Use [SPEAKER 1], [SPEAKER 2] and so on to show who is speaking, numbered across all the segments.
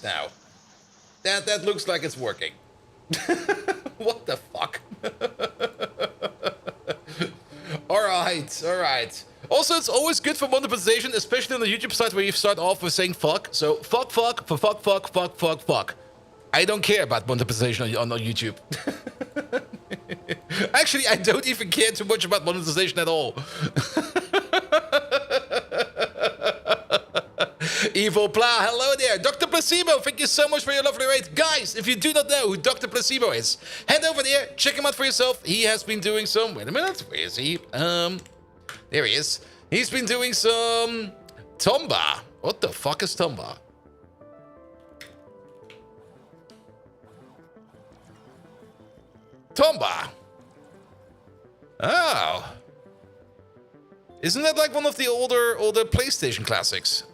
[SPEAKER 1] now. That looks like it's working. What the fuck? Alright. Also, it's always good for monetization, especially on the YouTube side where you start off with saying fuck. So, fuck. I don't care about monetization on YouTube. Actually, I don't even care too much about monetization at all. Evil Pla, hello there. Dr. Placebo, thank you so much for your lovely rate. Guys, if you do not know who Dr. Placebo is, head over there, check him out for yourself. He has been doing some... Wait a minute, where is he? There he is. He's been doing some... Tomba. What the fuck is Tomba? Tomba. Oh. Isn't that like one of the older PlayStation classics?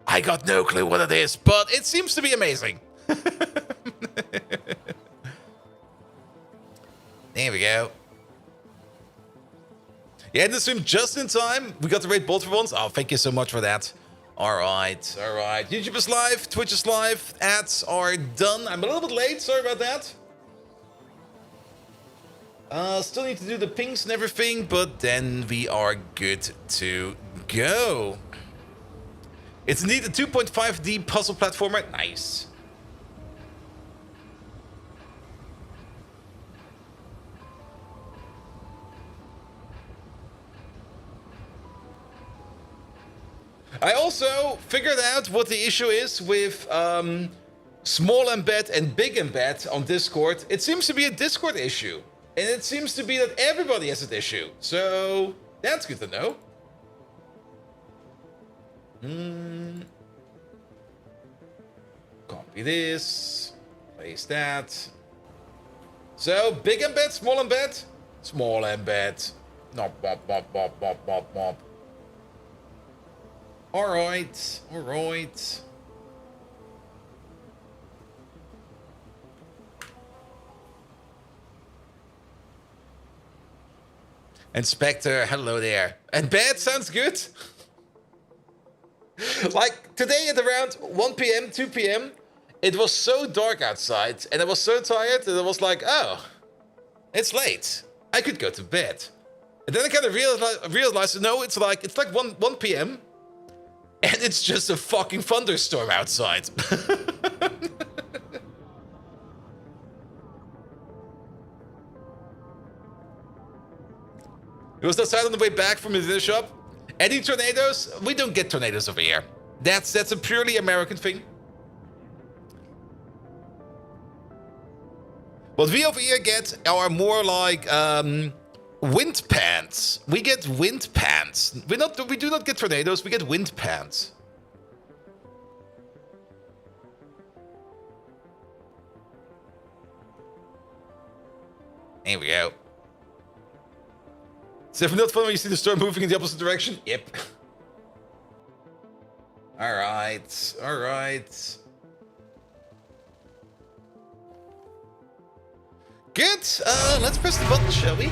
[SPEAKER 1] I got no clue what it is, but it seems to be amazing. There we go. Yeah, the stream just in time. We got the rate both for once. Oh, thank you so much for that. Alright. YouTube is live, Twitch is live, ads are done. I'm a little bit late, sorry about that. Still need to do the pings and everything, but then we are good to go. It's indeed a 2.5D puzzle platformer. Nice. I also figured out what the issue is with small embed and big embed on Discord. It seems to be a Discord issue. And it seems to be that everybody has an issue. So, that's good to know. Copy this. Place that. So, big embed, small embed? Small embed. Nop, bop, bop, bop, bop, bop, bop. Alright. And Spectre, hello there. And bad sounds good. Like today at around 1 p.m., 2 p.m., it was so dark outside and I was so tired that I was like, oh, it's late. I could go to bed. And then I kind of realized no, it's like 1 p.m. and it's just a fucking thunderstorm outside. It was outside on the way back from the shop. Any tornadoes? We don't get tornadoes over here. That's a purely American thing. What we over here get are more like wind pants. We get wind pants. We do not get tornadoes. We get wind pants. Here we go. It's definitely not fun when you see the storm moving in the opposite direction. Yep. Alright. Good. Let's press the button, shall we?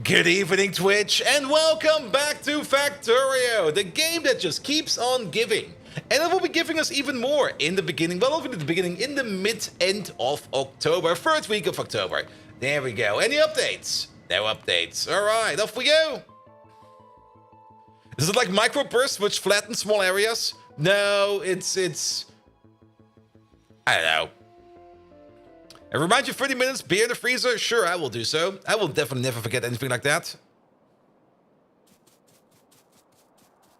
[SPEAKER 1] Good evening, Twitch, and welcome back to Factorio, the game that just keeps on giving. And it will be giving us even more in the beginning, well, not in the beginning, in the mid-end of October, first week of October. There we go. Any updates? No updates. All right, off we go. Is it like microbursts which flatten small areas? No, it's... I don't know. And remind you 30 minutes, beer in the freezer? Sure, I will do so. I will definitely never forget anything like that.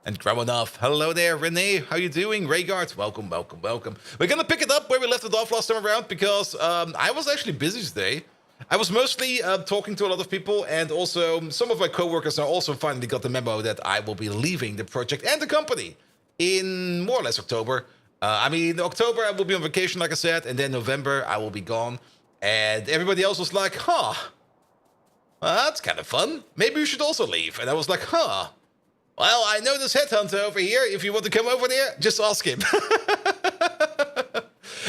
[SPEAKER 1] And Gramonov, hello there, Renee, how you doing? Raygard, welcome. We're gonna pick it up where we left it off last time around because I was actually busy today. I was mostly talking to a lot of people, and also some of my co-workers now also finally got the memo that I will be leaving the project and the company in more or less October. I mean, October I will be on vacation, like I said, and then November I will be gone. And everybody else was like, huh, well, that's kind of fun. Maybe you should also leave. And I was like, huh. Well, I know this headhunter over here. If you want to come over there, just ask him.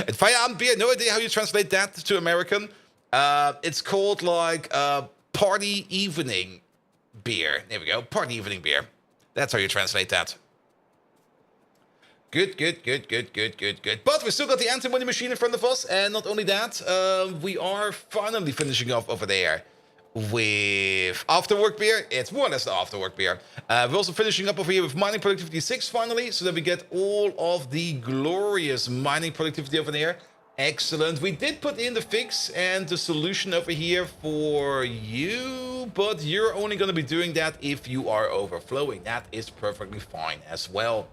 [SPEAKER 1] And Feierabendbier, no idea how you translate that to American. It's called like party evening beer. There we go. Party evening beer. That's how you translate that. Good. But we still got the antimony machine in front of us. And not only that, we are finally finishing off over there with afterwork beer. It's more or less the afterwork beer. We're also finishing up over here with mining productivity 6 finally, so that we get all of the glorious mining productivity over there. Excellent. We did put in the fix and the solution over here for you, but you're only going to be doing that if you are overflowing. That is perfectly fine as well.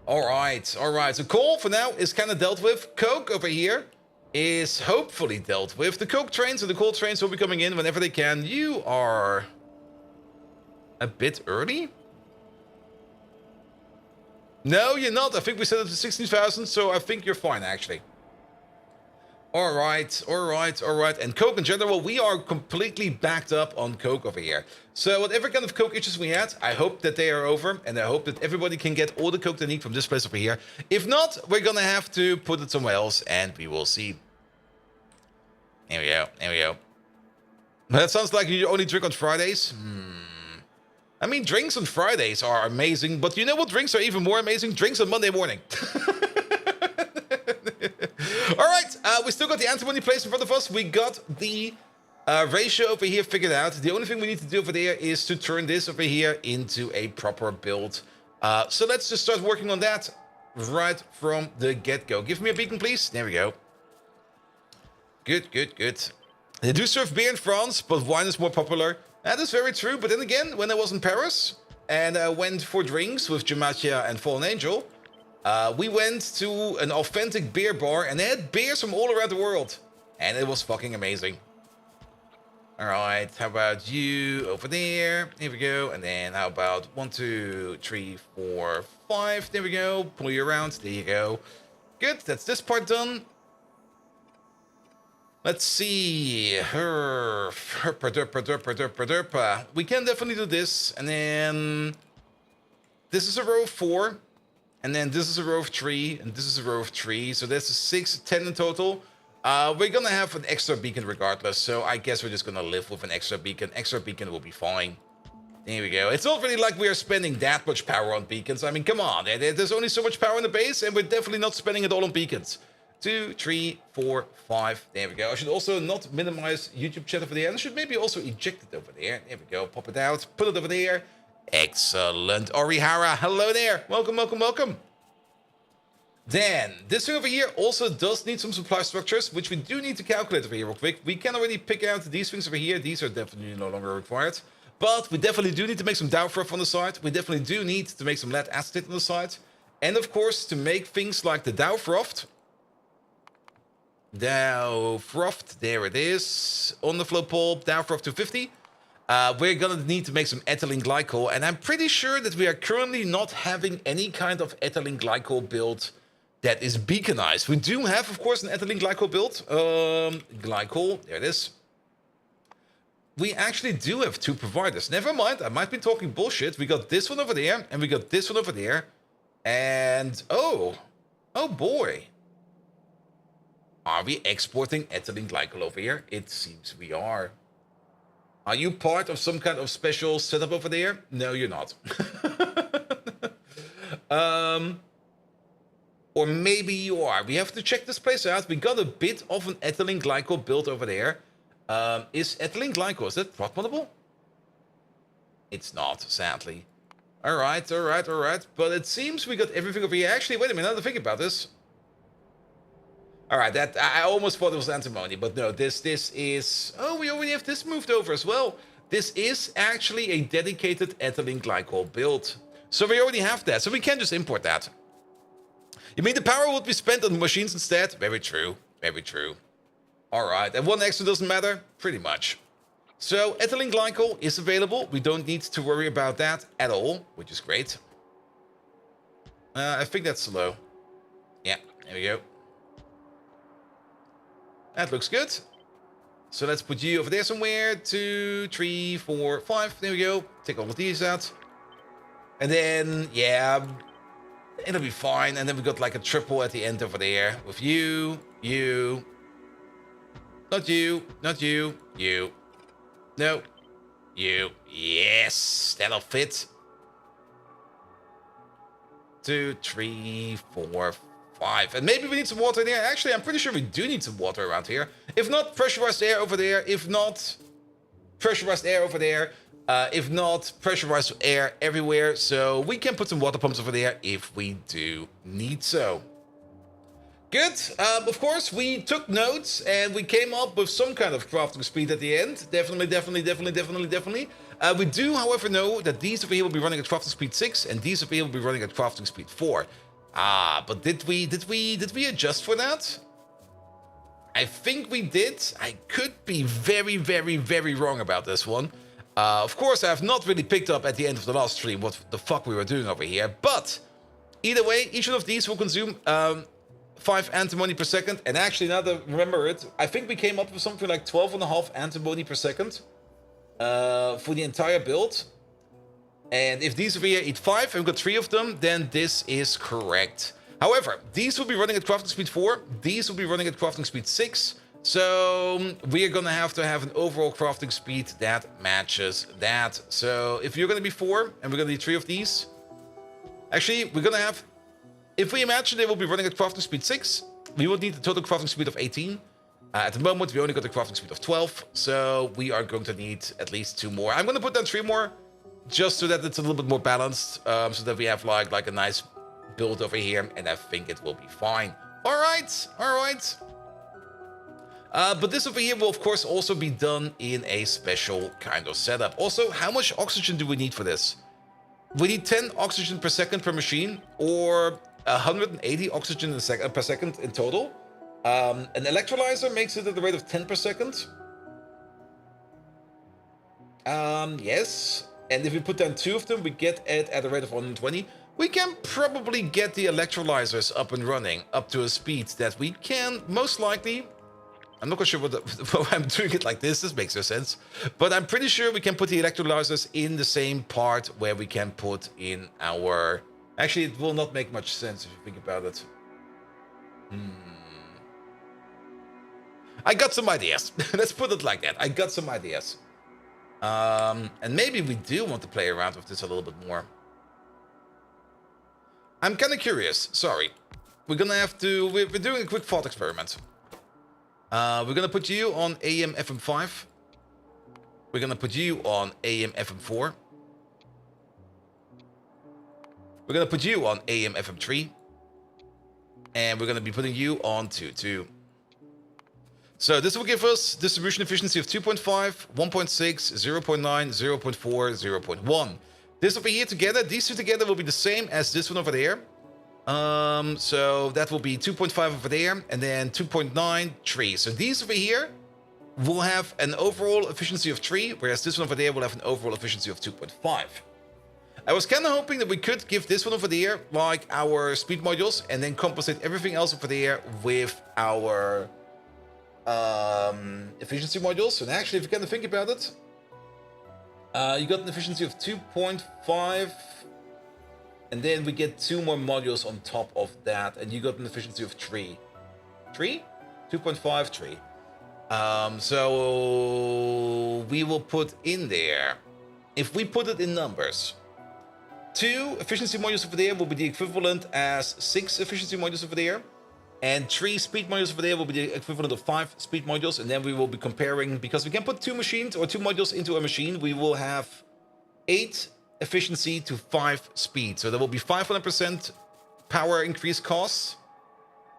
[SPEAKER 1] All right. So coal for now is kind of dealt with. Coke over here is hopefully dealt with. The coke trains and the coal trains will be coming in whenever they can. You are a bit early. No, you're not. I think we set it to 16,000, so I think you're fine, actually. All right. And coke in general, we are completely backed up on coke over here. So whatever kind of coke issues we had, I hope that they are over, and I hope that everybody can get all the coke they need from this place over here. If not, we're gonna have to put it somewhere else, and we will see. There we go. That sounds like you only drink on Fridays. I mean, drinks on Fridays are amazing, but you know what drinks are even more amazing? Drinks on Monday morning. All right, we still got the antimony place in front of us. We got the ratio over here figured out. The only thing we need to do over there is to turn this over here into a proper build. So let's just start working on that right from the get-go. Give me a beacon, please. There we go. Good. They do serve beer in France, but wine is more popular. That is very true, but then again, when I was in Paris and I went for drinks with Jamatia and Fallen Angel, we went to an authentic beer bar and they had beers from all around the world. And it was fucking amazing. All right, how about you over there? Here we go. And then how about 1, 2, 3, 4, 5. There we go. Pull you around. There you go. Good, that's this part done. Let's see. We can definitely do this. And then this is a row of 4. And then this is a row of 3. And this is a row of 3. So that's a 6, 10 in total. We're gonna have an extra beacon regardless. So I guess we're just gonna live with an extra beacon. Extra beacon will be fine. There we go. It's not really like we are spending that much power on beacons. I mean, come on. There's only so much power in the base. And we're definitely not spending it all on beacons. 2, 3, 4, 5. There we go. I should also not minimize YouTube chat over there. And I should maybe also eject it over there. There we go. Pop it out. Put it over there. Excellent. Orihara, hello there. Welcome. Then, this thing over here also does need some supply structures, which we do need to calculate over here real quick. We can already pick out these things over here. These are definitely no longer required. But we definitely do need to make some Dowfroth on the side. We definitely do need to make some lead acetate on the side. And of course, to make things like the Dowfroth, there it is. On the flow pulp, Dowfroth 250. We're gonna need to make some ethylene glycol. And I'm pretty sure that we are currently not having any kind of ethylene glycol build that is beaconized. We do have, of course, an ethylene glycol build. Glycol, there it is. We actually do have 2 providers. Never mind, I might be talking bullshit. We got this one over there, and we got this one over there. And, oh boy. Are we exporting ethylene glycol over here? It seems we are. Are you part of some kind of special setup over there? No, you're not. Or maybe you are. We have to check this place out. We got a bit of an ethylene glycol built over there. Is ethylene glycol, is that protmonable? It's not, sadly. All right. But it seems we got everything over here. Actually, wait a minute, now that I think about this. All right, that I almost thought it was antimony, but no, this is... Oh, we already have this moved over as well. This is actually a dedicated ethylene glycol build. So we already have that, so we can just import that. You mean the power would be spent on machines instead? Very true. All right, and 1 extra doesn't matter? Pretty much. So ethylene glycol is available. We don't need to worry about that at all, which is great. I think that's slow. Yeah, there we go. That looks good. So let's put you over there somewhere. 2, 3, 4, 5. There we go. Take all of these out. And then, yeah, it'll be fine. And then we got like a triple at the end over there with you. Not you. No. You. Yes, that'll fit. 2, 3, 4, 5. And maybe we need some water in here. Actually, I'm pretty sure we do need some water around here. If not, pressurized air over there. If not, pressurized air over there. If not, pressurized air everywhere. So we can put some water pumps over there if we do need so. Good. Of course, we took notes and we came up with some kind of crafting speed at the end. Definitely. We do, however, know that these over here will be running at crafting speed 6 and these over here will be running at crafting speed 4. But did we adjust for that? I think we did. I could be very wrong about this one. Of course, I have not really picked up at the end of the last stream what the fuck we were doing over here. But either way, each one of these will consume 5 antimony per second. And actually, now that I remember it, I think we came up with something like 12.5 antimony per second for the entire build. And if these over here eat 5 and we've got 3 of them, then this is correct. However, these will be running at crafting speed 4. These will be running at crafting speed 6. So we are going to have an overall crafting speed that matches that. So if you're going to be 4 and we're going to need 3 of these. Actually, we're going to have... If we imagine they will be running at crafting speed 6, we will need the total crafting speed of 18. At the moment, we only got the crafting speed of 12. So we are going to need at least 2 more. I'm going to put down 3 more. Just so that it's a little bit more balanced, so that we have like a nice build over here, and I think it will be fine. All right. But this over here will of course also be done in a special kind of setup. Also, how much oxygen do we need for this? We need 10 oxygen per second per machine, or 180 oxygen per second in total. An electrolyzer makes it at the rate of 10 per second. Yes. And if we put down 2 of them, we get it at a rate of 120. We can probably get the electrolyzers up and running up to a speed that we can most likely... I'm not quite sure why I'm doing it like this. This makes no sense. But I'm pretty sure we can put the electrolyzers in the same part where we can put in our... Actually, it will not make much sense if you think about it. I got some ideas. Let's put it like that. I got some ideas. And maybe we do want to play around with this a little bit more. I'm kind of curious. Sorry. We're gonna have to... We're doing a quick thought experiment. We're gonna put you on AM FM 5. We're gonna put you on AM FM 4. We're gonna put you on AM FM 3. And we're gonna be putting you on 2. So this will give us distribution efficiency of 2.5, 1.6, 0.9, 0.4, 0.1. This over here together, these two together will be the same as this one over there. So that will be 2.5 over there, and then 2.9, 3. So these over here will have an overall efficiency of 3, whereas this one over there will have an overall efficiency of 2.5. I was kind of hoping that we could give this one over there like our speed modules, and then compensate everything else over there with our... efficiency modules. And actually, if you kind of think about it, you got an efficiency of 2.5, and then we get 2 more modules on top of that, and you got an efficiency of 3. 2.5, 3. So we will put in there, if we put it in numbers, 2 efficiency modules over there will be the equivalent as 6 efficiency modules over there. And 3 speed modules over there will be the equivalent of 5 speed modules. And then we will be comparing, because we can put 2 machines or 2 modules into a machine, we will have 8 efficiency to 5 speed. So there will be 500% power increase costs,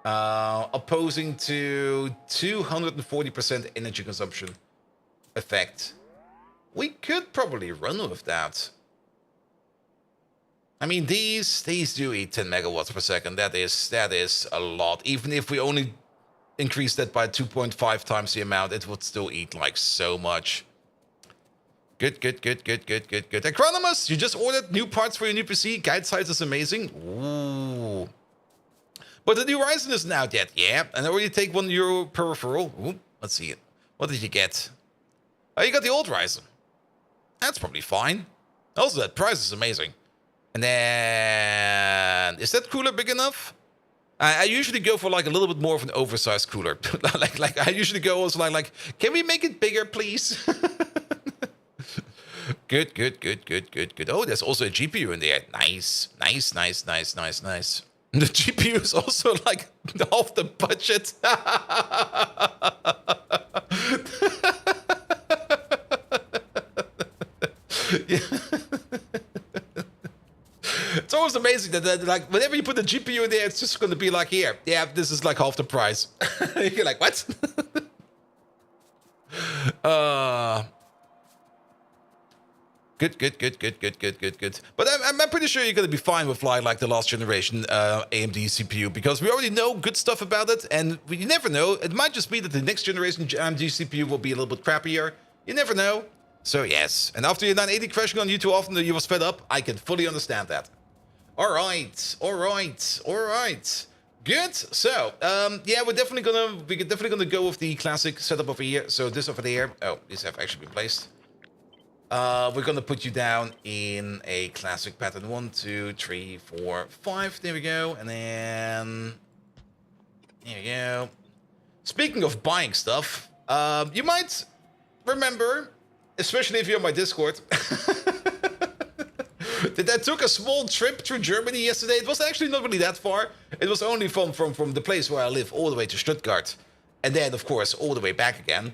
[SPEAKER 1] opposing to 240% energy consumption effect. We could probably run with that. I mean, these do eat 10 megawatts per second. That is a lot. Even if we only increase that by 2.5 times the amount, it would still eat like so much. Good. Agronomist, you just ordered new parts for your new PC. Guide size is amazing. Ooh. But the new Ryzen isn't out yet. Yeah, and I already take €1 per referral. Ooh, let's see it. What did you get? Oh, you got the old Ryzen. That's probably fine. Also, that price is amazing. And then, is that cooler big enough? I usually go for like a little bit more of an oversized cooler. like I usually go also like, can we make it bigger, please? Good, good, good, good, good, good. Oh, there's also a GPU in there. Nice, nice, nice, nice, nice, nice. The GPU is also like half the budget. Yeah. It's always amazing that like whenever you put the GPU in there, it's just going to be like, here, yeah, this is like half the price. You're like, what? Good, good, good, good, good, good, good, good. But I'm pretty sure you're going to be fine with like the last generation AMD CPU, because we already know good stuff about it, and you never know. It might just be that the next generation AMD CPU will be a little bit crappier. You never know. So yes, and after your 980 crashing on you too often that you was fed up, I can fully understand that. All right, all right, all right. Good. So, yeah, we're definitely gonna go with the classic setup over here. So this over there. Oh, these have actually been placed. We're gonna put you down in a classic pattern. 1, 2, 3, 4, 5. There we go. And then there we go. Speaking of buying stuff, you might remember, especially if you're on my Discord, that I took a small trip through Germany yesterday. It was actually not really that far. It was only from the place where I live all the way to Stuttgart. And then, of course, all the way back again.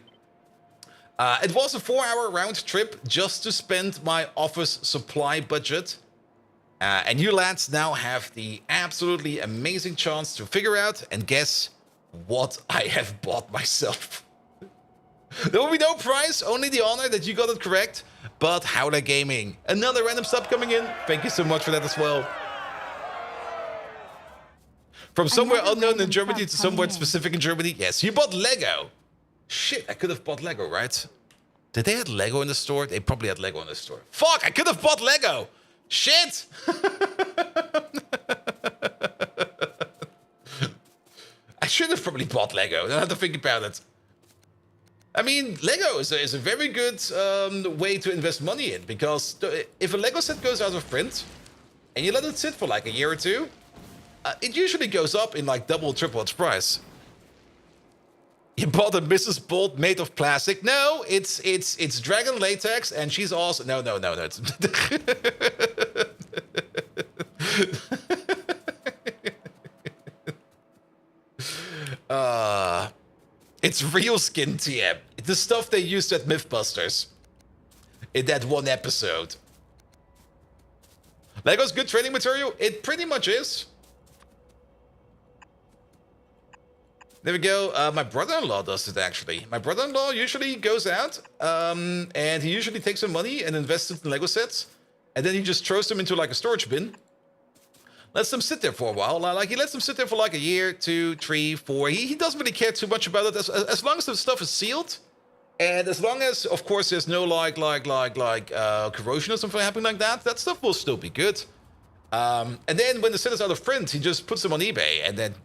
[SPEAKER 1] It was a 4-hour round trip just to spend my office supply budget. And you lads now have the absolutely amazing chance to figure out and guess what I have bought myself. There will be no prize, only the honor that you got it correct. But Howler Gaming, another random sub coming in. Thank you so much for that as well. From somewhere unknown in Germany to somewhere specific in Germany. Yes, you bought Lego. Shit, I could have bought Lego, right? Did they have Lego in the store? They probably had Lego in the store. Fuck, I could have bought Lego. Shit. I should have probably bought Lego. Don't have to think about it. I mean, Lego is a very good way to invest money in, because if a Lego set goes out of print and you let it sit for like a year or two, it usually goes up in like double, triple its price. You bought a Mrs. Bolt made of plastic? No, it's dragon latex, and she's awesome. No. It's it's real skin TM. It's the stuff they used at Mythbusters in that one episode. Lego's good training material? It pretty much is. There we go. My brother-in-law does it, actually. My brother-in-law usually goes out, and he usually takes some money and invests it in Lego sets, and then he just throws them into like a storage bin. Lets them sit there for a while. Like, he lets them sit there for like a year, 2, 3, 4. He doesn't really care too much about it, as long as the stuff is sealed, and as long as, of course, there's no corrosion or something happening like that. That stuff will still be good. And then when the set is out of print, he just puts them on eBay, and then.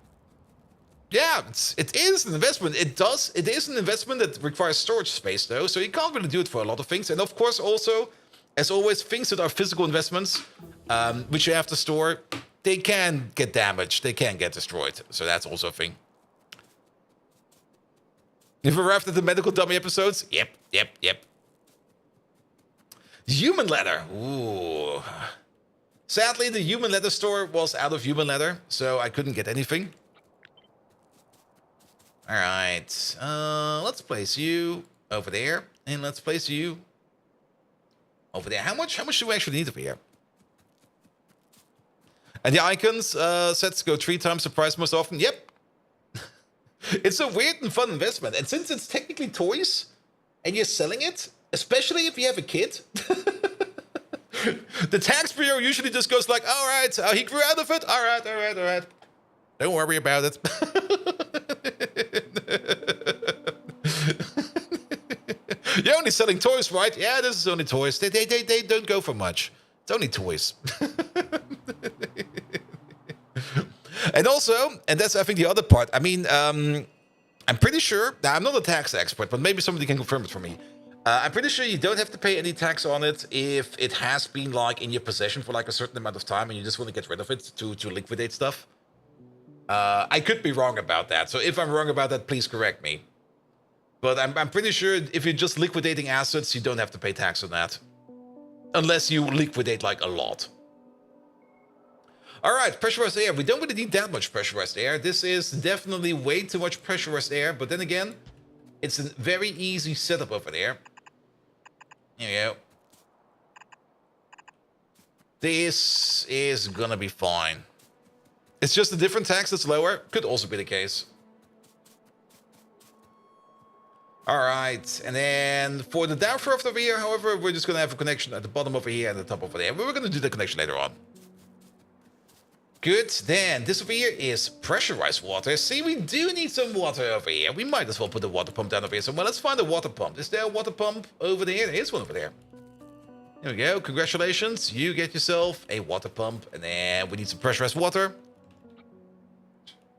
[SPEAKER 1] Yeah, it is an investment. It is an investment that requires storage space, though, so you can't really do it for a lot of things. And of course, also, as always, things that are physical investments, which you have to store, they can get damaged. They can get destroyed. So that's also a thing. You've arrived at the medical dummy episodes? Yep. Human leather. Ooh. Sadly, the human leather store was out of human leather, so I couldn't get anything. All right, let's place you over there, and let's place you over there. How much do we actually need over here? And the icons sets go 3 times the price most often. Yep. It's a weird and fun investment, and since it's technically toys, and you're selling it, especially if you have a kid, the tax bureau usually just goes like, "All right, he grew out of it. All right. Don't worry about it." You're only selling toys, right? Yeah, this is only toys. They don't go for much. It's only toys. And also, and that's I think the other part. I mean, I'm pretty sure. Now, I'm not a tax expert, but maybe somebody can confirm it for me. I'm pretty sure you don't have to pay any tax on it if it has been like in your possession for like a certain amount of time, and you just want to get rid of it to liquidate stuff. I could be wrong about that, so if I'm wrong about that, please correct me. But I'm pretty sure if you're just liquidating assets, you don't have to pay tax on that. unless you liquidate like a lot. All right, pressurized air. We don't really need that much pressurized air. This is definitely way too much pressurized air, but then again, it's a very easy setup over there. Here we go. This is gonna be fine. It's just a different tax that's lower. Could also be the case. All right, and then for the downdraft over here, however, we're just gonna have a connection at the bottom over here and the top over there. We're gonna do the connection later on. Good, then this over here is pressurized water. See, we do need some water over here. We might as well put the water pump down over here somewhere. Let's find a water pump. Is there a water pump over there? There is one over there. There we go. Congratulations. You get yourself a water pump. And then we need some pressurized water.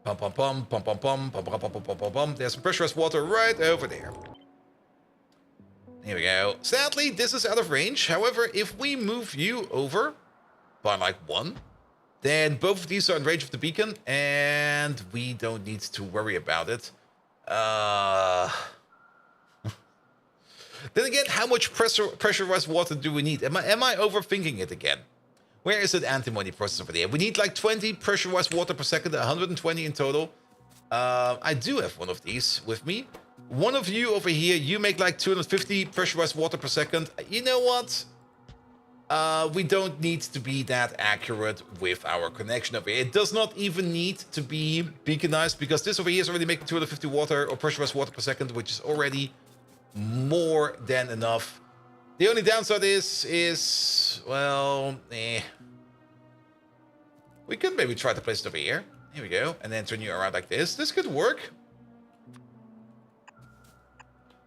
[SPEAKER 1] Pump, pump, pump, pump, pump, pump, pump, pump, pump, pump, pump, pump. There's some pressurized water right over there. Here we go. Sadly, this is out of range. However, if we move you over by like 1, then both of these are in range of the beacon, and we don't need to worry about it. Then again, how much pressurized water do we need? Am I overthinking it again? Where is that antimony process over there? We need like 20 pressurized water per second, 120 in total. I do have one of these with me. One of you over here, you make like 250 pressurized water per second. You know what? We don't need to be that accurate with our connection over here. It does not even need to be beaconized, because this over here is already making 250 water or pressurized water per second, which is already more than enough. The only downside is well, we could maybe try to place it over here. Here we go, and then turn you around like this. This could work.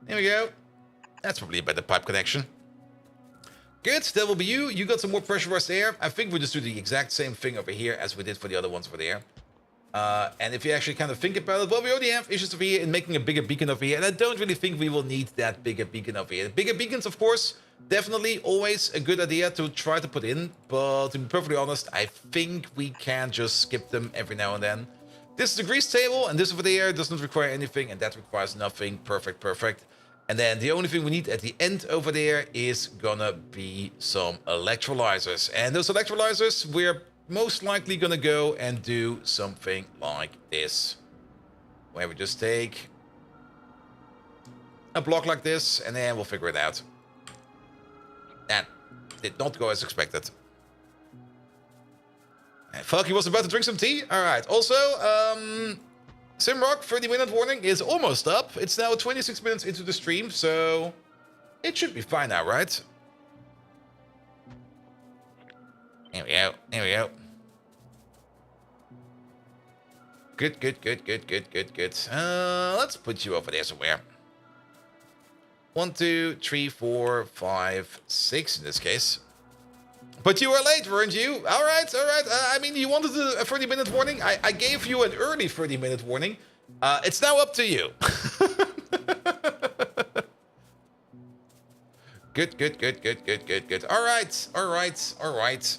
[SPEAKER 1] There we go. That's probably a better pipe connection. Good, that will be you. You got some more pressurized air. I think we'll just do the exact same thing over here as we did for the other ones over there. And if you actually kind of think about it, well, we already have issues over here in making a bigger beacon over here, and I don't really think we will need that bigger beacon over here. Bigger beacons, of course, definitely always a good idea to try to put in, but to be perfectly honest, I think we can just skip them every now and then. This is the grease table, and this over there doesn't require anything, and that requires nothing. Perfect, perfect. And then the only thing we need at the end over there is gonna be some electrolyzers. And those electrolyzers, we're most likely gonna go and do something like this, where we just take a block like this, and then we'll figure it out. That did not go as expected. And Falky was about to drink some tea. All right. Also, Simrock 30-minute warning is almost up. It's now 26 minutes into the stream, so it should be fine now, right? Here we go. Here we go. Good, good, good, good, good, good, good. Let's put you over there somewhere. 1, 2, 3, 4, 5, 6 in this case. But you were late, weren't you? All right, all right. I mean, you wanted a 30-minute warning. I gave you an early 30-minute warning. It's now up to you. Good, good, good, good, good, good, good. All right, all right, all right.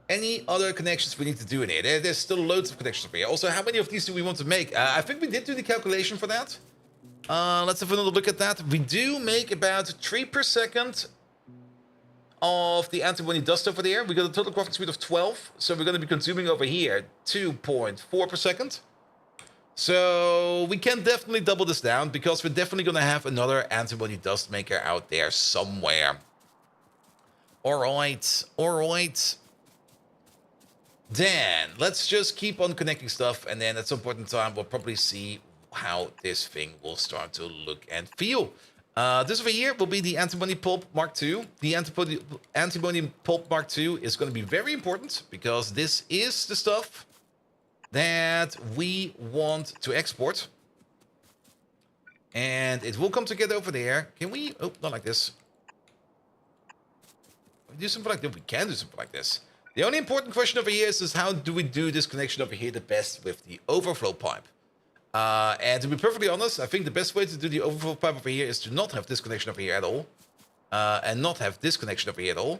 [SPEAKER 1] Any other connections we need to do in here? There's still loads of connections over here. Also, how many of these do we want to make? I think we did do the calculation for that. Let's have another look at that. We do make about 3 per second of the antimony dust over there. We got a total crafting speed of 12, so we're going to be consuming over here 2.4 per second. So we can definitely double this down, because we're definitely going to have another antimony dust maker out there somewhere. All right, all right. Then let's just keep on connecting stuff, and then at some point in time we'll probably see how this thing will start to look and feel. This over here will be the Antimony Pulp Mark II. The Antimony Pulp Mark II is going to be very important, because this is the stuff that we want to export. And it will come together over there. Can we... Oh, not like this. Can we do something like this? We can do something like this. The only important question over here is how do we do this connection over here the best with the overflow pipe? And to be perfectly honest, I think the best way to do the overflow pipe over here is to not have this connection over here at all. And not have this connection over here at all.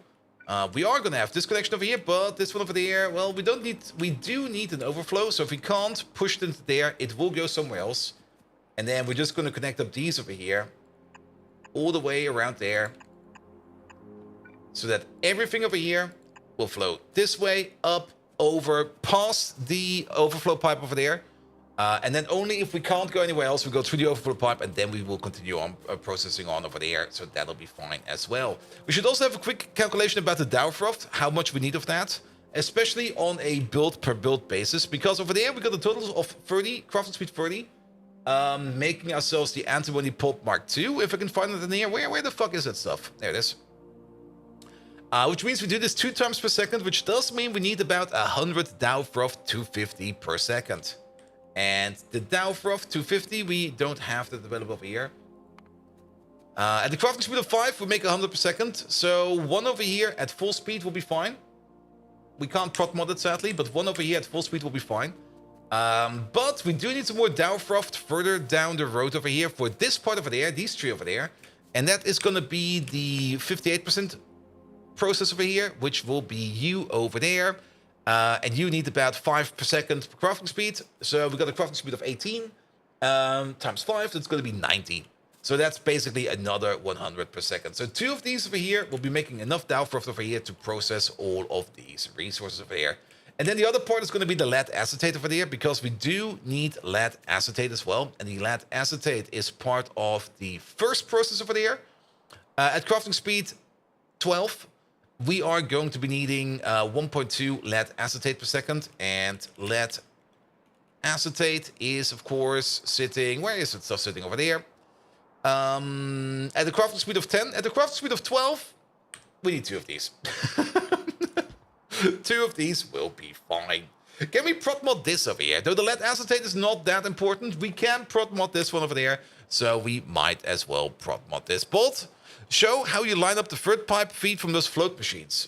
[SPEAKER 1] We are going to have this connection over here, but this one over there, well, we do need an overflow. So if we can't push it into there, it will go somewhere else. And then we're just going to connect up these over here, all the way around there. so that everything over here will flow this way, up, over, past the overflow pipe over there. And then only if we can't go anywhere else, we go through the overflow pipe, and then we will continue on processing on over there. So that'll be fine as well. We should also have a quick calculation about the Dow froth, how much we need of that, especially on a build per build basis, because over there we got a total of 30, crafting speed 30, making ourselves the antimony pulp mark II. If I can find it in here, where the fuck is that stuff? There it is. Which means we do this 2 times per second, which does mean we need about 100 Dow froth 250 per second. And the Dow froth 250, we don't have that available over here. At the crafting speed of 5, we make 100 per second. So 1 over here at full speed will be fine. We can't prot mod it, sadly, but 1 over here at full speed will be fine. But we do need some more Dow froth further down the road over here for this part over there, these 3 over there. And that is going to be the 58% process over here, which will be you over there. And you need about 5 per second crafting speed. So we got a crafting speed of 18 times 5, that's going to be 90. So that's basically another 100 per second. So 2 of these over here will be making enough Dow froth over here to process all of these resources over here. And then the other part is going to be the lead acetate over there, because we do need lead acetate as well. And the lead acetate is part of the first process over there. At crafting speed 12, we are going to be needing 1.2 lead acetate per second. And lead acetate is, of course, sitting... Where is it stuff sitting? Over there. At the crafting speed of 10. At the crafting speed of 12, we need 2 of these. 2 of these will be fine. Can we prot mod this over here? Though the lead acetate is not that important, we can prot mod this one over there. So we might as well prot mod this. Bolt, show how you line up the third pipe feed from those float machines.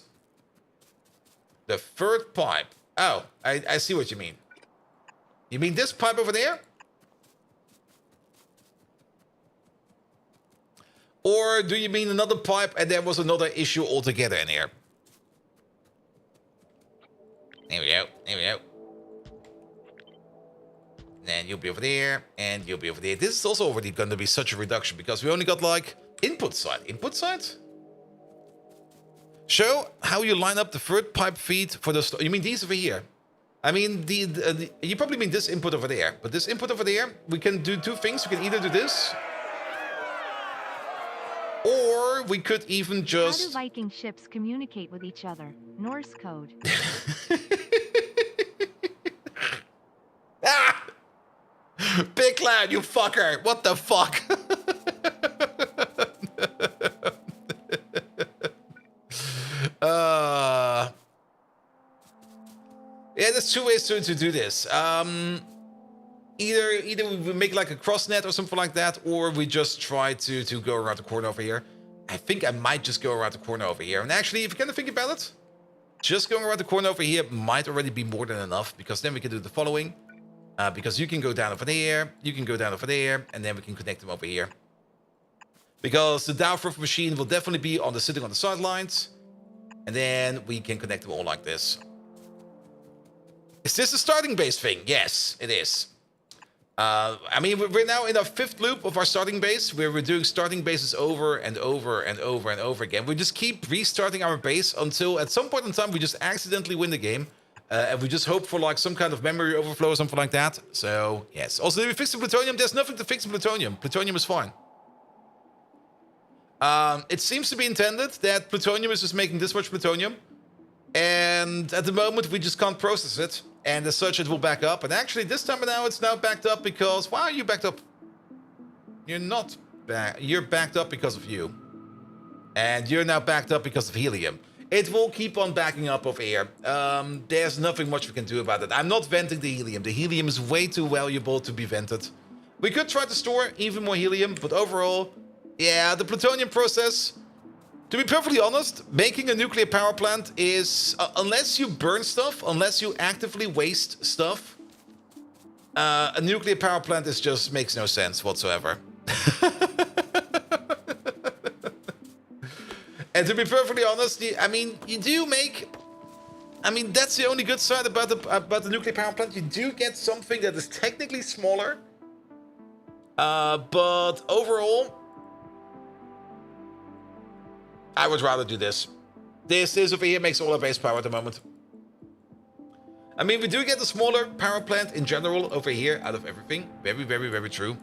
[SPEAKER 1] The third pipe. Oh, I see what you mean. You mean this pipe over there? Or do you mean another pipe and there was another issue altogether in here? There we go. There we go. Then you'll be over there, and you'll be over there. This is also already going to be such a reduction, because we only got, like, input side. Input side? Show how you line up the third pipe feed for the... You mean these over here? I mean, you probably mean this input over there. But this input over there, we can do 2 things. We can either do this... Or we could even just...
[SPEAKER 2] How do Viking ships communicate with each other? Norse code.
[SPEAKER 1] Ah! Big Cloud, you fucker! What the fuck? Yeah, there's 2 ways to do this. Either we make like a cross net or something like that, or we just try to go around the corner over here. I think I might just go around the corner over here. And actually, if you kind of think about it, just going around the corner over here might already be more than enough, because then we can do the following. Because you can go down over there, you can go down over there, and then we can connect them over here. Because the Dow froth machine will definitely be sitting on the sidelines. And then we can connect them all like this. Is this a starting base thing? Yes, it is. I mean, we're now in our 5th loop of our starting base, where we're doing starting bases over and over and over and over again. We just keep restarting our base until at some point in time we just accidentally win the game. And we just hope for like some kind of memory overflow or something like that. So, yes. Also, did we fix the plutonium? There's nothing to fix in plutonium. Plutonium is fine. It seems to be intended that plutonium is just making this much plutonium. And at the moment, we just can't process it. And as such, it will back up. And actually, this time now, it's now backed up because... Why are you backed up? You're not back. You're backed up because of you. And you're now backed up because of helium. It will keep on backing up over here. There's nothing much we can do about it. I'm not venting the helium. The helium is way too valuable to be vented. We could try to store even more helium, but overall, yeah, the plutonium process... To be perfectly honest, making a nuclear power plant is... unless you burn stuff, unless you actively waste stuff, a nuclear power plant just makes no sense whatsoever. And to be perfectly honest, I mean, you do make... I mean, that's the only good side about the nuclear power plant. You do get something that is technically smaller. But overall... I would rather do this. This over here makes all our base power at the moment. I mean, we do get a smaller power plant in general over here out of everything. Very, very, very true.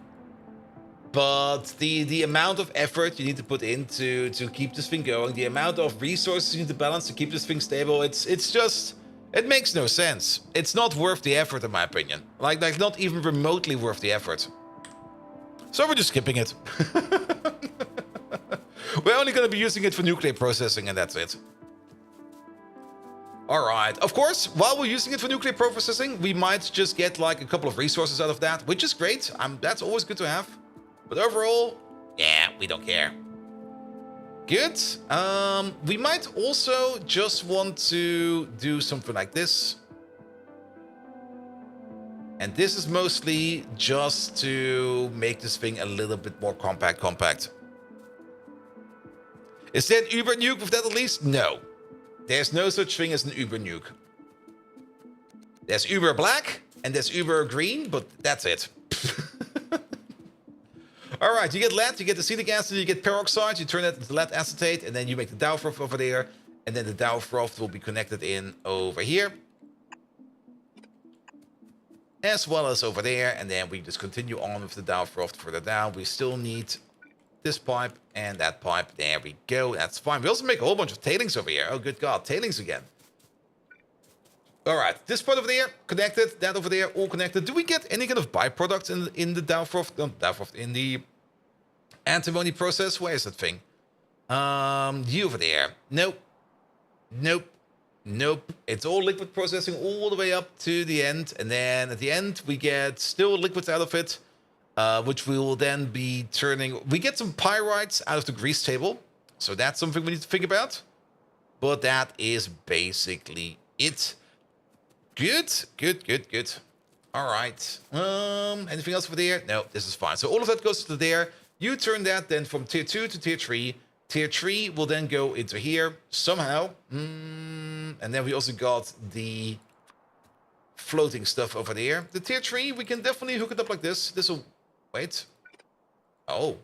[SPEAKER 1] But the amount of effort you need to put in to keep this thing going, the amount of resources you need to balance to keep this thing stable, it's just... It makes no sense. It's not worth the effort, in my opinion. Like not even remotely worth the effort. So we're just skipping it. We're only going to be using it for nuclear processing, and that's it. Alright, of course, while we're using it for nuclear processing, we might just get like a couple of resources out of that, which is great. That's always good to have. But overall, yeah, we don't care. Good. We might also just want to do something like this. And this is mostly just to make this thing a little bit more compact. Is there an Uber nuke with that at least? No. There's no such thing as an Uber nuke. There's Uber black and there's Uber green, but that's it. Alright, you get lead, you get acetic acid, you get peroxide, you turn that into lead acetate, and then you make the Dow froth over there, and then the Dow froth will be connected in over here. As well as over there, and then we just continue on with the Dow froth further down. We still need this pipe and that pipe. There we go, that's fine. We also make a whole bunch of tailings over here. Oh, good God, tailings again. Alright, this part over there, connected. That over there, all connected. Do we get any kind of byproducts in the Dow froth? No, Dow froth, in the antimony process? Where is that thing? You over there. Nope. It's all liquid processing all the way up to the end. And then at the end, we get still liquids out of it, which we will then be turning... We get some pyrites out of the grease table. So that's something we need to think about. But that is basically it. Good. All right. Anything else over there? No, this is fine. So all of that goes to there. You turn that then from tier 2 to tier 3. Tier 3 will then go into here somehow. And then we also got the floating stuff over there. The tier 3, we can definitely hook it up like this. This will... Wait. Oh.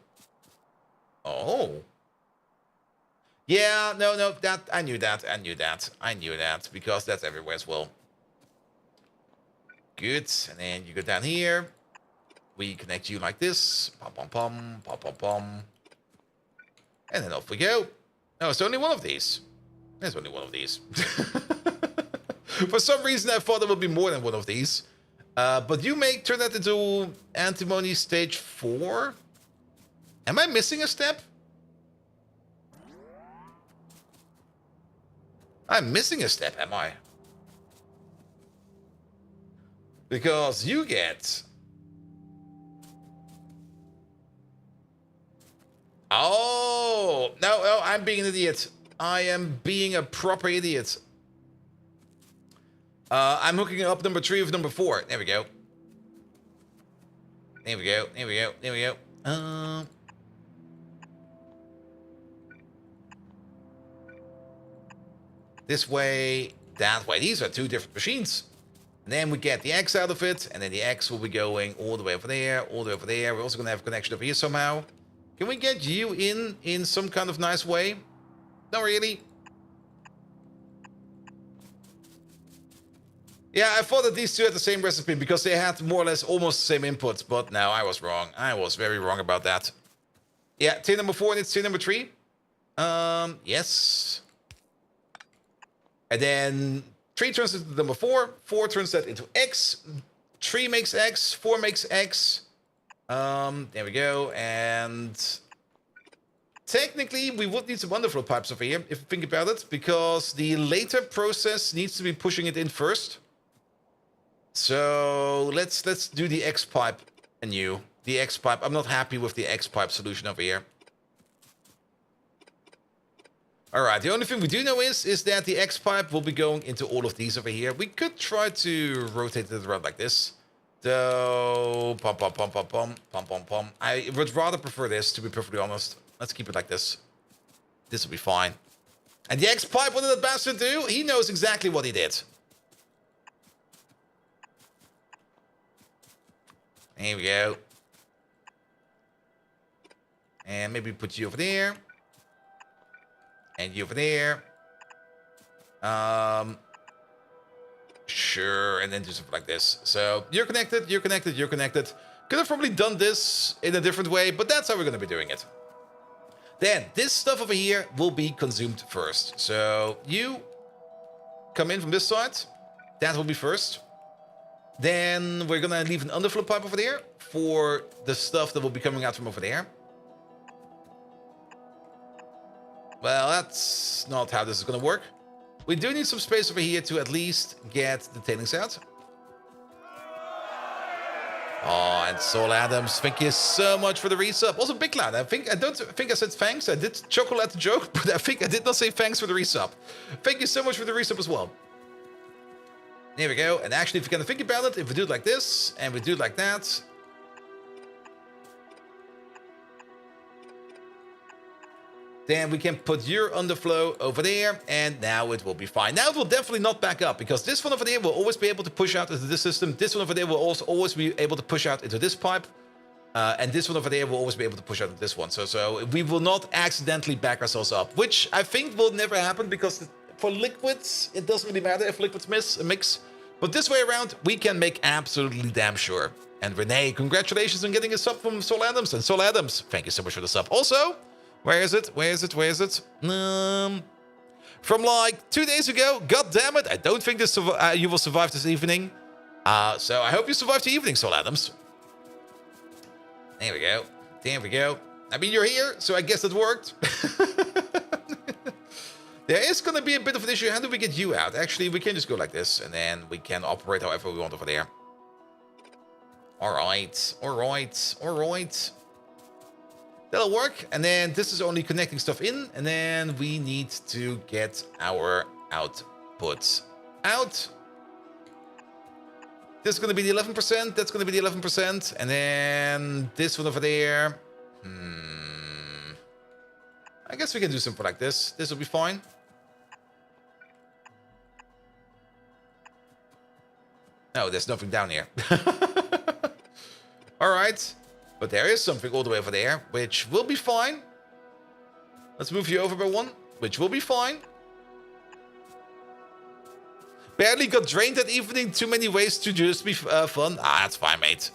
[SPEAKER 1] Yeah, no, that... I knew that. Because that's everywhere as well. Good. And then you go down here. We connect you like this. Pom. And then off we go. No, it's only one of these. There's only one of these. For some reason, I thought there would be more than one of these. But you turn that into antimony stage 4. Am I missing a step? I'm missing a step, am I? Because you get... Oh, no, I'm being an idiot. I am being a proper idiot. I'm hooking up number 3 with number 4. There we go. This way, that way. These are 2 different machines. And then we get the X out of it, and then the X will be going all the way over there, all the way over there. We're also going to have a connection over here somehow. Can we get you in some kind of nice way? Not really. Yeah, I thought that these 2 had the same recipe because they had more or less almost the same inputs, but no, I was wrong. I was very wrong about that. Yeah, tier number 4 and it's tier number 3. Yes. And then 3 turns into number 4. 4 turns that into X. 3 makes X. 4 makes X. There we go. And technically, we would need some underflow pipes over here, if you think about it, because the later process needs to be pushing it in first. So let's do the X pipe anew. The X pipe. I'm not happy with the X pipe solution over here. All right. The only thing we do know is that the X pipe will be going into all of these over here. We could try to rotate it around like this. So, pom. I would rather prefer this, to be perfectly honest. Let's keep it like this. This will be fine. And the X-Pipe, what did that bastard do? He knows exactly what he did. Here we go. And maybe put you over there. And you over there. Sure, and then do something like this. So you're connected, you're connected, you're connected. Could have probably done this in a different way, but that's how we're going to be doing it. Then this stuff over here will be consumed first. So you come in from this side. That will be first. Then we're going to leave an underflow pipe over there for the stuff that will be coming out from over there. Well, that's not how this is going to work. We do need some space over here to at least get the tailings out. Oh, and Saul Adams, thank you so much for the resub. Also, Big Cloud, I don't think I said thanks. I did chuckle at the joke, but I think I did not say thanks for the resub. Thank you so much for the resub as well. There we go. And actually, if you kind of think about it, if we do it like this, and we do it like that, then we can put your underflow over there, and now it will be fine. Now it will definitely not back up, because this one over there will always be able to push out into this system. This one over there will also always be able to push out into this pipe. And this one over there will always be able to push out into this one. So we will not accidentally back ourselves up, which I think will never happen, because for liquids, it doesn't really matter if liquids mix. But this way around, we can make absolutely damn sure. And Renee, congratulations on getting a sub from Sol Adams. And Sol Adams, thank you so much for the sub. Also, where is it? Where is it? Where is it? From like 2 days ago. God damn it. I don't think this you will survive this evening. So I hope you survive the evening, Sol Adams. There we go. There we go. I mean, you're here, so I guess it worked. There is going to be a bit of an issue. How do we get you out? Actually, we can just go like this, and then we can operate however we want over there. All right. All right. All right. That'll work. And then this is only connecting stuff in. And then we need to get our output out. This is going to be the 11%. That's going to be the 11%. And then this one over there. I guess we can do something like this. This will be fine. No, there's nothing down here. All right. But there is something all the way over there, which will be fine. Let's move you over by one, which will be fine. Barely got drained that evening. Too many ways to just be fun. That's fine, mate.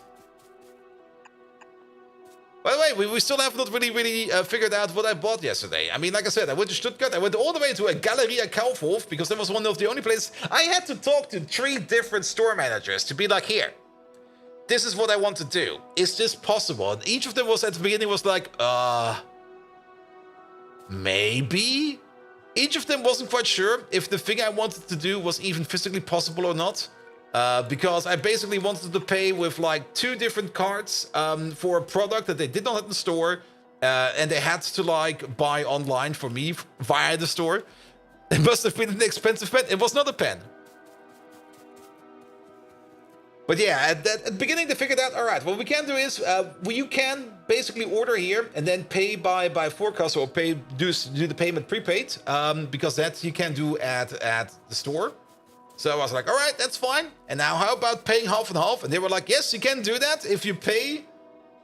[SPEAKER 1] By the way, we still have not really figured out what I bought yesterday. I mean, like I said, I went to Stuttgart. I went all the way to a Galeria Kaufhof, because that was one of the only places. I had to talk to 3 different store managers to be like, here. This is what I want to do. Is this possible? And each of them was at the beginning was like, maybe? Each of them wasn't quite sure if the thing I wanted to do was even physically possible or not. Because I basically wanted to pay with like 2 different cards for a product that they did not have in the store. And they had to like buy online for me via the store. It must have been an expensive pen. It was not a pen. But yeah, at the beginning they figured out, all right, what we can do is, you can basically order here and then pay by forecast, or do the payment prepaid, because that you can do at the store. So I was like, all right, that's fine. And now how about paying half and half? And they were like, yes, you can do that if you pay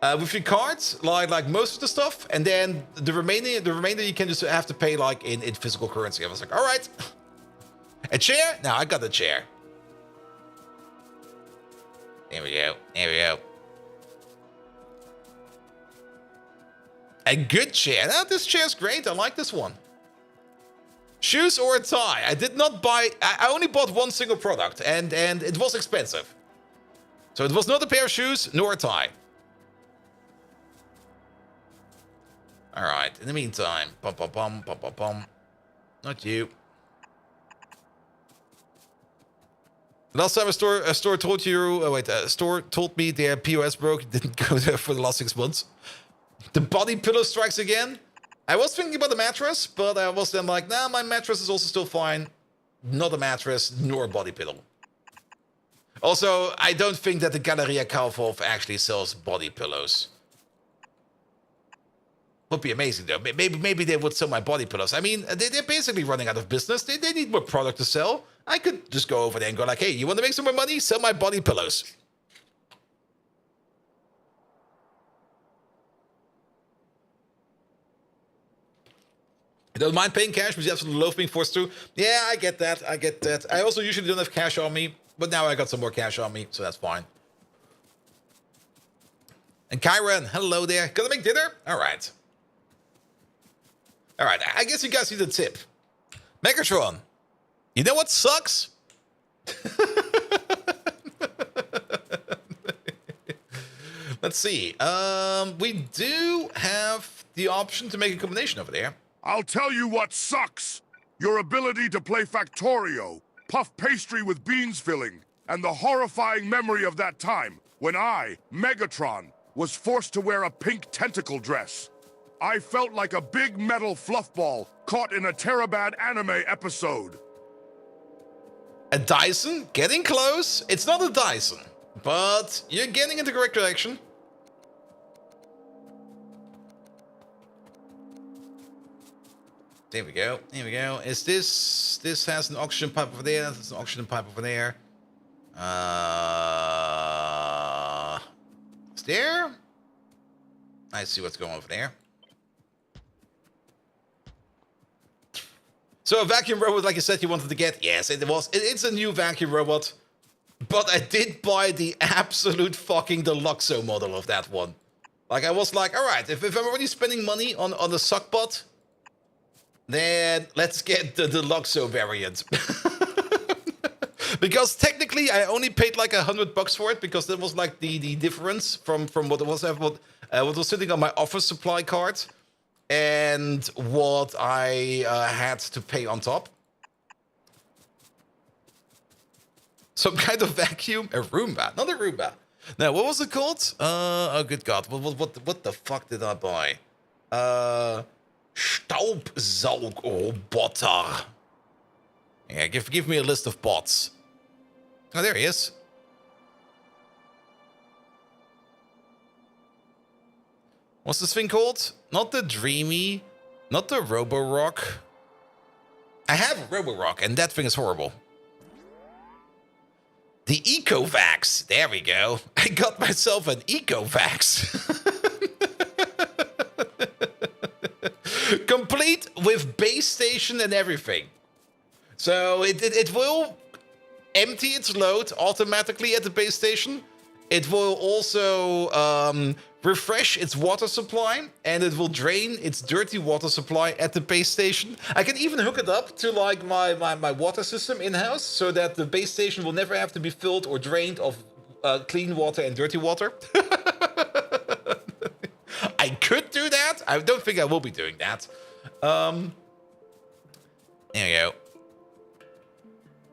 [SPEAKER 1] with your cards, like most of the stuff. And then the remainder you can just have to pay like in physical currency. I was like, all right. A chair? Now I got the chair. There we go. There we go. A good chair. Now, this chair's great. I like this one. Shoes or a tie? I did not buy... I only bought one single product, and it was expensive. So it was not a pair of shoes, nor a tie. All right. In the meantime... Pum, pum, pum, pum, pum, pum. Not you. Last time a store told you... a store told me their POS broke. Didn't go there for the last 6 months. The body pillow strikes again. I was thinking about the mattress, but I was then like, nah, my mattress is also still fine. Not a mattress, nor a body pillow. Also, I don't think that the Galeria Kaufhof actually sells body pillows. Would be amazing though. Maybe they would sell my body pillows. I mean, they're basically running out of business. They need more product to sell. I could just go over there and go like, hey, you want to make some more money? Sell my body pillows. don't mind paying cash, but you absolutely love being forced to. Yeah, I get that. I get that. I also usually don't have cash on me, but now I got some more cash on me, so that's fine. And Kyron, hello there. Gonna make dinner? All right. All right, I guess you guys need a tip. Megatron, you know what sucks? Let's see. We do have the option to make a combination over there.
[SPEAKER 3] I'll tell you what sucks. Your ability to play Factorio, puff pastry with beans filling, and the horrifying memory of that time when I, Megatron, was forced to wear a pink tentacle dress. I felt like a big metal fluff ball caught in a Terabad anime episode.
[SPEAKER 1] A Dyson? Getting close. It's not a Dyson, but you're getting in the correct direction. There we go. There we go. Is this... This has an oxygen pipe over there. That's an oxygen pipe over there. Is there? I see what's going on over there. So a vacuum robot, like you said, you wanted to get? Yes, it was. It's a new vacuum robot. But I did buy the absolute fucking Deluxo model of that one. Like, I was like, all right, if I'm already spending money on the suckbot, then let's get the Deluxo variant. Because technically, I only paid like $100 for it, because that was like the difference from what it was what was sitting on my office supply card and what I had to pay on top. Some kind of vacuum, a Roomba, not a Roomba. Now, what was it called? Oh, good God, what the fuck did I buy? Staubsaugroboter. Yeah, give me a list of bots. Oh, there he is. What's this thing called? Not the Dreamy, not the Roborock. I have a Roborock, and that thing is horrible. The Ecovax. There we go. I got myself an Ecovax. Complete with base station and everything. So it will empty its load automatically at the base station. It will also refresh its water supply, and it will drain its dirty water supply at the base station. I can even hook it up to like my water system in-house, so that the base station will never have to be filled or drained of clean water and dirty water. I could do that. I don't think I will be doing that. There we go.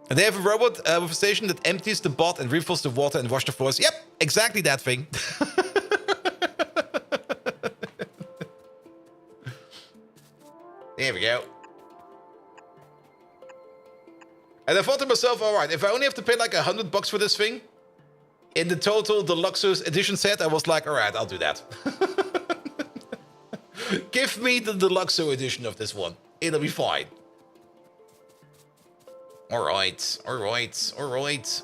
[SPEAKER 1] And they have a robot with a station that empties the bot and refills the water and washes the floors. Yep, exactly that thing. There we go. And I thought to myself, all right, if I only have to pay like $100 for this thing, in the total Deluxe edition set, I was like, all right, I'll do that. Give me the Deluxe edition of this one. It'll be fine. All right, all right, all right.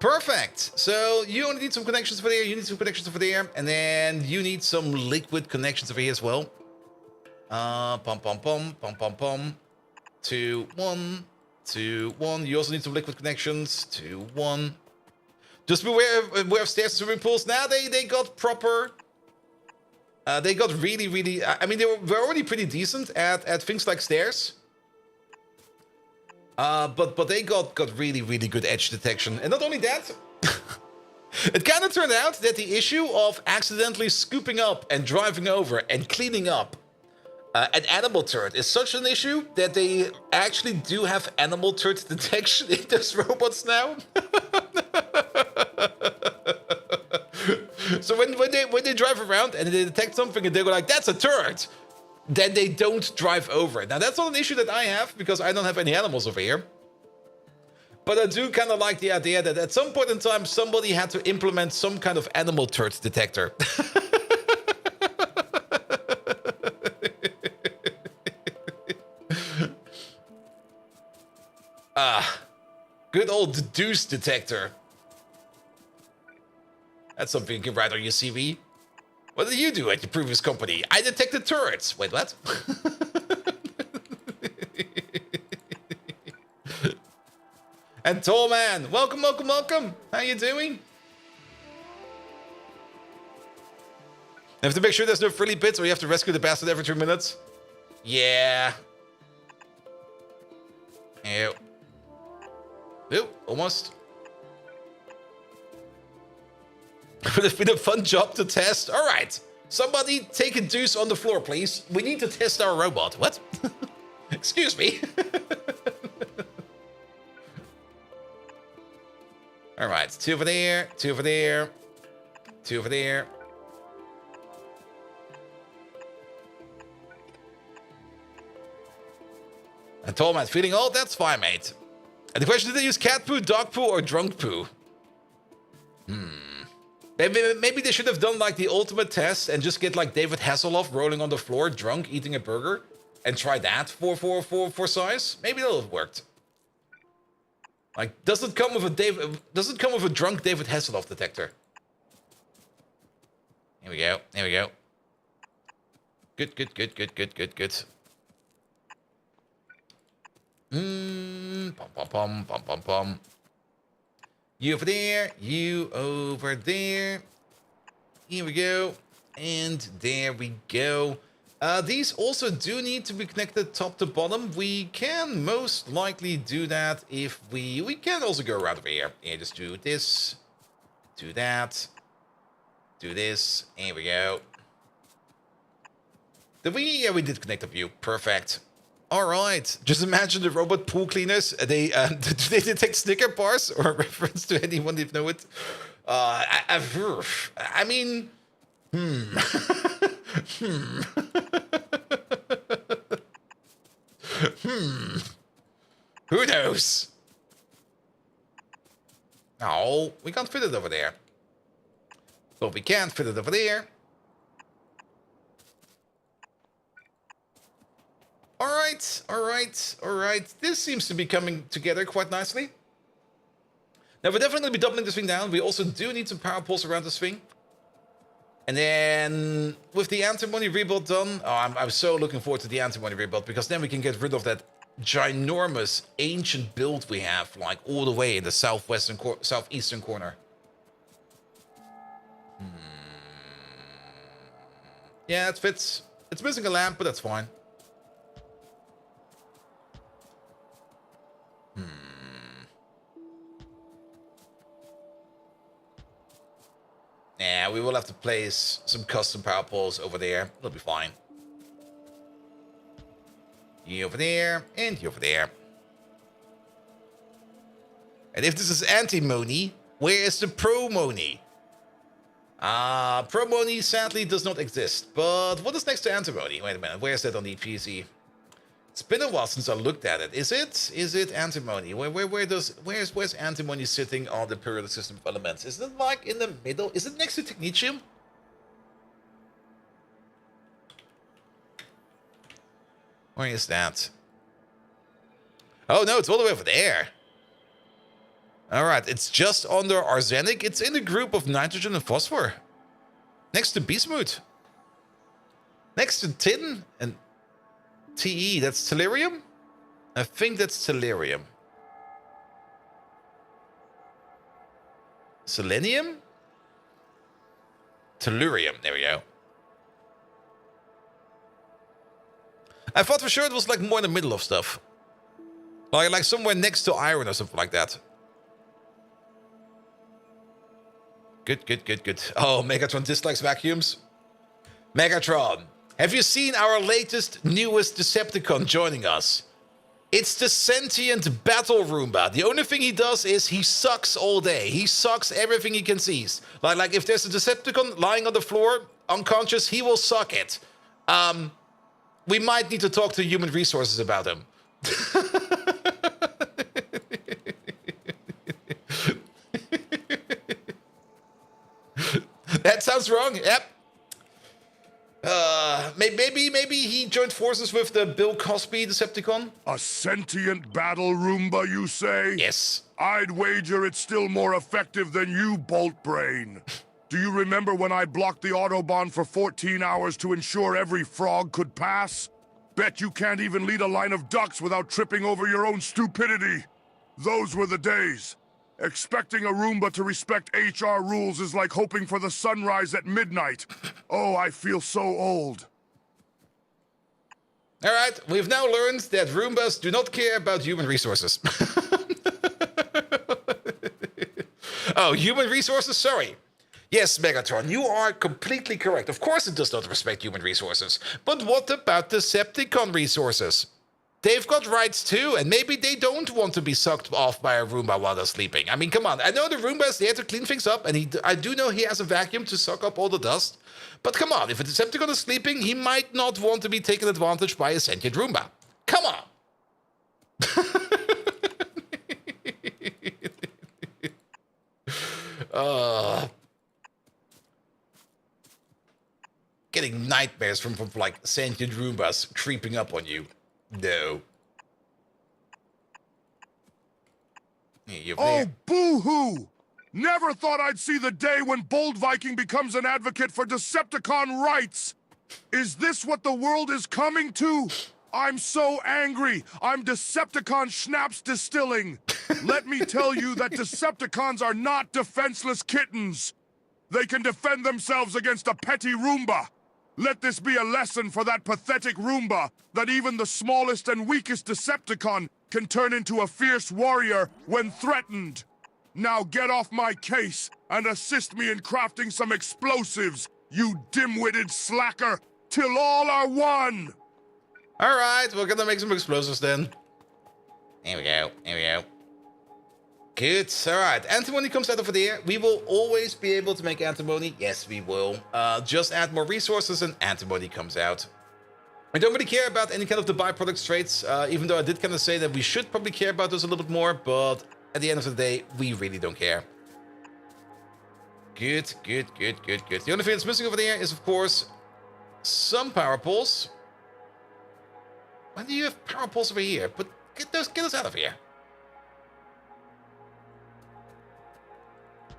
[SPEAKER 1] Perfect. So you only need some connections over there. You need some connections over there. And then you need some liquid connections over here as well. Pum, pum, pum, pum, pum, pum. 2, 1, 2, 1. You also need some liquid connections. 2, 1. Just beware of stairs and swimming pools. Now they got proper. They got really. I mean, they were already pretty decent at things like stairs. But they got really good edge detection. And not only that, it kind of turned out that the issue of accidentally scooping up and driving over and cleaning up an animal turd is such an issue that they actually do have animal turd detection in those robots now. So when they drive around and they detect something and they go like, that's a turd, then they don't drive over it. Now, that's not an issue that I have, because I don't have any animals over here. But I do kind of like the idea that at some point in time, somebody had to implement some kind of animal turd detector. Good old deuce detector. That's something you can write on your CV. What did you do at your previous company? I detected turrets. Wait, what? And Tall Man, welcome, welcome, welcome. How you doing? I have to make sure there's no frilly bits, or you have to rescue the bastard every 2 minutes. Yeah. Ew. Ew, almost. Would have been a fun job to test. All right. Somebody take a deuce on the floor, please. We need to test our robot. What? Excuse me. All right. 2 over there. 2 over there. 2 over there. And Tall Man feeling old? That's fine, mate. And the question, did they use cat poo, dog poo, or drunk poo? Maybe they should have done like the ultimate test and just get like David Hasselhoff rolling on the floor, drunk, eating a burger, and try that for size. Maybe that'll have worked. Like, does it come with a drunk David Hasselhoff detector? Here we go. Here we go. Good, good, good, good, good, good, good. Pom pom pom pom pom pom. You over there, you over there. Here we go. And there we go. These also do need to be connected top to bottom. We can most likely do that if we can also go around over here. And just do this, do that, do this. Here we go. Did we? Yeah, we did connect a few. Perfect. All right. Just imagine the robot pool cleaners. Do they detect Snicker bars or a reference to anyone if know it? I mean, Who knows? No, we can't fit it over there. But we can't fit it over there. Alright, alright, alright. This seems to be coming together quite nicely. Now, we're definitely going to be doubling this thing down. We also do need some power poles around this thing. And then, with the antimony rebuild done... Oh, I'm so looking forward to the antimony rebuild, because then we can get rid of that ginormous ancient build we have, like, all the way in the southeastern corner. Yeah, it fits. It's missing a lamp, but that's fine. Yeah, we will have to place some custom power poles over there. It'll be fine. You over there, and you over there. And if this is anti-money, where is the pro-money? Pro-money sadly does not exist. But what is next to antimony? Wait a minute, where is that on the PC? It's been a while since I looked at it. Is it antimony? Where's antimony sitting on the periodic system of elements? Is it like in the middle? Is it next to technetium? Where is that? Oh no, it's all the way over there. Alright, it's just under arsenic. It's in the group of nitrogen and phosphor. Next to bismuth. Next to tin and Te, that's tellurium? I think that's tellurium. Selenium? Tellurium, there we go. I thought for sure it was like more in the middle of stuff. Like somewhere next to iron or something like that. Good, good, good, good. Oh, Megatron dislikes vacuums. Megatron, have you seen our latest, newest Decepticon joining us? It's the sentient battle Roomba. The only thing he does is he sucks all day. He sucks everything he can seize. Like if there's a Decepticon lying on the floor, unconscious, he will suck it. We might need to talk to human resources about him. That sounds wrong. Yep. Maybe he joined forces with the Bill Cosby Decepticon?
[SPEAKER 3] A sentient battle Roomba, you say?
[SPEAKER 1] Yes.
[SPEAKER 3] I'd wager it's still more effective than you, Bolt Brain. Do you remember when I blocked the Autobahn for 14 hours to ensure every frog could pass? Bet you can't even lead a line of ducks without tripping over your own stupidity. Those were the days. Expecting a Roomba to respect HR rules is like hoping for the sunrise at midnight. Oh, I feel so old.
[SPEAKER 1] All right, we've now learned that Roombas do not care about human resources. Oh, human resources? Sorry. Yes, Megatron, you are completely correct. Of course it does not respect human resources. But what about Decepticon resources? They've got rights too, and maybe they don't want to be sucked off by a Roomba while they're sleeping. I mean, come on. I know the Roomba is there to clean things up, and I do know he has a vacuum to suck up all the dust. But come on, if a Decepticon is sleeping, he might not want to be taken advantage by a sentient Roomba. Come on! Getting nightmares from like sentient Roombas creeping up on you. No.
[SPEAKER 3] Oh, boo-hoo! Never thought I'd see the day when Bold Viking becomes an advocate for Decepticon rights! Is this what the world is coming to? I'm so angry! I'm Decepticon Schnapps distilling! Let me tell you that Decepticons are not defenseless kittens! They can defend themselves against a petty Roomba! Let this be a lesson for that pathetic Roomba, that even the smallest and weakest Decepticon can turn into a fierce warrior when threatened. Now get off my case and assist me in crafting some explosives, you dim-witted slacker, till all are one!
[SPEAKER 1] Alright, we're gonna make some explosives then. Here we go, here we go. Good, alright. Antimony comes out over there. We will always be able to make antimony. Yes, we will. Just add more resources and antimony comes out. I don't really care about any kind of the byproduct traits, even though I did kind of say that we should probably care about those a little bit more, but at the end of the day, we really don't care. Good, good, good, good, good. The only thing that's missing over there is, of course, some power poles. Why do you have power poles over here? But get us out of here.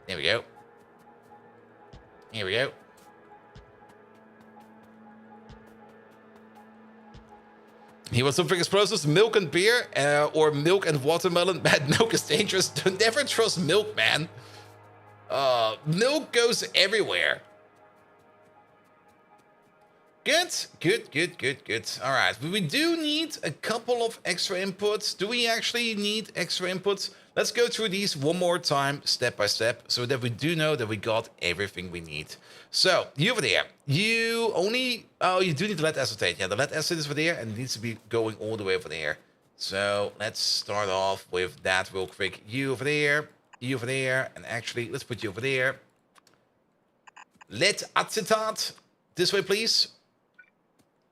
[SPEAKER 1] There we go. Here we go. He wants something explosives, milk and beer, or milk and watermelon. Man, milk is dangerous. Never trust milk, man. Milk goes everywhere. Good, good, good, good, good. All right, we do need a couple of extra inputs. Do we actually need extra inputs? Let's go through these one more time, step by step, so that we do know that we got everything we need. So, you over there, you only... Oh, you do need the lead acetate. Yeah, the lead acid is over there, and it needs to be going all the way over there. So, let's start off with that real quick. You over there, and actually, let's put you over there. Lead acetate. This way, please.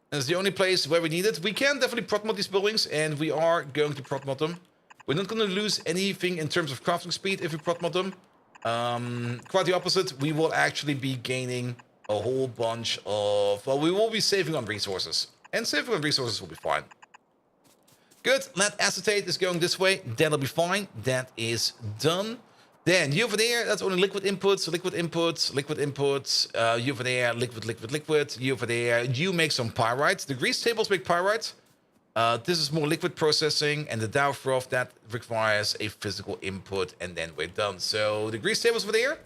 [SPEAKER 1] That's the only place where we need it. We can definitely prot mod these buildings, and we are going to prot mod them. We're not going to lose anything in terms of crafting speed if we prot mod them. Quite the opposite. We will actually be gaining a whole bunch of... Well, we will be saving on resources. And saving on resources will be fine. Good. Lead acetate is going this way. That'll be fine. That is done. Then you over there, that's only liquid inputs, liquid inputs, liquid inputs. You over there, liquid, liquid, liquid. You over there, you make some pyrites. The grease tables make pyrites. This is more liquid processing, and the Dow froth, that requires a physical input, and then we're done. So the grease tables over there,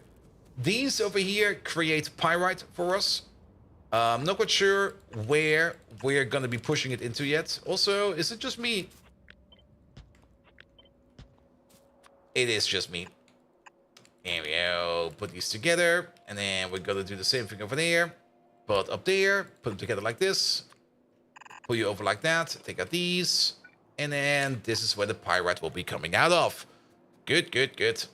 [SPEAKER 1] these over here create pyrite for us. I'm not quite sure where we're going to be pushing it into yet. Also, is it just me? It is just me. Here we go. Put these together, and then we're going to do the same thing over there. But up there, put them together like this. Pull you over like that, take out these, and then this is where the pyrite will be coming out of. Good, good, good.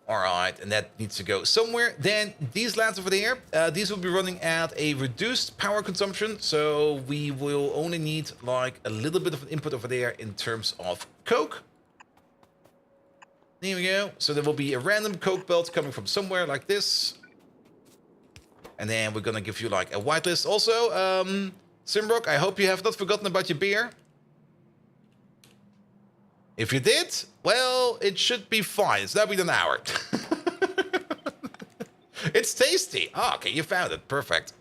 [SPEAKER 1] All right, and that needs to go somewhere. Then these lads over there, these will be running at a reduced power consumption, so we will only need like a little bit of an input over there in terms of coke. There we go. So there will be a random coke belt coming from somewhere like this. And then we're gonna give you like a whitelist. Also, Simrock, I hope you have not forgotten about your beer. If you did, well, it should be fine. It's now been an hour. It's tasty. Oh, okay, you found it. Perfect.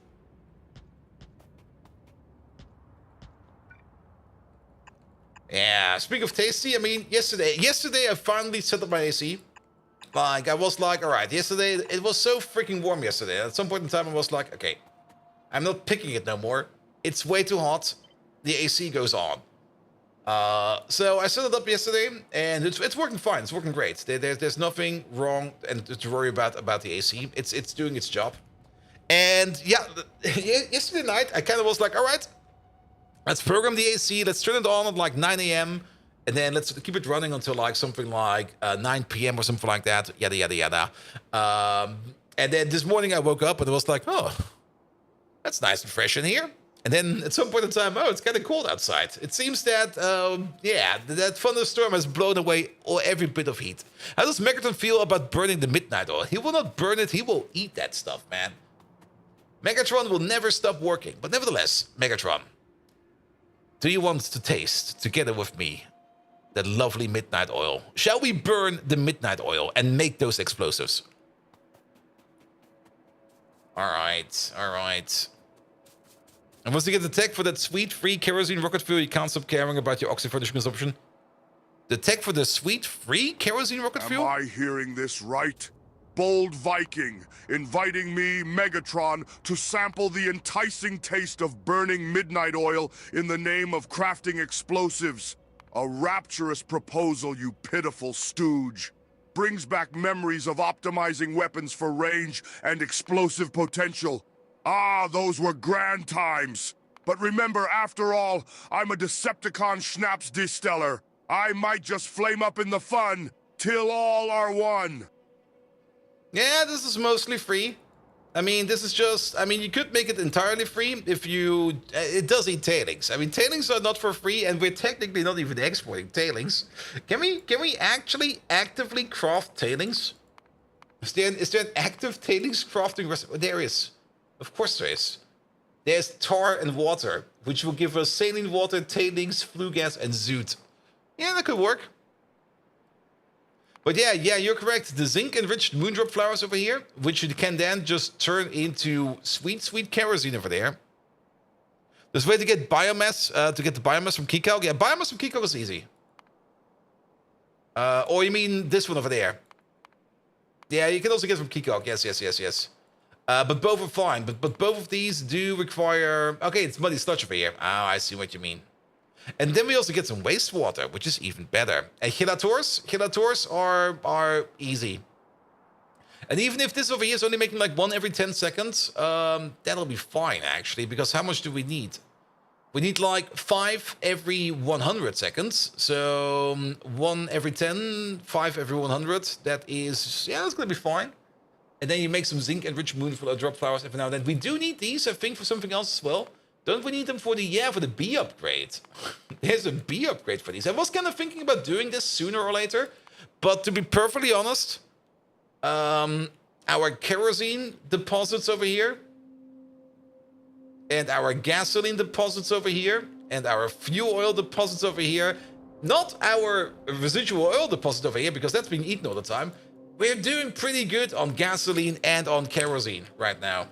[SPEAKER 1] Yeah, speaking of tasty, I mean, yesterday I finally set up my AC. Like, I was like, all right, yesterday, it was so freaking warm yesterday. At some point in time, I was like, okay, I'm not picking it no more. It's way too hot. The AC goes on. So I set it up yesterday, and it's working fine. It's working great. There's nothing wrong and to worry about the AC. It's doing its job. And yeah, yesterday night, I kind of was like, all right, let's program the AC. Let's turn it on at like 9 a.m. And then let's keep it running until like something like 9 p.m. or something like that. Yada, yada, yada. And then this morning I woke up and it was like, oh, that's nice and fresh in here. And then at some point in time, oh, it's kind of cold outside. It seems that, yeah, that thunderstorm has blown away every bit of heat. How does Megatron feel about burning the midnight oil? He will not burn it. He will eat that stuff, man. Megatron will never stop working. But nevertheless, Megatron, do you want to taste, together with me, that lovely midnight oil? Shall we burn the midnight oil and make those explosives? All right, all right. And once you get the tech for that sweet free kerosene rocket fuel, you can't stop caring about your oxy-furnish consumption. The tech for the sweet free kerosene rocket fuel?
[SPEAKER 3] Am I hearing this right? Bold Viking, inviting me, Megatron, to sample the enticing taste of burning midnight oil in the name of crafting explosives. A rapturous proposal, you pitiful stooge. Brings back memories of optimizing weapons for range and explosive potential. Ah, those were grand times. But remember, after all, I'm a Decepticon Schnapps disteller. I might just flame up in the fun, till all are one.
[SPEAKER 1] Yeah, this is mostly free. I mean, this is just... I mean, you could make it entirely free if you... It does eat tailings. I mean, tailings are not for free, and we're technically not even exporting tailings. Can we actually actively craft tailings? Is there an active tailings crafting recipe? There is. Of course there is. There's tar and water, which will give us saline water, tailings, flue gas, and zoot. Yeah, that could work. But yeah, you're correct. The zinc-enriched moondrop flowers over here, which you can then just turn into sweet, sweet kerosene over there. There's a way to get biomass, to get the biomass from Kikau. Yeah, biomass from Kikau is easy. Or you mean this one over there? Yeah, you can also get from Kikau. Yes. But both are fine. But both of these do require... Okay, it's muddy sludge over here. Oh, I see what you mean. And then we also get some wastewater, which is even better. And Chelators are easy. And even if this over here is only making like 1 every 10 seconds, that'll be fine, actually. Because how much do we need? We need like 5 every 100 seconds. So 1 every 10, 5 every 100. That is... Yeah, that's going to be fine. And then you make some zinc-enriched moondrop flowers every now and then. We do need these, I think, for something else as well. Don't we need them for the... Yeah, for the bee upgrade. There's a bee upgrade for these. I was kind of thinking about doing this sooner or later. But to be perfectly honest, our kerosene deposits over here, and our gasoline deposits over here, and our fuel oil deposits over here, not our residual oil deposit over here, because that's being eaten all the time. We're doing pretty good on gasoline and on kerosene right now.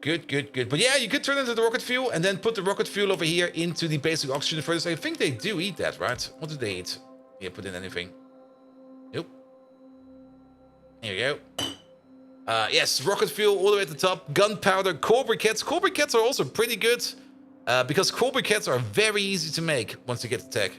[SPEAKER 1] Good. But yeah, you could turn into the rocket fuel and then put the rocket fuel over here into the basic oxygen furnace. I think they do eat that, right? What do they eat? Yeah, put in anything. Nope. Here we go. Yes, rocket fuel all the way at the top. Gunpowder, core briquettes. Core briquettes are also pretty good because core briquettes are very easy to make once you get the tech.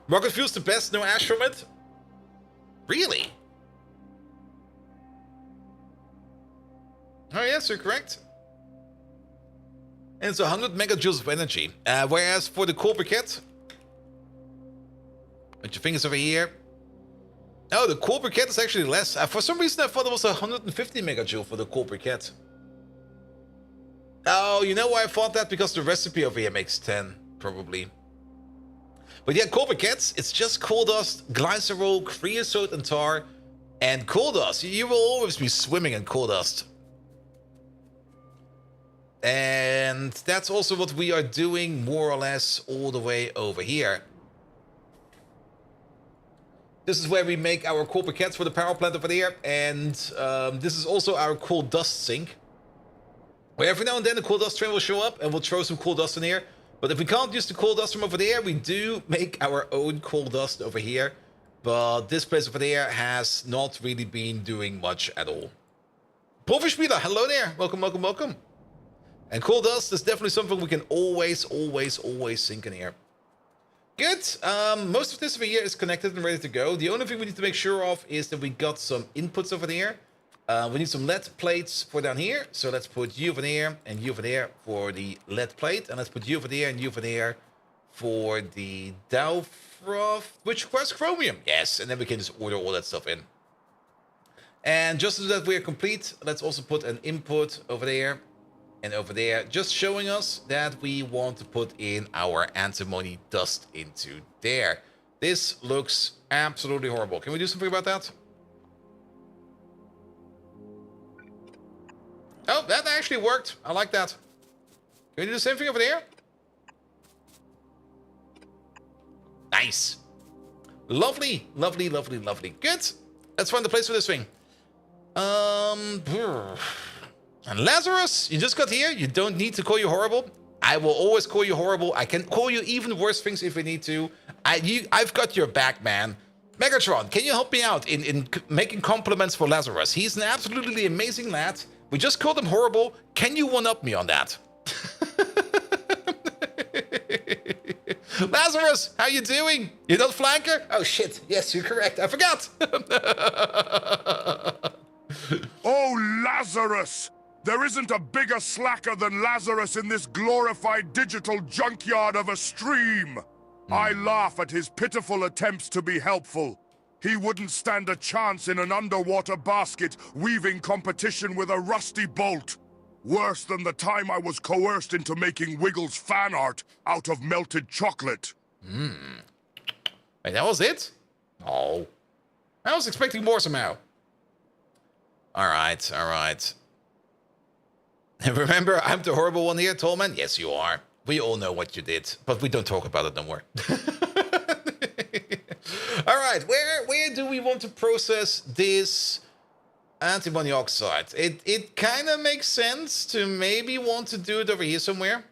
[SPEAKER 1] Rocket fuel's the best, no ash from it? Really? Oh yes, you're correct. And it's 100 megajoules of energy. Whereas for the coal briquette, put your fingers over here. Oh, the coal briquette is actually less. For some reason I thought it was 150 megajoule for the coal briquette. Oh, you know why I thought that? Because the recipe over here makes 10, probably. But yeah, coal briquettes, it's just coal dust, glycerol, creosote, and tar, and coal dust. You will always be swimming in coal dust. And that's also what we are doing more or less all the way over here. This is where we make our coal briquettes for the power plant over there. And this is also our coal dust sink. Where every now and then the coal dust train will show up and we'll throw some coal dust in here. But if we can't use the coal dust from over there, we do make our own coal dust over here. But this place over there has not really been doing much at all. Profispieler, hello there. Welcome, welcome, welcome. And coal dust is definitely something we can always sink in here. Good. Most of this over here is connected and ready to go. The only thing we need to make sure of is that we got some inputs over there. We need some lead plates for down here. So let's put you over there and you over there for the lead plate. And let's put you over there and you over there for the Dowfroth, which requires chromium. Yes, and then we can just order all that stuff in. And just so that we're complete, let's also put an input over there and over there, just showing us that we want to put in our antimony dust into there. This looks absolutely horrible. Can we do something about that? Oh, that actually worked. I like that. Can we do the same thing over there? Nice. Lovely, lovely, lovely, lovely. Good. Let's find the place for this thing. And Lazarus, you just got here. You don't need to call you horrible. I will always call you horrible. I can call you even worse things if we need to. I've got your back, man. Megatron, can you help me out in making compliments for Lazarus? He's an absolutely amazing lad. We just called him horrible. Can you one-up me on that? Lazarus, how you doing? You not flanker? Oh shit, yes, you're correct. I forgot.
[SPEAKER 3] Oh, Lazarus! There isn't a bigger slacker than Lazarus in this glorified digital junkyard of a stream. I laugh at his pitiful attempts to be helpful. He wouldn't stand a chance in an underwater basket weaving competition with a rusty bolt. Worse than the time I was coerced into making Wiggles fan art out of melted chocolate.
[SPEAKER 1] Wait, that was it? Oh. I was expecting more somehow. Alright, alright. And remember, I'm the horrible one here, Tallman? Yes, you are. We all know what you did, but we don't talk about it no more. Alright, where do we want to process this antimony oxide? It kind of makes sense to maybe want to do it over here somewhere.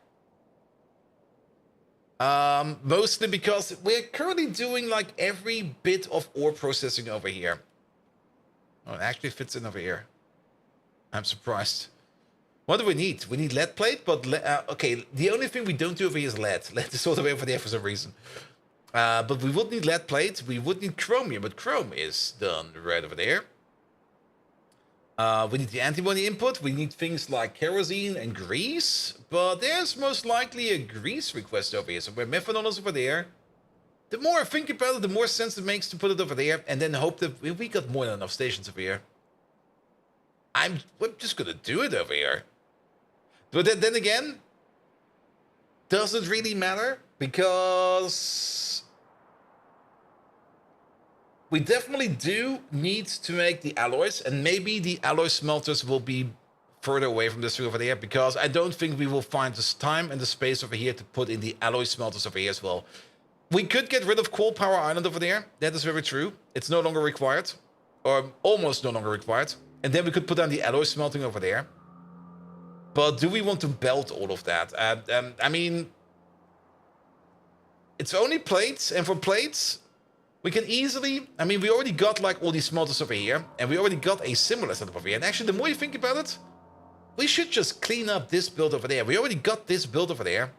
[SPEAKER 1] Mostly because we're currently doing like every bit of ore processing over here. Oh, it actually fits in over here. I'm surprised. What do we need? We need lead plate, but okay, the only thing we don't do over here is lead. Lead is all the way over there for some reason. But we would need lead plate. We would need chromium, but chrome is done right over there. We need the antimony input. We need things like kerosene and grease, but there's most likely a grease request over here. So where methanol is over there. The more I think about it, the more sense it makes to put it over there, and then hope that we got more than enough stations over here. We're just gonna do it over here. But then again, does it really matter? Because we definitely do need to make the alloys, and maybe the alloy smelters will be further away from this thing over there, because I don't think we will find the time and the space over here to put in the alloy smelters over here as well. We could get rid of Coal Power Island over there. That is very true. It's no longer required, or almost no longer required. And then we could put down the alloy smelting over there. But do we want to belt all of that? I mean, it's only plates, and for plates, we can easily... I mean, we already got like all these smelters over here, and we already got a similar setup over here. And actually, the more you think about it, we should just clean up this build over there. We already got this build over there.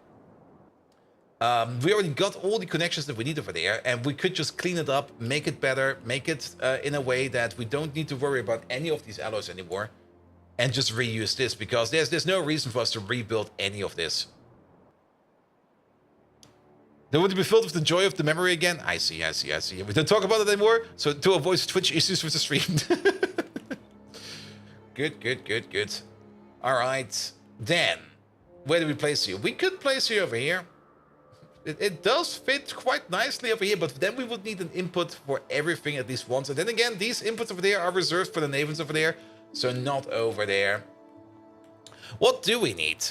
[SPEAKER 1] We already got all the connections that we need over there, and we could just clean it up, make it better, make it in a way that we don't need to worry about any of these alloys anymore, and just reuse this, because there's no reason for us to rebuild any of this. Then would it be filled with the joy of the memory again? I see. We don't talk about it anymore, so to avoid Twitch issues with the stream. Good. All right, then, where do we place you? We could place you over here. It does fit quite nicely over here, but then we would need an input for everything at least once. And then again, these inputs over there are reserved for the Navens over there, so not over there. What do we need?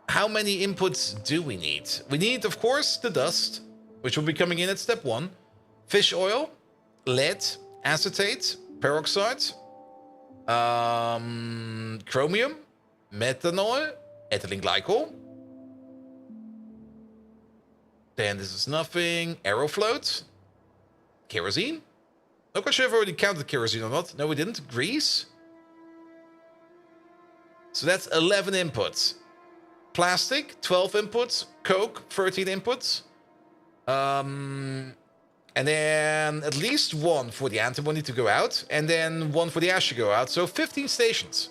[SPEAKER 1] how many inputs do we need? We need, of course, the dust, which will be coming in at step 1. Fish oil, lead, acetate, peroxide, chromium, methanol, ethylene glycol. Then this is nothing. Aerofloat, kerosene. Not quite sure if I already counted kerosene or not. No, we didn't. Grease. So that's 11 inputs. Plastic, 12 inputs. Coke, 13 inputs. And then at least 1 for the antimony to go out. And then 1 for the ash to go out. So 15 stations.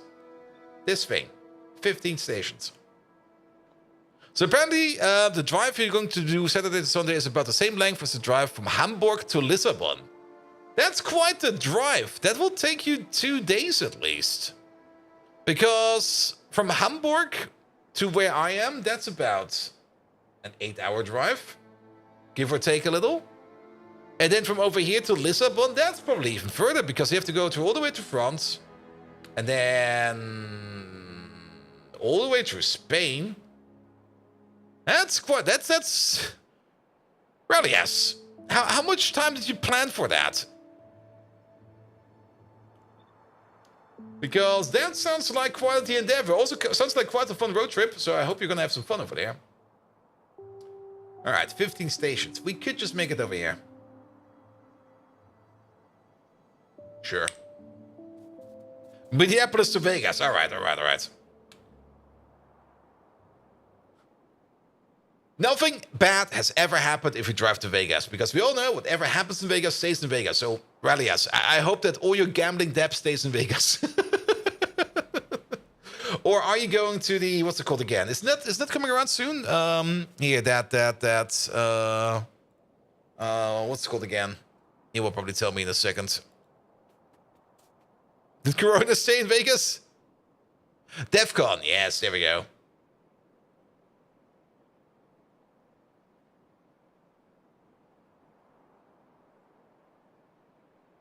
[SPEAKER 1] This thing. 15 stations. So apparently, the drive you're going to do Saturday to Sunday is about the same length as the drive from Hamburg to Lisbon. That's quite the drive. That will take you 2 days at least. Because from Hamburg to where I am, that's about an 8-hour drive. Give or take a little. And then from over here to Lisbon, that's probably even further. Because you have to go all the way to France. And then all the way through Spain. That's quite... That's... Well, yes. How much time did you plan for that? Because that sounds like quite the endeavor. Also sounds like quite a fun road trip. So I hope you're going to have some fun over there. Alright, 15 stations. We could just make it over here. Sure. Minneapolis to Vegas. Alright. Nothing bad has ever happened if you drive to Vegas, because we all know whatever happens in Vegas stays in Vegas. So, really, yes, I hope that all your gambling debt stays in Vegas. Or are you going to the, what's it called again? Isn't that coming around soon? What's it called again? He will probably tell me in a second. Did Corona stay in Vegas? DEF CON, yes, there we go.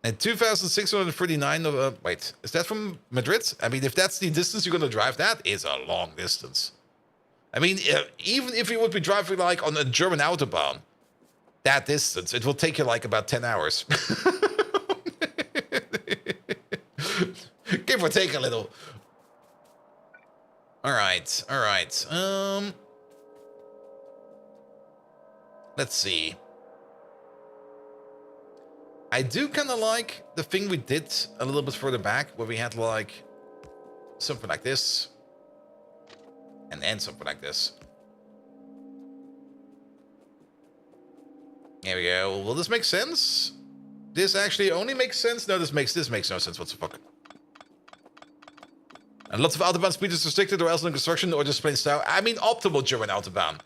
[SPEAKER 1] And 2,639, wait, is that from Madrid? I mean, if that's the distance you're going to drive, that is a long distance. I mean, even if you would be driving like on a German Autobahn, that distance, it will take you like about 10 hours. Give or take a little. All right. Let's see. I do kind of like the thing we did a little bit further back, where we had like something like this, and then something like this. There we go. Will this make sense? This actually only makes sense? No, this makes no sense. What the fuck? And lots of Autobahn speed is restricted, or else in construction, or just plain style. I mean, optimal German Autobahn.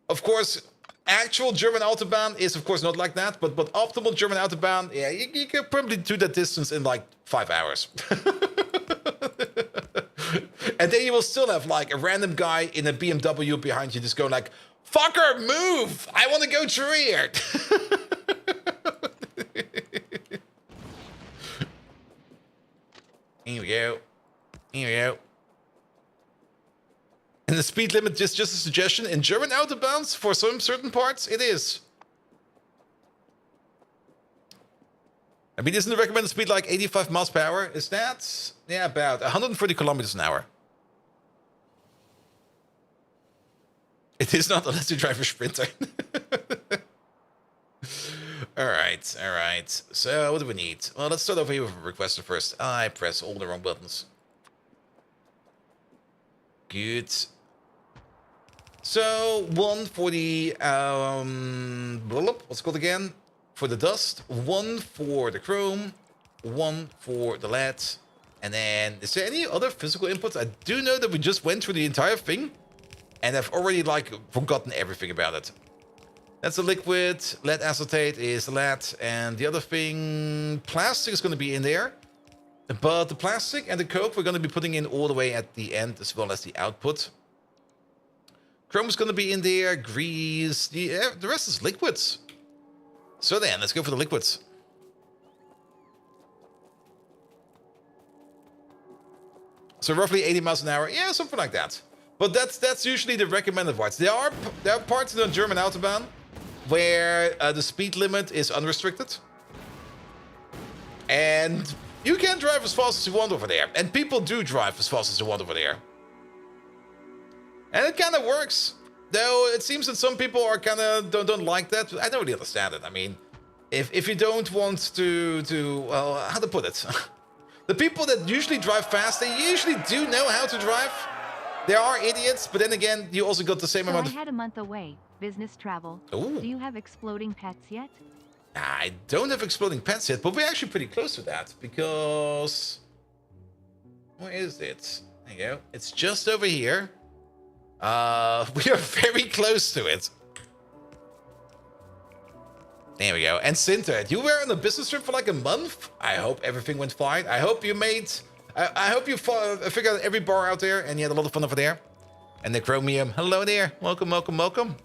[SPEAKER 1] Of course, actual German Autobahn is, of course, not like that, but optimal German Autobahn, yeah, you can probably do that distance in like 5 hours. And then you will still have like a random guy in a BMW behind you just going like, fucker, move! I want to go through here! Here we go. And the speed limit is just a suggestion. In German Autobahns, for some certain parts, it is. I mean, isn't the recommended speed like 85 miles per hour? Is that? Yeah, about 140 kilometers an hour. It is not unless you drive a Sprinter. All right. So, what do we need? Well, let's start over here with a requester first. I press all the wrong buttons. Good. So, 1 for the, what's it called again? For the dust, 1 for the chrome, 1 for the lead, and then, is there any other physical inputs? I do know that we just went through the entire thing, and I've already, like, forgotten everything about it. That's the liquid, lead acetate is the lead, and the other thing, plastic is going to be in there. But the plastic and the coke we're going to be putting in all the way at the end, as well as the output. Chrome is going to be in there, grease, the rest is liquids. So then, let's go for the liquids. So roughly 80 miles an hour, yeah, something like that. But that's usually the recommended parts. There are parts in the German Autobahn where the speed limit is unrestricted. And you can drive as fast as you want over there. And people do drive as fast as they want over there. And it kind of works. Though it seems that some people are kind of don't like that. I don't really understand it. I mean, if you don't want to well, how to put it? The people that usually drive fast, they usually do know how to drive. There are idiots, but then again, you also got the same amount
[SPEAKER 2] I
[SPEAKER 1] of...
[SPEAKER 2] had a month away. Business travel.
[SPEAKER 1] Ooh.
[SPEAKER 2] Do you have exploding pets yet?
[SPEAKER 1] I don't have exploding pets yet, but we're actually pretty close to that, because... Where is it? There you go. It's just over here. We are very close to it. There we go. And Sinter, you were on a business trip for like a month? I hope everything went fine. I hope you made... I hope you figured out every bar out there and you had a lot of fun over there. And the Chromium, hello there. Welcome, welcome, welcome.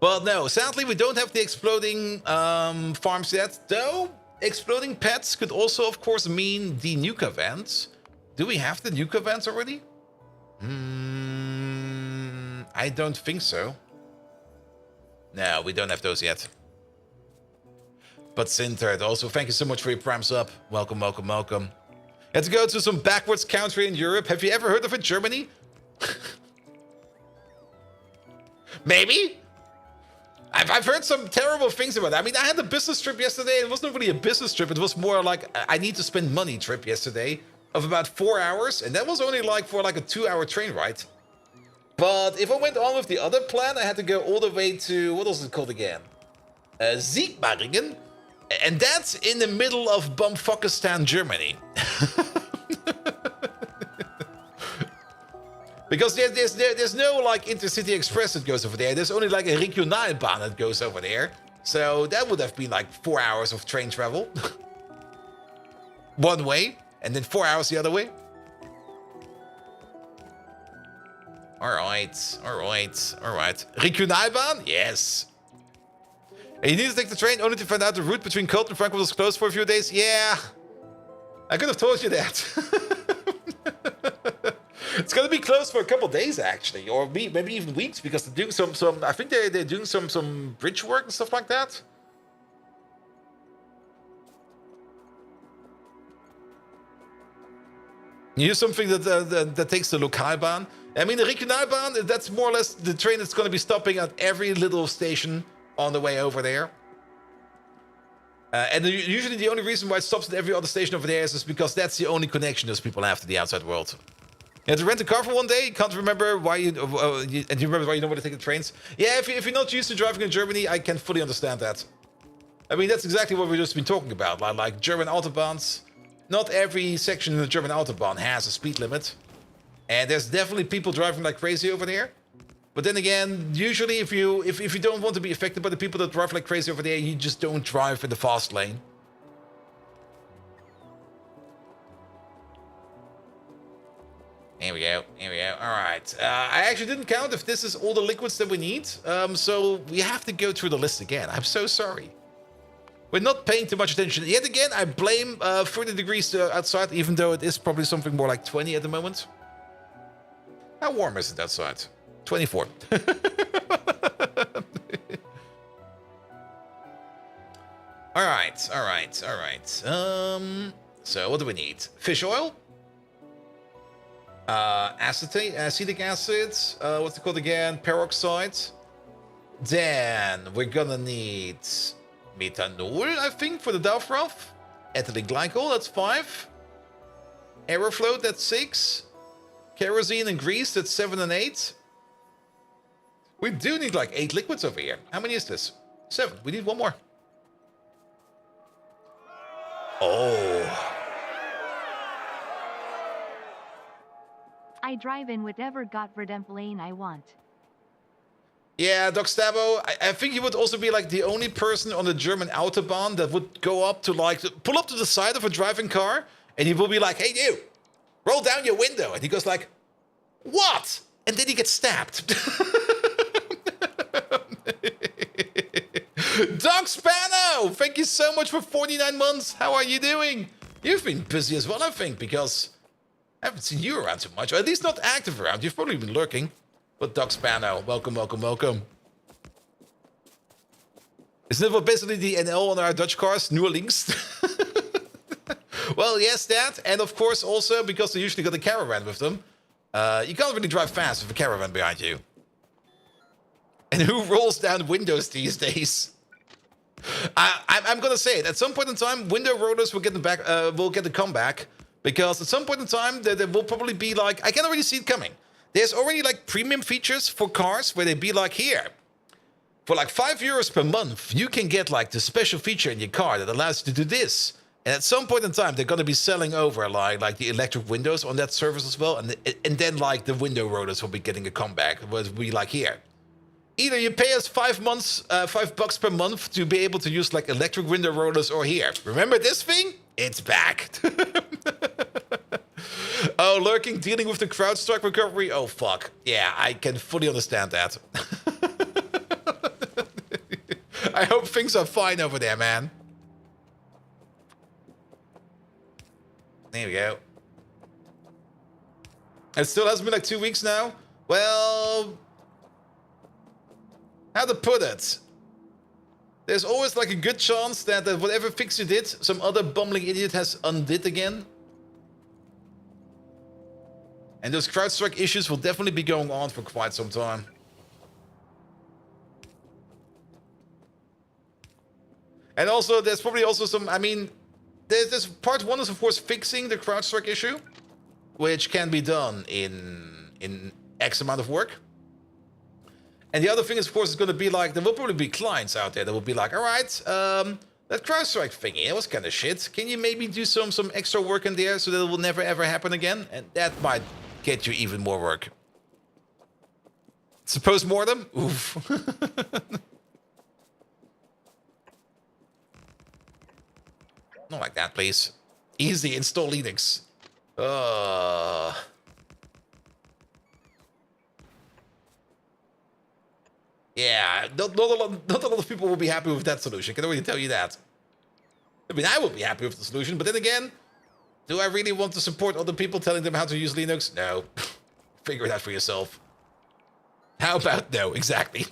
[SPEAKER 1] But no, sadly we don't have the exploding farms yet. Though, exploding pets could also, of course, mean the Nuka vans. Do we have the Nuka vans already? I don't think so. No, we don't have those yet. But Sinterd, also, thank you so much for your prime sub. Welcome, welcome, welcome. Let's go to some backwards country in Europe. Have you ever heard of it, Germany? Maybe? I've heard some terrible things about it. I mean, I had a business trip yesterday. It wasn't really a business trip. It was more like I need to spend money trip yesterday of about 4 hours. And that was only like for like a 2-hour train ride. But if I went on with the other plan, I had to go all the way to, what was it called again? Siegmaringen. And that's in the middle of Bumfuckistan, Germany. Because there's no like intercity express that goes over there. There's only like a Regionalbahn that goes over there. So that would have been like 4 hours of train travel. One way, and then 4 hours the other way. Alright, alright, alright. Regionalbahn? Yes. And you need to take the train only to find out the route between Cologne and Frankfurt was closed for a few days? Yeah. I could have told you that. It's gonna be closed for a couple days actually, or maybe even weeks, because they're doing some I think they're doing some bridge work and stuff like that. You use something that takes the Lokalbahn. I mean, the Regionalbahn, that's more or less the train that's going to be stopping at every little station on the way over there. And usually the only reason why it stops at every other station over there is because that's the only connection those people have to the outside world. You had to rent a car for one day, you can't remember why and you remember why you don't want to take the trains? Yeah, if you're not used to driving in Germany, I can fully understand that. I mean, that's exactly what we've just been talking about. Like German Autobahns, not every section in the German Autobahn has a speed limit. And there's definitely people driving like crazy over there. But then again, usually if you don't want to be affected by the people that drive like crazy over there, you just don't drive in the fast lane. Here we go, here we go. All right. I actually didn't count if this is all the liquids that we need. So we have to go through the list again. I'm so sorry. We're not paying too much attention. Yet again, I blame 30 degrees outside, even though it is probably something more like 20 at the moment. How warm is it outside? 24. All right, all right, all right. So what do we need? Fish oil? Acetic acid. What's it called again? Peroxide. Then we're gonna need methanol, I think, for the Dalfroth. Ethylene glycol, that's 5. Aerofloat, that's 6. Kerosene and grease, that's 7 and 8. We do need like 8 liquids over here. How many is this? 7. We need one more. Oh.
[SPEAKER 2] I drive in whatever Gottverdammt lane I want.
[SPEAKER 1] Yeah, Doc Stabo, I think you would also be like the only person on the German Autobahn that would go up to like, pull up to the side of a driving car, and he will be like, hey, you, roll down your window. And he goes like, what? And then he gets stabbed. Doc Spano, thank you so much for 49 months. How are you doing? You've been busy as well, I think, because I haven't seen you around too much, or at least not active around. You've probably been lurking. But Doc Spano, welcome, welcome, welcome. Isn't it what basically the NL on our Dutch cars, New Links? Well, yes, that. And of course also, because they usually got a caravan with them, you can't really drive fast with a caravan behind you. And who rolls down windows these days? I'm gonna say it. At some point in time, window rollers will get the comeback. Because at some point in time, there will probably be like... I can already see it coming. There's already like premium features for cars where they be like, here, for like €5 per month, you can get like the special feature in your car that allows you to do this. And at some point in time, they're going to be selling over like the electric windows on that service as well. And then like the window rollers will be getting a comeback. It will be like, here, either you pay us $5 per month to be able to use like electric window rollers, or here, remember this thing? It's back. Oh, lurking, dealing with the CrowdStrike recovery. Oh, fuck. Yeah, I can fully understand that. I hope things are fine over there, man. There we go. It still hasn't been like 2 weeks now? Well, how to put it? There's always like a good chance that whatever fix you did, some other bumbling idiot has undid again. And those CrowdStrike issues will definitely be going on for quite some time. And also, there's probably also some, I mean, there's part one is of course fixing the CrowdStrike issue, which can be done in X amount of work. And the other thing is, of course, is going to be like, there will probably be clients out there that will be like, all right, that CrowdStrike thingy, it was kind of shit. Can you maybe do some extra work in there so that it will never ever happen again? And that might get you even more work. Suppose mortem? Oof. Not like that, please. Easy, install Linux. Yeah, not a lot of people will be happy with that solution. I can already tell you that. I mean, I will be happy with the solution, but then again, do I really want to support other people telling them how to use Linux? No. Figure it out for yourself. How about no? Exactly.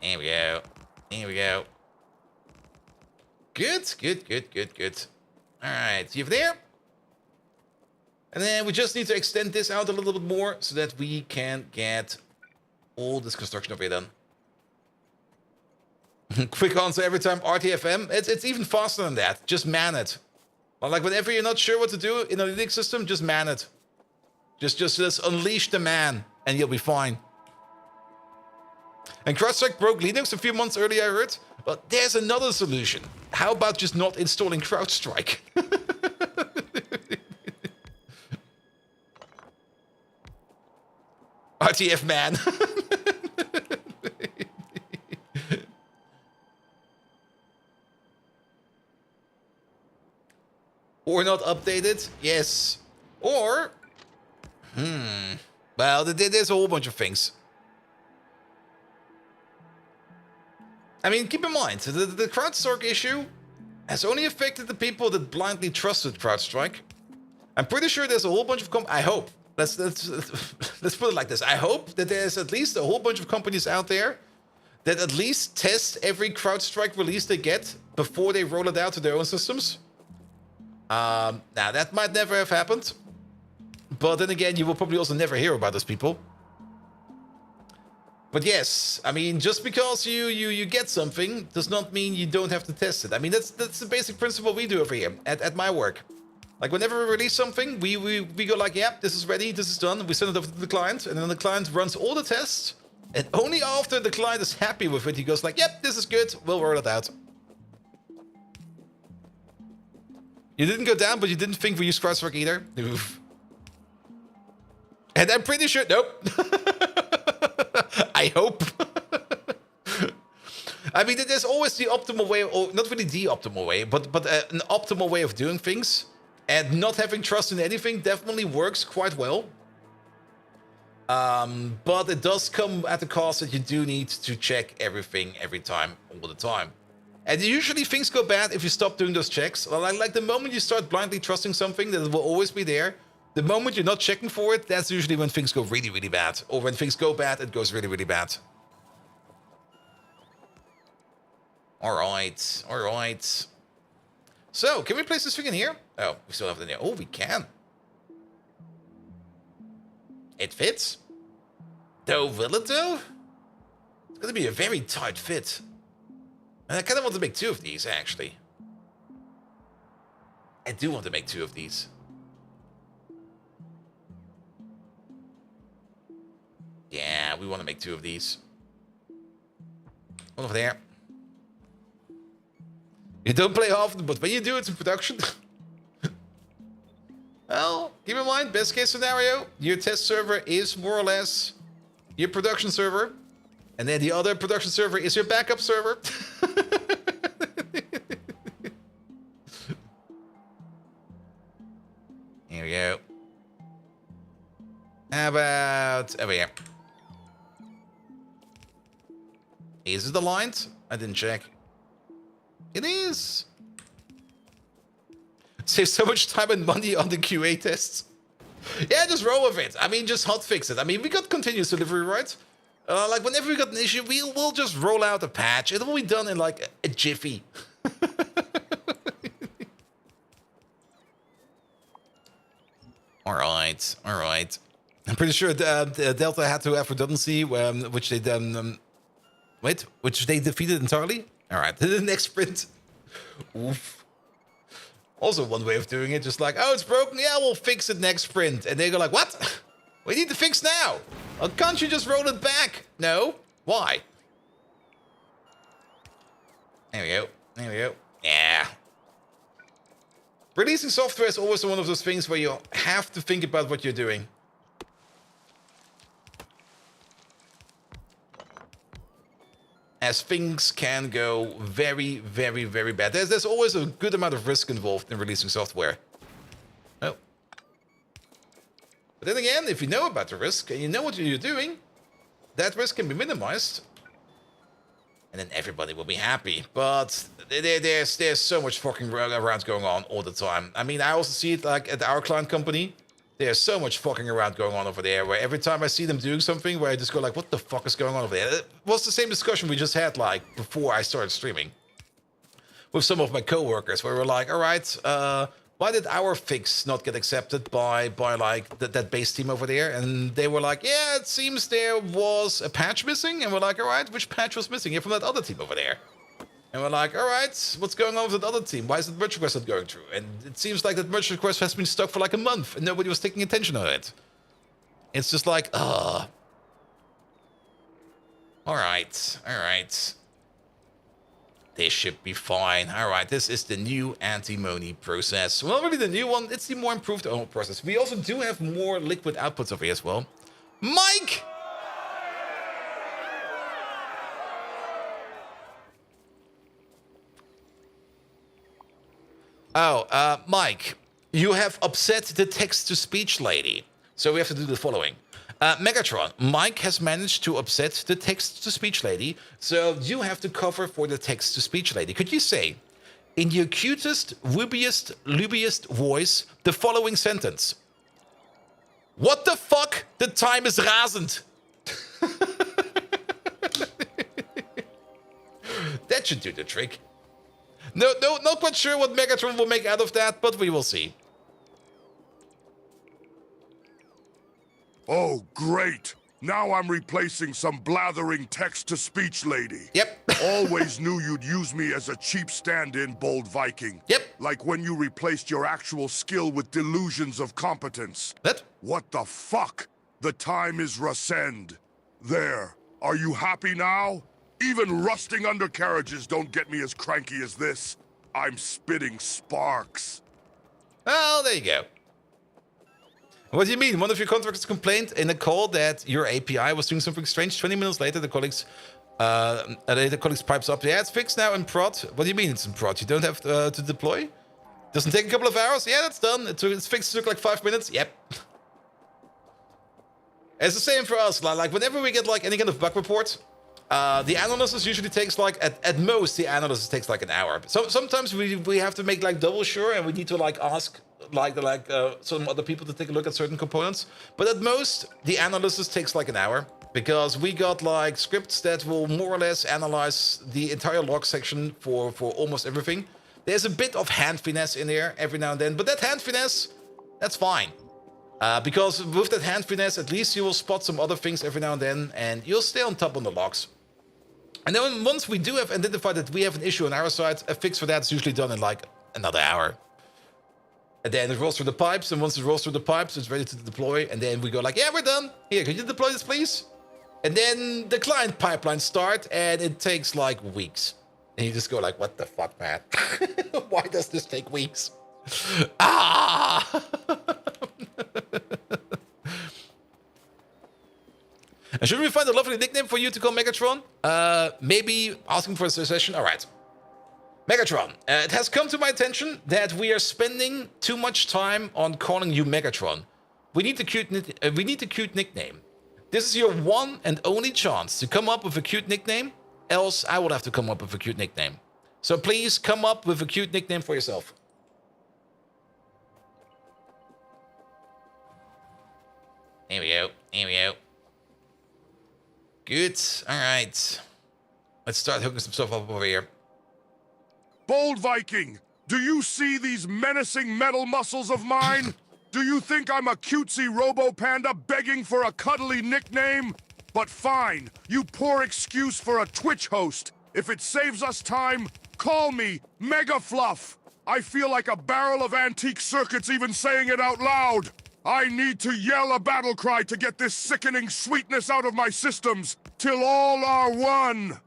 [SPEAKER 1] There we go. There we go. Good, good, good, good, good. All right, you there? And then we just need to extend this out a little bit more so that we can get all this construction over here done. Quick answer every time, RTFM. It's even faster than that. Just man it. Like whenever you're not sure what to do in a Linux system, just man it. Just unleash the man and you'll be fine. And CrowdStrike broke Linux a few months earlier, I heard. But there's another solution. How about just not installing CrowdStrike? RTF man. Or not updated? Yes. Or... Well, there's a whole bunch of things. I mean, keep in mind, the CrowdStrike issue has only affected the people that blindly trusted CrowdStrike. I'm pretty sure there's a whole bunch of I hope. Let's put it like this. I hope that there's at least a whole bunch of companies out there that at least test every CrowdStrike release they get before they roll it out to their own systems. Now, that might never have happened. But then again, you will probably also never hear about those people. But yes, I mean, just because you get something does not mean you don't have to test it. I mean, that's the basic principle we do over here at my work. Like, whenever we release something, we go like, yep, this is ready, this is done. We send it over to the client, and then the client runs all the tests. And only after the client is happy with it, he goes like, yep, this is good, we'll roll it out. You didn't go down, but you didn't think we used CrowdStrike either? Oof. And I'm pretty sure, nope. I hope. I mean, there's always the optimal way, or not really the optimal way, but an optimal way of doing things. And not having trust in anything definitely works quite well. But it does come at the cost that you do need to check everything every time, all the time. And usually things go bad if you stop doing those checks. Like the moment you start blindly trusting something, that it will always be there. The moment you're not checking for it, that's usually when things go really, really bad. Or when things go bad, it goes really, really bad. Alright, alright. So, can we place this thing in here? Oh, we still have it in there. Oh, we can. It fits. Though, will it though? It's gonna be a very tight fit. And I kind of want to make 2 of these, actually. I do want to make 2 of these. Yeah, we want to make 2 of these. One over there. You don't play often, but when you do, it's in production. Well, keep in mind, best case scenario, your test server is more or less your production server. And then the other production server is your backup server. Here we go. How about over here? Is it aligned? I didn't check. It is. Save so much time and money on the QA tests. Yeah, just roll with it. I mean, just hotfix it. I mean, we got continuous delivery, right? Like, whenever we got an issue, we'll just roll out a patch. It will be done in, like, a jiffy. Alright, alright. I'm pretty sure Delta had to have redundancy, which they which they defeated entirely. Alright, the next sprint. Oof. Also one way of doing it, just like, oh, it's broken, yeah, we'll fix it next sprint. And they go like, what? We need to fix now. Well, can't you just roll it back? No. Why? There we go. There we go. Yeah. Releasing software is always one of those things where you have to think about what you're doing. As things can go very, very, very bad. There's always a good amount of risk involved in releasing software. Oh. But then again, if you know about the risk and you know what you're doing, that risk can be minimized. And then everybody will be happy. But there's so much fucking around going on all the time. I mean, I also see it like at our client company. There's so much fucking around going on over there, where every time I see them doing something, where I just go like, what the fuck is going on over there? It was the same discussion we just had, like, before I started streaming. With some of my coworkers, where we're like, all right, why did our fix not get accepted by like, that base team over there? And they were like, yeah, it seems there was a patch missing. And we're like, all right, which patch was missing? Yeah, from that other team over there. And we're like, all right, what's going on with that other team? Why is the merge request not going through? And it seems like that merge request has been stuck for like a month and nobody was taking attention on it. It's just like, All right, all right. This should be fine. All right, this is the new antimony process. Well, not really the new one. It's the more improved process. We also do have more liquid outputs over here as well. Mike! Oh, Mike, you have upset the text-to-speech lady. So we have to do the following. Megatron, Mike has managed to upset the text-to-speech lady, so you have to cover for the text-to-speech lady. Could you say, in your cutest, rubiest, lubiest voice, the following sentence? What the fuck? The time is razend. That should do the trick. No, not quite sure what Megatron will make out of that, but we will see.
[SPEAKER 3] Oh, great. Now I'm replacing some blathering text-to-speech lady.
[SPEAKER 1] Yep.
[SPEAKER 3] Always knew you'd use me as a cheap stand-in, Bold Viking.
[SPEAKER 1] Yep.
[SPEAKER 3] Like when you replaced your actual skill with delusions of competence. What the fuck? The time is rascend. There. Are you happy now? Even rusting undercarriages don't get me as cranky as this. I'm spitting sparks.
[SPEAKER 1] Well, there you go. What do you mean? One of your contractors complained in a call that your API was doing something strange. 20 minutes later, the colleagues pipes up. Yeah, it's fixed now in prod. What do you mean it's in prod? You don't have to deploy? Doesn't take a couple of hours? Yeah, that's done. It's fixed. It took like 5 minutes. Yep. It's the same for us. Like whenever we get like any kind of bug report, The analysis usually takes like, at most, the analysis takes like an hour. So sometimes we have to make like double sure, and we need to like ask some other people to take a look at certain components. But at most, the analysis takes like an hour, because we got like scripts that will more or less analyze the entire log section for almost everything. There's a bit of hand finesse in there every now and then, but that hand finesse, that's fine. Because with that hand finesse, at least you will spot some other things every now and then, and you'll stay on top on the logs. And then once we do have identified that we have an issue on our side, a fix for that is usually done in like another hour. And then it rolls through the pipes, and once it rolls through the pipes, it's ready to deploy, and then we go like, yeah, we're done. Here, can you deploy this, please? And then the client pipelines start, and it takes like weeks. And you just go like, what the fuck, man? Why does this take weeks? Ah! And should we find a lovely nickname for you to call Megatron? Maybe asking for a session? All right. Megatron, it has come to my attention that we are spending too much time on calling you Megatron. We need a cute nickname. This is your one and only chance to come up with a cute nickname, else I will have to come up with a cute nickname. So please come up with a cute nickname for yourself. Here we go. Here we go. Good. All right. Let's start hooking some stuff up over here.
[SPEAKER 3] Bold Viking, do you see these menacing metal muscles of mine? Do you think I'm a cutesy robo-panda begging for a cuddly nickname? But fine, you poor excuse for a Twitch host. If it saves us time, call me Mega Fluff. I feel like a barrel of antique circuits even saying it out loud. I need to yell a battle cry to get this sickening sweetness out of my systems, till all are one.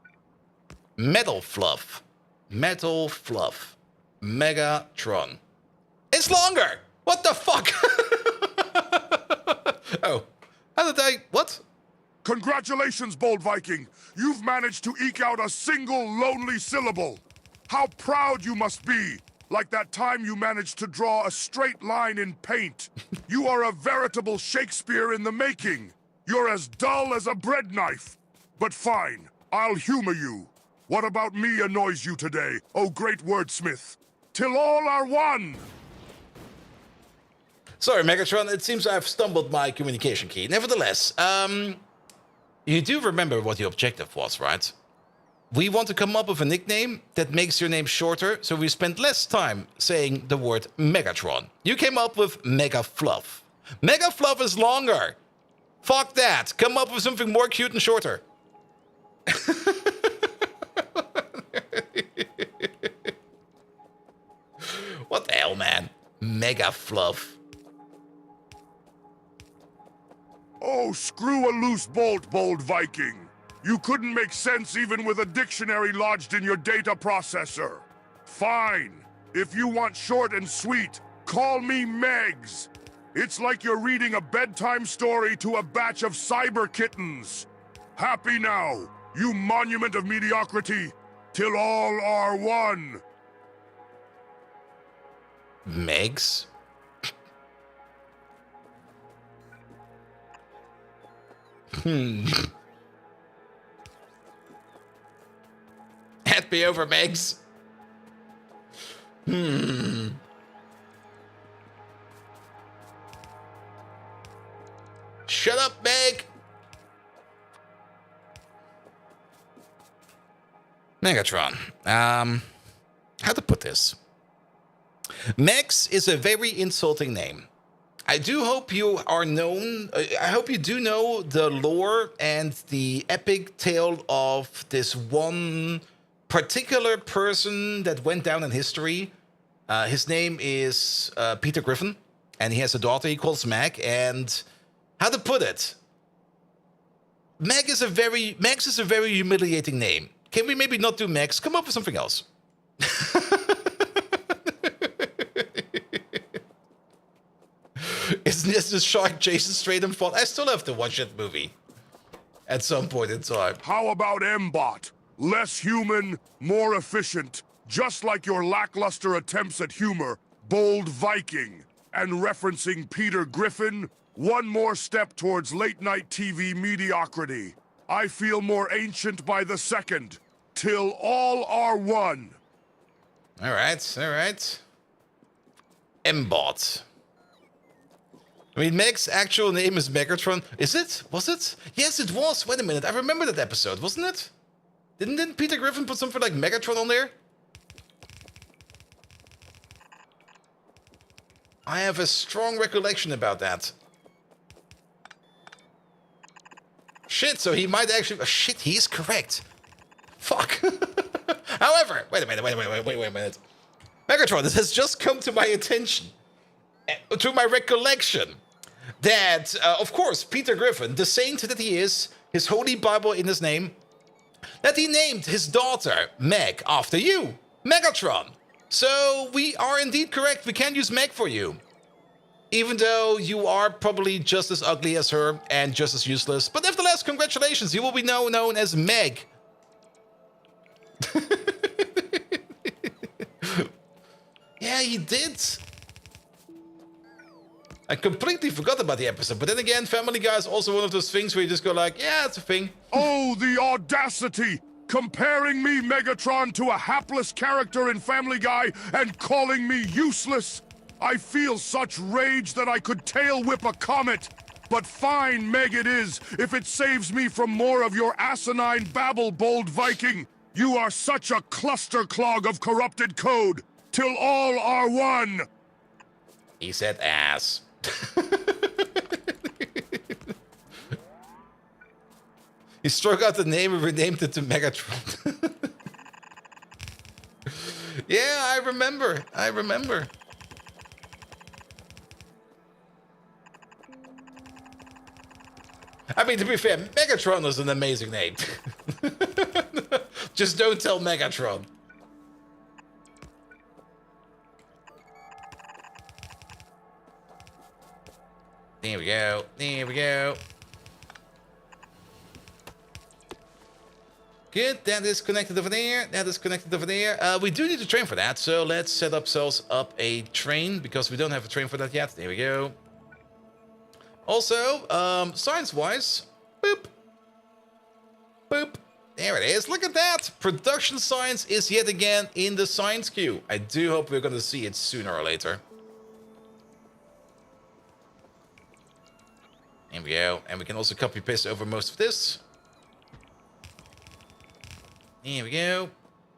[SPEAKER 1] Metal Fluff. Metal Fluff. Megatron. It's longer! What the fuck? Oh. How did I... What?
[SPEAKER 3] Congratulations, Bold Viking. You've managed to eke out a single lonely syllable. How proud you must be. Like that time you managed to draw a straight line in paint. You are a veritable Shakespeare in the making. You're as dull as a bread knife. But fine, I'll humor you. What about me annoys you today, oh great wordsmith? Till all are one!
[SPEAKER 1] Sorry, Megatron, it seems I've stumbled my communication key. Nevertheless, you do remember what the objective was, right? We want to come up with a nickname that makes your name shorter, so we spend less time saying the word Megatron. You came up with Mega Fluff. Mega Fluff is longer. Fuck that. Come up with something more cute and shorter. What the hell, man? Mega Fluff.
[SPEAKER 3] Oh, screw a loose bolt, Bold Viking. You couldn't make sense even with a dictionary lodged in your data processor. Fine. If you want short and sweet, call me Megs. It's like you're reading a bedtime story to a batch of cyber kittens. Happy now, you monument of mediocrity, till all are one.
[SPEAKER 1] Megs? Hand me over, Megs. Shut up, Meg. Megatron. How to put this? Megs is a very insulting name. I do hope you are known. I hope you do know the lore and the epic tale of this one particular person that went down in history. His name is Peter Griffin, and he has a daughter he calls Meg. And how to put it? Megs is a very humiliating name. Can we maybe not do Megs? Come up with something else. Isn't this the shark Jason Statham fault? I still have to watch that movie at some point in time.
[SPEAKER 3] How about M-Bot? Less human, more efficient. Just like your lackluster attempts at humor, Bold Viking. And referencing Peter Griffin, one more step towards late-night TV mediocrity. I feel more ancient by the second, till all are one.
[SPEAKER 1] All right, all right. M-Bot. I mean, Meg's actual name is Megatron. Is it? Was it? Yes, it was. Wait a minute. I remember that episode, wasn't it? Didn't Peter Griffin put something like Megatron on there? I have a strong recollection about that. Shit, so he might actually... Oh, shit, he is correct. Fuck. However, wait a minute. Megatron, this has just come to my attention, to my recollection, that, of course, Peter Griffin, the saint that he is, his holy Bible in his name, that he named his daughter Meg after you, Megatron. So we are indeed correct. We can use Meg for you. Even though you are probably just as ugly as her and just as useless. But nevertheless, congratulations. You will be now known as Meg. Yeah, he did. I completely forgot about the episode. But then again, Family Guy is also one of those things where you just go like, yeah, it's a thing.
[SPEAKER 3] Oh, the audacity! Comparing me, Megatron, to a hapless character in Family Guy and calling me useless! I feel such rage that I could tail whip a comet! But fine, Meg it is, if it saves me from more of your asinine babble, bold Viking! You are such a cluster clog of corrupted code! Till all are one!
[SPEAKER 1] He said ass. He struck out the name and renamed it to Megatron. Yeah, I remember. I mean, to be fair, Megatron is an amazing name. Just don't tell Megatron. There we go. Good, that is connected over there. We do need a train for that, so let's set ourselves up a train, because we don't have a train for that yet. There we go. Also, science-wise, boop. There it is, look at that! Production science is yet again in the science queue. I do hope we're gonna see it sooner or later. There we go, and we can also copy-paste over most of this. Here we go.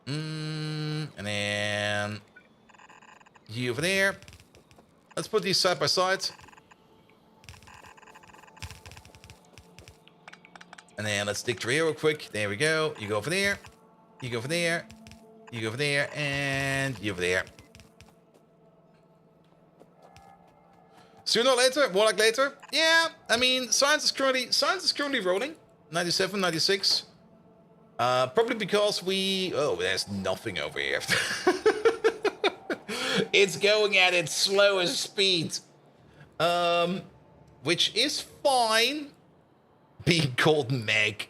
[SPEAKER 1] And then you over there. Let's put these side by side. And then let's dig through here real quick. There we go. You go over there. You go over there. You go over there. And you over there. Sooner or later? More like later? Yeah. I mean, science is currently rolling. 97, 96. Probably because there's nothing over here. It's going at its slowest speed. Which is fine. Being called Meg.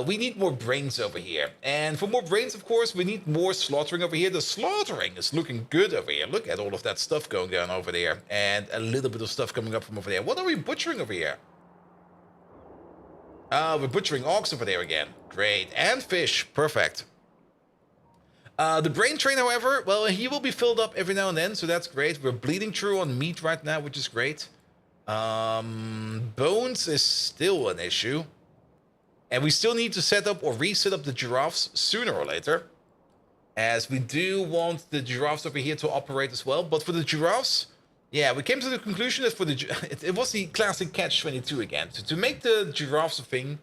[SPEAKER 1] We need more brains over here. And for more brains, of course, we need more slaughtering over here. The slaughtering is looking good over here. Look at all of that stuff going down over there. And a little bit of stuff coming up from over there. What are we butchering over here? We're butchering orcs over there again. Great. And fish. Perfect. The brain train, however, well, he will be filled up every now and then, so that's great. We're bleeding through on meat right now, which is great. Bones is still an issue. And we still need to set up or reset up the giraffes sooner or later. As we do want the giraffes over here to operate as well. But for the giraffes, yeah, we came to the conclusion that for the... It was the classic catch-22 again. So to make the giraffes a thing,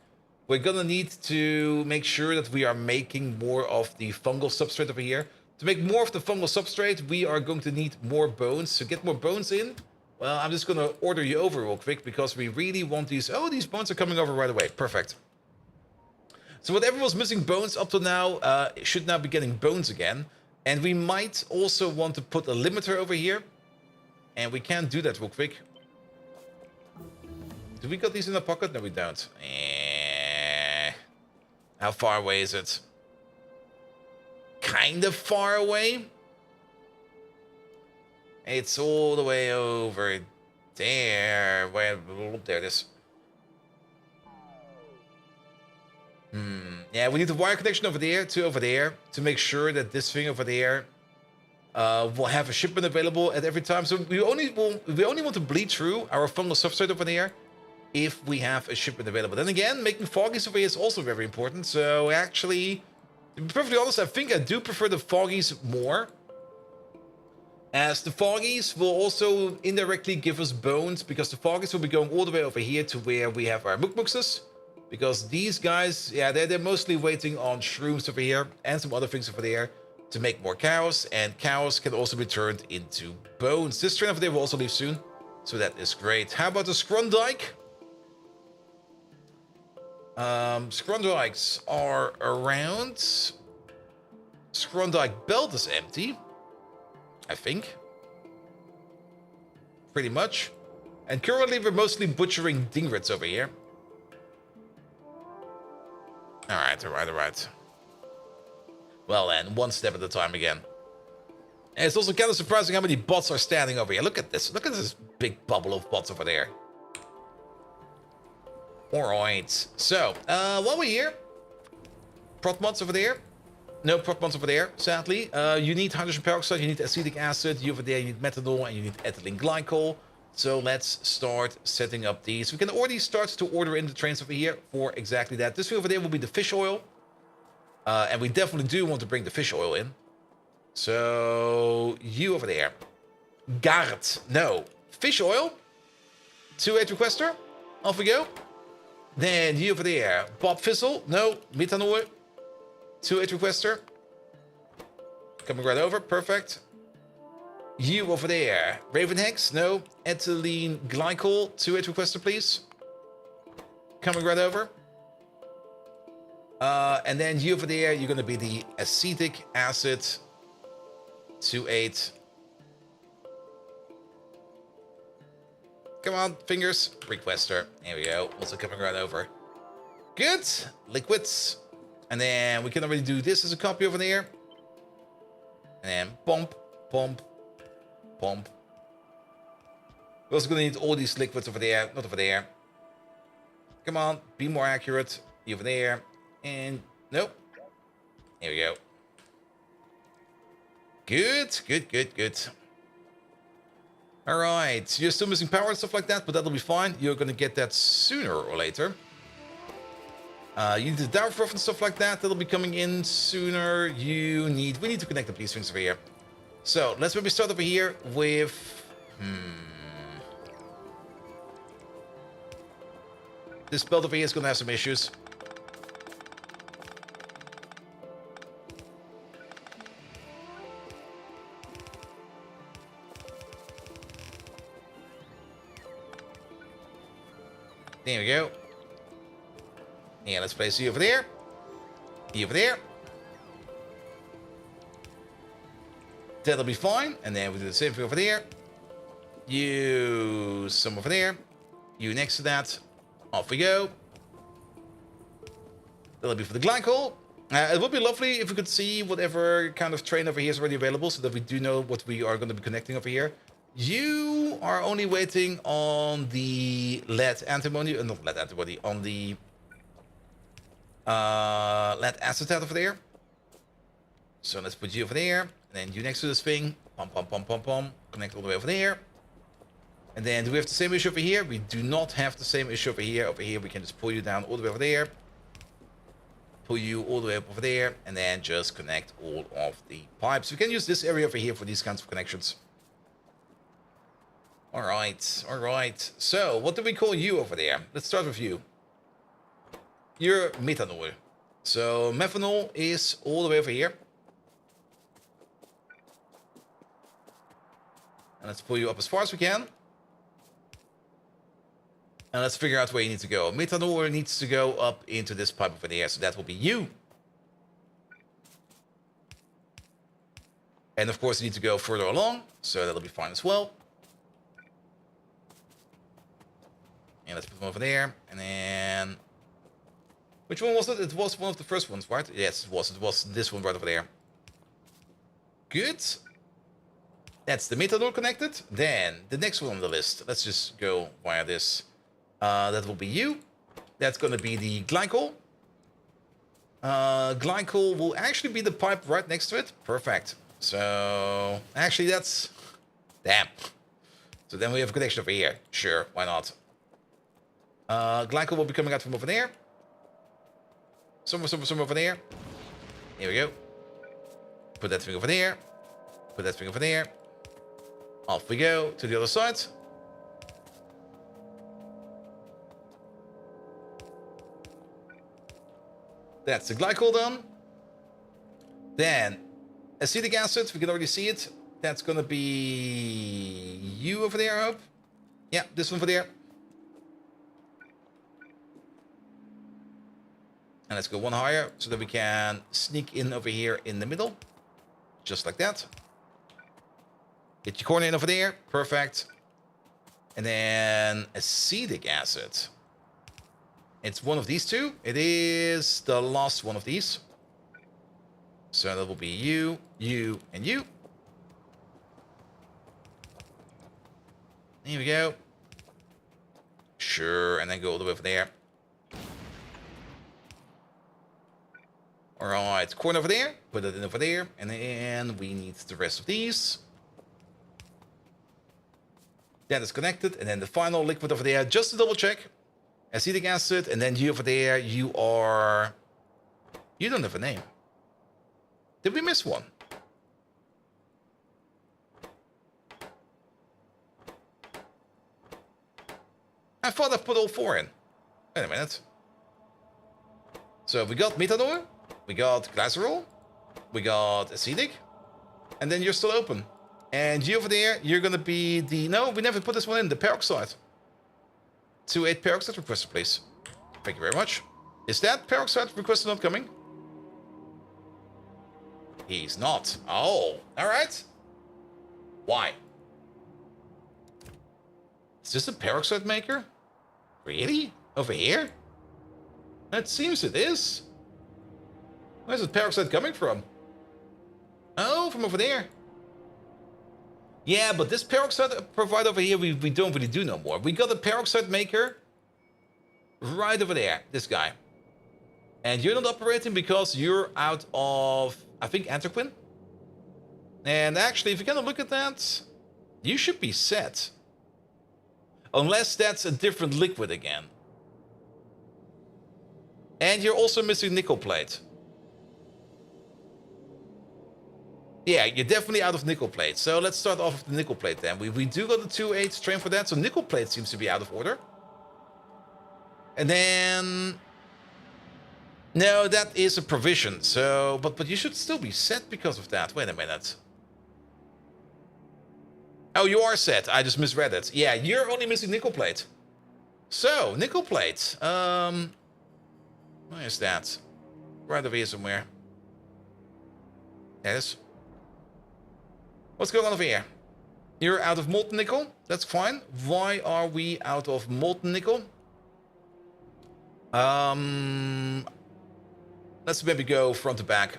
[SPEAKER 1] we're gonna need to make sure that we are making more of the fungal substrate over here. To make more of the fungal substrate, we are going to need more bones. To get more bones in, well, I'm just gonna order you over real quick because we really want these... Oh, these bones are coming over right away. Perfect. So whatever was missing bones up to now should now be getting bones again. And we might also want to put a limiter over here. And we can do that real quick. Do we got these in the pocket? No, we don't. How far away is it? Kind of far away. It's all the way over there. There it is. Yeah, we need the wire connection over there to make sure that this thing over there will have a shipment available at every time. So we only want to bleed through our fungal substrate over there if we have a shipment available. Then again, making foggies over here is also very important. So actually, to be perfectly honest, I think I do prefer the foggies more, as the foggies will also indirectly give us bones, because the foggies will be going all the way over here to where we have our mukmuxes. Because these guys, yeah, they're mostly waiting on shrooms over here and some other things over there to make more cows. And cows can also be turned into bones. This train over there will also leave soon, so that is great. How about the Scrondike? Scrondikes are around. Scrondike belt is empty, I think. Pretty much. And currently we're mostly butchering dingrits over here. Alright. Well then, one step at a time again. And it's also kind of surprising how many bots are standing over here. Look at this. Look at this big bubble of bots over there. Alright. So, while we're here, prot mods over there. No prot mods over there, sadly. You need hydrogen peroxide, you need acetic acid, you over there you need methanol, and you need ethylene glycol. So let's start setting up these. We can already start to order in the trains over here for exactly that. This over there will be the fish oil. And we definitely do want to bring the fish oil in. So, you over there. Gart. No. Fish oil. 2-8 requester. Off we go. Then you over there. Bob Fizzle. No. Methanol. 2-8 requester. Coming right over. Perfect. You over there. Raven Hex. No. Ethylene glycol. 2-8 requester, please. Coming right over. And then you over there, you're going to be the acetic acid 2-8. Come on, fingers. Requester. There we go. Also coming right over. Good. Liquids. And then we can already do this as a copy over there. And then pump, pump, pump. We're also going to need all these liquids over there. Not over there. Come on. Be more accurate. You over there. And nope. Here we go. Good. Alright. You're still missing power and stuff like that, but that'll be fine. You're gonna get that sooner or later. You need the downfroth and stuff like that. That'll be coming in sooner. We need to connect up these things over here. So let's maybe start over here with this belt over here is gonna have some issues. There we go. Yeah, let's place you over there. You over there. That'll be fine. And then we do the same thing over there. You some over there. You next to that. Off we go. That'll be for the glycol. It would be lovely if we could see whatever kind of train over here is already available, so that we do know what we are going to be connecting over here. You are only waiting on the lead antimony, not lead antibody, on the lead acetate over there. So let's put you over there, and then you next to this thing. Pom. Connect all the way over there. And then do we have the same issue over here? We do not have the same issue over here. Over here, we can just pull you down all the way over there. Pull you all the way up over there, and then just connect all of the pipes. We can use this area over here for these kinds of connections. Alright. So, what do we call you over there? Let's start with you. You're methanol. So, methanol is all the way over here. And let's pull you up as far as we can. And let's figure out where you need to go. Methanol needs to go up into this pipe over there, so that will be you. And of course, you need to go further along, so that'll be fine as well. And let's put them over there. And then... which one was it? It was one of the first ones, right? Yes, it was. It was this one right over there. Good. That's the methanol connected. Then, the next one on the list. Let's just go via this. That will be you. That's going to be the glycol. Glycol will actually be the pipe right next to it. Perfect. So, actually that's... Damn. So then we have a connection over here. Sure, why not? Glycol will be coming out from over there. Somewhere over there. Here we go. Put that thing over there. Put that thing over there. Off we go to the other side. That's the glycol done. Then acetic acid, we can already see it. That's gonna be you over there, I hope. Yeah, this one over there. And let's go one higher so that we can sneak in over here in the middle. Just like that. Get your corner in over there. Perfect. And then acetic acid. It's one of these two. It is the last one of these. So that will be you, you, and you. Here we go. Sure, and then go all the way over there. Alright, corner over there. Put it in over there. And then we need the rest of these. That is connected. And then the final liquid over there, just to double check. Acetic acid, and then you over there, you are... You don't have a name. Did we miss one? I thought I put all four in. Wait a minute. So we got methanol, we got glycerol, we got acetic, and then you're still open. And you over there, you're gonna be the... No, we never put this one in, the peroxide. 2-8 peroxide requested, please. Thank you very much. Is that peroxide requested not coming? He's not. Oh, alright. Why? Is this a peroxide maker? Really? Over here? It seems it is. Where's the peroxide coming from? Oh, from over there. Yeah, but this peroxide provider over here, we don't really do no more. We got a peroxide maker right over there, this guy. And you're not operating because you're out of, I think, anthraquin. And actually, if you kind of look at that, you should be set. Unless that's a different liquid again. And you're also missing nickel plate. Yeah, you're definitely out of nickel plate. So let's start off with the nickel plate then. We do got the 2-8 strain for that, so nickel plate seems to be out of order. And then... No, that is a provision, so... But you should still be set because of that. Wait a minute. Oh, you are set. I just misread it. Yeah, you're only missing nickel plate. So, nickel plate. Where is that? Right over here somewhere. There it is. What's going on over here? You're out of molten nickel. That's fine. Why are we out of molten nickel? Let's maybe go front to back.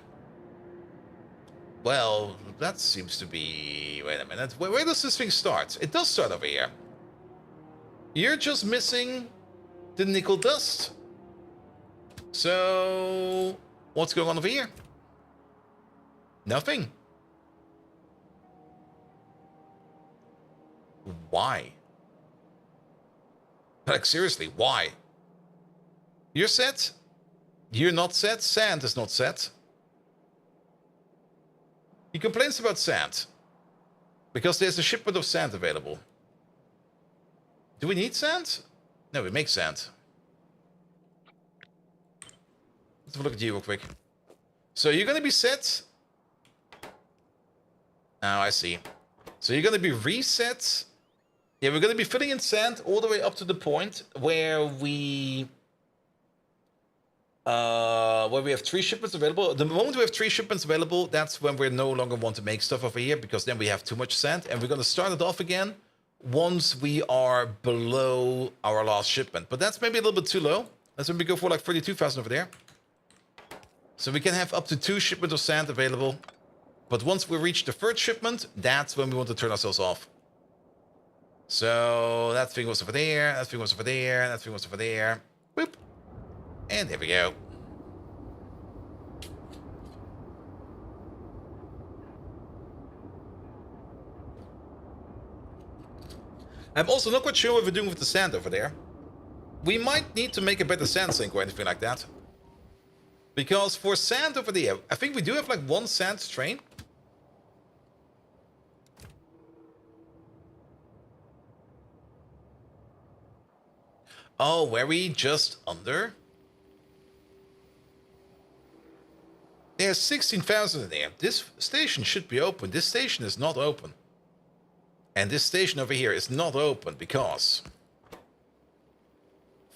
[SPEAKER 1] Well, that seems to be... Wait a minute. Where does this thing start? It does start over here. You're just missing the nickel dust. So... What's going on over here? Nothing. Why? Like, seriously, why? You're set? You're not set? Sand is not set. He complains about sand. Because there's a shipment of sand available. Do we need sand? No, we make sand. Let's have a look at you real quick. So you're going to be set. Oh, I see. So you're going to be reset. Yeah, we're going to be filling in sand all the way up to the point where we have 3 shipments available. The moment we have 3 shipments available, that's when we no longer want to make stuff over here, because then we have too much sand, and we're going to start it off again once we are below our last shipment. But that's maybe a little bit too low. Let's maybe go for like 32,000 over there. So we can have up to 2 shipments of sand available. But once we reach the 3rd shipment, that's when we want to turn ourselves off. So that thing was over there, that thing was over there, that thing was over there. Boop. And there we go. I'm also not quite sure what we're doing with the sand over there. We might need to make a better sand sink or anything like that. Because for sand over there, I think we do have like one sand train. Oh, were we just under? There's 16,000 in there. This station should be open. This station is not open. And this station over here is not open because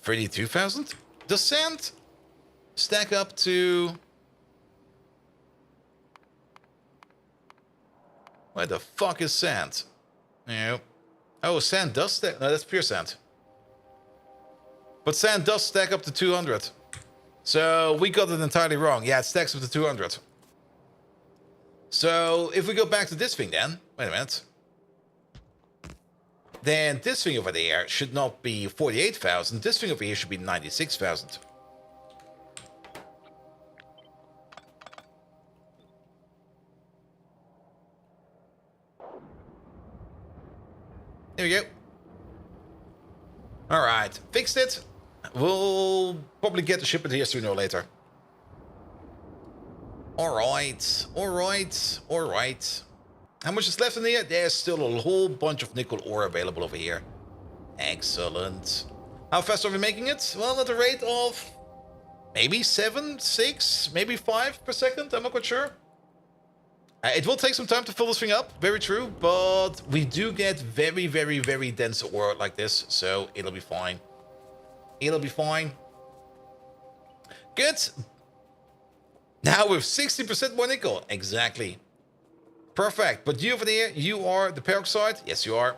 [SPEAKER 1] 32,000? Does sand stack up to... Where the fuck is sand? No. Oh, sand does stack... No, that's pure sand. But sand does stack up to 200. So we got it entirely wrong. Yeah, it stacks up to 200. So if we go back to this thing then... Wait a minute. Then this thing over there should not be 48,000. This thing over here should be 96,000. There we go. Alright, fixed it. We'll probably get the shipment here sooner or later. Alright, alright, alright. How much is left in here? There's still a whole bunch of nickel ore available over here. Excellent. How fast are we making it? Well, at a rate of maybe 7, 6, maybe 5 per second. I'm not quite sure. It will take some time to fill this thing up. Very true. But we do get very, very, very dense ore like this. So it'll be fine. It'll be fine. Good. Now with 60% more nickel. Exactly. Perfect. But you over there, you are the peroxide? Yes, you are.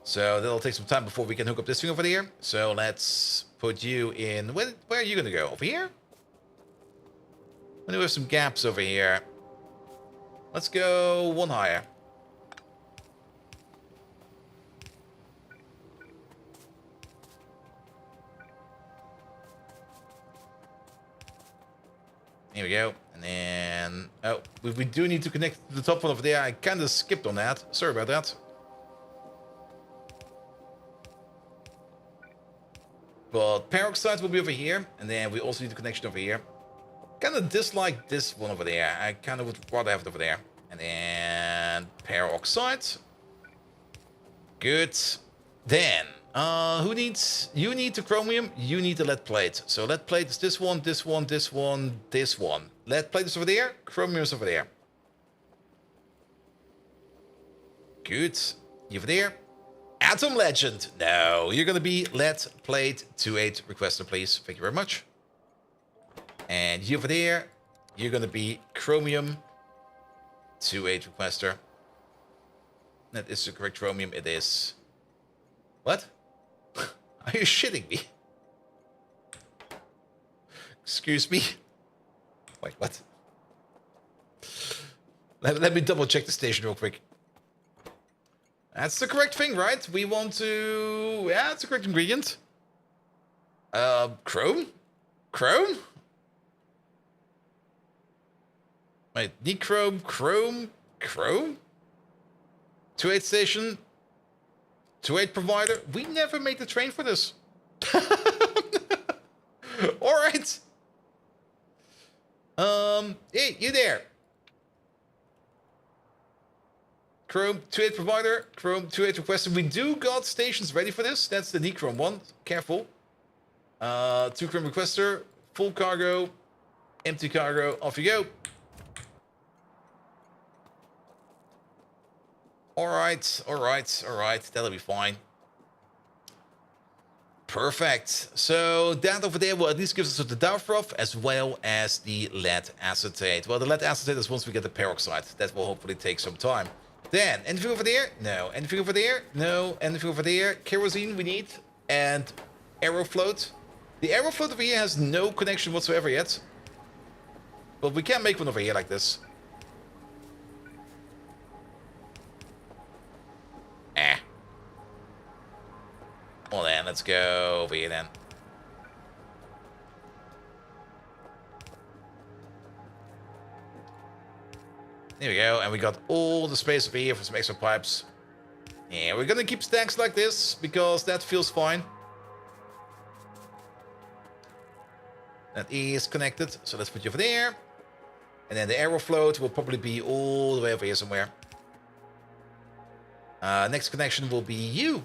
[SPEAKER 1] So that'll take some time before we can hook up this thing over there. So let's put you in... Where are you going to go? Over here? I know we have some gaps over here. Let's go one higher. Here we go. And then... Oh, we do need to connect to the top one over there. I kind of skipped on that. Sorry about that. But peroxide will be over here. And then we also need a connection over here. Kind of dislike this one over there. I kind of would rather have it over there. And then peroxide. Good. Then... who needs... You need the chromium, you need the lead plate. So lead plate is this one, this one, this one, this one. Lead plate is over there, chromium is over there. Good. You over there. Atom Legend. No, you're gonna be lead plate 28 requester, please. Thank you very much. And you over there, you're gonna be chromium 28 requester. That is the correct chromium, it is. What? Are you shitting me? Excuse me? Wait, what? Let me double check the station real quick. That's the correct thing, right? We want to... Yeah, it's the correct ingredient. Chrome? Chrome? Wait, Nechrome, Chrome, Chrome? 28 station... 28 provider. We never made the train for this. All right. Hey, you there? Chrome 28 provider. Chrome 28 requester. We do got stations ready for this. That's the Nechrome one. Careful. 2 Chrome requester. Full cargo. Empty cargo. Off you go. Alright, alright, alright. That'll be fine. Perfect. So that over there will at least give us the Dowfroth as well as the lead acetate. Well, the lead acetate is once we get the peroxide. That will hopefully take some time. Then, anything over there? No. Anything over there? No. Anything over there? Kerosene we need. And Aerofloat. The Aerofloat over here has no connection whatsoever yet. But we can make one over here like this. Well then, let's go over here then. There we go, and we got all the space over here for some extra pipes. Yeah, we're gonna keep stacks like this because that feels fine. That is connected, so let's put you over there. And then the arrow float will probably be all the way over here somewhere. Next connection will be you.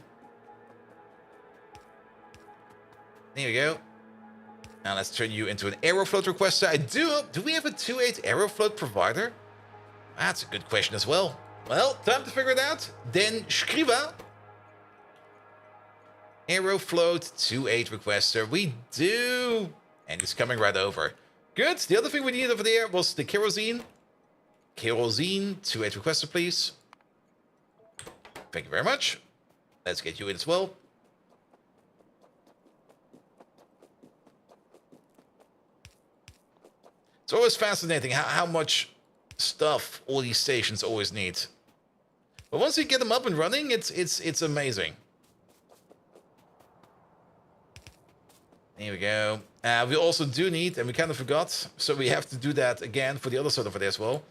[SPEAKER 1] There we go. Now let's turn you into an aerofloat requester. Do we have a 2.8 aerofloat provider? That's a good question as well. Well, time to figure it out. Den Skriva. Aerofloat 2.8 requester. We do. And it's coming right over. Good. The other thing we needed over there was the kerosene. Kerosene 2.8 requester, please. Thank you very much. Let's get you in as well. It's always fascinating how much stuff all these stations always need. But once you get them up and running, it's amazing. Here we go. We also do need, and we kind of forgot, so we have to do that again for the other side over there as well.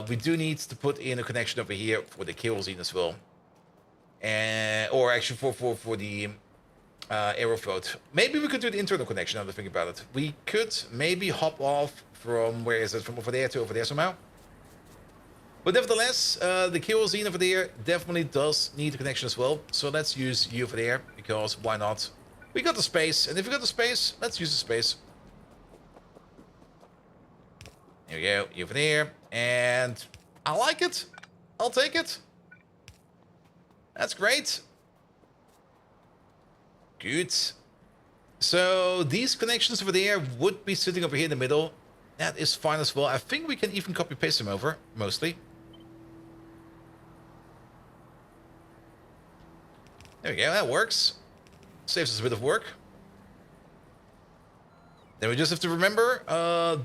[SPEAKER 1] We do need to put in a connection over here for the kerosene as well. Or actually for the aerofloat. Maybe we could do the internal connection now that I think about it. We could maybe hop off from, where is it, from over there to over there somehow. But nevertheless, the kerosene over there definitely does need a connection as well. So let's use you over there, because why not? We got the space, and if we got the space, let's use the space. There we go, you over there, and I like it. I'll take it. That's great. Good. So these connections over there would be sitting over here in the middle. That is fine as well. I think we can even copy paste them over, mostly. There we go, that works. Saves us a bit of work. Then we just have to remember,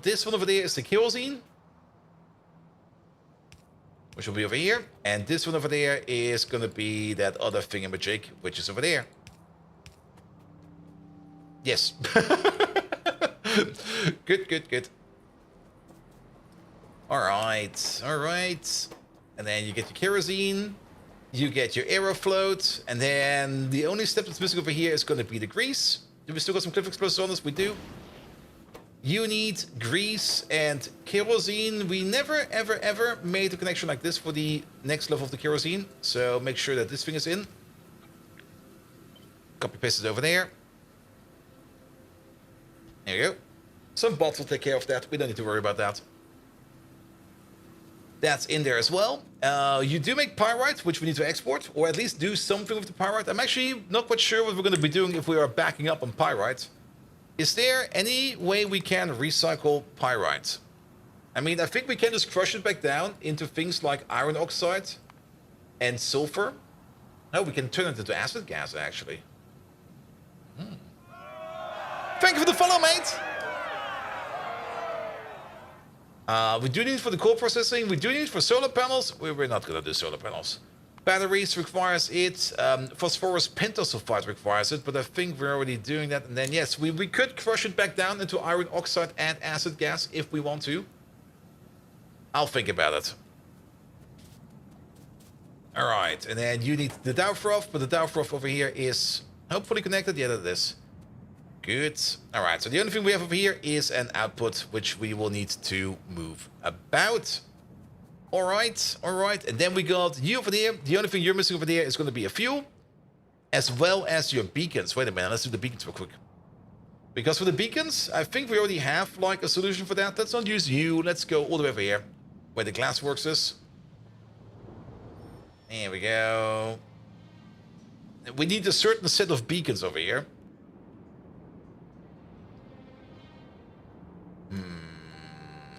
[SPEAKER 1] this one over there is the kerosene, which will be over here. And this one over there is going to be that other thingamajig, which is over there. Yes. Good, good, good. Alright, alright. And then you get your kerosene. You get your aerofloat, and then the only step that's missing over here is going to be the grease. Do we still got some cliff explosives on us? We do. You need grease and kerosene. We never, ever, ever made a connection like this for the next level of the kerosene. So make sure that this thing is in. Copy paste it over there. There you go. Some bots will take care of that. We don't need to worry about that. That's in there as well. You do make pyrite, which we need to export, or at least do something with the pyrite. I'm actually not quite sure what we're going to be doing if we are backing up on pyrite. Is there any way we can recycle pyrite? I mean, I think we can just crush it back down into things like iron oxide and sulfur. No, we can turn it into acid gas, actually. Thank you for the follow, mate! We do need for the core processing. We do need for solar panels. We're not going to do solar panels. Batteries requires it. Phosphorus pentasulfide requires it, but I think we're already doing that. And then, yes, we could crush it back down into iron oxide and acid gas if we want to. I'll think about it. All right, and then you need the Dowfroth, but the Dowfroth over here is hopefully connected. Yeah, that is. Good. All right, so the only thing we have over here is an output, which we will need to move about. All right, all right. And then we got you over there. The only thing you're missing over there is going to be a fuel, as well as your beacons. Wait a minute, let's do the beacons real quick. Because for the beacons, I think we already have, like, a solution for that. Let's not use you. Let's go all the way over here, where the glassworks is. There we go. We need a certain set of beacons over here.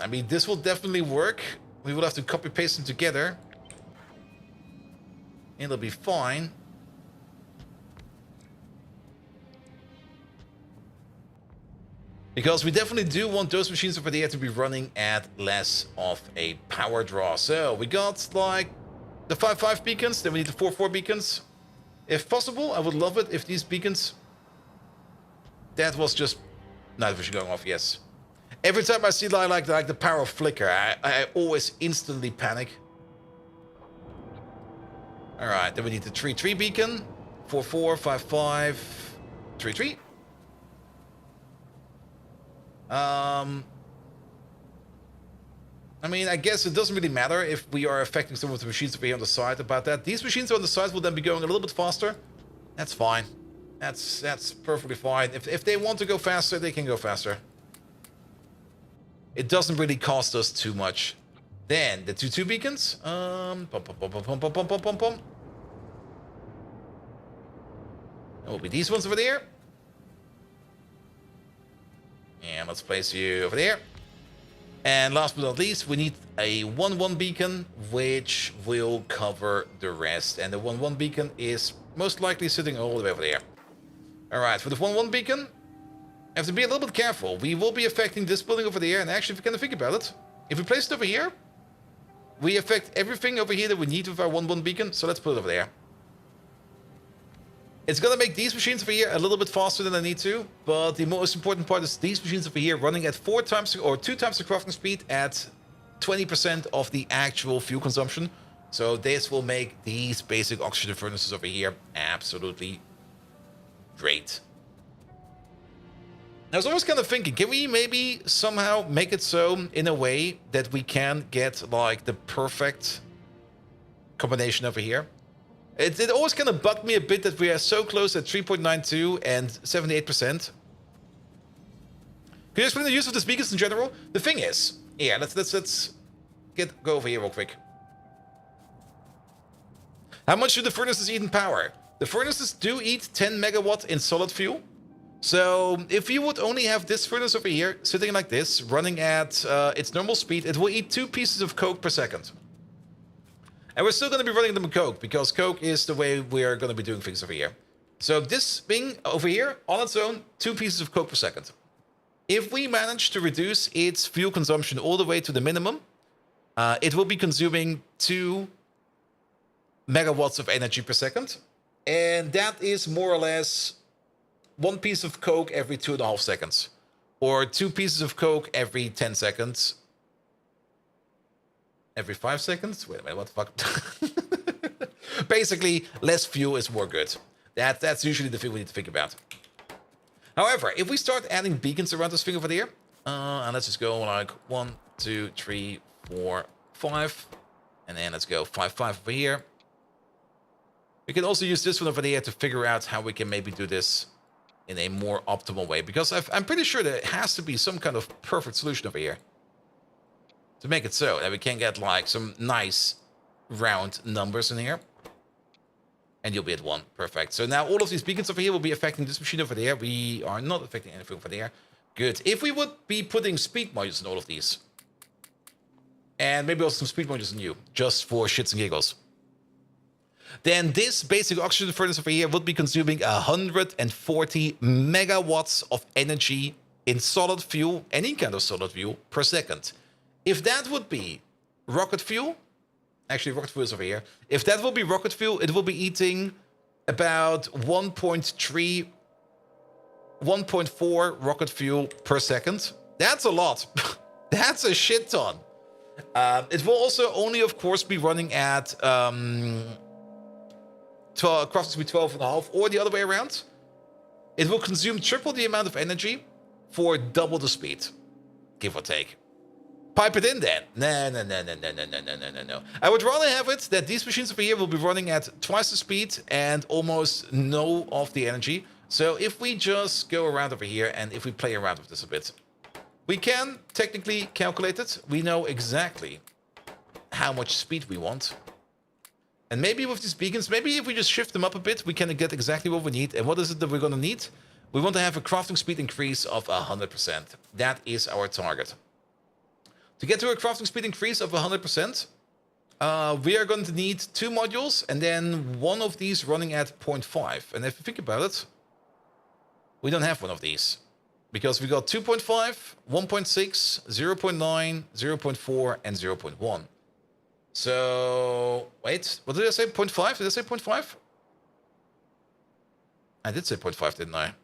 [SPEAKER 1] I mean, this will definitely work. We will have to copy paste them together. It'll be fine. Because we definitely do want those machines over there to be running at less of a power draw. So we got like the 5.5 beacons, then we need the 4.4 beacons. If possible, I would love it if these beacons... That was just night vision going off, yes. Every time I see like the power flicker, I always instantly panic. All right, then we need the 3-3 beacon. 4-4, 5-5, 3-3. I mean, I guess it doesn't really matter if we are affecting some of the machines over here on the side about that. These machines on the side will then be going a little bit faster. That's fine. That's perfectly fine. If they want to go faster, they can go faster. It doesn't really cost us too much. Then the 2-2 beacons. Pum, pum, pum, pum, pum, pum, pum, pum, pum, pum. It will be these ones over there. And let's place you over there. And last but not least, we need a 1-1 beacon, which will cover the rest. And the 1-1 beacon is most likely sitting all the way over there. Alright, for the 1-1 beacon, I have to be a little bit careful. We will be affecting this building over there. And actually, if you kind of think about it, if we place it over here, we affect everything over here that we need with our 1-1 beacon. So let's put it over there. It's going to make these machines over here a little bit faster than I need to, but the most important part is these machines over here running at 4 times or 2 times the crafting speed at 20% of the actual fuel consumption. So this will make these basic oxygen furnaces over here absolutely great. I was always kind of thinking, can we maybe somehow make it so in a way that we can get like the perfect combination over here? It always kind of bugged me a bit that we are so close at 3.92 and 78%. Can you explain the use of the beacons in general? The thing is, yeah, let's go over here real quick. How much do the furnaces eat in power? The furnaces do eat 10 megawatt in solid fuel. So if you would only have this furnace over here sitting like this, running at its normal speed, it will eat 2 pieces of coke per second. And we're still going to be running them with coke, because coke is the way we're going to be doing things over here. So this thing over here, on its own, 2 pieces of coke per second. If we manage to reduce its fuel consumption all the way to the minimum, it will be consuming 2 megawatts of energy per second. And that is more or less 1 piece of coke every 2.5 seconds. Or 2 pieces of coke every 10 seconds. Every 5 seconds? Wait a minute, what the fuck? Basically, less fuel is more good. That's usually the thing we need to think about. However, if we start adding beacons around this thing over there, and let's just go like 1, 2, 3, 4, 5, and then let's go 5, 5 over here. We can also use this one over there to figure out how we can maybe do this in a more optimal way, because I'm pretty sure there has to be some kind of perfect solution over here to make it so that we can get like some nice round numbers in here. And you'll be at 1. Perfect. So now all of these beacons over here will be affecting this machine over there. We are not affecting anything over there. Good. If we would be putting speed modules in all of these, and maybe also some speed modules in you, just for shits and giggles, then this basic oxygen furnace over here would be consuming 140 megawatts of energy in solid fuel, any kind of solid fuel, per second. If that would be rocket fuel, actually rocket fuel is over here. If that will be rocket fuel, it will be eating about 1.3, 1.4 rocket fuel per second. That's a lot. That's a shit ton. It will also only, of course, be running at crafting speed 12.5, or the other way around. It will consume triple the amount of energy for double the speed, give or take. Pipe it in then. No. I would rather have it that these machines over here will be running at twice the speed and almost no of the energy. So if we just go around over here and if we play around with this a bit, we can technically calculate it. We know exactly how much speed we want. And maybe with these beacons, maybe if we just shift them up a bit, we can get exactly what we need. And what is it that we're going to need? We want to have a crafting speed increase of 100%. That is our target. To get to a crafting speed increase of 100%, we are going to need 2 modules and then 1 of these running at 0.5. And if you think about it, we don't have 1 of these. Because we got 2.5, 1.6, 0.9, 0.4, and 0.1. So, wait, what did I say? 0.5? Did I say 0.5? I did say 0.5, didn't I?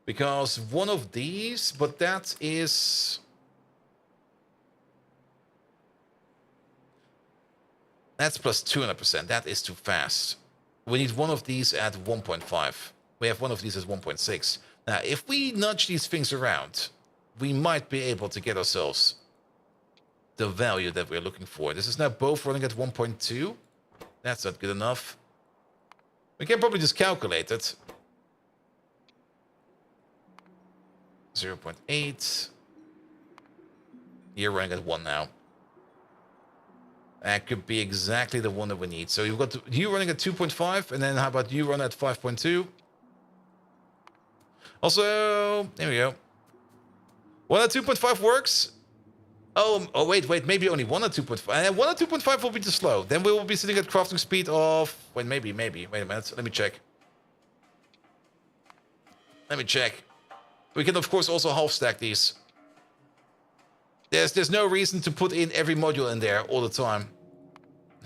[SPEAKER 1] Because 1 of these, but that is... That's plus 200%. That is too fast. We need one of these at 1.5. We have one of these at 1.6. Now, if we nudge these things around, we might be able to get ourselves the value that we're looking for. This is now both running at 1.2. That's not good enough. We can probably just calculate it. 0.8. You're running at 1 now. That could be exactly the one that we need. So you've got you running at 2.5, and then how about you run at 5.2? Also, there we go. 1 at 2.5 works. Oh, wait, maybe only 1 at 2.5. 1 at 2.5 will be too slow. Then we will be sitting at crafting speed of... Wait, maybe. Wait a minute. Let me check. We can, of course, also half stack these. There's no reason to put in every module in there all the time.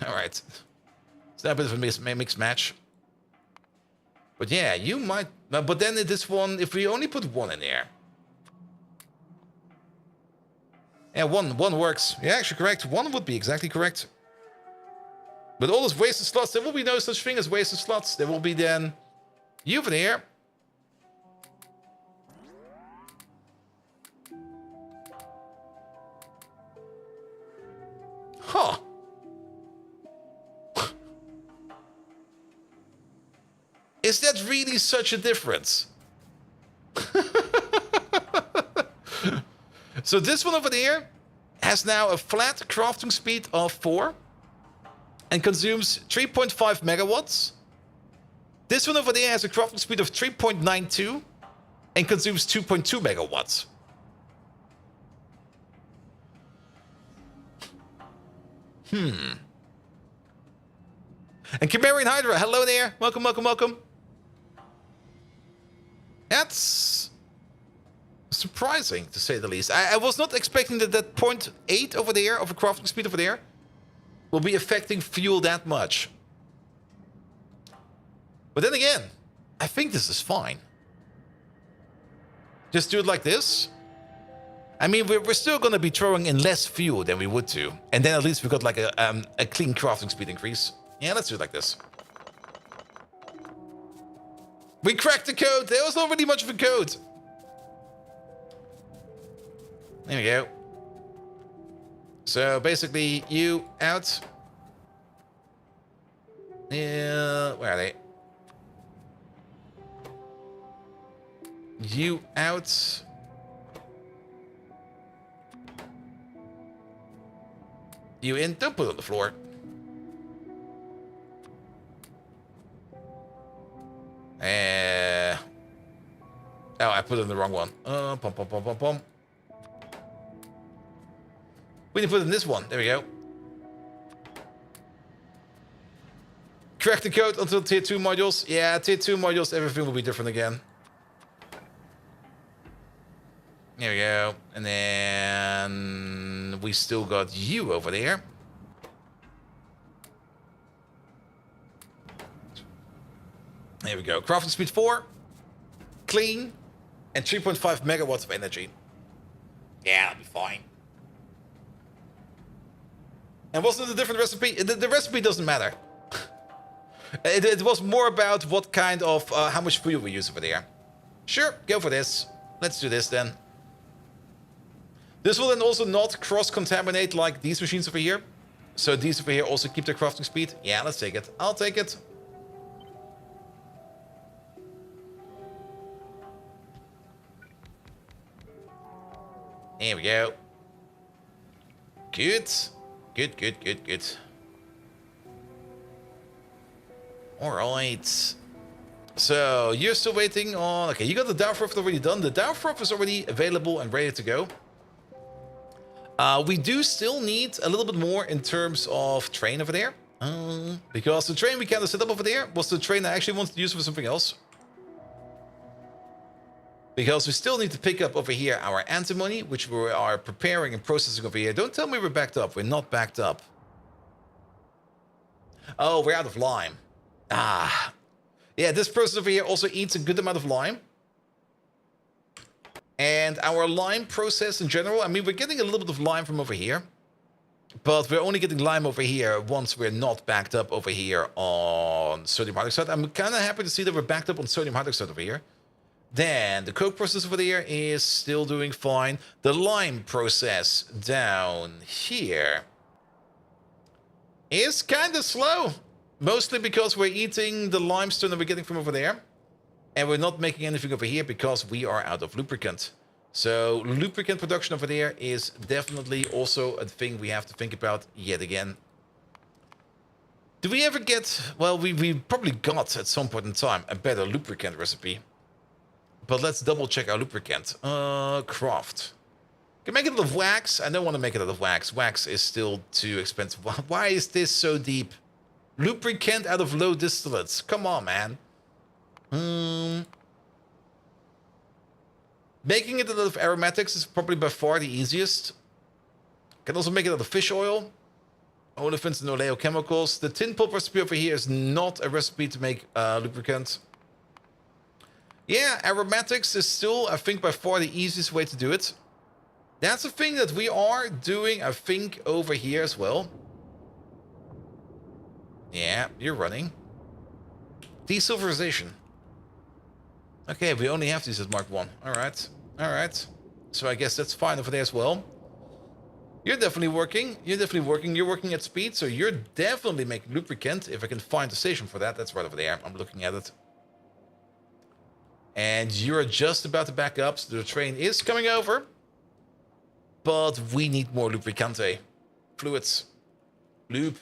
[SPEAKER 1] All right. It's a bit of a mixed match. But yeah, you might... But then this one, if we only put 1 in there... Yeah, one works. Yeah, actually correct. 1 would be exactly correct. But all those wasted slots, there will be no such thing as wasted slots. There will be then... You over there. Huh. Is that really such a difference? So this one over there has now a flat crafting speed of 4 and consumes 3.5 megawatts. This one over there has a crafting speed of 3.92 and consumes 2.2 megawatts. And Chimerian Hydra, hello there. Welcome. That's surprising, to say the least. I was not expecting that 0.8 over there, of a crafting speed over there, will be affecting fuel that much. But then again, I think this is fine. Just do it like this. I mean, we're still going to be throwing in less fuel than we would do. And then at least we've got like a clean crafting speed increase. Yeah, let's do it like this. We cracked the code. There was not really much of a code. There we go. So basically, you out. Yeah, where are they? You out. You in? Don't put it on the floor. Oh, I put it in the wrong one. Pom. We need to put it in this one. There we go. Correct the code until tier 2 modules. Yeah, tier 2 modules, everything will be different again. There we go. And then we still got you over there. There we go. Crafting speed 4. Clean. And 3.5 megawatts of energy. Yeah, that'll be fine. And wasn't it a different recipe? The recipe doesn't matter. It was more about what kind of, how much fuel we use over there. Sure, go for this. Let's do this then. This will then also not cross-contaminate like these machines over here. So these over here also keep their crafting speed. Yeah, let's take it. I'll take it. There we go. Good. Good. Alright. So, you're still waiting on... Okay, you got the Downfroth already done. The Downfroth is already available and ready to go. We do still need a little bit more in terms of train over there. Because the train we kind of set up over there was the train I actually wanted to use for something else. Because we still need to pick up over here our antimony, which we are preparing and processing over here. Don't tell me we're backed up. We're not backed up. Oh, we're out of lime. Ah. Yeah, this process over here also eats a good amount of lime. And our lime process in general, I mean, we're getting a little bit of lime from over here. But we're only getting lime over here once we're not backed up over here on sodium hydroxide. I'm kind of happy to see that we're backed up on sodium hydroxide over here. Then the coke process over there is still doing fine. The lime process down here is kind of slow. Mostly because we're eating the limestone that we're getting from over there. And we're not making anything over here because we are out of lubricant. So lubricant production over there is definitely also a thing we have to think about yet again. Do we ever get... Well, we probably got at some point in time a better lubricant recipe. But let's double check our lubricant. Craft. Can make it out of wax? I don't want to make it out of wax. Wax is still too expensive. Why is this so deep? Lubricant out of low distillates. Come on, man. Making it out of aromatics is probably by far the easiest. Can also make it out of fish oil. Olefins and oleochemicals. The tin pulp recipe over here is not a recipe to make lubricant. Yeah, aromatics is still, I think, by far the easiest way to do it. That's a thing that we are doing, I think, over here as well. Yeah, you're running. Desilverization. Okay, we only have these at Mark 1. Alright, alright. So I guess that's fine over there as well. You're definitely working. You're definitely working. You're working at speed, so you're definitely making lubricant. If I can find a station for that, that's right over there. I'm looking at it. And you're just about to back up, so the train is coming over. But we need more lubricante. Fluids. Lube.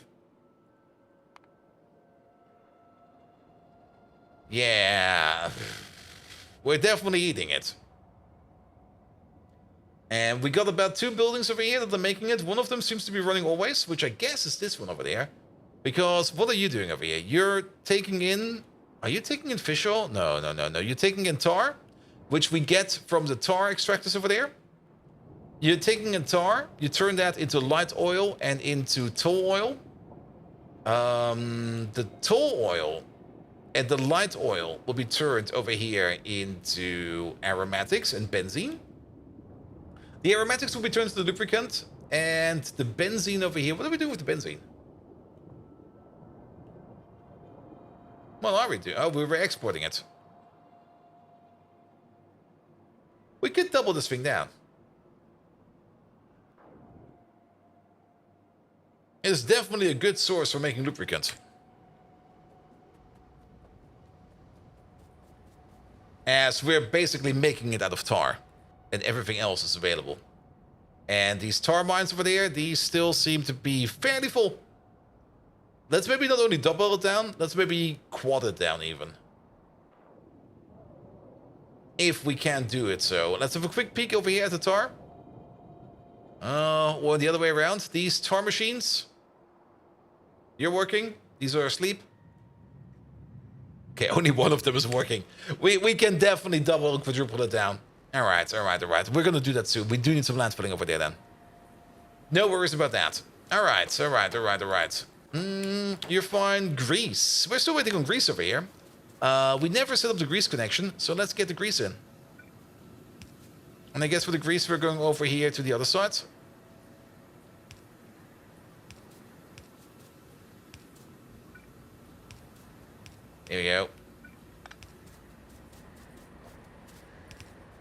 [SPEAKER 1] Yeah. We're definitely eating it. And we got about 2 buildings over here that are making it. One of them seems to be running always, which I guess is this one over there. Because what are you doing over here? You're taking in... Are you taking in fish oil? No. You're taking in tar, which we get from the tar extractors over there. You're taking in tar, you turn that into light oil and into tow oil. The tow oil and the light oil will be turned over here into aromatics and benzene. The aromatics will be turned to the lubricant, and the benzene over here... What are we doing with the benzene? What are we doing? Oh, we were exporting it. We could double this thing down. It's definitely a good source for making lubricant. As we're basically making it out of tar. And everything else is available. And these tar mines over there, these still seem to be fairly full. Let's maybe not only double it down, let's maybe quad it down even. If we can do it so. Let's have a quick peek over here at the tar. Or the other way around. These tar machines. You're working. These are asleep. Okay, only one of them is working. We can definitely double and quadruple it down. Alright. We're gonna do that soon. We do need some land filling over there then. No worries about that. Alright. You're fine. Grease. We're still waiting on grease over here. We never set up the grease connection, so let's get the grease in. And I guess for the grease, we're going over here to the other side. Here we go.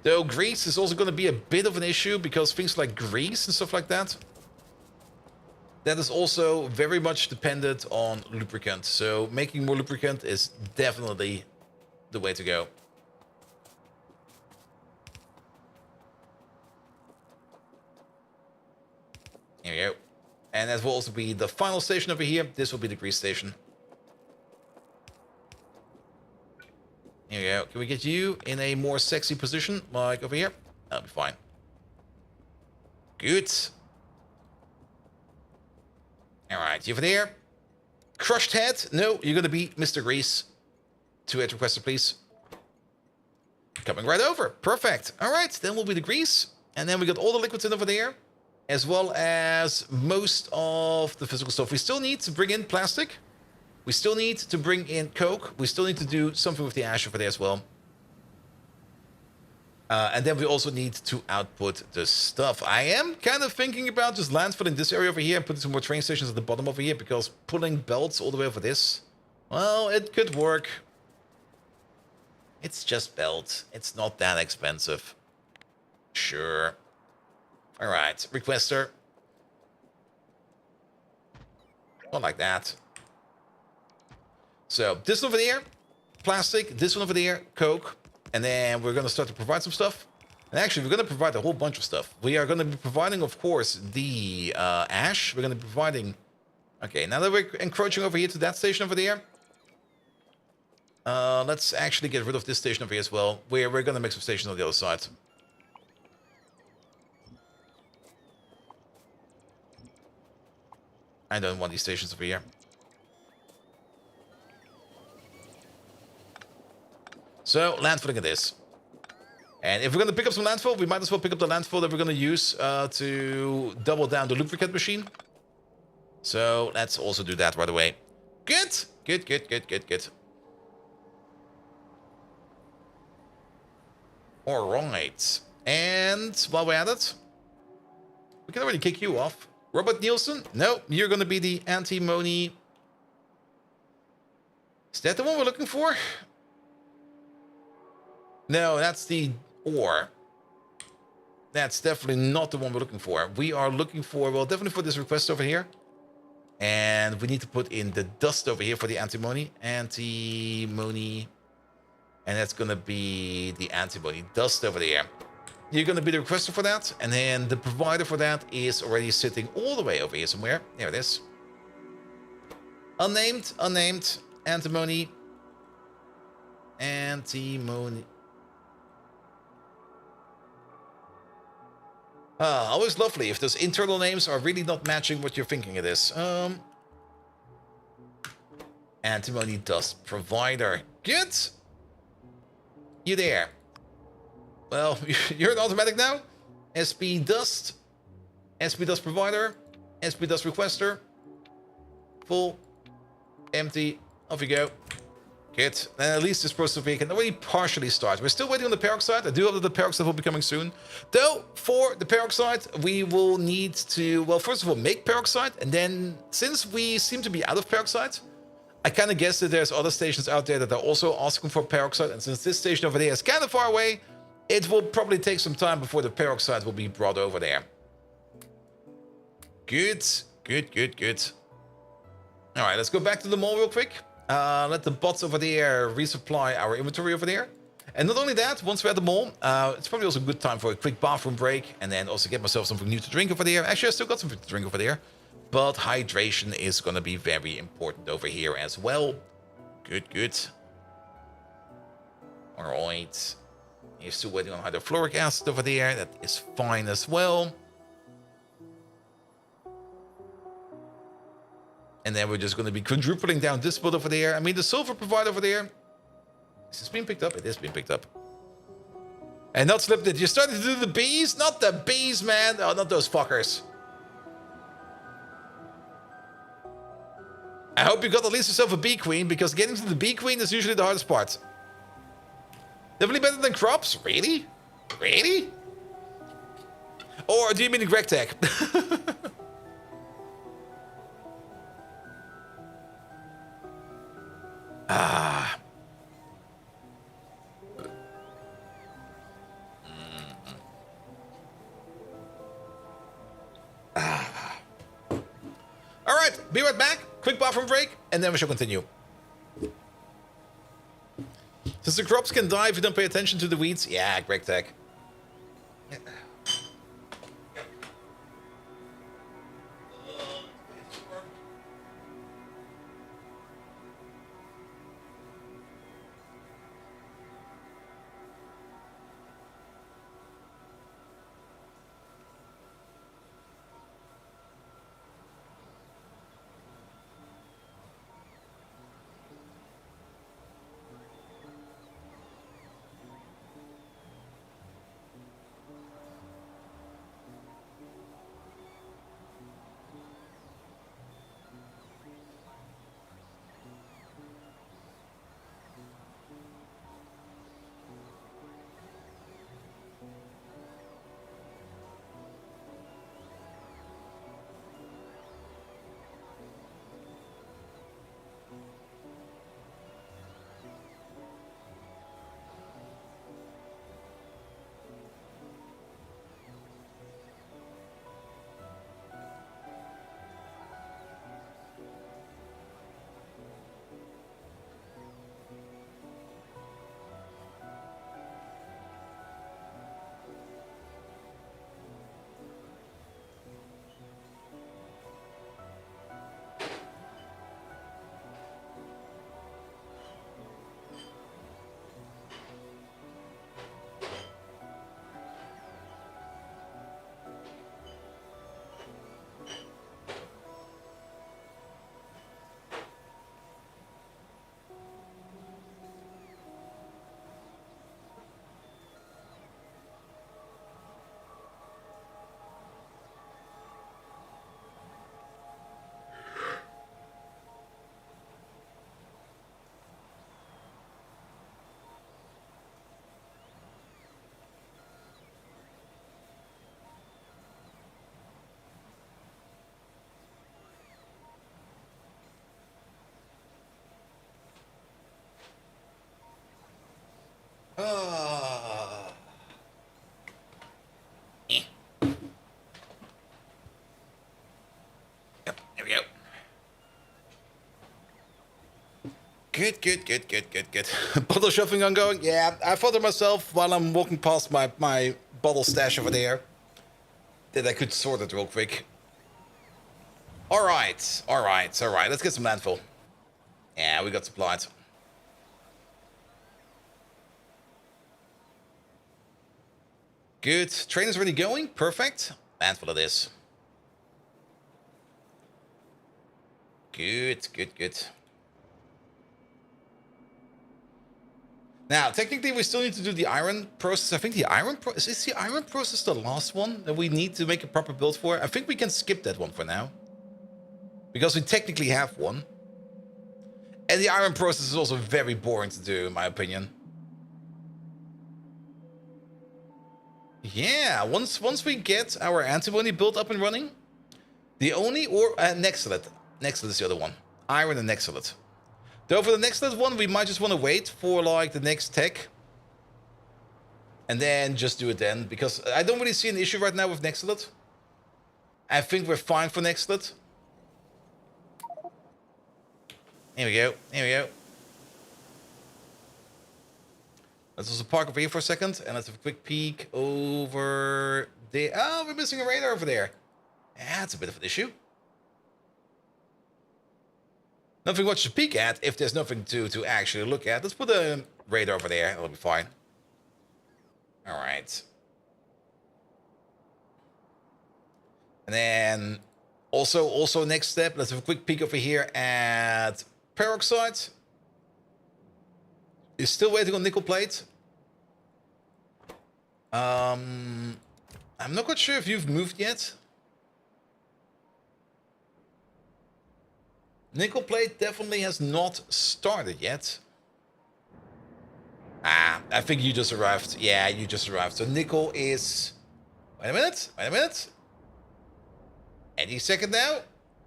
[SPEAKER 1] Though grease is also going to be a bit of an issue because things like grease and stuff like that, that is also very much dependent on lubricant. So making more lubricant is definitely the way to go. Here we go. And that will also be the final station over here. This will be the grease station. Here we go. Can we get you in a more sexy position, like over here? That'll be fine. Good. Alright, you over there? Crushed head? No, you're gonna be Mr. Grease. 2-head requester, please. Coming right over. Perfect. Alright, then we'll be the grease. And then we got all the liquids in over there, as well as most of the physical stuff. We still need to bring in plastic. We still need to bring in coke. We still need to do something with the ash over there as well. And then we also need to output the stuff. I am kind of thinking about just landfilling this area over here and putting some more train stations at the bottom over here, because pulling belts all the way over this, well, it could work. It's just belts. It's not that expensive. Sure. All right, requester. Not like that. So this one over there, plastic. This one over there, coke. And then we're going to start to provide some stuff. And actually, we're going to provide a whole bunch of stuff. We are going to be providing, of course, the ash. We're going to be providing... Okay, now that we're encroaching over here to that station over there, let's actually get rid of this station over here as well. We're going to make some stations on the other side. I don't want these stations over here. So, landfilling it is. And if we're going to pick up some landfill, we might as well pick up the landfill that we're going to use to double down the lubricant machine. So, let's also do that right away. Good. Good, good, good, good, good. Alright. And while we're at it, we can already kick you off. Robert Nielsen? No, you're going to be the antimony. Is that the one we're looking for? No, that's the ore. That's definitely not the one we're looking for. We are looking for, well, definitely for this request over here. And we need to put in the dust over here for the antimony. Antimony. And that's going to be the antimony dust over there. You're going to be the requester for that. And then the provider for that is already sitting all the way over here somewhere. There it is. Unnamed, unnamed. Antimony. Antimony. Always lovely if those internal names are really not matching what you're thinking it is. Antimony dust provider. Good. You there? Well, you're an automatic now. SP dust. SP dust provider. SP dust requester. Full. Empty. Off you go. Good. And at least this process over here can already partially start. We're still waiting on the peroxide. I do hope that the peroxide will be coming soon. Though, for the peroxide, we will need to, well, first of all, make peroxide. And then, since we seem to be out of peroxide, I kind of guess that there's other stations out there that are also asking for peroxide. And since this station over there is kind of far away, it will probably take some time before the peroxide will be brought over there. Good. Good, good, good. All right, let's go back to the mall real quick. Let the bots over there resupply our inventory over there. And not only that, once we're at the mall, it's probably also a good time for a quick bathroom break. And then also get myself something new to drink over there. Actually, I still got something to drink over there. But hydration is going to be very important over here as well. Good, good. All right. You're still waiting on hydrofluoric acid over there. That is fine as well. And then we're just going to be quadrupling down this build over there. I mean, the silver provider over there. Is this being picked up? It is being picked up. And not slipped it. You're starting to do the bees? Not the bees, man. Oh, not those fuckers. I hope you got at least yourself a bee queen, because getting to the bee queen is usually the hardest part. Definitely better than crops? Really? Really? Or do you mean the Greg tech? Ah. Ah. All right, be right back. Quick bathroom break, and then we shall continue. Since the crops can die if you don't pay attention to the weeds. Yeah, Greg Tech. Good, good, good, good, good, good. Bottle shuffling ongoing? Yeah, I thought to myself while I'm walking past my bottle stash over there that I could sort it real quick. Alright, alright, alright. Let's get some landfill. Yeah, we got supplies. Good. Train is already going. Perfect. Landfill it is. Good, good, good. Now, technically, we still need to do the iron process. I think the iron process... Is the iron process the last one that we need to make a proper build for? I think we can skip that one for now. Because we technically have one. And the iron process is also very boring to do, in my opinion. Yeah, once we get our antimony built up and running, the only ore... Nexilite. Nexilite is the other one. Iron and Nexilite. Though for the Nexilite one, we might just want to wait for, like, the next tech. And then just do it then. Because I don't really see an issue right now with Nexilite. I think we're fine for Nexilite. Here we go. Here we go. Let's also park over here for a second. And let's have a quick peek over there. Oh, we're missing a radar over there. That's a bit of an issue. Nothing much to peek at if there's nothing to actually look at. Let's put a radar over there. That'll be fine. All right. And then also next step, let's have a quick peek over here at peroxide. You're still waiting on nickel plate. I'm not quite sure if you've moved yet. Nickel plate definitely has not started yet. Ah, I think you just arrived. Yeah, you just arrived. So nickel is... Wait a minute. Wait a minute. Any second now.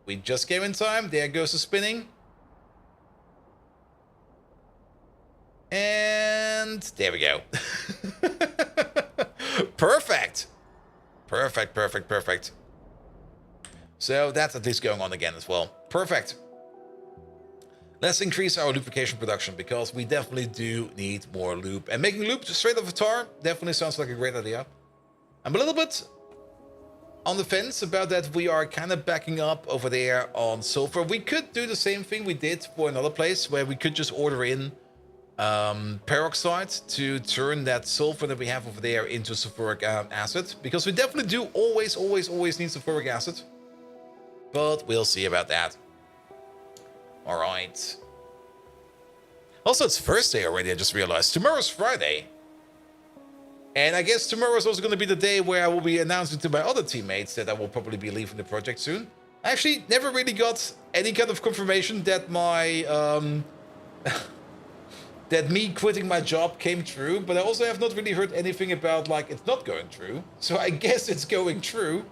[SPEAKER 1] We just came in time. There goes the spinning. And there we go. Perfect. Perfect, perfect, perfect. So that's at least going on again as well. Perfect. Let's increase our lubrication production because we definitely do need more lube. And making lube straight off a tar definitely sounds like a great idea. I'm a little bit on the fence about that. We are kind of backing up over there on sulfur. We could do the same thing we did for another place where we could just order in peroxide to turn that sulfur that we have over there into sulfuric acid. Because we definitely do always need sulfuric acid. But we'll see about that. All right. Also, it's Thursday already, I just realized. Tomorrow's Friday. And I guess tomorrow is also going to be the day where I will be announcing to my other teammates that I will probably be leaving the project soon. I actually never really got any kind of confirmation that my... that me quitting my job came true. But I also have not really heard anything about, like, it's not going true. So I guess it's going true.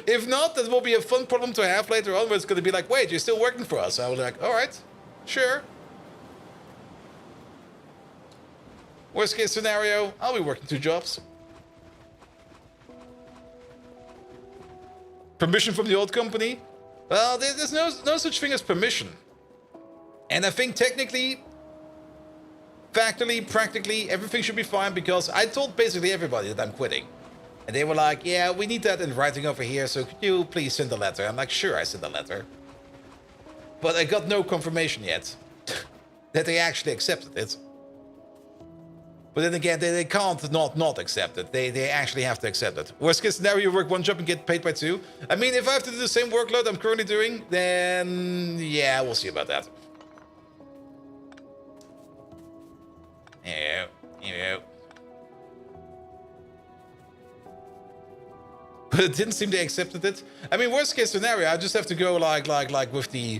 [SPEAKER 1] If not, that will be a fun problem to have later on where it's going to be like, wait, you're still working for us. I was like, all right, sure. Worst case scenario, I'll be working 2 jobs. Permission from the old company? Well, there's no such thing as permission. And I think technically, factually, practically, everything should be fine because I told basically everybody that I'm quitting. And they were like, yeah, we need that in writing over here, so could you please send a letter? I'm like, sure, I sent a letter. But I got no confirmation yet that they actually accepted it. But then again, they can't not accept it. They actually have to accept it. Worst case scenario, you work 1 job and get paid by 2. I mean, if I have to do the same workload I'm currently doing, then yeah, we'll see about that. Here you go. But it didn't seem they accepted it. I mean, worst case scenario, I just have to go like with the...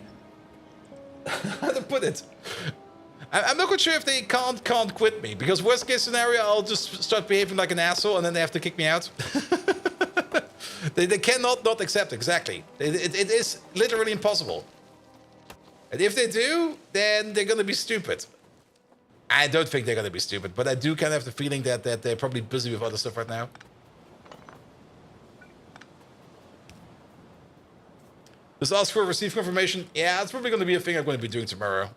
[SPEAKER 1] How to put it? I'm not quite sure if they can't quit me. Because worst case scenario, I'll just start behaving like an asshole and then they have to kick me out. they cannot not accept, exactly. It is literally impossible. And if they do, then they're going to be stupid. I don't think they're going to be stupid, but I do kind of have the feeling that they're probably busy with other stuff right now. Just ask for receive confirmation. Yeah, that's probably going to be a thing I'm going to be doing tomorrow.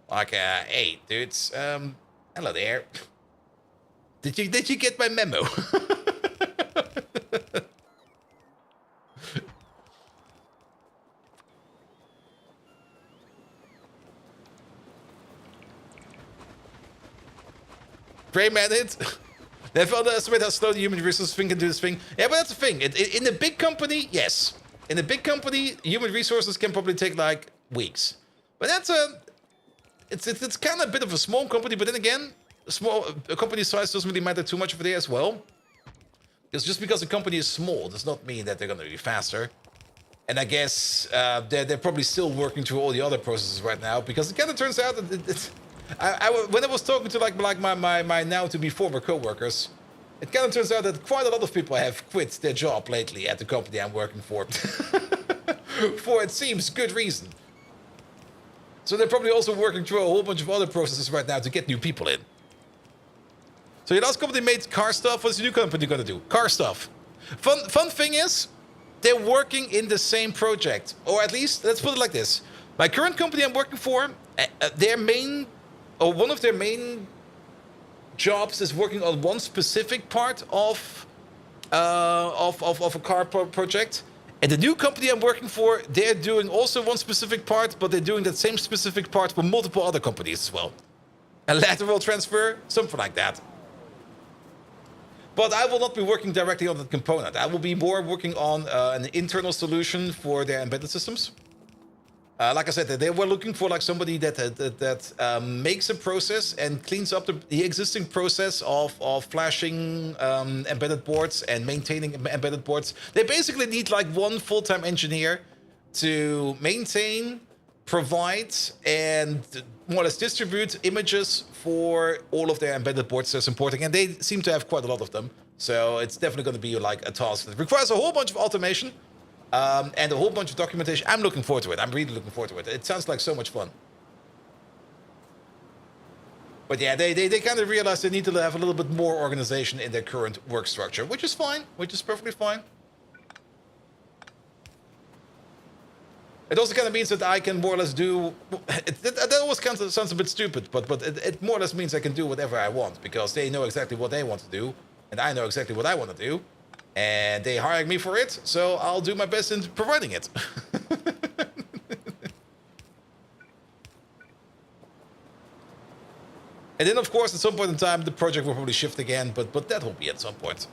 [SPEAKER 1] Like, hey, dudes, hello there. Did you get my memo? Pray man it. They've underestimated how slow the human resources thing can do this thing. Yeah, but that's the thing. In a big company, yes. In a big company, human resources can probably take like weeks. But that's it's kind of a bit of a small company. But then again, a company size doesn't really matter too much over there as well. Because just because a company is small does not mean that they're going to be faster. And I guess they're probably still working through all the other processes right now. Because it kind of turns out that when I was talking to like my now to be former co-workers, it kind of turns out that quite a lot of people have quit their job lately at the company I'm working for. For it seems good reason. So they're probably also working through a whole bunch of other processes right now to get new people in. So your last company made car stuff. What's your new company gonna do? Car stuff. Fun thing is, they're working in the same project, or at least let's put it like this: my current company I'm working for, one of their main jobs is working on one specific part of a car project. And the new company I'm working for, they're doing also one specific part, but they're doing that same specific part for multiple other companies as well. A lateral transfer, something like that. But I will not be working directly on that component. I will be more working on an internal solution for their embedded systems. Like I said, they were looking for like somebody that makes a process and cleans up the existing process of flashing embedded boards and maintaining embedded boards. They basically need like one full-time engineer to maintain, provide, and more or less distribute images for all of their embedded boards they're supporting. And they seem to have quite a lot of them. So it's definitely going to be like a task that requires a whole bunch of automation. And a whole bunch of documentation. I'm looking forward to it. I'm really looking forward to it. It sounds like so much fun. But yeah, they kind of realize they need to have a little bit more organization in their current work structure, which is fine, which is perfectly fine. It also kind of means that I can more or less do... That always kind of sounds a bit stupid, but it more or less means I can do whatever I want, because they know exactly what they want to do, and I know exactly what I want to do. And they hired me for it, so I'll do my best in providing it. And then, of course, at some point in time, the project will probably shift again, but that will be at some point.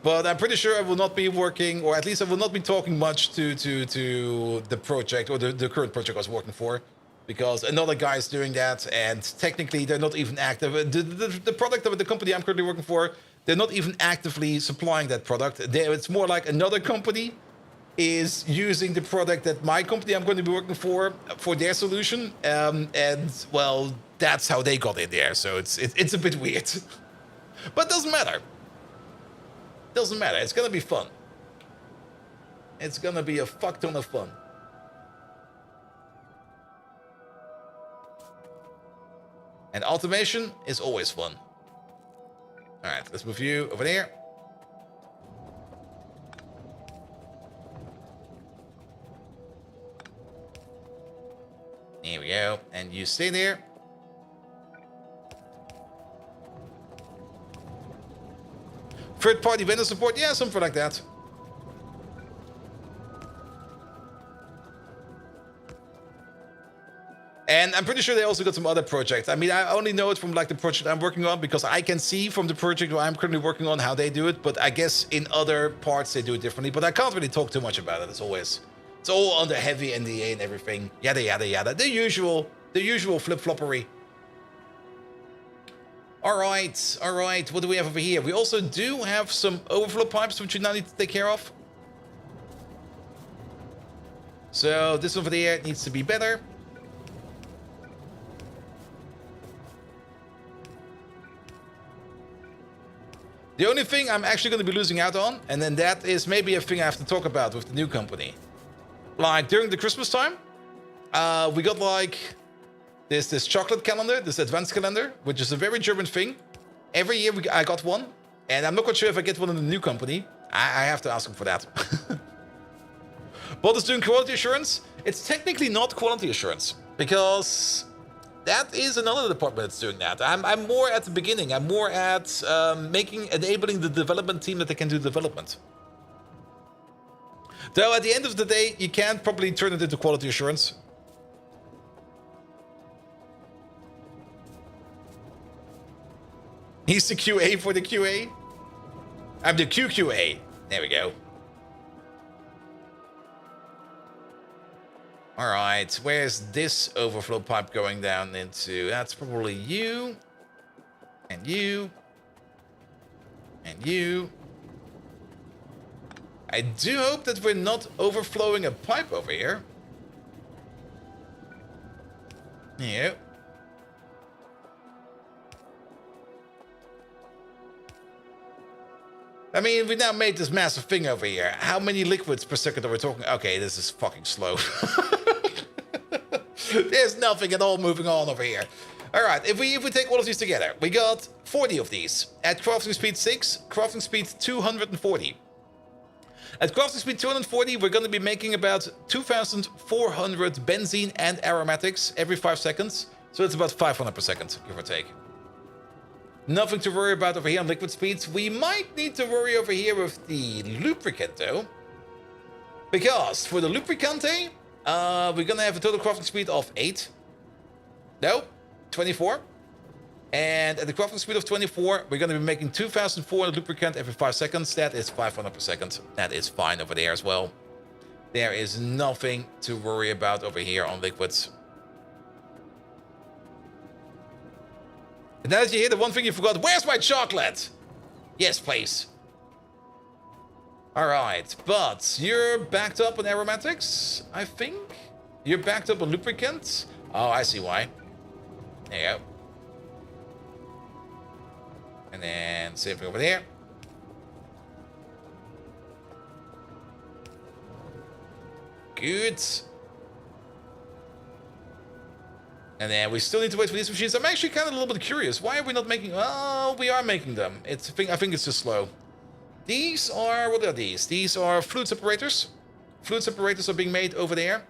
[SPEAKER 1] But I'm pretty sure I will not be working, or at least I will not be talking much to the project, or the current project I was working for. Because another guy is doing that, and technically they're not even active. The product of the company I'm currently working for, they're not even actively supplying that product. It's more like another company is using the product that my company I'm going to be working for their solution. And well, that's how they got in there. So it's a bit weird, but it doesn't matter. Doesn't matter. It's gonna be fun. It's gonna be a fuck ton of fun. And automation is always fun. All right, let's move you over there. There we go. And you stay there. Third-party vendor support? Yeah, something like that. And I'm pretty sure they also got some other projects. I mean, I only know it from like the project I'm working on, because I can see from the project I'm currently working on how they do it. But I guess in other parts they do it differently. But I can't really talk too much about it, as always. It's all under heavy NDA and everything. Yada, yada, yada. The usual flip-floppery. All right. What do we have over here? We also do have some overflow pipes, which you now need to take care of. So this over there needs to be better. The only thing I'm actually going to be losing out on, and then that is maybe a thing I have to talk about with the new company. Like during the Christmas time, we got like this chocolate calendar, this advanced calendar, which is a very German thing. Every year I got one, and I'm not quite sure if I get one in the new company. I have to ask him for that. What is doing quality assurance? It's technically not quality assurance, because that is another department that's doing that. I'm more at the beginning. I'm more at enabling the development team that they can do development. Though at the end of the day, you can't probably turn it into quality assurance. He's the QA for the QA. I'm the QQA. There we go. Alright, where's this overflow pipe going down into? That's probably you. And you. And you. I do hope that we're not overflowing a pipe over here. Yeah. I mean, we now made this massive thing over here. How many liquids per second are we talking? Okay, this is fucking slow. There's nothing at all moving on over here. All right, if we take all of these together, we got 40 of these. At crafting speed 6, crafting speed 240. At crafting speed 240, we're going to be making about 2,400 benzene and aromatics every 5 seconds. So it's about 500 per second, give or take. Nothing to worry about over here on liquid speeds. We might need to worry over here with the lubricant, though. Because for the lubricante, we're going to have a total crafting speed of 8. No, 24. And at the crafting speed of 24, we're going to be making 2,400 lubricant every 5 seconds. That is 500 per second. That is fine over there as well. There is nothing to worry about over here on liquids. And now that you hear the one thing you forgot, where's my chocolate? Yes, please. Alright, but you're backed up on aromatics, I think? You're backed up on lubricants? Oh, I see why. There you go. And then same thing over there. Good. And then we still need to wait for these machines. I'm actually kind of a little bit curious. Why are we not making... Oh, we are making them. I think it's just slow. These are... What are these? These are fluid separators. Fluid separators are being made over there.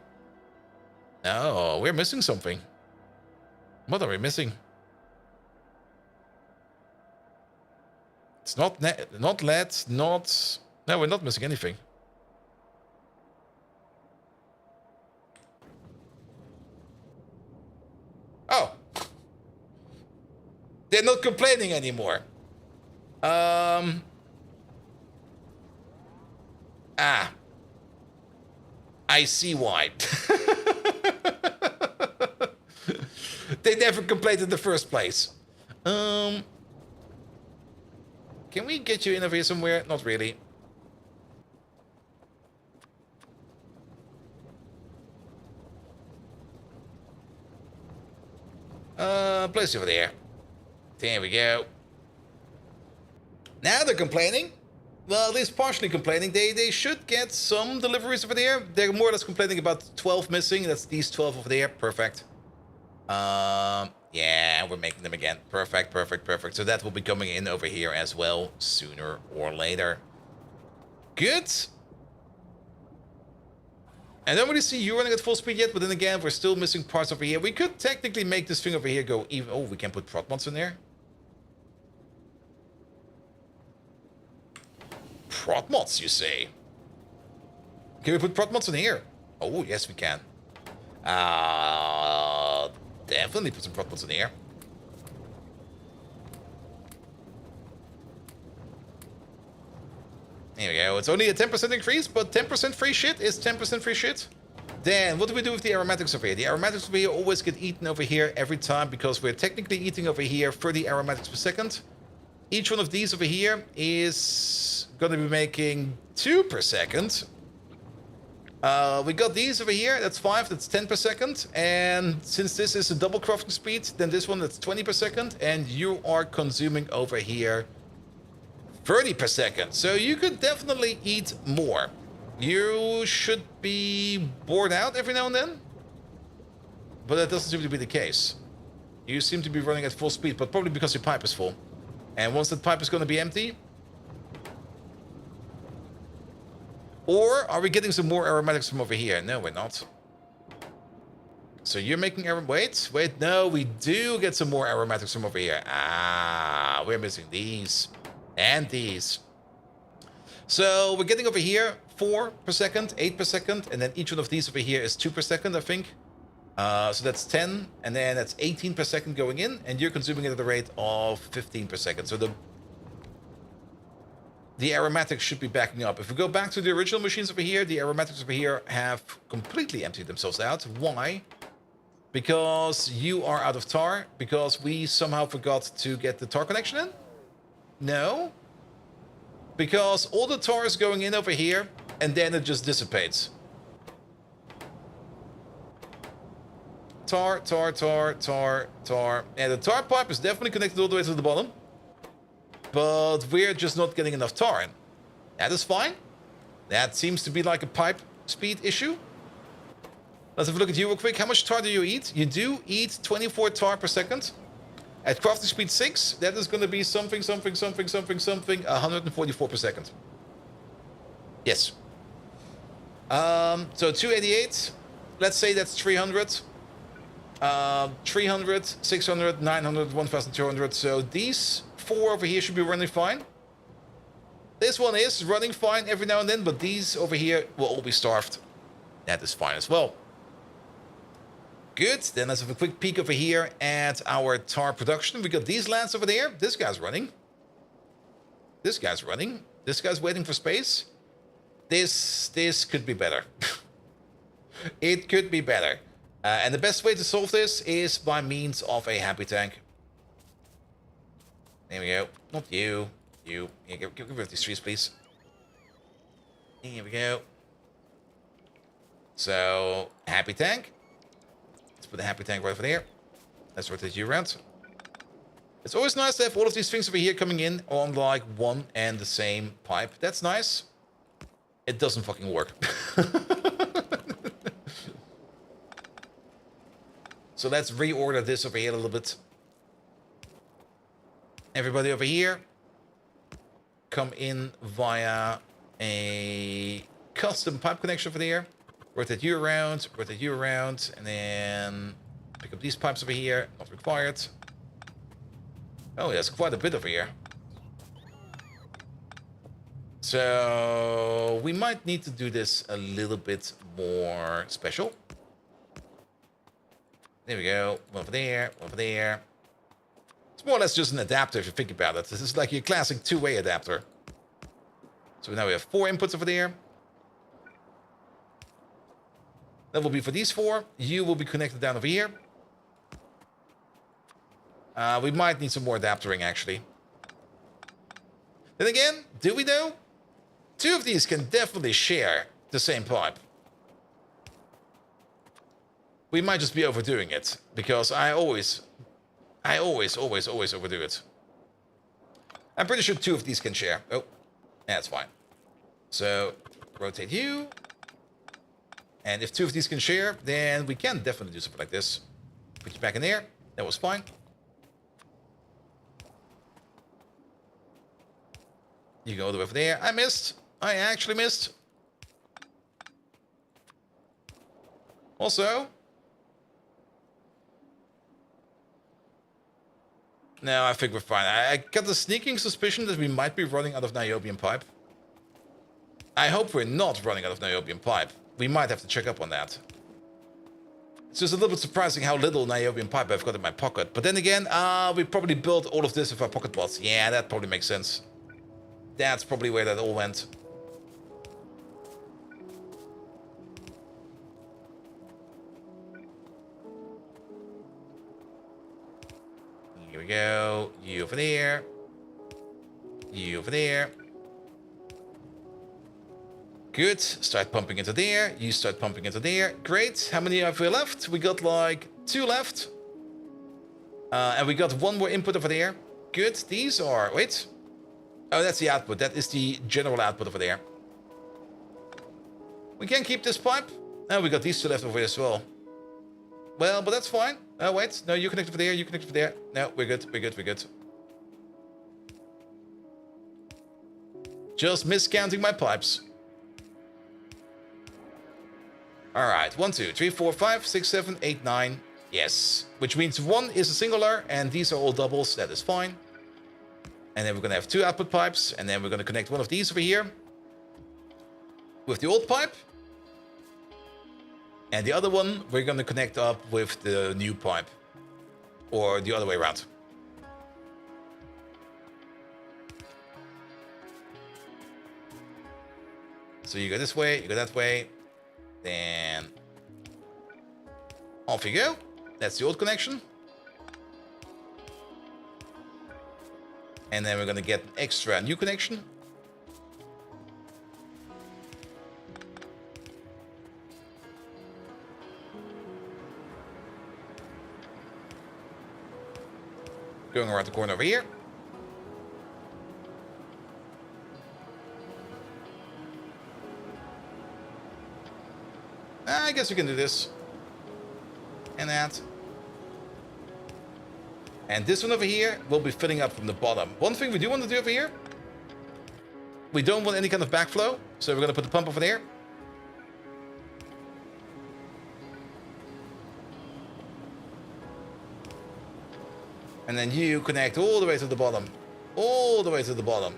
[SPEAKER 1] Oh, we're missing something. What are we missing? It's not lead, not... No, we're not missing anything. Oh. They're not complaining anymore. I see why. They never complained in the first place. Can we get you in over here somewhere? Not really. Place you over there. There we go. Now they're complaining. Well, at least partially complaining. They should get some deliveries over there. They're more or less complaining about 12 missing. That's these 12 over there. Perfect. Yeah, we're making them again. Perfect, perfect, perfect. So that will be coming in over here as well, sooner or later. Good. I don't really see you running at full speed yet, but then again, we're still missing parts over here. We could technically make this thing over here go even... Oh, we can put prot mods in there. Prot mods, you say? Can we put prot mods in here? Oh, yes, we can. Definitely put some prot mods in here. There we go. It's only a 10% increase, but 10% free shit is 10% free shit. Then, what do we do with the aromatics over here? The aromatics over here always get eaten over here every time because we're technically eating over here 30 aromatics per second. Each one of these over here is going to be making 2 per second. We got these over here. That's 5. That's 10 per second. And since this is a double crafting speed, then this one that's 20 per second. And you are consuming over here 30 per second. So you could definitely eat more. You should be bored out every now and then. But that doesn't seem to be the case. You seem to be running at full speed, but probably because your pipe is full. And once that pipe is going to be empty, Or are we getting some more aromatics from over here? No, we're not. So you're making wait, no, we do get some more aromatics from over here. Ah, we're missing these. And these. So we're getting over here 4 per second, 8 per second, and then each one of these over here is 2 per second, I think. So that's 10, and then that's 18 per second going in, and you're consuming it at a rate of 15 per second. So the aromatics should be backing up. If we go back to the original machines over here, the aromatics over here have completely emptied themselves out. Why? Because you are out of tar? Because we somehow forgot to get the tar connection in? No. Because all the tar is going in over here, and then it just dissipates. Tar, tar, tar, tar, tar. And the tar pipe is definitely connected all the way to the bottom. But we're just not getting enough tar in. That is fine. That seems to be like a pipe speed issue. Let's have a look at you real quick. How much tar do you eat? You do eat 24 tar per second. At crafting speed 6, that is going to be something, 144 per second. Yes. So 288, let's say that's 300. 300, 600, 900, 1200. So these 4 over here should be running fine. This one is running fine every now and then, but these over here will all be starved. That is fine as well. Good, then let's have a quick peek over here at our tar production. We got these lands over there. This guy's running. This guy's running. This guy's waiting for space. This could be better. It could be better. And the best way to solve this is by means of a happy tank. There we go. Not you. You. Yeah, get rid of these trees, please. Here we go. So, happy tank. Let's put the happy tank right over there. Let's rotate you around. It's always nice to have all of these things over here coming in on like one and the same pipe. That's nice. It doesn't fucking work. So let's reorder this over here a little bit. Everybody over here, come in via a custom pipe connection over there. Rotate you around, and then pick up these pipes over here. Not required. Oh, there's quite a bit over here. So we might need to do this a little bit more special. There we go. Over there, over there. It's more or less just an adapter if you think about it. This is like your classic two-way adapter. So now we have 4 inputs over there. That will be for these 4. You will be connected down over here. We might need some more adaptering, actually. Then again, do we know? 2 of these can definitely share the same pipe. We might just be overdoing it, because I always overdo it. I'm pretty sure 2 of these can share. Oh, that's fine. So, rotate you. And if 2 of these can share, then we can definitely do something like this. Put you back in there. That was fine. You go over there. I missed. I actually missed. Also... No, I think we're fine. I got the sneaking suspicion that we might be running out of niobium pipe. I hope we're not running out of niobium pipe. We might have to check up on that. It's just a little bit surprising how little niobium pipe I've got in my pocket. But then again, we probably built all of this with our pocket bots. Yeah, that probably makes sense. That's probably where that all went. Here we go. You over there. You over there. Good. Start pumping into there. You start pumping into there. Great. How many have we left? We got like 2 left. And we got 1 more input over there. Good. These are... Wait. Oh, that's the output. That is the general output over there. We can keep this pipe. Oh, we got these 2 left over here as well. Well, but that's fine. Oh, wait. No, you connect over there. You connect over there. No, we're good. We're good. We're good. Just miscounting my pipes. All right, 1, 2, 3, 4, 5, 6, 7, 8, 9. Yes, which means 1 is a singular, and these are all doubles. That is fine. And then we're gonna have 2 output pipes, and then we're gonna connect one of these over here with the old pipe. And the other one, we're gonna connect up with the new pipe. Or the other way around. So you go this way, you go that way. Then off you go. That's the old connection. And then we're gonna get an extra new connection. Going around the corner over here. I guess we can do this. And that. And this one over here will be filling up from the bottom. One thing we do want to do over here. We don't want any kind of backflow. So we're going to put the pump over there. And then you connect all the way to the bottom. All the way to the bottom.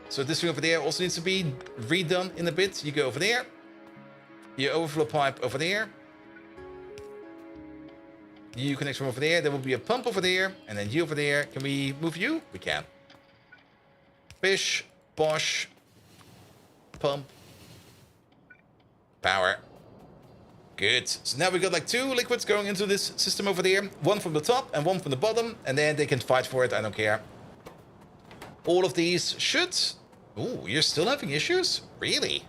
[SPEAKER 1] So this thing over there also needs to be redone in a bit. You go over there. Your overflow pipe over there. You connect from over there. There will be a pump over there. And then you over there. Can we move you? We can. Bish. Bosh. Pump. Power. Good. So now we got like 2 liquids going into this system over there. One from the top and one from the bottom. And then they can fight for it. I don't care. All of these should... Ooh, you're still having issues? Really?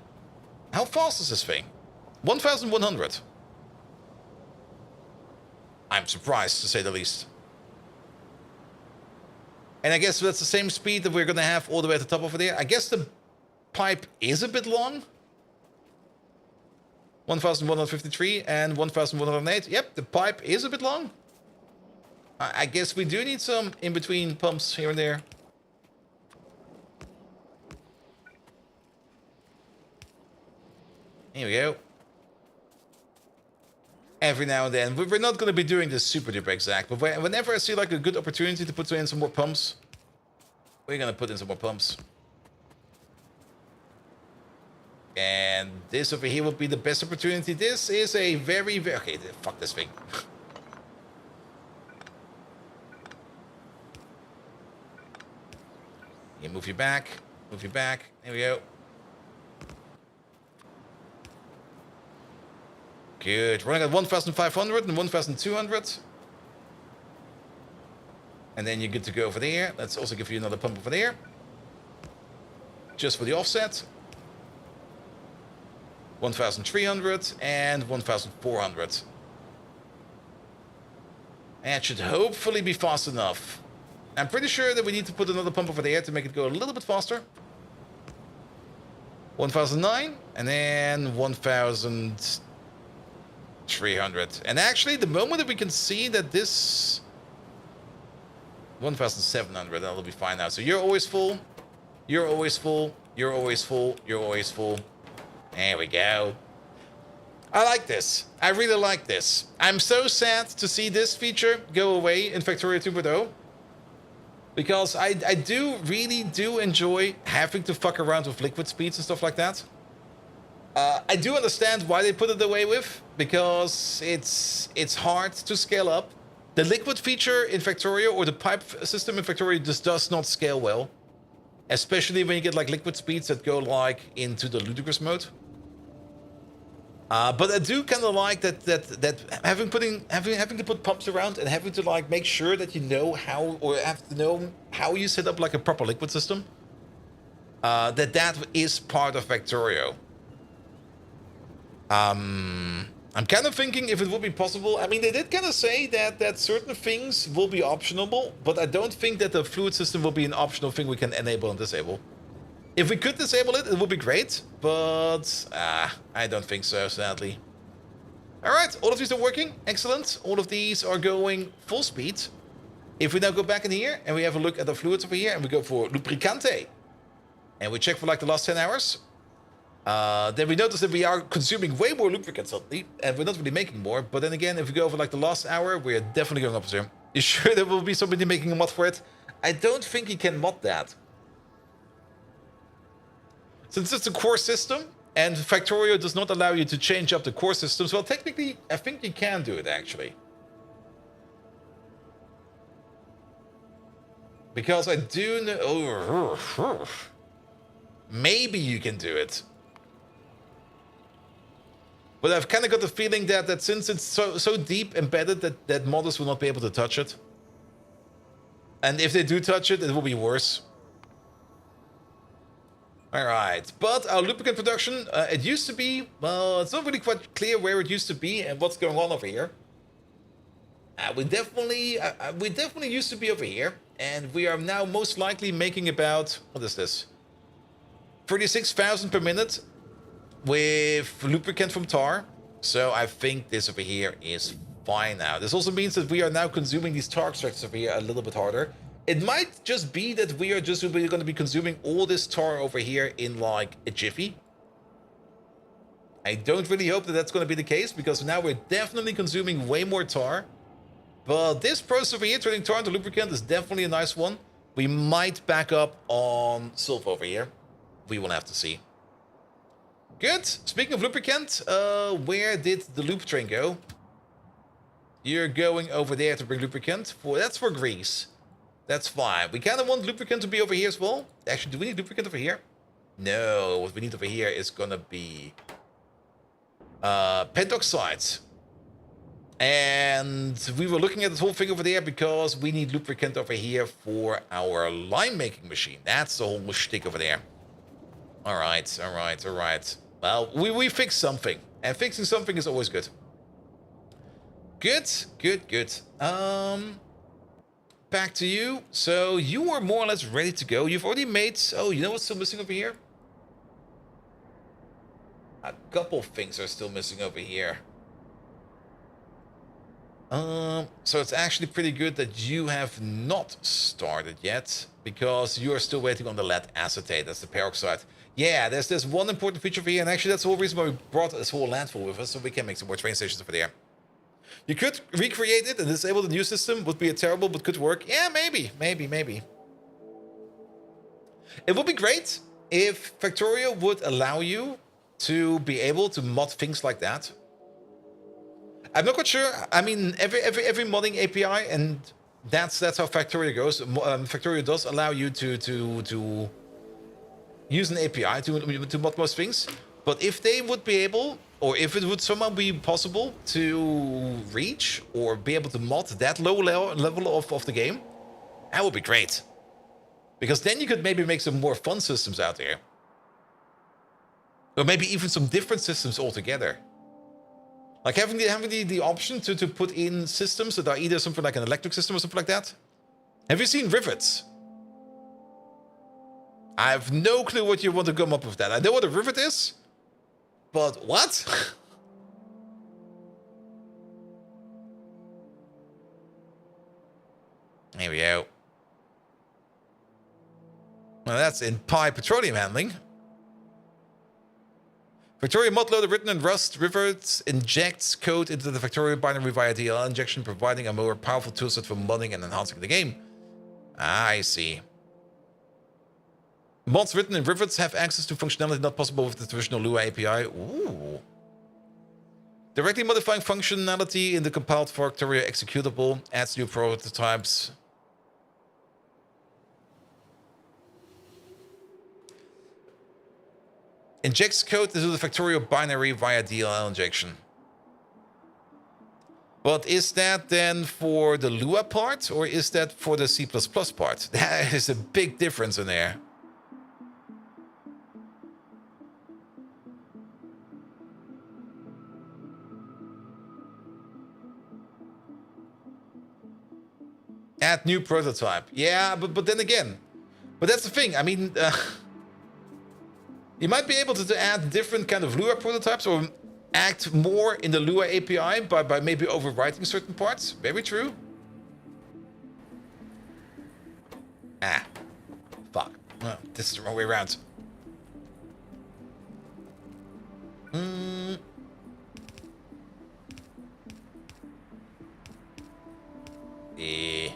[SPEAKER 1] How fast is this thing? 1,100. I'm surprised, to say the least. And I guess that's the same speed that we're going to have all the way at the top over there. I guess the pipe is a bit long. 1,153 and 1,108. Yep, the pipe is a bit long. I guess we do need some in-between pumps here and there. Here we go. Every now and then. We're not going to be doing this super duper exact, but whenever I see like a good opportunity to put in some more pumps, we're going to put in some more pumps. And this over here will be the best opportunity. This is a very... Okay, fuck this thing. You move you back. Move you back. There we go. Good. Running at 1,500 and 1,200. And then you're good to go over there. Let's also give you another pump over there. Just for the offset. 1,300 and 1,400. And it should hopefully be fast enough. I'm pretty sure that we need to put another pump over there to make it go a little bit faster. 1,009 and then 1,300. And actually, the moment that we can see that this 1,700, that'll be fine now. So you're always full. You're always full. You're always full. You're always full. There we go. I like this. I really like this. I'm so sad to see this feature go away in Factorio 2.0. Because I really do enjoy having to fuck around with liquid speeds and stuff like that. I do understand why they put it away with, because it's hard to scale up. The liquid feature in Factorio, or the pipe system in Factorio, just does not scale well. Especially when you get like liquid speeds that go like into the ludicrous mode. But I do kind of like that having to put pumps around and having to like make sure that you know how, or have to know how you set up like a proper liquid system. That is part of Factorio. I'm kind of thinking if it would be possible. I mean, they did kind of say that certain things will be optional, but I don't think that the fluid system will be an optional thing we can enable and disable. If we could disable it, it would be great, but I don't think so, sadly. All right, all of these are working. Excellent. All of these are going full speed. If we now go back in here and we have a look at the fluids over here and we go for lubricante and we check for like the last 10 hours, Then we notice that we are consuming way more lubricant suddenly, and we're not really making more. But then again, if we go over like the last hour, we're definitely going up there. You sure there will be somebody making a mod for it? I don't think you can mod that. Since it's a core system, and Factorio does not allow you to change up the core systems, well, technically, I think you can do it, actually. Because I do know... Oh, maybe you can do it. But I've kind of got the feeling that since it's so deep embedded that modders will not be able to touch it. And if they do touch it, it will be worse. Alright, but our lubricant production, it used to be, well, it's not really quite clear where it used to be and what's going on over here. We definitely used to be over here, and we are now most likely making about, what is this? 36,000 per minute with lubricant from tar. So I think this over here is fine now. This also means that we are now consuming these tar extractors over here a little bit harder. It might just be that we are just going to be consuming all this tar over here in like a jiffy. I don't really hope that that's going to be the case, because now we're definitely consuming way more tar. But this process over here, turning tar into lubricant, is definitely a nice one. We might back up on sulfur over here. We will have to see. Good. Speaking of lubricant, where did the loop train go? You're going over there to bring lubricant. That's for grease. That's fine. We kind of want lubricant to be over here as well. Actually, do we need lubricant over here? No. What we need over here is going to be pentoxides. And we were looking at this whole thing over there because we need lubricant over here for our lime making machine. That's the whole shtick over there. All right, all right, all right. Well, we fixed something, and fixing something is always good. Good, good, good. Back to you. So you are more or less ready to go. You've already made... Oh, you know what's still missing over here? A couple things are still missing over here. So it's actually pretty good that you have not started yet, because you are still waiting on the lead acetate. That's the peroxide. Yeah, there's this one important feature over here, and actually that's the whole reason why we brought this whole landfill with us, so we can make some more train stations over there. You could recreate it and disable the new system. Would be a terrible, but could work. Yeah, maybe. It would be great if Factorio would allow you to be able to mod things like that. I'm not quite sure. I mean, every modding API, and that's how Factorio goes. Factorio does allow you to use an API to mod most things. But if they would be able, or if it would somehow be possible to reach or be able to mod that low level of the game, that would be great. Because then you could maybe make some more fun systems out there. Or maybe even some different systems altogether. Like having the option to put in systems that are either something like an electric system or something like that. Have you seen rivets? I have no clue what you want to come up with that. I know what a rivet is, but what? Here we go. Well, that's in Pi Petroleum Handling. Factorio mod loader written in Rust Rivets injects code into the Factorio binary via DLL injection, providing a more powerful toolset for modding and enhancing the game. I see. Mods written in Rivets have access to functionality not possible with the traditional Lua API. Ooh. Directly modifying functionality in the compiled Factorio executable adds new prototypes. Injects code into the Factorio binary via DLL injection. But is that then for the Lua part, or is that for the C++ part? That is a big difference in there. Add new prototype. Yeah, but then again. But that's the thing. I mean... you might be able to add different kind of Lua prototypes or act more in the Lua API by maybe overwriting certain parts. Very true. Ah. Fuck. Oh, this is the wrong way around. Mm. Yeah.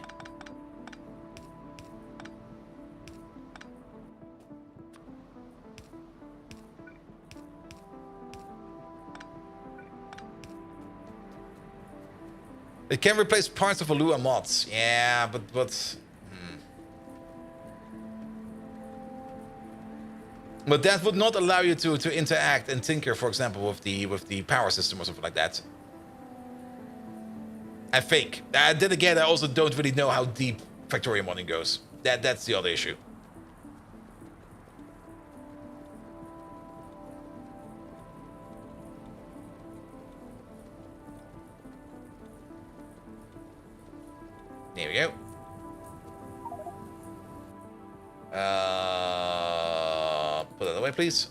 [SPEAKER 1] It can replace parts of Alua mods. Yeah, but but that would not allow you to interact and tinker, for example, with the power system or something like that. I think. Then again, I also don't really know how deep Factorio modding goes. That's the other issue. There we go. Put that away, please.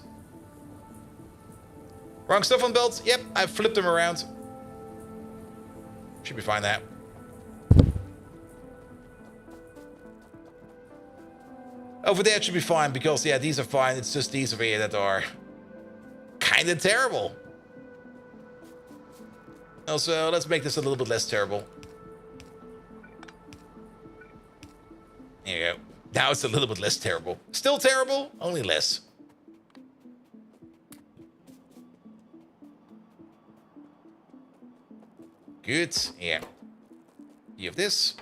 [SPEAKER 1] Wrong stuff on belts. Yep, I flipped them around. Should be fine now. Over there it should be fine because, yeah, these are fine. It's just these over here that are kind of terrible. Also, let's make this a little bit less terrible. There you go. Now it's a little bit less terrible. Still terrible, only less. Good. Yeah. You have this.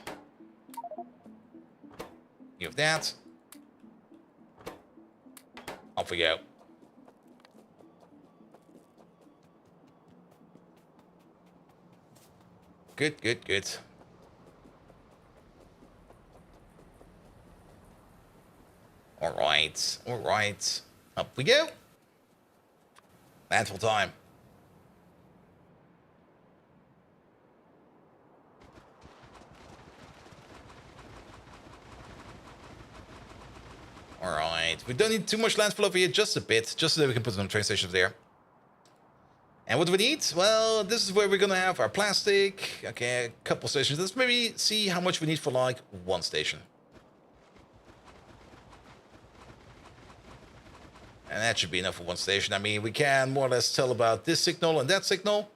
[SPEAKER 1] You have that. Off we go. Good, good, good. All right, all right. Up we go. Landfall time. All right. We don't need too much landfill over here, just a bit, just so that we can put some train stations there. And what do we need? Well, this is where we're gonna have our plastic. Okay, a couple stations. Let's maybe see how much we need for like one station. And that should be enough for one station. I mean, we can more or less tell about this signal and that signal.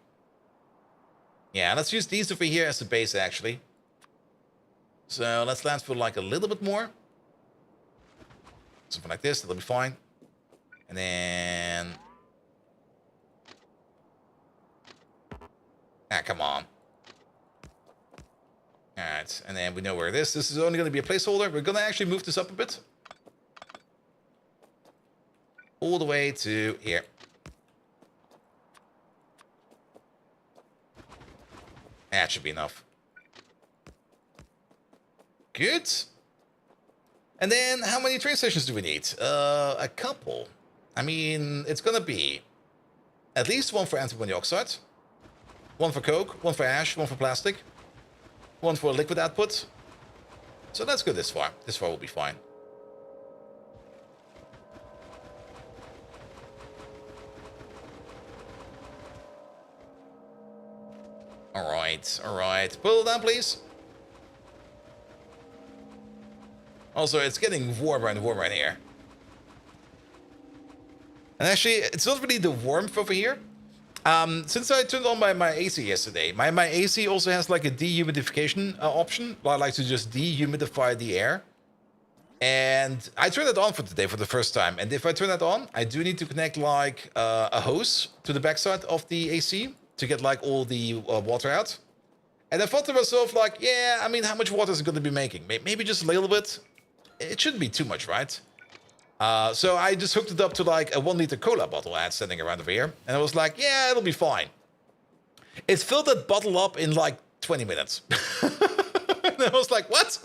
[SPEAKER 1] Yeah, let's use these over here as the base, actually. So let's landfill like a little bit more. Something like this, that'll be fine. And then... ah, come on. Alright, and then we know where it is. This is only going to be a placeholder. We're going to actually move this up a bit. All the way to here. That should be enough. Good. And then, how many train stations do we need? A couple. I mean, it's gonna be at least one for antimony oxide, one for coke, one for ash, one for plastic, one for liquid output. So let's go this far. This far will be fine. All right. Pull it down, please. Also, it's getting warmer and warmer in here. And actually, it's not really the warmth over here. Since I turned on my AC yesterday, my AC also has like a dehumidification option. I like to just dehumidify the air. And I turned it on for today for the first time. And if I turn that on, I do need to connect like a hose to the backside of the AC to get like all the water out. And I thought to myself like, yeah, I mean, how much water is it going to be making? Maybe just a little bit. It shouldn't be too much, right? So I just hooked it up to like a 1 liter cola bottle I had standing around over here. And I was like, yeah, it'll be fine. It filled that bottle up in like 20 minutes. And I was like, what?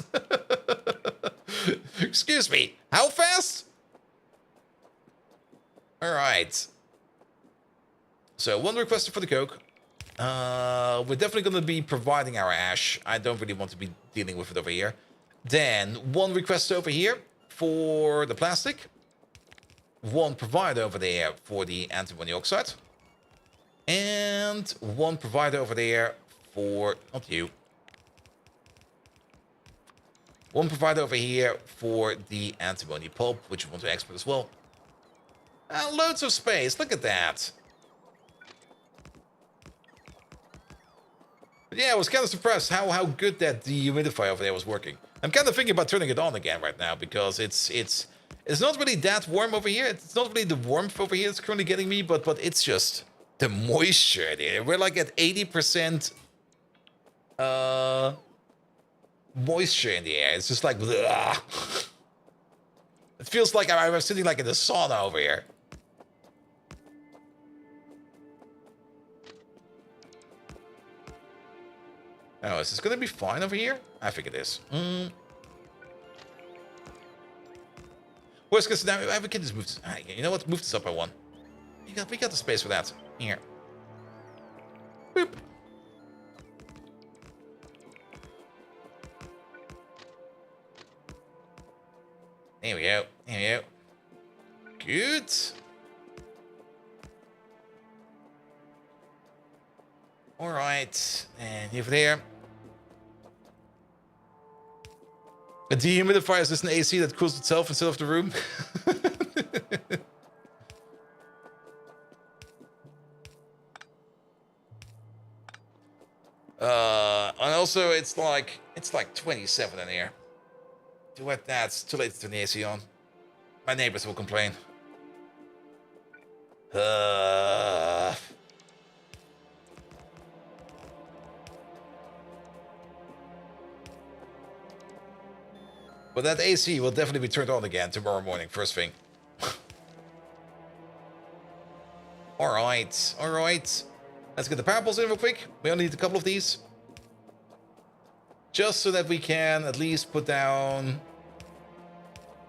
[SPEAKER 1] Excuse me, how fast? All right. So one request for the coke. We're definitely going to be providing our ash. I don't really want to be dealing with it over here. Then one request over here for the plastic. One provider over there for the antimony oxide. And one provider over there for... not you. One provider over here for the antimony pulp, which we want to export as well. And loads of space. Look at that. But yeah, I was kind of surprised how good that dehumidifier over there was working. I'm kind of thinking about turning it on again right now because it's not really that warm over here. It's not really the warmth over here that's currently getting me, but it's just the moisture there. We're like at 80% moisture in the air. It's just like ugh. It feels like I'm sitting like in the sauna over here. Oh, is this gonna be fine over here? I think it is. Worst case scenario, we can just move this. You know what? Move this up by one. We got the space for that. Here. Boop. There we go. There we go. Good. All right. And over there. A dehumidifier is just an AC that cools itself instead of the room. And also it's like 27 in here. Too wet. That's too late to turn the AC on. My neighbors will complain. But that AC will definitely be turned on again tomorrow morning, first thing. Alright, alright. Let's get the power poles in real quick. We only need a couple of these. Just so that we can at least put down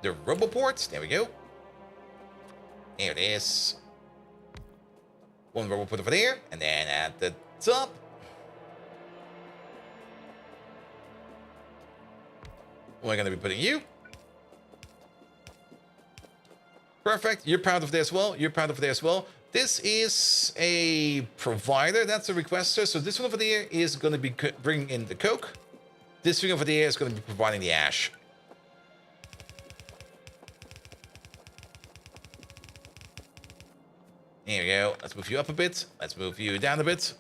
[SPEAKER 1] the rubber ports. There we go. There it is. One rubber port over there. And then at the top. We're going to be putting you. Perfect. You're proud of there as well. You're proud of there as well. This is a provider. That's a requester. So this one over there is going to be bringing in the coke. This thing over there is going to be providing the ash. There we go. Let's move you up a bit. Let's move you down a bit.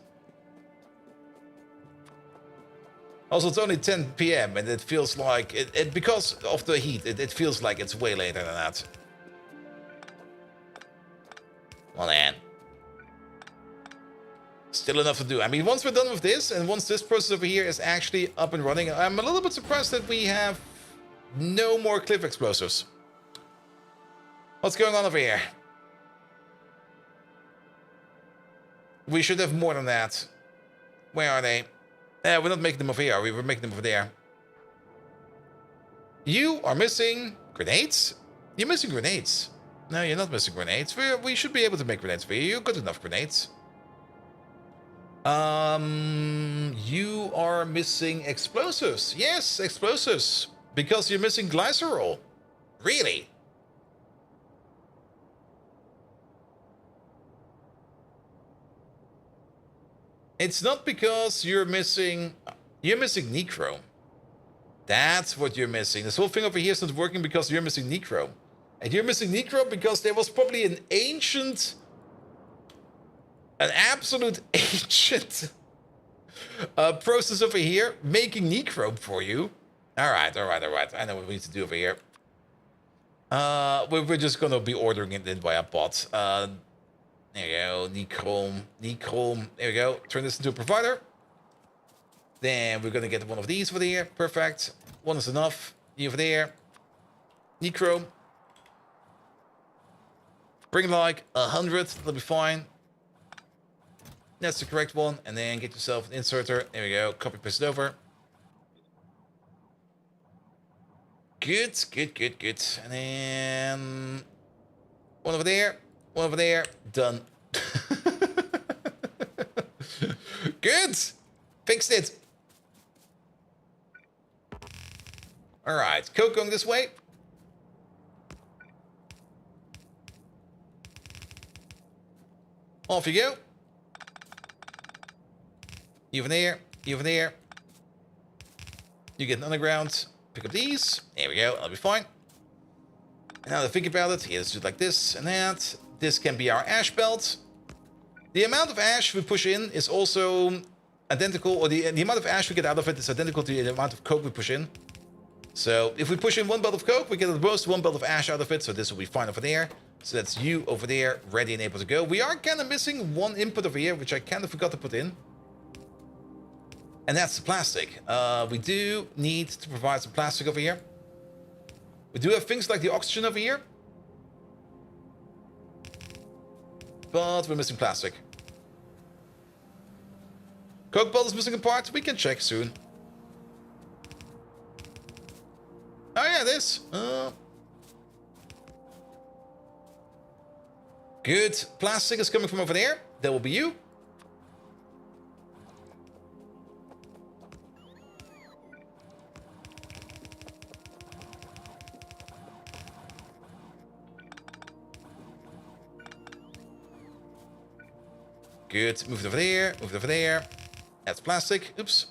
[SPEAKER 1] Also, it's only 10 p.m. and it feels like, because of the heat, it feels like it's way later than that. Well then. Still enough to do. I mean, once we're done with this, and once this process over here is actually up and running, I'm a little bit surprised that we have no more cliff explosives. What's going on over here? We should have more than that. Where are they? We're not making them over here, are we? We're making them over there. You are missing grenades? You're missing grenades. No, you're not missing grenades. We should be able to make grenades for you. You've got enough grenades. You are missing explosives. Yes, explosives. Because you're missing glycerol. Really? It's not because you're missing nechrome. That's what you're missing. This whole thing over here is not working because you're missing nechrome. And you're missing nechrome because there was probably an absolute ancient process over here making nechrome for you. All right. I know what we need to do over here. We're just gonna be ordering it in via bot. There you go, nechrome. There we go. Turn this into a provider. Then we're gonna get one of these over there. Perfect. One is enough. You over there. Nechrome. Bring like 100. That'll be fine. That's the correct one. And then get yourself an inserter. There we go. Copy paste it over. Good. And then one over there. One over there. Done. Good. Fixed it. All right. Coke going this way. Off you go. You over there. You over there. You get an underground. Pick up these. There we go. That'll be fine. And now to think about it, let's do it like this and that. This can be our ash belt. The amount of ash we push in is also identical, or the amount of ash we get out of it is identical to the amount of coke we push in. So if we push in 1 belt of coke, we get at most 1 belt of ash out of it. So this will be fine over there. So that's you over there, ready and able to go. We are kind of missing 1 input over here, which I kind of forgot to put in. And that's the plastic. We do need to provide some plastic over here. We do have things like the oxygen over here. But we're missing plastic. Coke bottle is missing a part. We can check soon. Oh yeah, it is. Good. Plastic is coming from over there. That will be you. Good. Move it over there. Move it over there. That's plastic. Oops.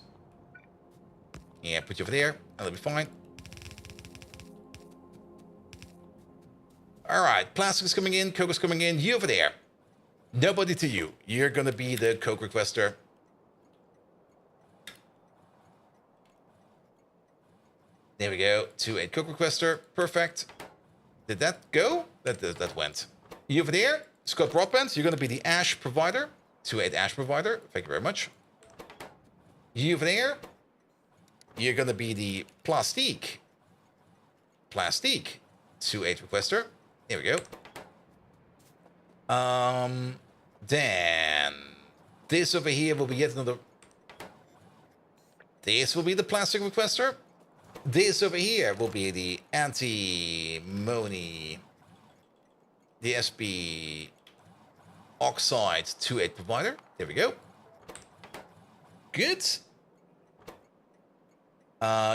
[SPEAKER 1] Yeah, put you over there. That'll be fine. Alright, plastic is coming in, coke is coming in, you over there. Nobody to you. You're gonna be the coke requester. There we go. 2-8 coke requester. Perfect. Did that go? That went. You over there, Scott Broadband, you're gonna be the ash provider. 2-8 ash provider. Thank you very much. You over there, you're gonna be the plastique. Plastique. 2-8 requester. There we go. Then this over here will be yet another. This will be the plastic requester. This over here will be the antimony, the SP oxide 2-8 provider. There we go. Good.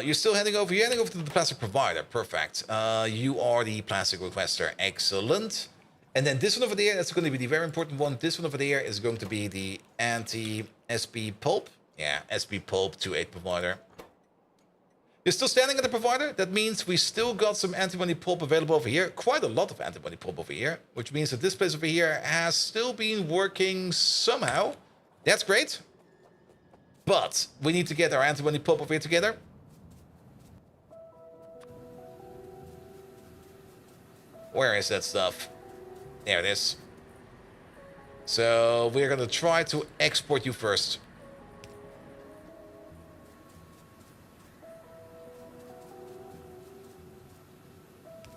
[SPEAKER 1] You're still heading over. You're heading over to the plastic provider. Perfect. You are the plastic requester. Excellent. And then this one over there, that's going to be the very important one. This one over there is going to be the anti-SP pulp. Yeah, SP pulp 2-8 provider. You're still standing at the provider. That means we still got some antimony pulp available over here. Quite a lot of antimony pulp over here, which means that this place over here has still been working somehow. That's great. But we need to get our antimony pulp over here together. Where is that stuff? There it is. So we're going to try to export you first.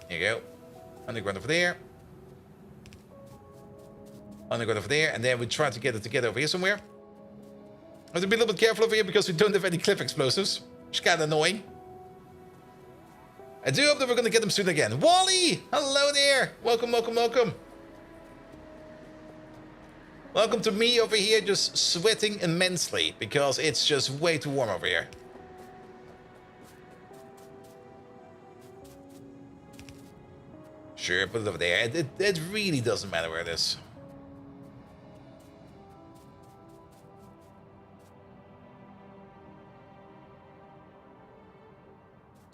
[SPEAKER 1] There you go. Underground over there. Underground over there. And then we try to get it together over here somewhere. I have to be a little bit careful over here because we don't have any cliff explosives. Which is kind of annoying. I do hope that we're going to get them soon again. Wally! Hello there! Welcome, welcome, welcome. Welcome to me over here just sweating immensely because it's just way too warm over here. Sure, put it over there. It really doesn't matter where it is.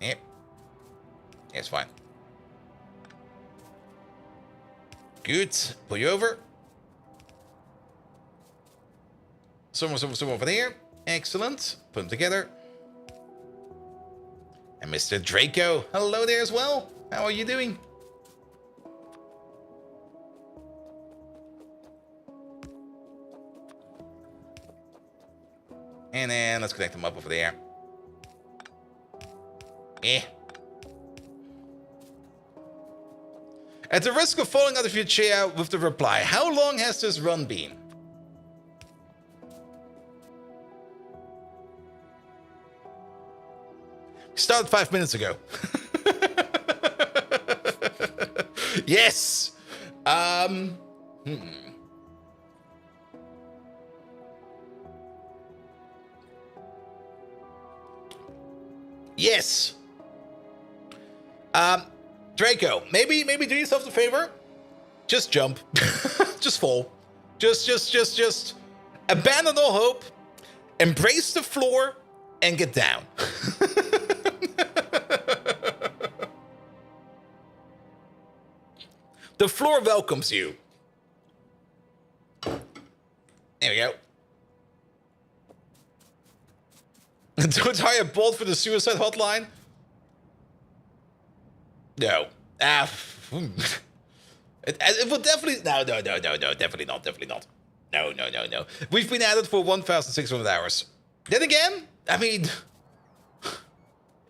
[SPEAKER 1] Yep. Yeah, it's fine. Good. Pull you over. Someone over there. Excellent. Put them together. And Mr. Draco. Hello there as well. How are you doing? And then let's connect them up over there. Eh. At the risk of falling out of your chair with the reply, how long has this run been? Started 5 minutes ago. Yes. Yes. Draco, maybe do yourself a favor. Just jump. Just fall. Just abandon all hope. Embrace the floor and get down. The floor welcomes you. There we go. Don't hire Bolt for the suicide hotline. No. It will definitely... No, definitely not. No. We've been at it for 1,600 hours. Then again, I mean...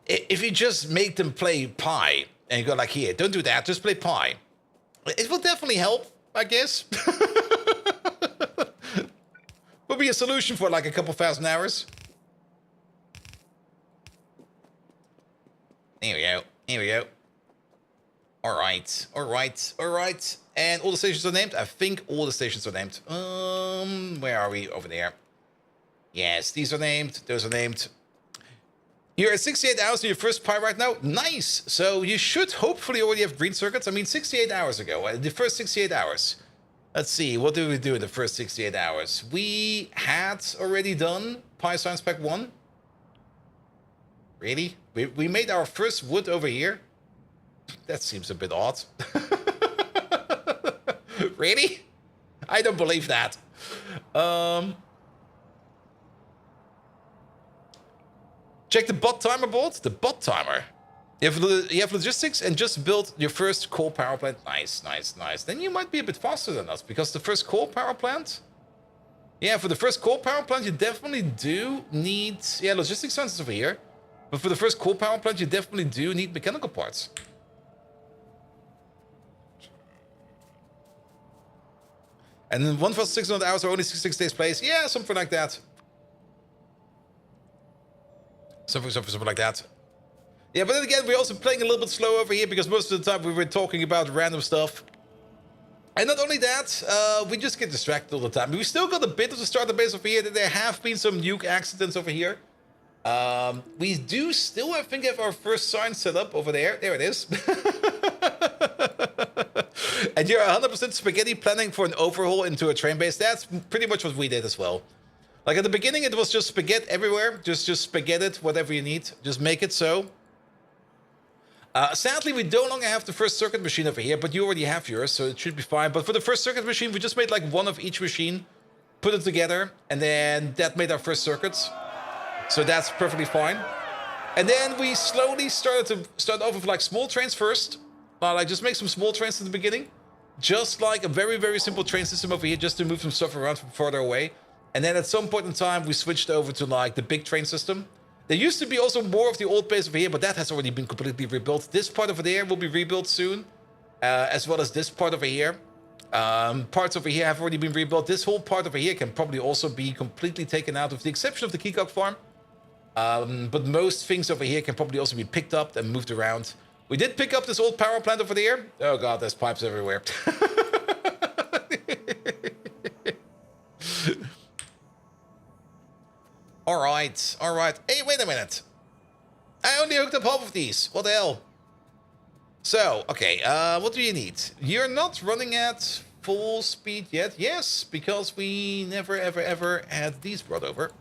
[SPEAKER 1] If you just make them play Pi, and you go like, here, don't do that, just play Pi. It will definitely help, I guess. Would be a solution for like a couple thousand hours. Here we go. Alright. And all the stations are named? I think all the stations are named. Where are we? Over there. Yes, these are named. Those are named. You're at 68 hours in your first Pi right now. Nice. So you should hopefully already have green circuits. I mean, 68 hours ago. The first 68 hours. Let's see. What did we do in the first 68 hours? We had already done Pi Science Pack 1. Really? We made our first wood over here? That seems a bit odd. Really? I don't believe that. Check the bot timer board. The bot timer. You have logistics and just build your first coal power plant. Nice. Then you might be a bit faster than us, because the first coal power plant... Yeah, for the first coal power plant, you definitely do need... Yeah, logistics science over here. But for the first coal power plant, you definitely do need mechanical parts. And then 1,600 hours are only 66 days plays. Yeah, something like that. Something like that. Yeah, but then again, we're also playing a little bit slow over here, because most of the time we were talking about random stuff. And not only that, we just get distracted all the time. We still got a bit of the starter base over here. There have been some nuke accidents over here. We do still, I think, have our first sign set up over there. There it is. And you're 100% spaghetti planning for an overhaul into a train base. That's pretty much what we did as well. Like at the beginning, it was just spaghetti everywhere. Just spaghetti it, whatever you need. Just make it so. Sadly, we no longer have the first circuit machine over here, but you already have yours, so it should be fine. But for the first circuit machine, we just made like one of each machine, put it together, and then that made our first circuits. So that's perfectly fine. And then we slowly start off with like small trains first. Like just make some small trains in the beginning. Just like a very, very simple train system over here, just to move some stuff around from further away. And then at some point in time, we switched over to like the big train system. There used to be also more of the old base over here, but that has already been completely rebuilt. This part over there will be rebuilt soon, as well as this part over here. Parts over here have already been rebuilt. This whole part over here can probably also be completely taken out, with the exception of the Keycock farm. But most things over here can probably also be picked up and moved around. We did pick up this old power plant over there. Oh god, there's pipes everywhere. Alright. Hey, wait a minute. I only hooked up half of these. What the hell? So, okay, what do you need? You're not running at full speed yet. Yes, because we never, ever had these brought over.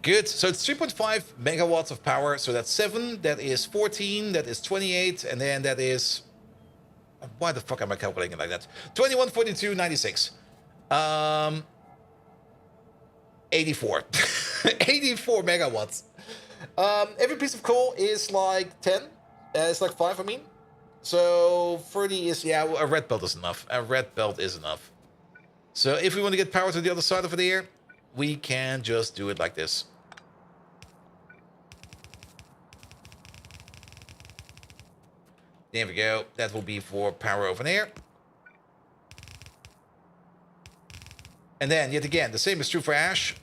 [SPEAKER 1] Good. So it's 3.5 megawatts of power. So that's 7, that is 14, that is 28, and then that is... Why the fuck am I calculating it like that? 21, 42, 96. 84. 84 megawatts. Every piece of coal is like 10. It's like 5, I mean. So 30 is, yeah, a red belt is enough. A red belt is enough. So if we want to get power to the other side over there, we can just do it like this. There we go. That will be for power over there. And then, yet again, the same is true for ash.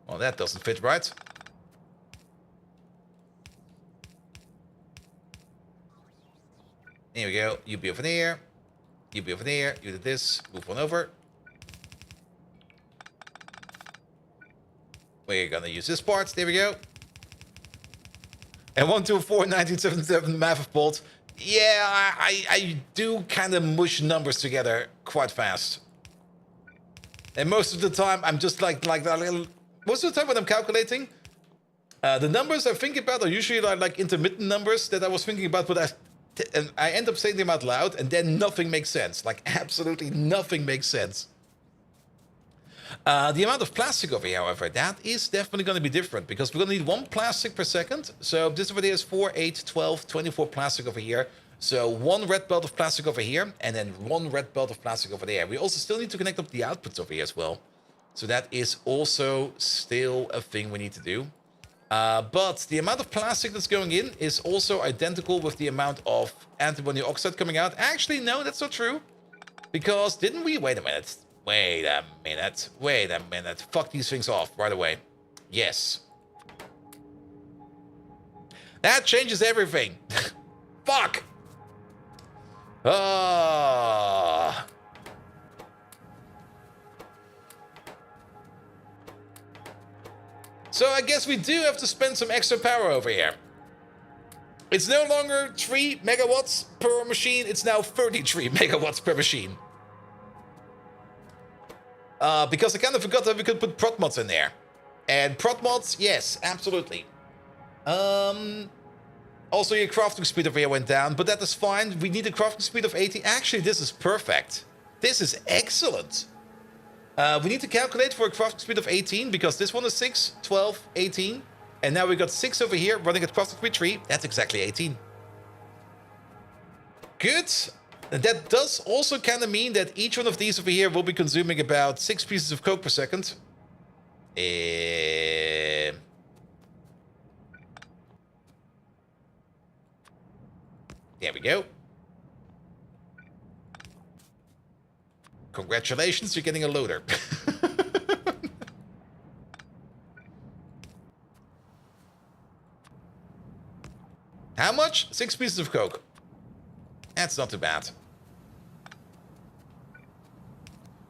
[SPEAKER 1] Well, that doesn't fit right. There we go. You be over there. You be over there. You did this. Move on over. We're gonna use this part. There we go. And 124 1977 math of bolt. Yeah, I do kind of mush numbers together quite fast. And most of the time, I'm just like that little... Most of the time when I'm calculating, the numbers I think about are usually like intermittent numbers that I was thinking about, but and I end up saying them out loud, and then nothing makes sense. Like, absolutely nothing makes sense. The amount of plastic over here, however, that is definitely going to be different, because we're going to need 1 plastic per second. So this over there is 4, 8, 12, 24 plastic over here. So 1 red belt of plastic over here, and then 1 red belt of plastic over there. We also still need to connect up the outputs over here as well. So that is also still a thing we need to do. But the amount of plastic that's going in is also identical with the amount of antimony oxide coming out. Actually, no, that's not true. Because didn't we... Wait a minute. Wait a minute. Wait a minute. Fuck these things off right away. Yes. That changes everything. Fuck. So I guess we do have to spend some extra power over here. It's no longer 3 megawatts per machine. It's now 33 megawatts per machine. Because I kind of forgot that we could put prot mods in there. And prot mods, yes, absolutely. Also, your crafting speed over here went down, but that is fine. We need a crafting speed of 80. Actually, this is perfect. This is excellent. We need to calculate for a crafting speed of 18, because this one is 6, 12, 18. And now we got 6 over here running at crafting speed 3. That's exactly 18. Good. And that does also kind of mean that each one of these over here will be consuming about 6 pieces of coke per second. There we go. Congratulations, you're getting a loader. How much? 6 pieces of coke. That's not too bad.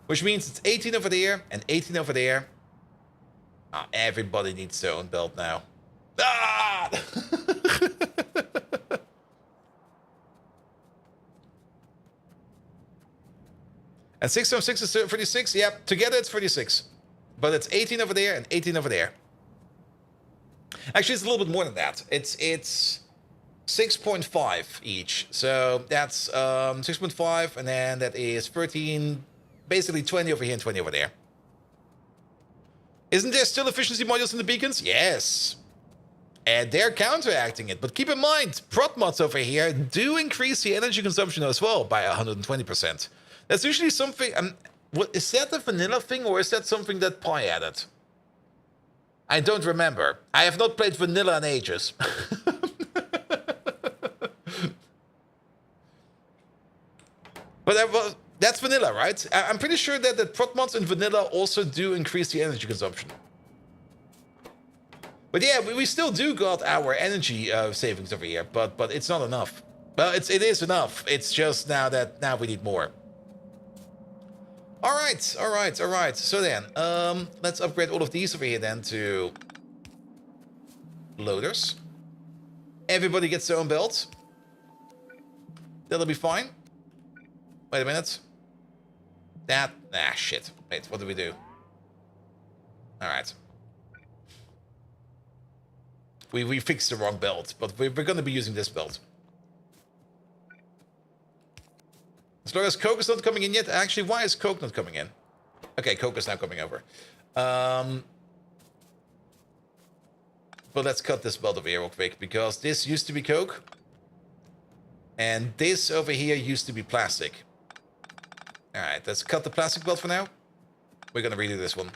[SPEAKER 1] Which means it's 18 over there and 18 over there. Ah, everybody needs their own belt now. Ah! And 6 times 6 is 36. Yep, together it's 36. But it's 18 over there and 18 over there. Actually, it's a little bit more than that. It's 6.5 each. So that's 6.5, and then that is 13, basically 20 over here and 20 over there. Isn't there still efficiency modules in the beacons? Yes. And they're counteracting it. But keep in mind, prot mods over here do increase the energy consumption as well by 120%. That's usually something... what, is that a vanilla thing, or is that something that Pi added? I don't remember. I have not played vanilla in ages. But that's vanilla, right? I'm pretty sure that the prot mods in vanilla also do increase the energy consumption. But yeah, we still do got our energy savings over here, but it's not enough. Well, it is enough. It's just now we need more. All right. So then, let's upgrade all of these over here then to loaders. Everybody gets their own belt. That'll be fine. Wait a minute. Shit. Wait, what do we do? All right. We fixed the wrong belt, but we're going to be using this belt. As long as coke is not coming in yet. Actually, why is coke not coming in? Okay, coke is now coming over. But let's cut this belt over here real quick, because this used to be coke. And this over here used to be plastic. Alright, let's cut the plastic belt for now. We're gonna redo this one.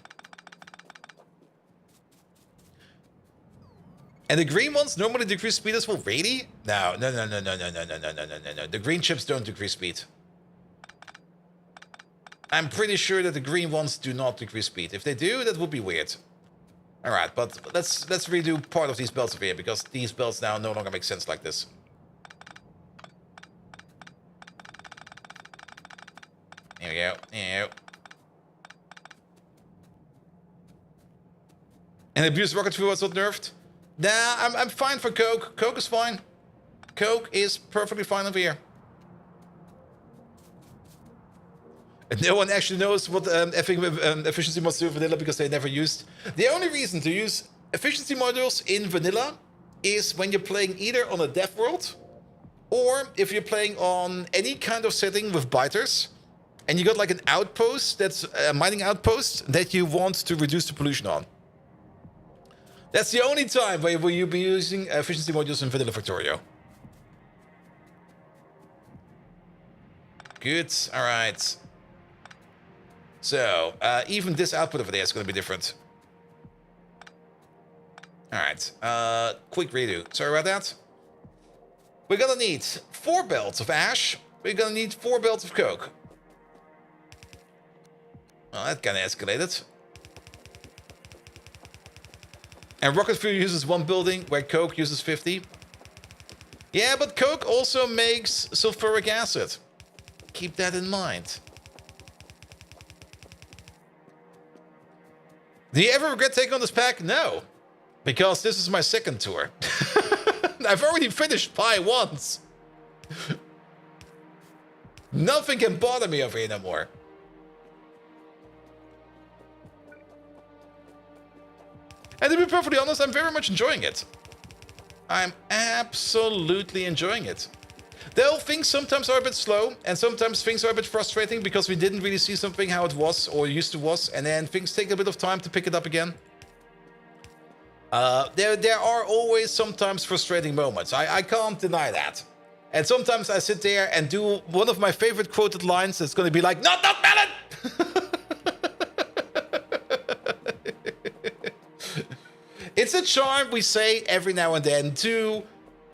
[SPEAKER 1] And the green ones normally decrease speed as well. Really? No. The green chips don't decrease speed. I'm pretty sure that the green ones do not decrease speed. If they do, that would be weird. Alright, but let's redo part of these belts over here, because these belts now no longer make sense like this. There we go. There we go. And abuse rocket fuel was not nerfed? Nah, I'm fine for coke. Coke is fine. Coke is perfectly fine over here. And no one actually knows what efficiency mods do in vanilla, because they never used. The only reason to use efficiency modules in vanilla is when you're playing either on a dev world Or if you're playing on any kind of setting with biters, and you got like an outpost that's a mining outpost that you want to reduce the pollution on. That's the only time where you'll be using efficiency modules in Vanilla Factorio. Good, alright. So, even this output over there is going to be different. Alright, quick redo. Sorry about that. We're gonna need 4 belts of ash. We're gonna need 4 belts of coke. Well, that kind of escalated. And rocket fuel uses 1 building, where coke uses 50. Yeah, but coke also makes sulfuric acid. Keep that in mind. Do you ever regret taking on this pack? No. Because this is my second tour. I've already finished Pi once. Nothing can bother me over here no more. And to be perfectly honest, I'm very much enjoying it. I'm absolutely enjoying it. Though things sometimes are a bit slow, and sometimes things are a bit frustrating because we didn't really see something how it was or used to was, and then things take a bit of time to pick it up again. There are always sometimes frustrating moments. I can't deny that. And sometimes I sit there and do one of my favorite quoted lines that's going to be like, not melon! It's a charm we say every now and then to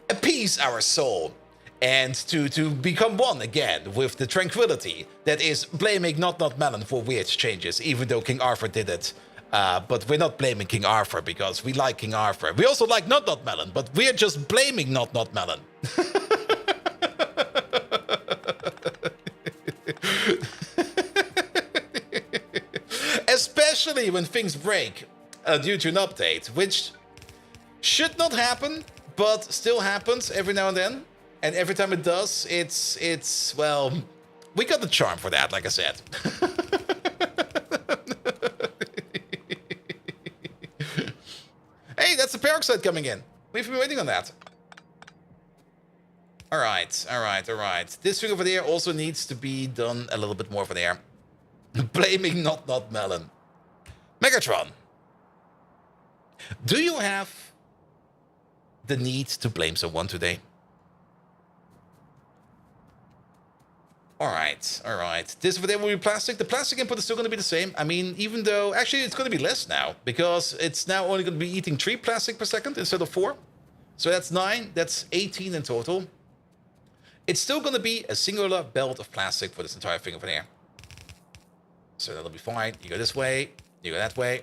[SPEAKER 1] appease our soul and to become one again with the tranquility that is blaming not melon for weird changes, even though King Arthur did it. But we're not blaming King Arthur because we like King Arthur. We also like not melon, but we're just blaming not melon. Especially when things break due to an update, which should not happen, but still happens every now and then. And every time it does, it's well, we got the charm for that, like I said. Hey, that's the peroxide coming in. We've been waiting on that. Alright. This thing over there also needs to be done a little bit more over there. Blaming not melon. Megatron. Do you have the need to blame someone today? Alright. This over there will be plastic. The plastic input is still going to be the same. I mean, even though... Actually, it's going to be less now. Because it's now only going to be eating 3 plastic per second instead of 4. So that's 9. That's 18 in total. It's still going to be a singular belt of plastic for this entire thing over there. So that'll be fine. You go this way. You go that way.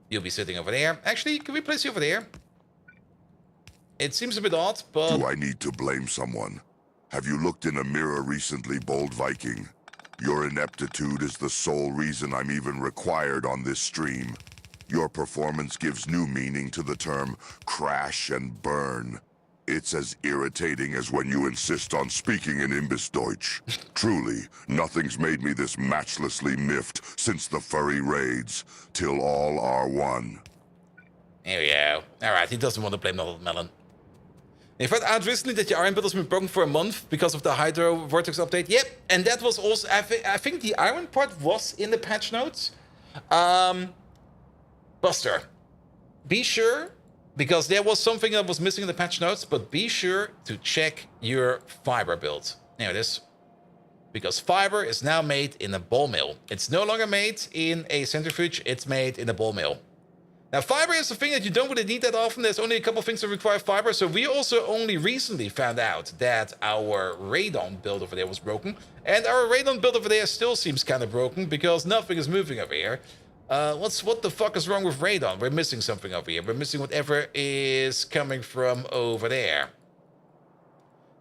[SPEAKER 1] You'll be sitting over there. Actually, can we place you over there? It seems a bit odd, but...
[SPEAKER 3] Do I need to blame someone? Have you looked in a mirror recently, Bold Viking? Your ineptitude is the sole reason I'm even required on this stream. Your performance gives new meaning to the term crash and burn. It's as irritating as when you insist on speaking in Imbisdeutsch. Truly, nothing's made me this matchlessly miffed since the furry raids, till all are one.
[SPEAKER 1] There we go. Alright, he doesn't want to blame Donald Melon. In fact, I heard recently that your iron build has been broken for a month because of the Hydro Vortex update. Yep, and that was also... I think the iron part was in the patch notes. Buster, be sure... Because there was something that was missing in the patch notes, but be sure to check your fiber build. There it is. Because fiber is now made in a ball mill. It's no longer made in a centrifuge, it's made in a ball mill. Now, fiber is a thing that you don't really need that often. There's only a couple of things that require fiber. So we also only recently found out that our radon build over there was broken. And our radon build over there still seems kind of broken because nothing is moving over here. What the fuck is wrong with radon? We're missing something over here. We're missing whatever is coming from over there.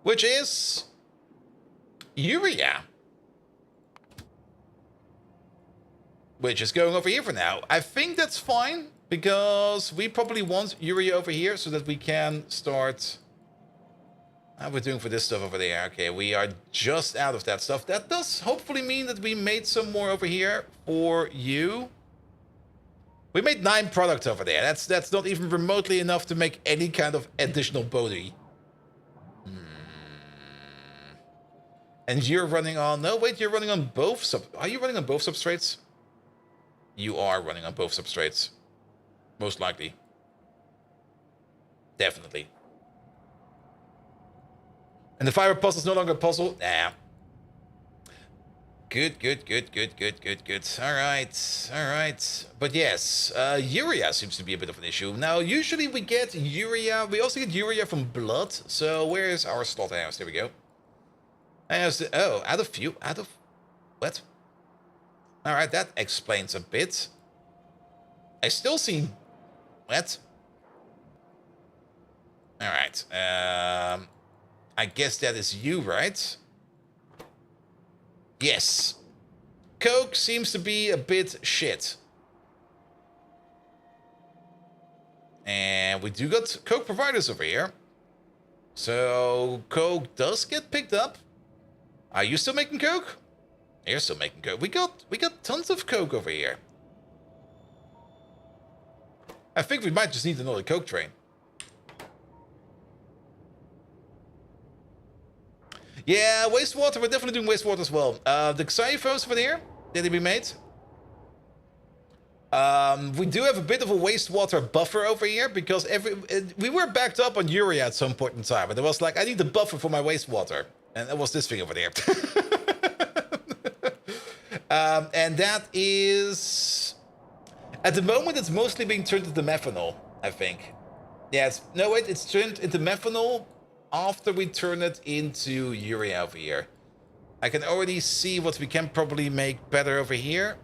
[SPEAKER 1] Which is... urea. Which is going over here for now. I think that's fine, because we probably want urea over here so that we can start... How are we doing for this stuff over there? Okay, we are just out of that stuff. That does hopefully mean that we made some more over here for you. We made 9 products over there. That's not even remotely enough to make any kind of additional body. And you're running on... No, wait, you're running on both Are you running on both substrates? You are running on both substrates. Most likely. Definitely. And the fiber puzzle is no longer a puzzle? Nah. Good, good, good, good, good, good, good. Alright, alright. But yes, urea seems to be a bit of an issue. Now, usually we get urea. We also get urea from blood. So where is our slaughterhouse? There we go. Oh, out of fuel. Out of... What? Alright, that explains a bit. I still see... What? Alright. I guess that is you, right? Yes. Coke seems to be a bit shit. And we do got Coke providers over here. So Coke does get picked up. Are you still making Coke? You're still making Coke. We got tons of Coke over here. I think we might just need another Coke train. Yeah, wastewater. We're definitely doing wastewater as well. The xylophones over there, did they be made? We do have a bit of a wastewater buffer over here because we were backed up on urea at some point in time, and it was like, I need the buffer for my wastewater, and it was this thing over there. And that is, at the moment, it's mostly being turned into methanol, I think. Yes, no wait, it's turned into methanol after we turn it into urea over here. I can already see what we can probably make better over here.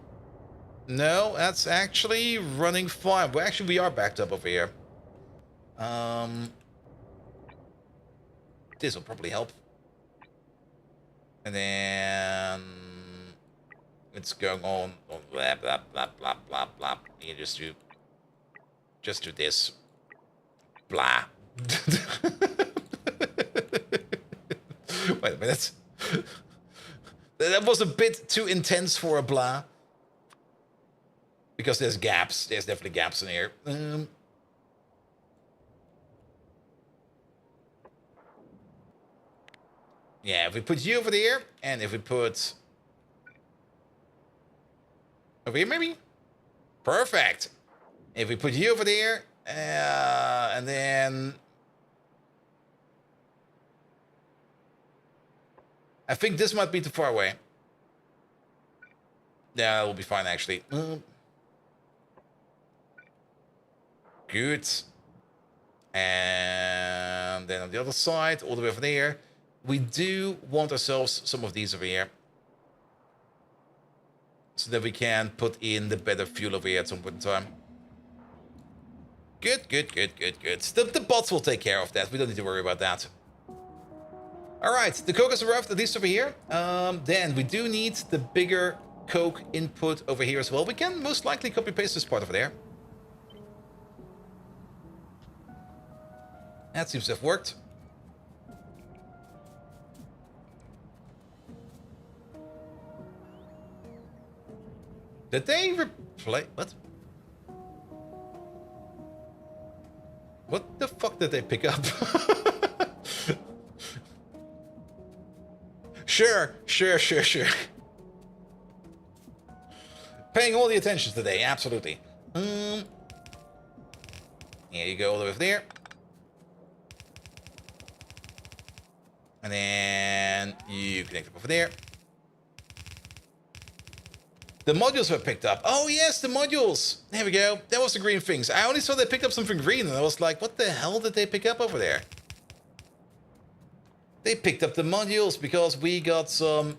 [SPEAKER 1] No, that's actually running fine. Well, actually, we are backed up over here. This will probably help. And then it's going on blah blah blah blah blah blah. You just do this. Blah. Wait a minute. That was a bit too intense for a blah. Because there's gaps. There's definitely gaps in here. Yeah, if we put you over there, and if we put... over here, maybe? Perfect. If we put you over there, and then... I think this might be too far away. Yeah, that will be fine, actually. Good. And then on the other side, all the way over there, we do want ourselves some of these over here. So that we can put in the better fuel over here at some point in time. Good, good, good, good, good. The bots will take care of that. We don't need to worry about that. Alright, the Coke has arrived, at least over here. Then we do need the bigger Coke input over here as well. We can most likely copy-paste this part over there. That seems to have worked. Did they replace... What? What the fuck did they pick up? Sure. Paying all the attention today, absolutely. Here you go, all the way over there. And then you connect up over there. The modules were picked up. Oh yes, the modules. There we go. That was the green things. I only saw they picked up something green, and I was like, what the hell did they pick up over there? They picked up the modules because we got some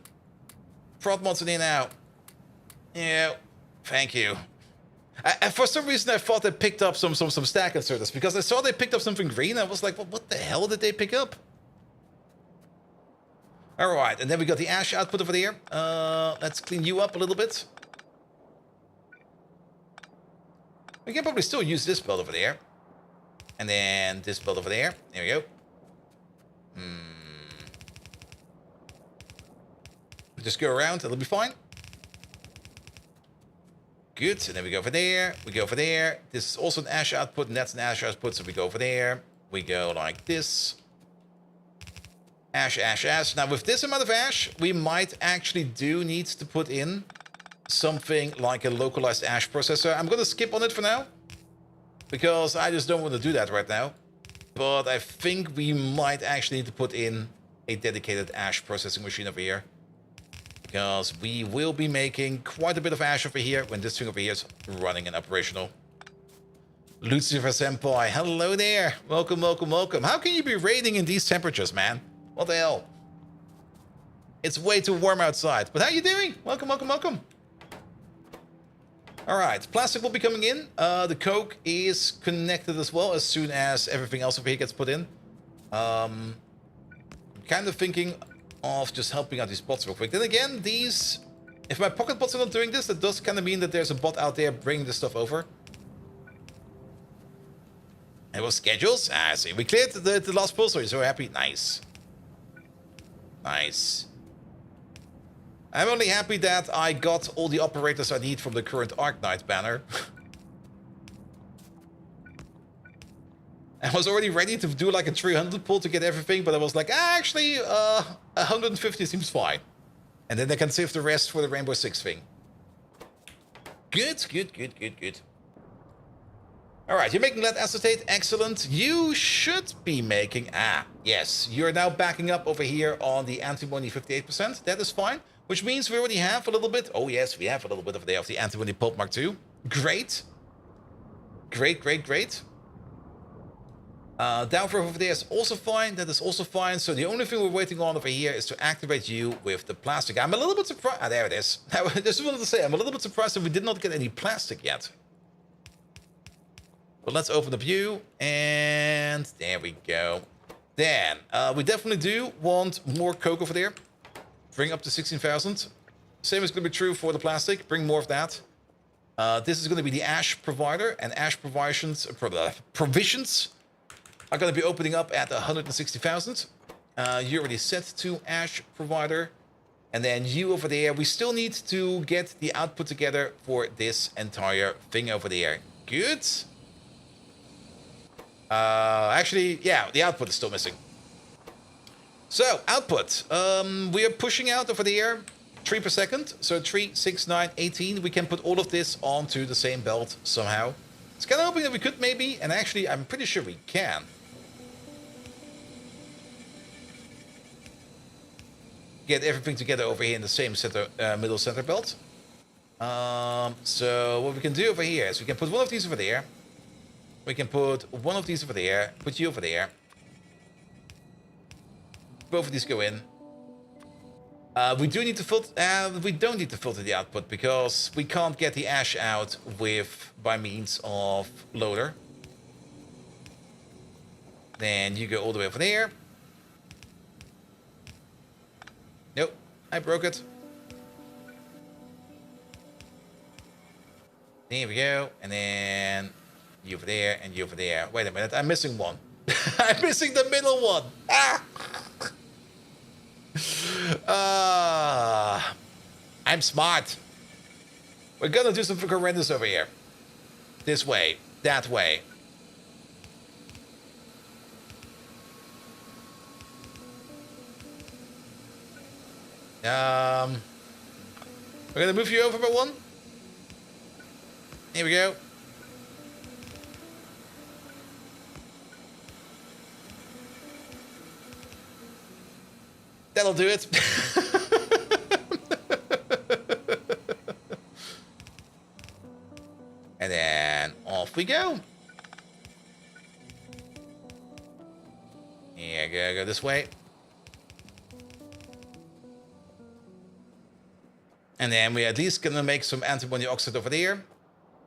[SPEAKER 1] prod mods in here now. Yeah, thank you. For some reason, I thought they picked up some stack inserters because I saw they picked up something green. I was like, well, what the hell did they pick up? All right, and then we got the ash output over there. Let's clean you up a little bit. We can probably still use this belt over there. And then this belt over there. There we go. Just go around, it'll be fine. Good, and then we go over there. We go over there. This is also an ash output, and that's an ash output, so we go over there. We go like this. Ash, ash, ash. Now, with this amount of ash, we might actually do need to put in something like a localized ash processor. I'm going to skip on it for now, because I just don't want to do that right now. But I think we might actually need to put in a dedicated ash processing machine over here, because we will be making quite a bit of ash over here when this thing over here is running and operational. Lucifer Senpai, hello there. Welcome, welcome, welcome. How can you be raiding in these temperatures, man? What the hell? It's way too warm outside. But how you doing? Welcome, welcome, welcome. All right, plastic will be coming in. The coke is connected as well as soon as everything else over here gets put in. I'm kind of thinking of just helping out these bots real quick. Then again, these... If my pocket bots are not doing this, that does kind of mean that there's a bot out there bringing this stuff over. It was schedules. Ah, I see. We cleared the last pull, so you're so happy. Nice. Nice. I'm only happy that I got all the operators I need from the current Arknight banner. I was already ready to do like a 300 pull to get everything, but I was like, actually, 150 seems fine. And then I can save the rest for the Rainbow Six thing. Good, good, good, good, good. All right, you're making lead acetate. Excellent. You should be making... Ah, yes. You're now backing up over here on the antimony 58%. That is fine. Which means we already have a little bit... Oh, yes, we have a little bit over there of the antimony pulp Mark II. Great. Great, great, great. Downflow over there is also fine. That is also fine. So the only thing we're waiting on over here is to activate you with the plastic. I'm a little bit surprised... Ah, there it is. I just wanted to say, I'm a little bit surprised that we did not get any plastic yet. But let's open up you, and there we go. Then, we definitely do want more coke over there. Bring up to 16,000. Same is going to be true for the plastic. Bring more of that. This is going to be the ash provider, and ash provisions are going to be opening up at 160,000. You already set to ash provider. And then you over there, we still need to get the output together for this entire thing over there. Good. Actually, yeah, the output is still missing. So, output. We are pushing out over there 3 per second. So 3, 6, 9, 18. We can put all of this onto the same belt somehow. It's kind of hoping that we could maybe, and actually I'm pretty sure we can. Get everything together over here in the same center, middle center belt. So what we can do over here is we can put one of these over there. We can put one of these over there, put you over there. Both of these go in. We do need to filter. We don't need to filter the output because we can't get the ash out by means of loader. Then you go all the way over there. Nope, I broke it. There we go, and then you over there and you over there. Wait a minute, I'm missing one. I'm missing the middle one. I'm smart. We're gonna do something horrendous over here. This way, that way. We're gonna move you over by one. Here we go. That'll do it. And then off we go. Yeah, go this way. And then we're at least gonna make some antimony oxide over there.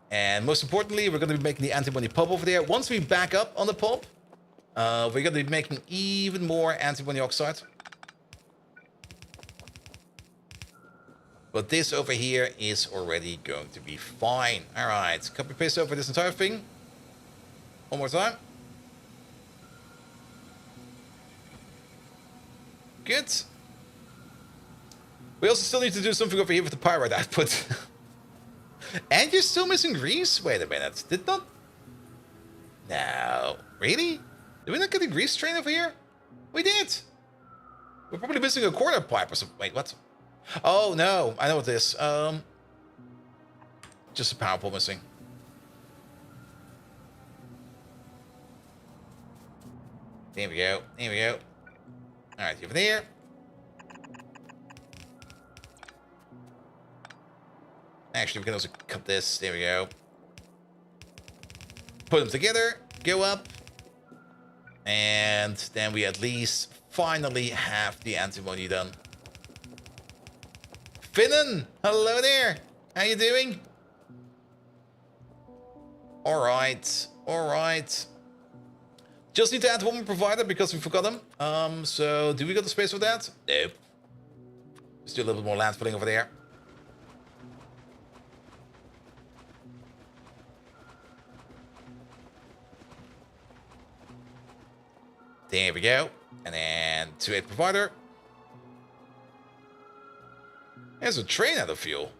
[SPEAKER 1] And most importantly, we're gonna be making the antimony pulp over there. Once we back up on the pulp, we're gonna be making even more antimony oxide. But this over here is already going to be fine. All right, copy paste over this entire thing. One more time. Good. We also still need to do something over here with the pyrite output. And you're still missing grease? Wait a minute. Did not... No. Really? Did we not get a grease train over here? We did. We're probably missing a quarter pipe or something. Wait, what? Oh, no. I know what this is. Just a power pole missing. There we go. There we go. Alright, over there. Actually, we can also cut this. There we go. Put them together. Go up. And then we at least finally have the antimony done. Finnan! Hello there! How you doing? Alright. Alright. Just need to add one more provider because we forgot them. So do we got the space for that? Nope. Let's do a little bit more land filling over there. There we go. And then 2-8 provider. There's a train out of fuel.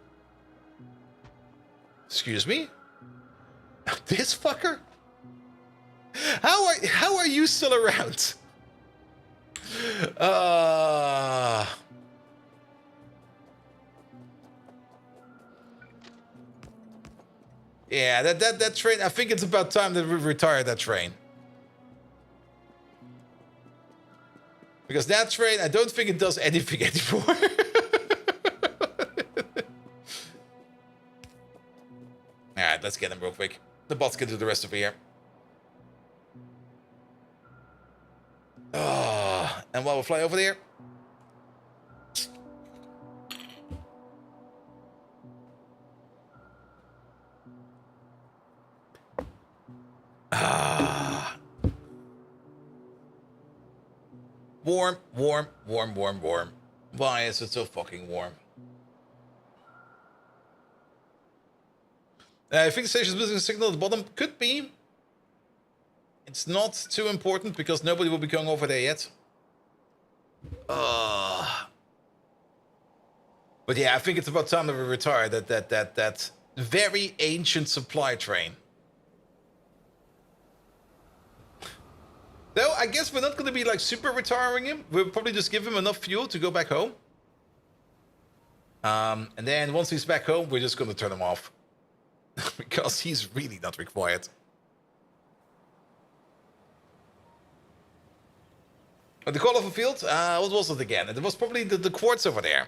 [SPEAKER 1] Excuse me? This fucker? How are you still around? Yeah, that train, I think it's about time that we retire that train. Because that train, I don't think it does anything anymore. Alright, let's get him real quick. The bots can do the rest over here. Oh, and while we fly over there. Warm, warm, warm, warm, warm. Why is it so fucking warm? I think the station is missing a signal at the bottom. Could be. It's not too important because nobody will be going over there yet. But yeah, I think it's about time that we retire that very ancient supply train. Though, I guess we're not going to be like super retiring him. We'll probably just give him enough fuel to go back home. And then once he's back home, we're just going to turn him off. Because he's really not required. The call of a field? What was it again? It was probably the quartz over there.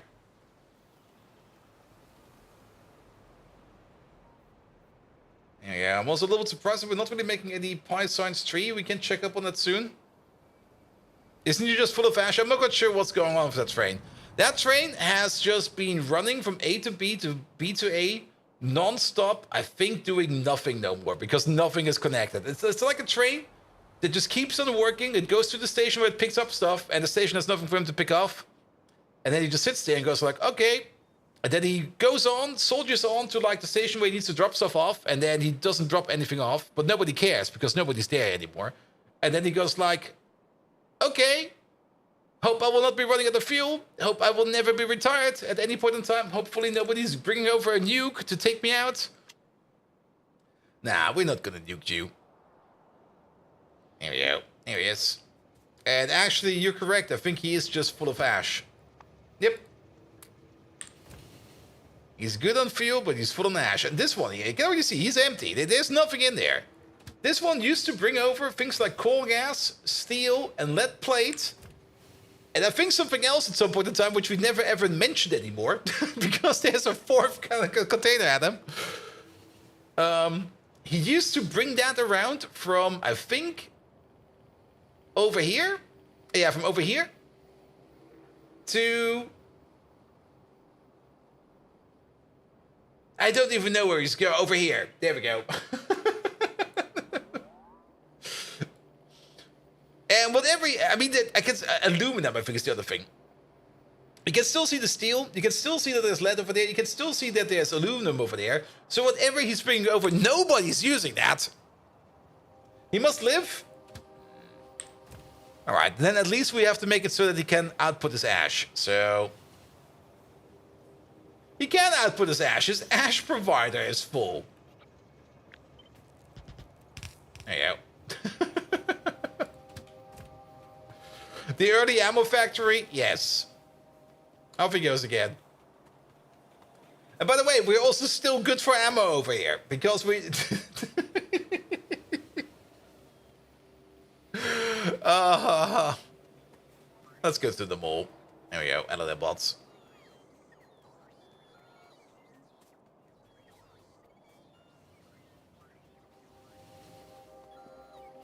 [SPEAKER 1] Yeah, I'm also a little bit surprised that we're not really making any pi science tree. We can check up on that soon. Isn't he just full of ash? I'm not quite sure what's going on with that train. That train has just been running from A to B to A non-stop, I think doing nothing no more because nothing is connected. It's like a train that just keeps on working. It goes to the station where it picks up stuff and the station has nothing for him to pick off. And then he just sits there and goes like, okay. And then he goes on, soldiers on to like the station where he needs to drop stuff off. And then he doesn't drop anything off, but nobody cares because nobody's there anymore. And then he goes like, okay, hope I will not be running out of fuel. Hope I will never be retired at any point in time. Hopefully nobody's bringing over a nuke to take me out. Nah, we're not gonna nuke you. There we go. There he is. And actually, you're correct. I think he is just full of ash. Yep. He's good on fuel, but he's full of ash. And this one, you can already see, he's empty. There's nothing in there. This one used to bring over things like coal gas, steel, and lead plate. And I think something else at some point in time, which we never ever mentioned anymore. because there's a fourth kind of container at him. He used to bring that around from, I think, over here. Yeah, from over here. To... I don't even know where he's going. Over here. There we go. And whatever, I mean, I guess aluminum, I think, is the other thing. You can still see the steel. You can still see that there's lead over there. You can still see that there's aluminum over there. So whatever he's bringing over, nobody's using that. He must live. All right, then at least we have to make it so that he can output his ash. So he can output his ash. His ash provider is full. There you go. The early ammo factory? Yes. Off he goes again. And by the way, we're also still good for ammo over here. Because we... Let's go to the mall. There we go. Hello there, bots.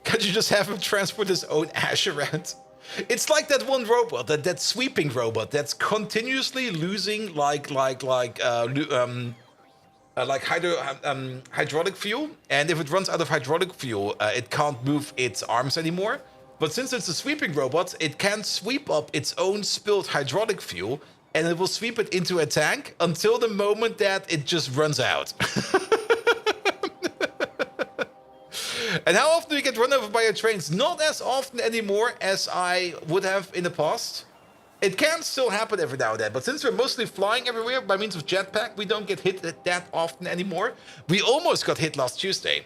[SPEAKER 1] Can't you just have him transport his own ash around? It's like that one robot, that sweeping robot that's continuously losing hydraulic fuel, and if it runs out of hydraulic fuel, it can't move its arms anymore. But since it's a sweeping robot, it can sweep up its own spilled hydraulic fuel, and it will sweep it into a tank until the moment that it just runs out. And how often do we get run over by our trains? Not as often anymore as I would have in the past. It can still happen every now and then, but since we're mostly flying everywhere by means of jetpack, we don't get hit that often anymore. We almost got hit last Tuesday.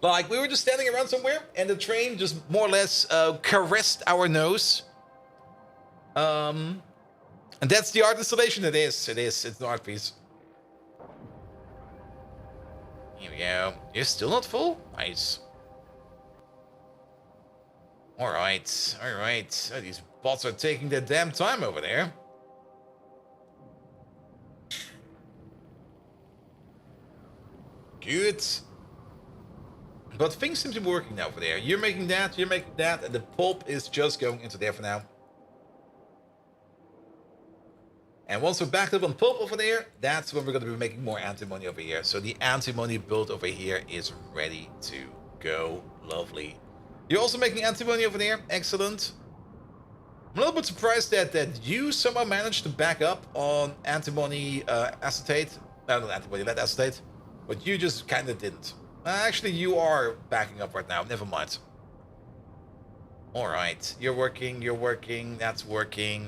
[SPEAKER 1] Like, we were just standing around somewhere, and the train just more or less caressed our nose. And that's the art installation. It's an art piece. Here we go. You're still not full? Nice. Alright. Oh, these bots are taking their damn time over there. Good. But things seem to be working now over there. You're making that, and the pulp is just going into there for now. And once we're backed up on pulp over there, that's when we're going to be making more antimony over here. So the antimony build over here is ready to go. Lovely. You're also making antimony over there. Excellent. I'm a little bit surprised that you somehow managed to back up on antimony acetate. No, not antimony, lead acetate. But you just kind of didn't. Actually, you are backing up right now. Never mind. Alright. You're working. That's working.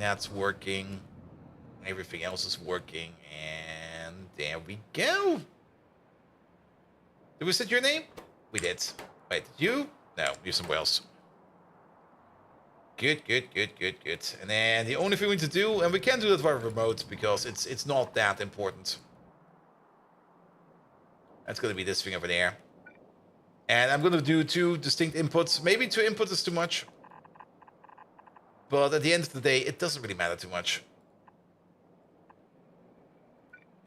[SPEAKER 1] Everything else is working, and there we go. Did we set your name? We did. Wait, you? No, you're somewhere else. Good. And then the only thing we need to do, and we can do that via remote because it's not that important. That's gonna be this thing over there. And I'm gonna do 2 distinct inputs. Maybe 2 inputs is too much. But at the end of the day, it doesn't really matter too much.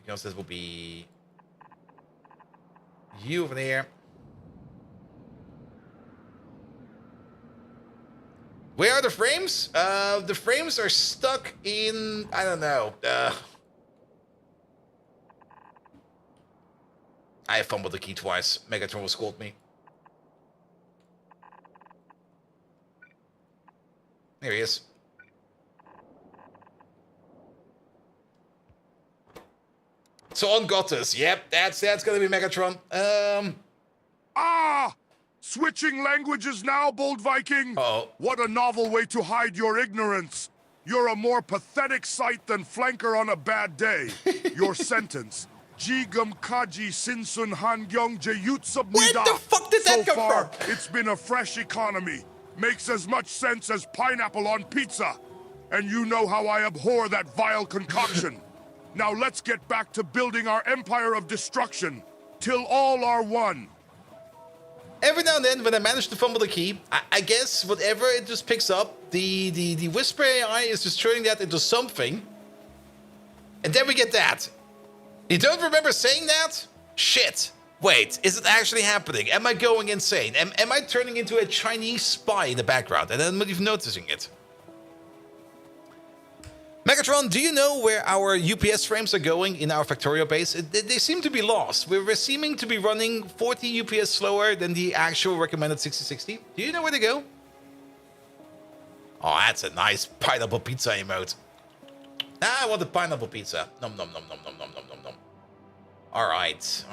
[SPEAKER 1] Because this will be you over there. Where are the frames? The frames are stuck in, I don't know. I fumbled the key twice. Megatron will scold me. There he is. So on Gottus, yep, that's gonna be Megatron.
[SPEAKER 3] Switching languages now, Bold Viking?
[SPEAKER 1] Uh-oh.
[SPEAKER 3] What a novel way to hide your ignorance. You're a more pathetic sight than flanker on a bad day. Your sentence. Jigum Kaji Sinsun Hangyong Jeyutsub
[SPEAKER 1] Where the fuck did that come
[SPEAKER 3] from?
[SPEAKER 1] from?
[SPEAKER 3] It's been a fresh economy. Makes as much sense as pineapple on pizza. And you know how I abhor that vile concoction. Now let's get back to building our empire of destruction, till all are one.
[SPEAKER 1] Every now and then, when I manage to fumble the key, I guess whatever it just picks up, the Whisper AI is just turning that into something. And then we get that. You don't remember saying that? Shit. Wait, is it actually happening? Am I going insane? Am I turning into a Chinese spy in the background and I'm not even noticing it? Megatron, do you know where our UPS frames are going in our Factorio base? They seem to be lost. We're seeming to be running 40 UPS slower than the actual recommended 6060. Do you know where they go? Oh, that's a nice pineapple pizza emote. I want the pineapple pizza. Nom nom nom nom nom nom nom nom nom. Alright.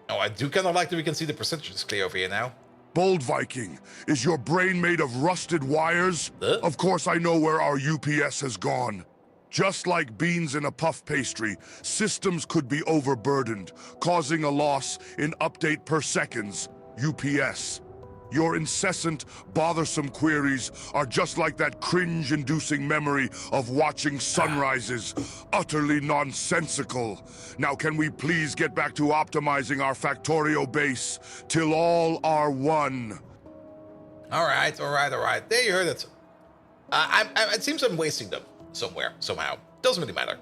[SPEAKER 1] Oh, I do kind of like that we can see the percentages clear over here now.
[SPEAKER 3] Bold Viking, is your brain made of rusted wires? Of course I know where our UPS has gone. Just like beans in a puff pastry, systems could be overburdened, causing a loss in update per seconds, UPS. Your incessant, bothersome queries are just like that cringe-inducing memory of watching sunrises. Utterly nonsensical. Now can we please get back to optimizing our Factorio base till all are one?
[SPEAKER 1] All right. There you heard it. It seems I'm wasting them somewhere, somehow. Doesn't really matter.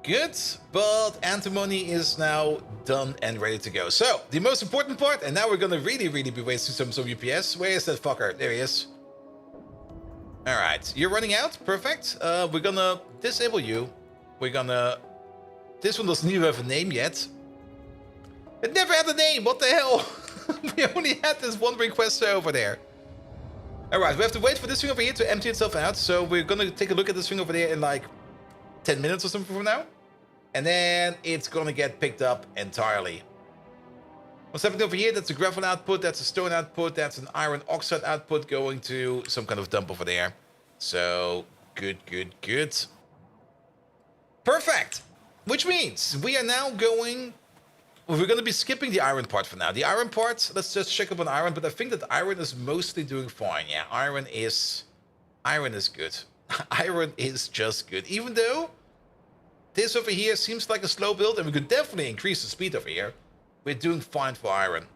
[SPEAKER 1] Good, but antimony is now done and ready to go. So, the most important part, and now we're gonna really be wasting some UPS. Where is that fucker? There he is. Alright, you're running out. Perfect. We're gonna disable you. This one doesn't even have a name yet. It never had a name, what the hell? We only had this one request over there. Alright, we have to wait for this thing over here to empty itself out. So we're gonna take a look at this thing over there in like 10 minutes or something from now. And then it's gonna get picked up entirely. What's happening over here? That's a gravel output, that's a stone output, that's an iron oxide output going to some kind of dump over there. So, good. Perfect! Which means we are now going... We're going to be skipping the iron part for now. The iron part, let's just check up on iron, but I think that iron is mostly doing fine. Yeah, iron is good. Iron is just good. Even though this over here seems like a slow build, and we could definitely increase the speed over here, we're doing fine for iron.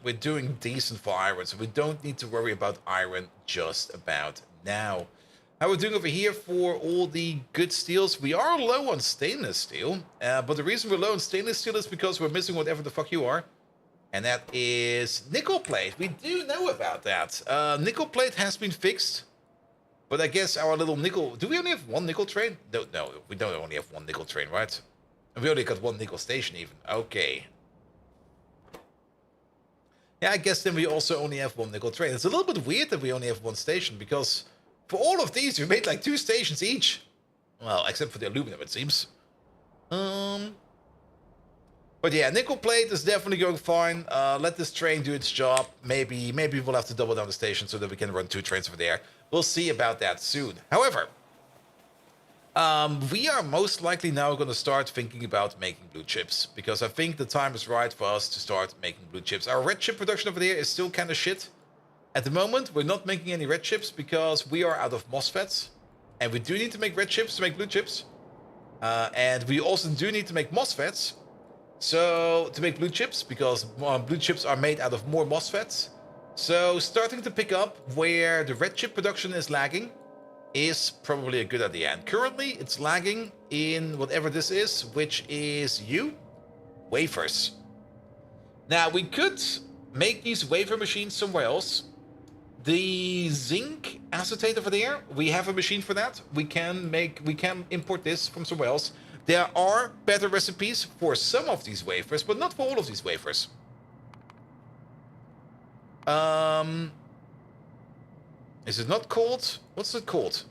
[SPEAKER 1] We're doing decent for iron, so we don't need to worry about iron just about now. How we're doing over here for all the good steels. We are low on stainless steel, but the reason we're low on stainless steel is because we're missing whatever the fuck you are. And that is nickel plate. We do know about that. Nickel plate has been fixed, but I guess our little nickel... Do we only have one nickel train? No, we don't only have one nickel train, right? We only got one nickel station even. Okay. Yeah, I guess then we also only have one nickel train. It's a little bit weird that we only have one station, because... For all of these, we made like 2 stations each. Well, except for the aluminum, it seems. But yeah, nickel plate is definitely going fine. Let this train do its job. Maybe we'll have to double down the station so that we can run 2 trains over there. We'll see about that soon. However, we are most likely now going to start thinking about making blue chips, because I think the time is right for us to start making blue chips. Our red chip production over there is still kind of shit. At the moment, we're not making any red chips because we are out of MOSFETs. And we do need to make red chips to make blue chips. And we also do need to make MOSFETs. So, to make blue chips, because blue chips are made out of more MOSFETs. So, starting to pick up where the red chip production is lagging is probably a good idea. And currently, it's lagging in whatever this is, which is wafers. Now, we could make these wafer machines somewhere else. The zinc acetate over there, we have a machine for that. We can import this from somewhere else. There are better recipes for some of these wafers, but not for all of these wafers. Is it not called? What's it called?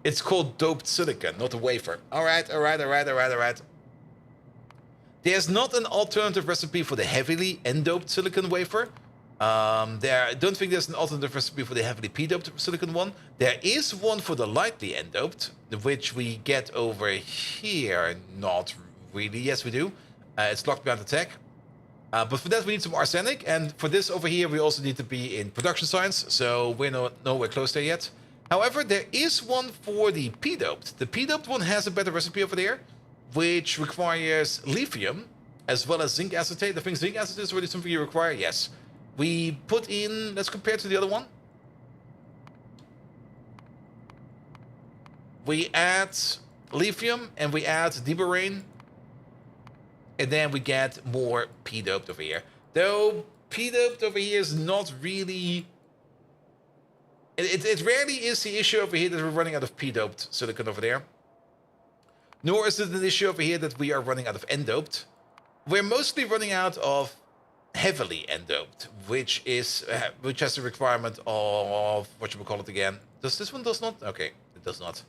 [SPEAKER 1] It's called doped silicon, not a wafer. All right. There's not an alternative recipe for the heavily N-doped silicon wafer. I don't think there's an alternative recipe for the heavily P-doped silicon one. There is one for the lightly N-doped, which we get over here. Not really. Yes, we do. It's locked behind the tech. But for that, we need some arsenic. And for this over here, we also need to be in production science. So we're nowhere close there yet. However, there is one for the P-doped. The P-doped one has a better recipe over there, which requires lithium as well as zinc acetate. I think zinc acetate is already something you require. Yes. We put in, let's compare to the other one. We add lithium and we add deborane. And then we get more P-doped over here. Though P-doped over here is not really... It rarely is the issue over here that we're running out of P-doped silicon over there. Nor is it an issue over here that we are running out of N-doped. We're mostly running out of heavily N-doped, which has the requirement of, whatchamacallit again? Does this one does not? Okay, it does not.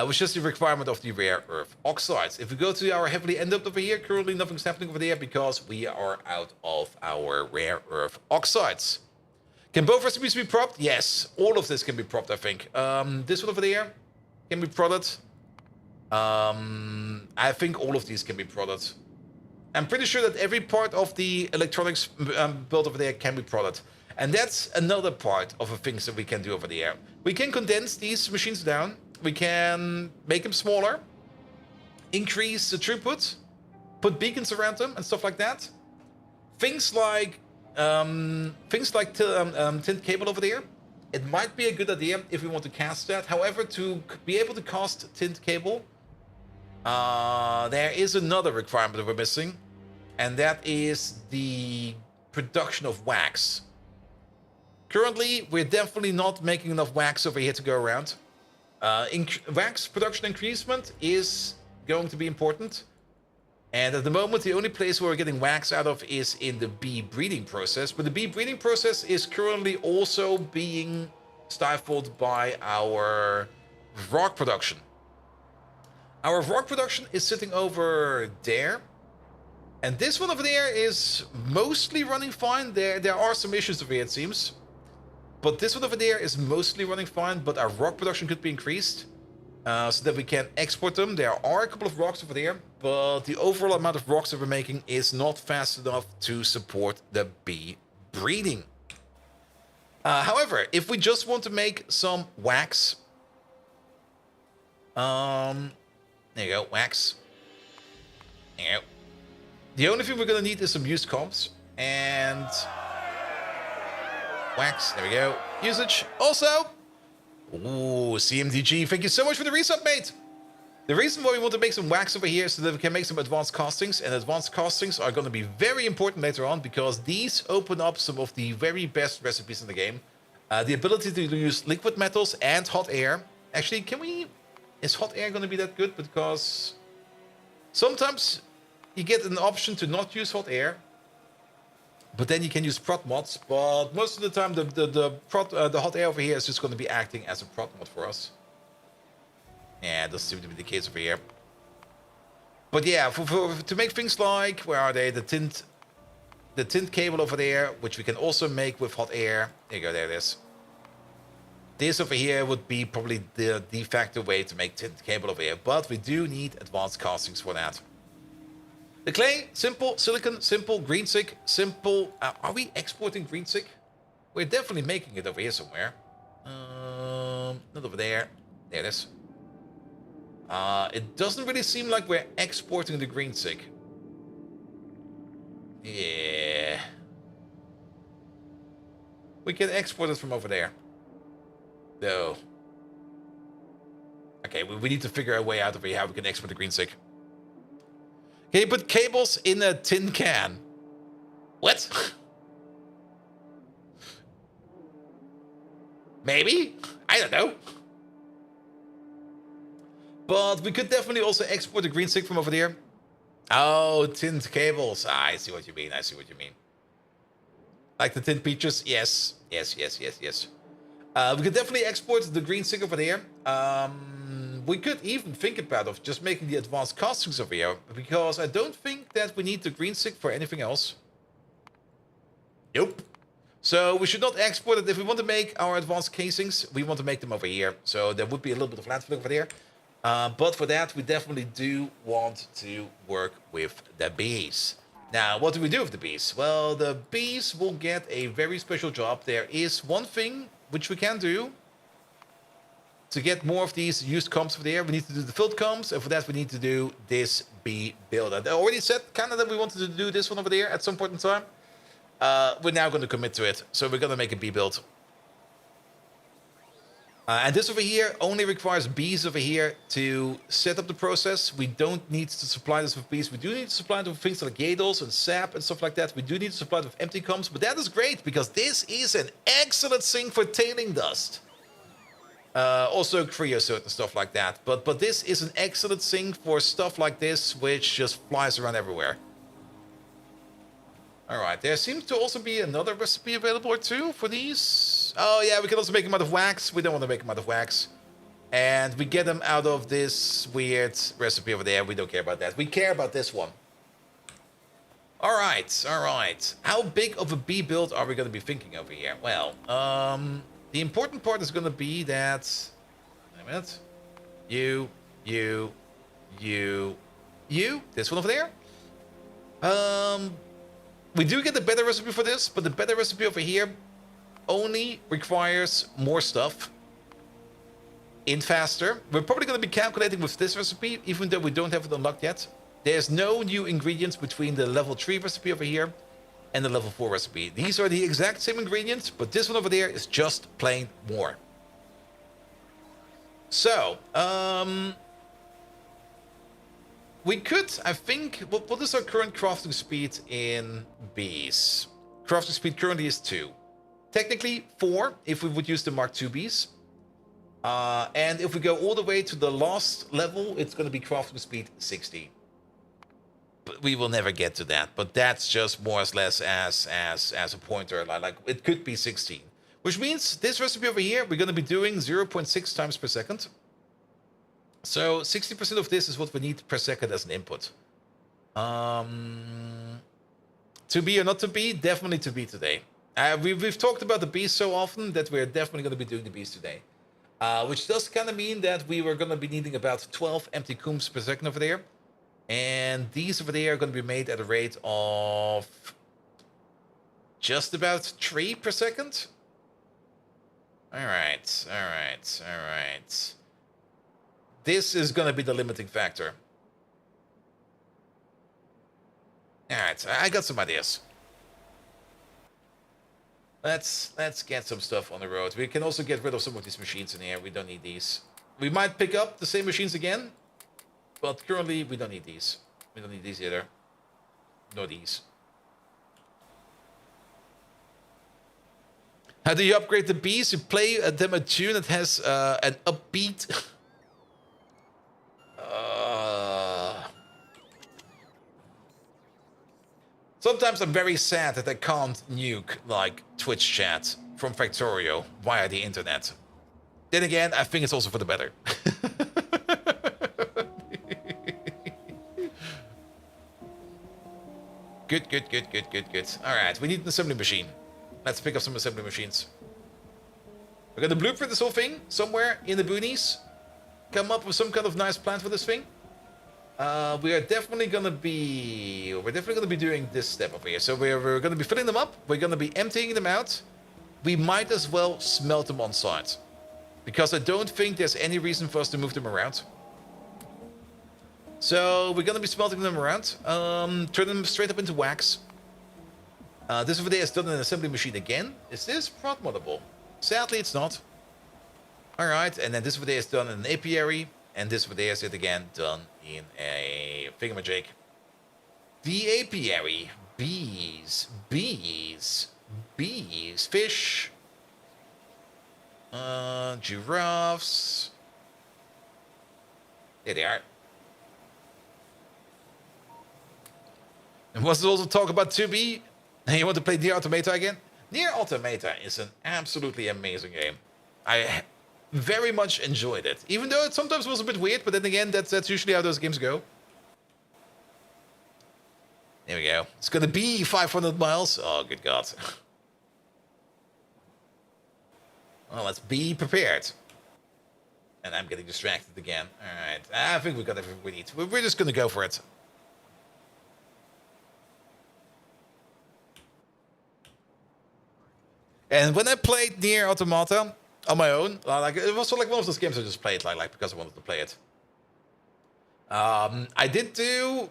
[SPEAKER 1] Which is the requirement of the rare earth oxides. If we go to our heavily N-doped over here, currently nothing's happening over there because we are out of our rare earth oxides. Can both recipes be propped? Yes, all of this can be propped, I think. This one over there can be prodded. I think all of these can be prodded. I'm pretty sure that every part of the electronics built over there can be prodded. And that's another part of the things that we can do over there. We can condense these machines down. We can make them smaller. Increase the throughput. Put beacons around them and stuff like that. Things like tint cable over there. It might be a good idea if we want to cast that. However, to be able to cast tint cable, there is another requirement that we're missing. And that is the production of wax. Currently, we're definitely not making enough wax over here to go around. Wax production increasement is going to be important. And at the moment, the only place where we're getting wax out of is in the bee breeding process. But the bee breeding process is currently also being stifled by our rock production. Our rock production is sitting over there. And this one over there is mostly running fine. There are some issues over here, it seems. But this one over there is mostly running fine. But our rock production could be increased so that we can export them. There are a couple of rocks over there. But the overall amount of rocks that we're making is not fast enough to support the bee breeding. However, if we just want to make some wax. There you go, wax. There you go. The only thing we're going to need is some used comps and wax. There we go. Usage. Also, ooh, CMDG, thank you so much for the resub, mate. The reason why we want to make some wax over here is so that we can make some advanced castings. And advanced castings are going to be very important later on because these open up some of the very best recipes in the game. The ability to use liquid metals and hot air. Actually, is hot air going to be that good? Because sometimes you get an option to not use hot air, but then you can use prot mods. But most of the time, the hot air over here is just going to be acting as a prot mod for us. Yeah, doesn't seem to be the case over here. But yeah, to make things like, where are they? The tint cable over there, which we can also make with hot air. There you go, there it is. This over here would be probably the de facto way to make tint cable over here, but we do need advanced castings for that. The clay, simple. Silicon, simple. Greensick, simple. Are we exporting greensick? We're definitely making it over here somewhere. Not over there. There it is. It doesn't really seem like we're exporting the greensick. Yeah. We can export it from over there. Though. Okay, we need to figure a way out of here how we can export the greensick. Can you put cables in a tin can? What? Maybe? I don't know. But we could definitely also export the green stick from over there. Oh, tint cables. I see what you mean. I see what you mean. Like the tint peaches? Yes. Yes. We could definitely export the green stick over there. We could even think about of just making the advanced castings over here, because I don't think that we need the green stick for anything else. Nope. So we should not export it. If we want to make our advanced casings, we want to make them over here. So there would be a little bit of landfill over there. But for that, we definitely do want to work with the bees. Now, what do we do with the bees? Well, the bees will get a very special job. There is one thing which we can do. To get more of these used comps over there, we need to do the filled comps, and for that we need to do this bee builder. I already said kind of that we wanted to do this one over there at some point in time. We're now going to commit to it, so we're going to make a bee build. And this over here only requires bees over here to set up the process. We don't need to supply this with bees. We do need to supply it with things like Yadles and sap and stuff like that. We do need to supply it with empty comps, but that is great because this is an excellent thing for tailing dust. Also creosote and stuff like that. But this is an excellent thing for stuff like this, which just flies around everywhere. Alright, there seems to also be another recipe available or two for these. Oh yeah, we can also make them out of wax. We don't want to make them out of wax. And we get them out of this weird recipe over there. We don't care about that. We care about this one. Alright. How big of a bee build are we going to be thinking over here? Well, the important part is going to be that... Wait a minute. You, you, this one over there. We do get the better recipe for this, but the better recipe over here only requires more stuff in faster. We're probably going to be calculating with this recipe, even though we don't have it unlocked yet. There's no new ingredients between the level 3 recipe over here and the level 4 recipe. These are the exact same ingredients, but this one over there is just plain more. So, we could, I think, what is our current crafting speed in bees? Crafting speed currently is 2. Technically 4 if we would use the Mark II bees. And if we go all the way to the last level, it's going to be crafting speed 60. But we will never get to that. But that's just more or less as a pointer. Like it could be 16. Which means this recipe over here, we're going to be doing 0.6 times per second. So 60% of this is what we need per second as an input. To be or not to be? Definitely to be today. We've talked about the bees so often that we're definitely going to be doing the bees today. Which does kind of mean that we were going to be needing about 12 empty combs per second over there. And these over there are going to be made at a rate of just about 3 per second. Alright. This is going to be the limiting factor. Alright, I got some ideas. Let's get some stuff on the road. We can also get rid of some of these machines in here. We don't need these. We might pick up the same machines again, but currently we don't need these. We don't need these either. Nor these. How do you upgrade the bees? You play them a tune that has an upbeat... Sometimes I'm very sad that I can't nuke, like, Twitch chat from Factorio via the internet. Then again, I think it's also for the better. Good. Alright, we need an assembly machine. Let's pick up some assembly machines. We're gonna blueprint this whole thing somewhere in the boonies. Come up with some kind of nice plan for this thing. We're definitely gonna be doing this step over here. So we're gonna be filling them up. We're gonna be emptying them out. We might as well smelt them on site, because I don't think there's any reason for us to move them around. So we're gonna be smelting them around. Turn them straight up into wax. This over there is done in an assembly machine again. Is this prod moddable? Sadly, it's not. All right, and then this over there is done in an apiary. And this over there is it again, done in a thingamajig. The apiary. Bees. Fish. Giraffes. There they are. And was there also talk about 2B? And you want to play Nier Automata again? Nier Automata is an absolutely amazing game. I very much enjoyed it, even though it sometimes was a bit weird, but then again, that's usually how those games go. There we go. It's gonna be 500 miles. Oh, good God. Well, let's be prepared. And I'm getting distracted again. Alright, I think we got everything we need. We're just gonna go for it. And when I played Nier Automata on my own, like it was like one of those games I just played like because I wanted to play it. I did do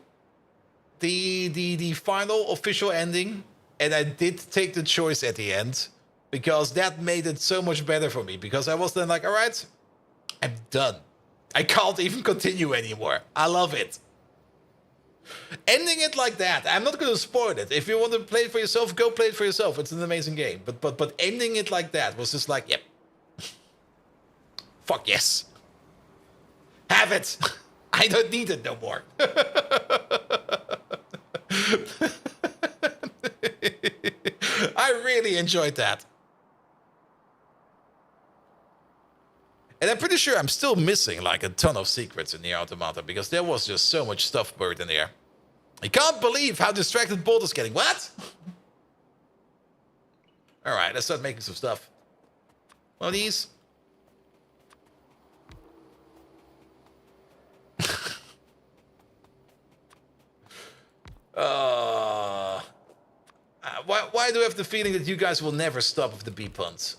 [SPEAKER 1] the final official ending, and I did take the choice at the end because that made it so much better for me. Because I was then like, all right, I'm done. I can't even continue anymore. I love it. Ending it like that, I'm not going to spoil it. If you want to play it for yourself, go play it for yourself. It's an amazing game. But ending it like that was just like, yep. Fuck yes. Have it. I don't need it no more. I really enjoyed that. And I'm pretty sure I'm still missing like a ton of secrets in the Automata because there was just so much stuff buried in there. I can't believe how distracted Boulder's getting. What? Alright, let's start making some stuff. One of these. Why do I have the feeling that you guys will never stop with the bee puns?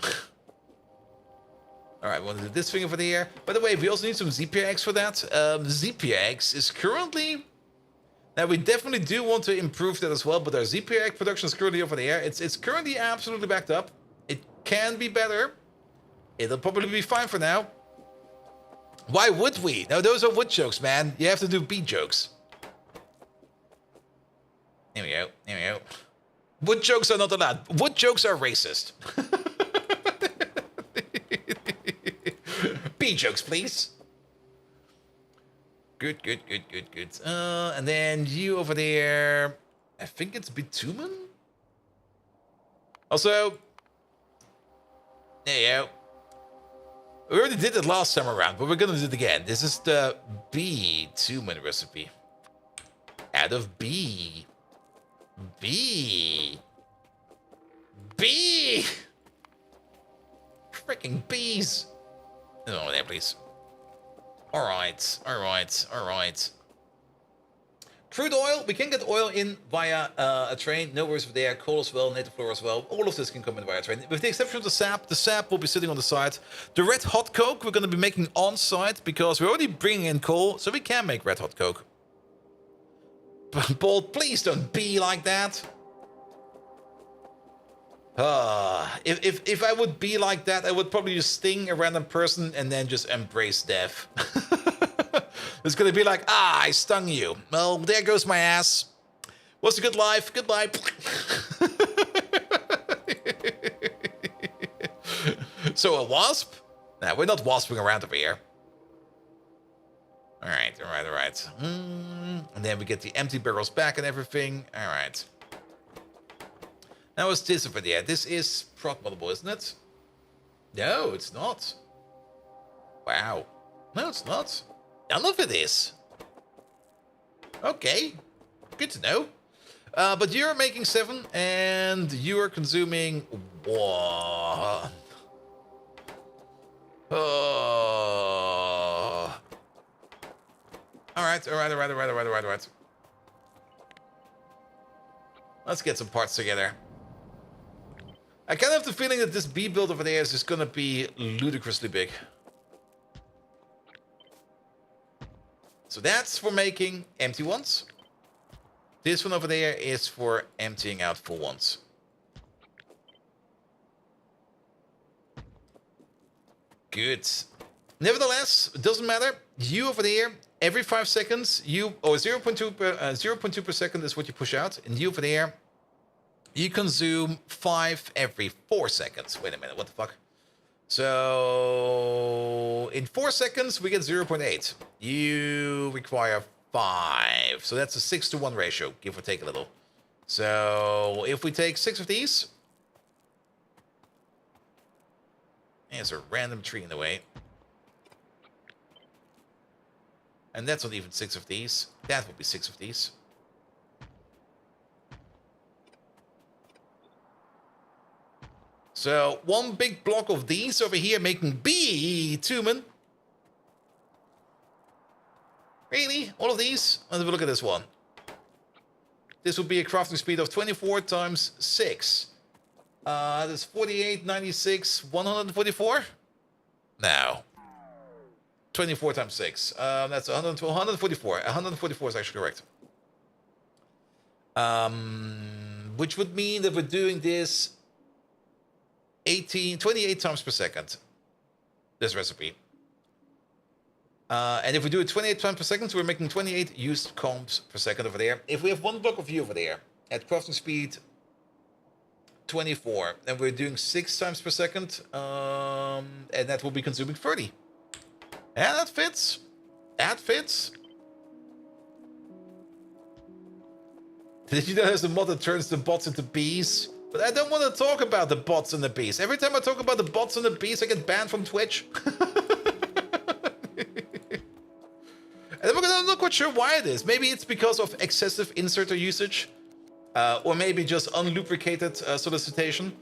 [SPEAKER 1] Alright, we want to do this thing over there. By the way, we also need some ZPX for that. ZPX is currently... Now, we definitely do want to improve that as well, but our ZPX production is currently over there. It's currently absolutely backed up. It can be better. It'll probably be fine for now. Why would we? No, those are wood jokes, man. You have to do bee jokes. Here we go. Here we go. Wood jokes are not allowed. Wood jokes are racist. Bee jokes, please. Good, good, good, good, good. And then you over there. I think it's bitumen. Also, there you go. We already did it last time around, but we're gonna do it again. This is the bitumen recipe. Out of bee. Bee. Bee. Freaking bees. No, there, please. Alright, alright, alright. Crude oil, we can get oil in via a train. No worries there. Coal as well, native flour as well. All of this can come in via train. With the exception of the sap will be sitting on the side. The red hot coke we're going to be making on site because we're already bringing in coal, so we can make red hot coke. Bolt, please don't be like that. If I would be like that, I would probably just sting a random person and then just embrace death. It's gonna be like, I stung you. Well, there goes my ass. Was a good life. Goodbye. So a wasp? Nah, we're not wasping around over here. Alright, alright, alright. And then we get the empty barrels back and everything. Alright. Now, what's this over there? This is prot model, isn't it? No, it's not. Wow. No, it's not. None of it is. Okay. Good to know. But you're making 7, and you're consuming 1. Alright, alright. Let's get some parts together. I kind of have the feeling that this bee build over there is just gonna be ludicrously big. So that's for making empty ones. This one over there is for emptying out full ones. Good. Nevertheless, it doesn't matter. You over there, every 5 seconds, 0.2 per second is what you push out. And you over there, you consume 5 every 4 seconds. Wait a minute, what the fuck? So in 4 seconds, we get 0.8. You require 5. So that's a 6-to-1 ratio, give or take a little. So if we take 6 of these, there's a random tree in the way. And that's not even 6 of these. That would be 6 of these. So, 1 big block of these over here making bitumen. Really? All of these? Let's have a look at this one. This would be a crafting speed of 24 times 6. That's 48, 96, 144? No. 24 times 6. That's 144. 144 is actually correct. Which would mean that we're doing this 28 times per second. This recipe. And if we do it 28 times per second, so we're making 28 used comps per second over there. If we have 1 block of you over there at crafting speed 24, and we're doing 6 times per second, and that will be consuming 30. Yeah, that fits. That fits. Did you know there's a mod that turns the bots into bees? But I don't want to talk about the bots and the bees. Every time I talk about the bots and the bees, I get banned from Twitch. And I'm not quite sure why it is. Maybe it's because of excessive inserter usage. Or maybe just unlubricated solicitation.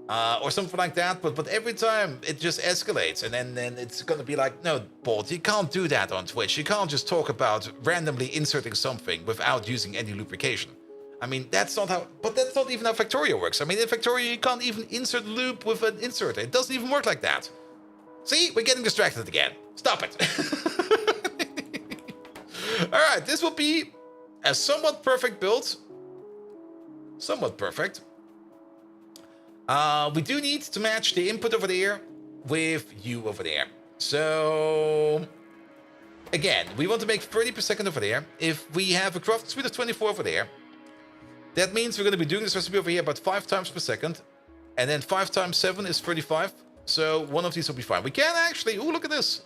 [SPEAKER 1] Or something like that. But every time it just escalates. And then it's going to be like, no, bot, you can't do that on Twitch. You can't just talk about randomly inserting something without using any lubrication. I mean, that's not how, but that's not even how Factorio works. I mean, in Factorio, you can't even insert loop with an inserter. It doesn't even work like that. See, we're getting distracted again. Stop it. All right, this will be a somewhat perfect build. Somewhat perfect. We do need to match the input over there with you over there. So, again, we want to make 30 per second over there. If we have a crafting speed of 24 over there, that means we're going to be doing this recipe over here about 5 times per second. And then 5 times 7 is 35. So one of these will be fine. We can actually... Ooh, look at this.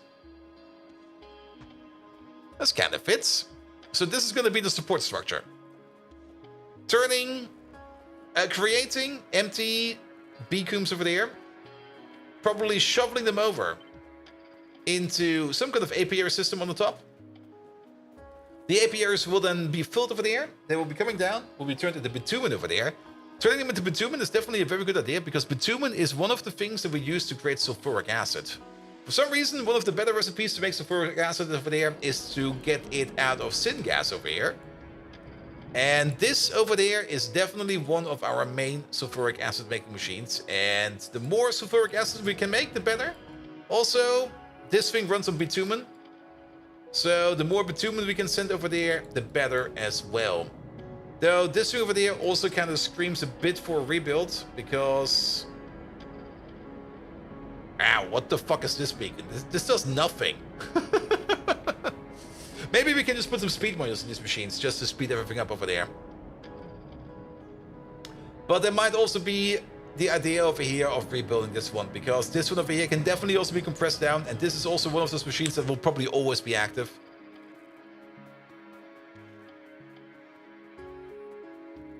[SPEAKER 1] This kind of fits. So this is going to be the support structure. Creating empty beacons over there. Probably shoveling them over into some kind of apiary system on the top. The apiaries will then be filled over there. They will be coming down, will be turned into bitumen over there. Turning them into bitumen is definitely a very good idea because bitumen is one of the things that we use to create sulfuric acid. For some reason, one of the better recipes to make sulfuric acid over there is to get it out of syngas over here. And this over there is definitely one of our main sulfuric acid making machines. And the more sulfuric acid we can make, the better. Also, this thing runs on bitumen. So the more bitumen we can send over there, the better as well. Though this thing over there also kind of screams a bit for a rebuild because... Ow, what the fuck is this beacon? This does nothing. Maybe we can just put some speed modules in these machines just to speed everything up over there. But there might also be the idea over here of rebuilding this one because this one over here can definitely also be compressed down, and this is also one of those machines that will probably always be active.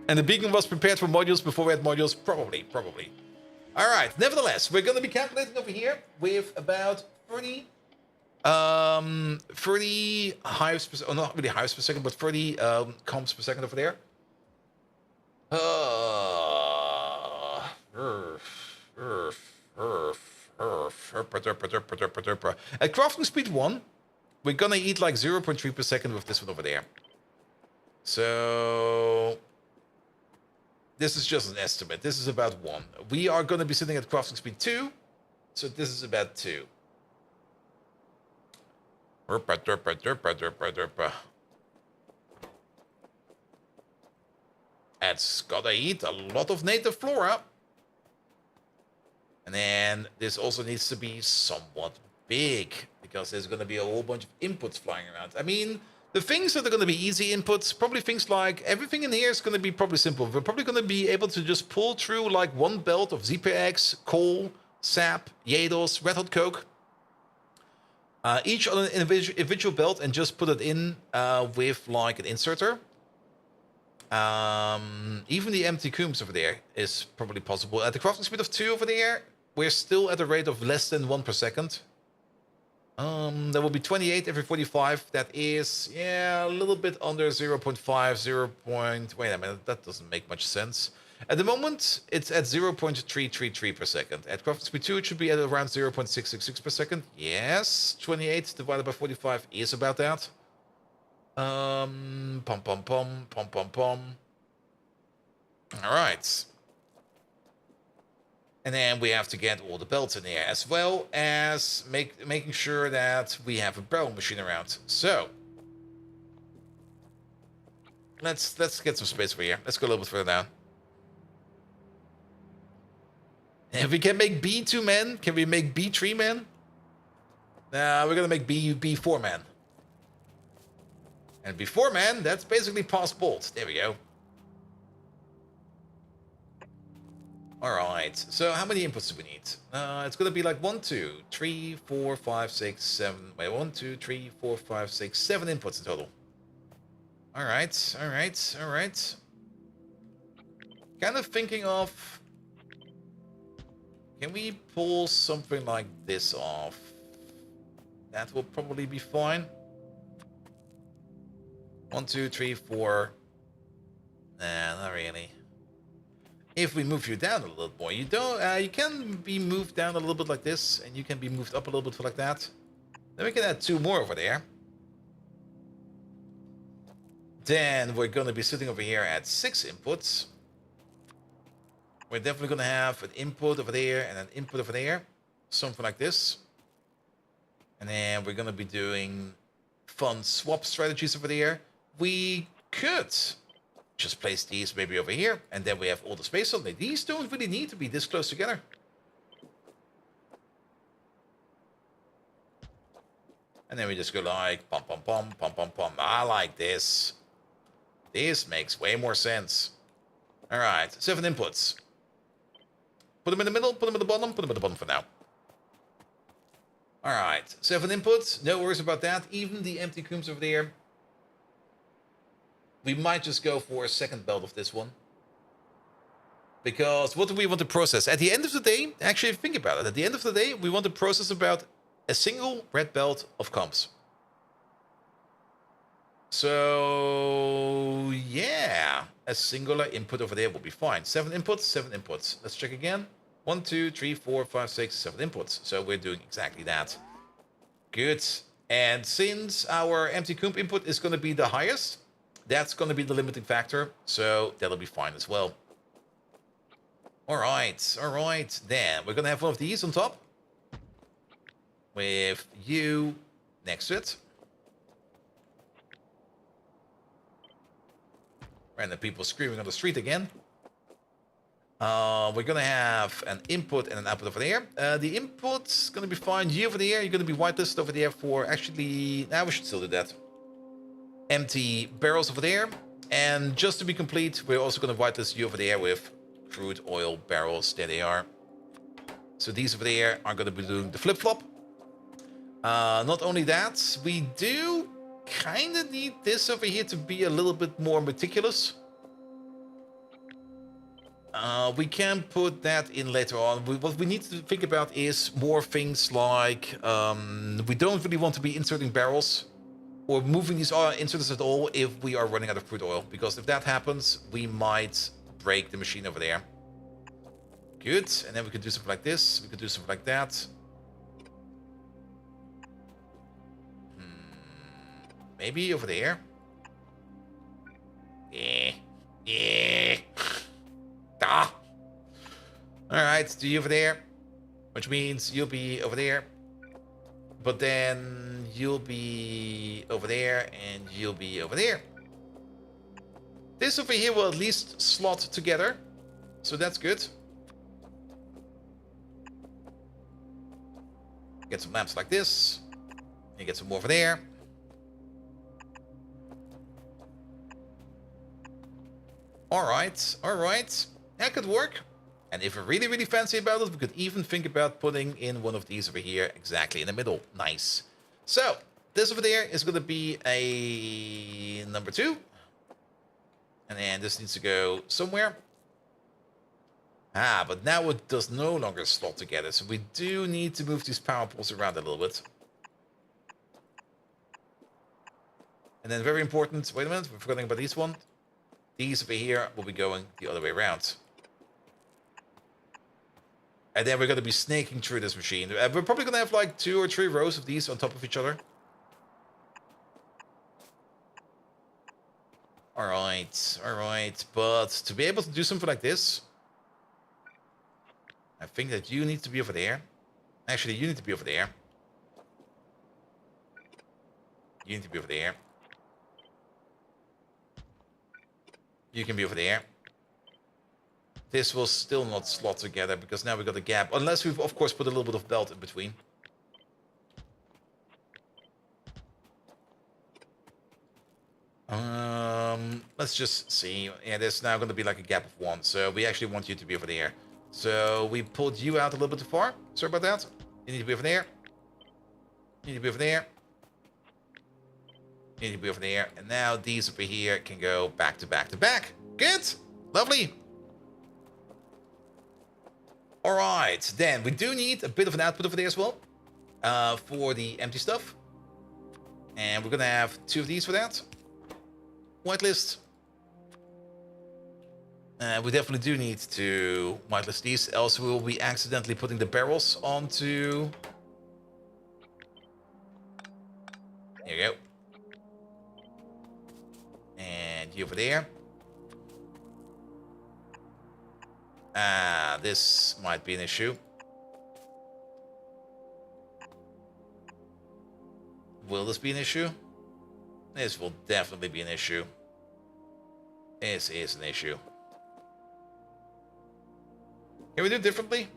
[SPEAKER 1] And the beacon was prepared for modules before we had modules? Probably. All right, nevertheless, we're going to be calculating over here with about 30 hives per second, oh, not really hives per second, but 30 comps per second over there. At crafting speed 1, we're gonna eat like 0.3 per second with this one over there. So this is just an estimate. This is about 1. We are gonna be sitting at crafting speed 2, so this is about 2. It's gotta eat a lot of native flora. And then this also needs to be somewhat big because there's gonna be a whole bunch of inputs flying around. I mean, the things that are gonna be easy inputs, probably things like everything in here is gonna be probably simple. We're probably gonna be able to just pull through like one belt of ZPX, coal, sap, Yados, red hot coke. Each on an individual belt and just put it in with like an inserter. Even the empty coombs over there is probably possible. At the crafting speed of 2 over there, we're still at a rate of less than 1 per second. There will be 28 every 45. That is, yeah, a little bit under 0.5, 0. Wait a minute, that doesn't make much sense. At the moment, it's at 0.333 per second. At crafting speed 2, it should be at around 0.666 per second. Yes, 28 divided by 45 is about that. Pom pom pom pom pom pom. All right. And then we have to get all the belts in there, as well as making sure that we have a barrel machine around. So let's get some space over here. Let's go a little bit further down. If we can make B 2 men, can we make B 3 men? Nah, we're gonna make B 4 men. And B 4 men, that's basically past bolt. There we go. Alright, so how many inputs do we need? It's gonna be like 1, 2, 3, 4, 5, 6, 7. Wait, 1, 2, 3, 4, 5, 6, 7 inputs in total. Alright. Kind of thinking of... Can we pull something like this off? That will probably be fine. 1, 2, 3, 4. Nah, not really. If we move you down a little more, you can be moved down a little bit like this, and you can be moved up a little bit like that. Then we can add 2 more over there. Then we're going to be sitting over here at 6 inputs. We're definitely going to have an input over there and an input over there. Something like this. And then we're going to be doing fun swap strategies over there. We could just place these maybe over here. And then we have all the space suddenly. These don't really need to be this close together. And then we just go like, pom, pom, pom, pom, pom, pom. I like this. This makes way more sense. All right, 7 inputs. Put them in the middle, put them at the bottom, put them at the bottom for now. All right, 7 inputs. No worries about that. Even the empty coombs over there. We might just go for a second belt of this one. Because what do we want to process? At the end of the day, actually think about it. At the end of the day, we want to process about a single red belt of comps. So, yeah, a singular input over there will be fine. 7 inputs, 7 inputs. Let's check again. 1, 2, 3, 4, 5, 6, 7 inputs. So we're doing exactly that. Good. And since our empty coomp input is going to be the highest, that's going to be the limiting factor. So that'll be fine as well. All right, all right. Then we're going to have one of these on top. With you next to it. Random people screaming on the street again. We're gonna have an input and an output over there. The input's gonna be fine. You over there, you're gonna be whitelisted over there for actually. Now we should still do that. Empty barrels over there. And just to be complete, we're also gonna whitelist you over there with crude oil barrels. There they are. So these over there are gonna be doing the flip-flop. Not only that, we do kind of need this over here to be a little bit more meticulous. We can put that in later on. What we need to think about is more things like we don't really want to be inserting barrels or moving these inserters at all if we are running out of crude oil. Because if that happens, we might break the machine over there. Good. And then we could do something like this. We could do something like that. Maybe over there. Yeah. Yeah. Ah. Alright, do you over there. Which means you'll be over there. But then you'll be over there and you'll be over there. This over here will at least slot together. So that's good. Get some lamps like this. You get some more over there. Alright, alright. That could work. And if we're really, really fancy about it, we could even think about putting in one of these over here exactly in the middle. Nice. So, this over there is going to be a number 2. And then this needs to go somewhere. Ah, but now it does no longer slot together. So we do need to move these power poles around a little bit. And then very important, wait a minute, we're forgetting about this one. These over here will be going the other way around. And then we're going to be snaking through this machine. We're probably going to have like 2 or 3 rows of these on top of each other. Alright, alright. But to be able to do something like this, I think that you need to be over there. Actually, you need to be over there. You need to be over there. You can be over there. This will still not slot together because now we've got a gap. Unless we've, of course, put a little bit of belt in between. Let's just see. Yeah, there's now going to be like a gap of 1. So we actually want you to be over there. So we pulled you out a little bit too far. Sorry about that. You need to be over there. You need to be over there. You need to be over there. And now these over here can go back to back to back. Good. Lovely. All right. Then we do need a bit of an output over there as well. For the empty stuff. And we're going to have 2 of these for that. Whitelist. We definitely do need to whitelist these. Else we will be accidentally putting the barrels onto... There you go. you over there. This might be an issue. Will this be an issue? This will definitely be an issue. This is an issue. Can we do it differently?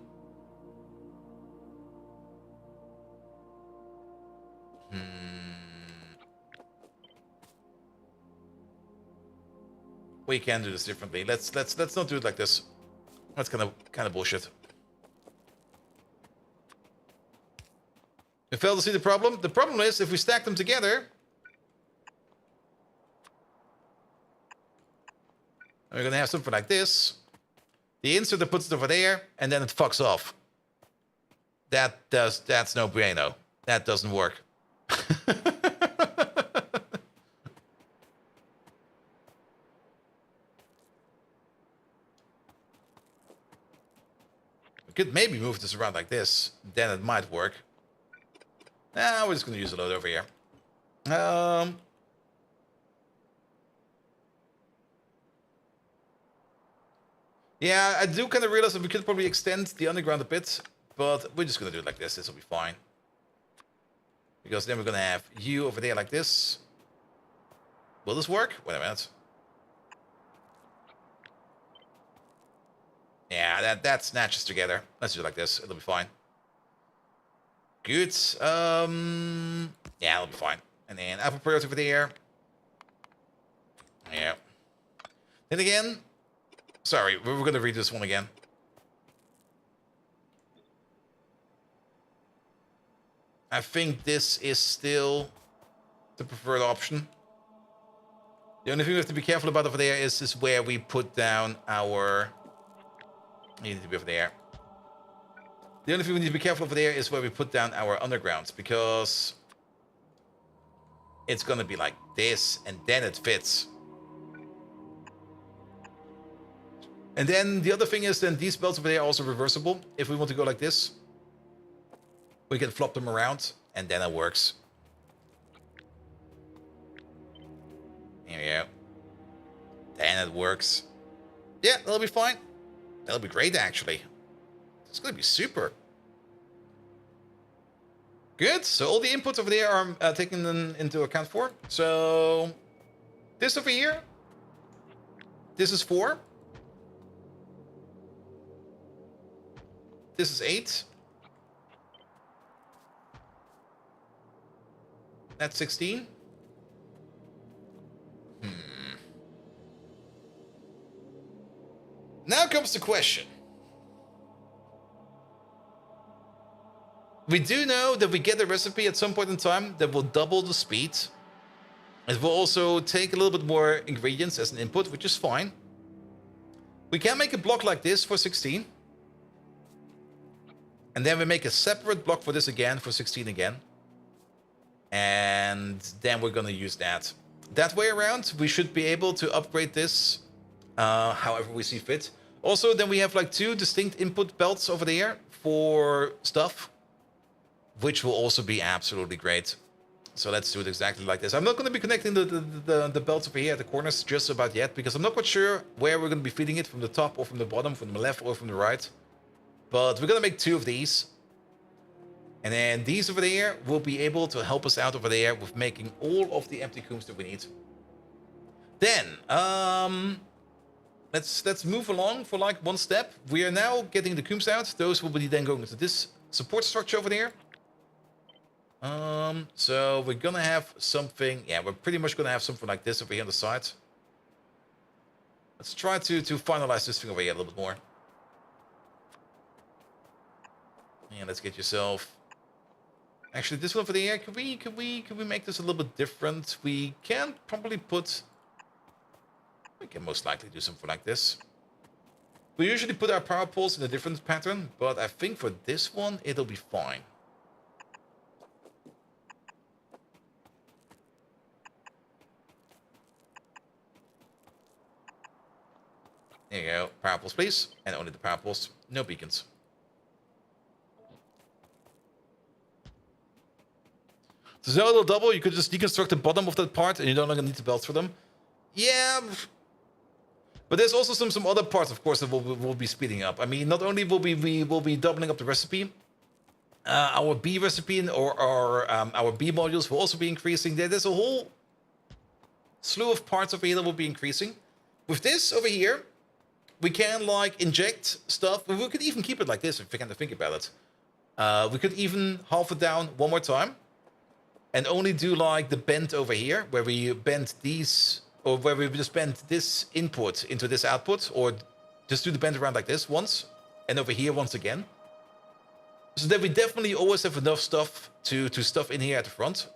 [SPEAKER 1] We can do this differently. Let's not do it like this. That's kind of bullshit. You fail to see the problem? The problem is if we stack them together, we're gonna have something like this. The inserter puts it over there, and then it fucks off. That's no bueno. That doesn't work. We could maybe move this around like this, then it might work. We're just gonna use a load over here. Yeah, I do kind of realize that we could probably extend the underground a bit, but we're just gonna do it like this. This will be fine. Because then we're gonna have you over there like this. Will this work? Wait a minute. Yeah, that snatches together. Let's do it like this. It'll be fine. Good. Yeah, it'll be fine. And then apple product over there. Yeah. Then again, sorry, we're gonna read this one again. I think this is still the preferred option. The only thing we have to be careful about over there is where we put down our... You need to be over there. The only thing we need to be careful over there is where we put down our undergrounds, because it's gonna be like this, and then it fits. And then the other thing is, then these belts over there are also reversible. If we want to go like this, we can flop them around, and then it works. Here we go. Then it works. Yeah, that'll be fine. That'll be great, actually. It's gonna be super. Good. So all the inputs over there are taken into account for. So this over here, this is 4. This is 8. That's 16. Now comes the question. We do know that we get a recipe at some point in time that will double the speed. It will also take a little bit more ingredients as an input, which is fine. We can make a block like this for 16. And then we make a separate block for this again, for 16 again. And then we're going to use that. That way around, we should be able to upgrade this however we see fit. Also, then we have like 2 distinct input belts over there for stuff, which will also be absolutely great. So let's do it exactly like this. I'm not going to be connecting the belts over here at the corners just about yet, because I'm not quite sure where we're going to be feeding it, from the top or from the bottom, from the left or from the right. But we're going to make 2 of these. And then these over there will be able to help us out over there with making all of the empty combs that we need. Then, let's move along for like one step. We are now getting the combs out. Those will be then going into this support structure over there. So we're gonna have something. Yeah, we're pretty much gonna have something like this over here on the side. Let's try to finalize this thing over here a little bit more. Yeah, let's get yourself. Actually, this one over there. Can we make this a little bit different? We can probably put. We can most likely do something like this. We usually put our power poles in a different pattern, but I think for this one, it'll be fine. There you go. Power poles, please. And only the power poles. No beacons. So a little double, you could just deconstruct the bottom of that part and you no longer need the belts for them. Yeah, but there's also some other parts, of course, that will be speeding up. I mean, not only we will be doubling up the recipe, our B recipe or our B modules will also be increasing. There's a whole slew of parts over here that will be increasing. With this over here, we can like inject stuff. We could even keep it like this if we kind of think about it. We could even half it down one more time and only do like the bend over here where we bend these, or where we just bend this input into this output, or just do the bend around like this once and over here once again. So that we definitely always have enough stuff to stuff in here at the front.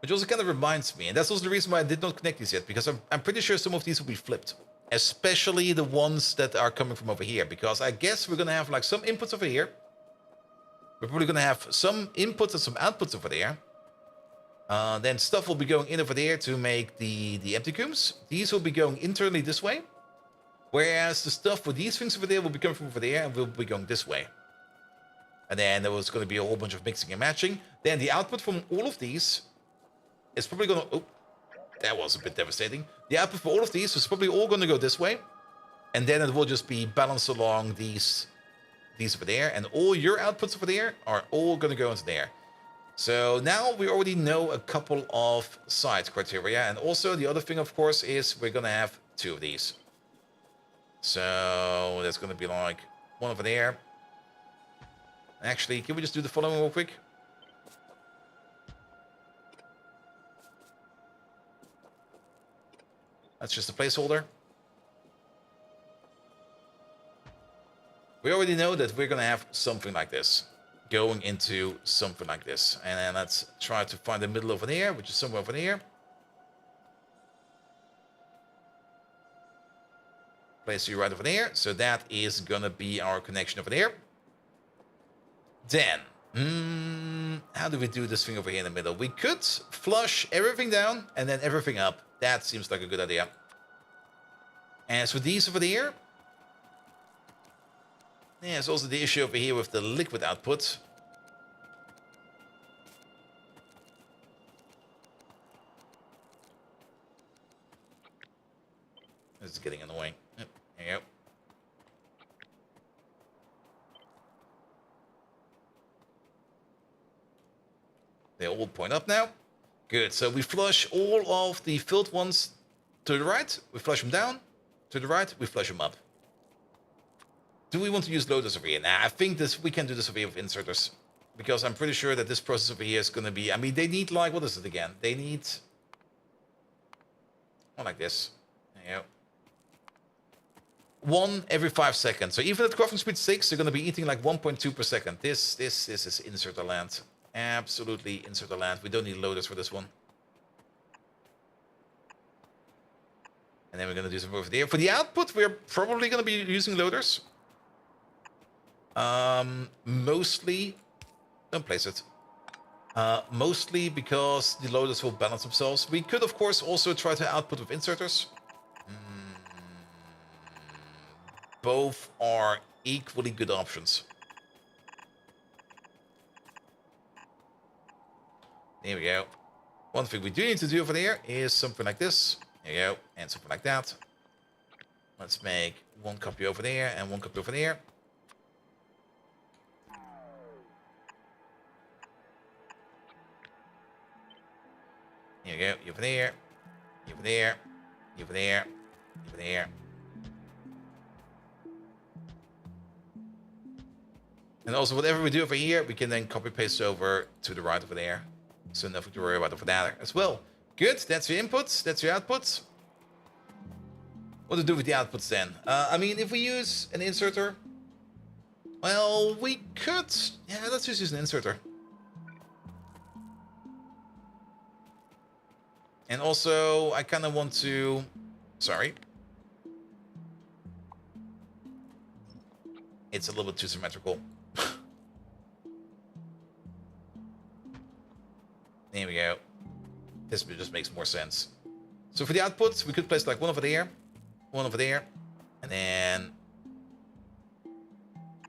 [SPEAKER 1] Which also kind of reminds me, and that's also the reason why I did not connect these yet, because I'm pretty sure some of these will be flipped. Especially the ones that are coming from over here, because I guess we're going to have like some inputs over here. We're probably going to have some inputs and some outputs over there. Then stuff will be going in over there to make the empty cubes. These will be going internally this way. Whereas the stuff with these things over there will be coming from over there and will be going this way. And then there was going to be a whole bunch of mixing and matching. Then the output from all of these is probably going to... Oh, that was a bit devastating. The output for all of these is probably all going to go this way. And then it will just be balanced along these over there. And all your outputs over there are all going to go into there. So now we already know a couple of side criteria. And also the other thing, of course, is we're going to have 2 of these. So there's going to be like one over there. Actually, can we just do the following real quick? That's just a placeholder. We already know that we're going to have something like this. Going into something like this. And then let's try to find the middle over there, which is somewhere over there. Place you right over there. So that is going to be our connection over there. Then, how do we do this thing over here in the middle? We could flush everything down and then everything up. That seems like a good idea. As for these over there, there's also the issue over here with the liquid output. This is getting annoying. Yep, there you go. They all point up now. Good, so we flush all of the filled ones to the right. We flush them down. To the right, we flush them up. Do we want to use loaders over here? Nah, I think we can do this over here with inserters. Because I'm pretty sure that this process over here is going to be... I mean, they need like... What is it again? They need... One like this. There you go. 1 every 5 seconds. So even at crafting speed 6, they're going to be eating like 1.2 per second. This is inserter land. Absolutely inserter land. We don't need loaders for this one. And then we're going to do some over there. For the output, we're probably going to be using loaders. Mostly... Don't place it. Mostly because the loaders will balance themselves. We could, of course, also try to output with inserters. Both are equally good options. There we go. One thing we do need to do over there is something like this. There you go. And something like that. Let's make 1 copy over there and 1 copy over there. Here we go. You over there. You over there. You over there. You over there. And also, whatever we do over here, we can then copy paste over to the right over there. So nothing to worry about over there as well. Good, that's your inputs, that's your outputs. What to do with the outputs then? I mean, if we use an inserter, well, we could... Yeah, let's just use an inserter. And also, I kind of want to... Sorry. It's a little bit too symmetrical. There we go. This just makes more sense. So for the outputs, we could place like 1 over there, 1 over there, and then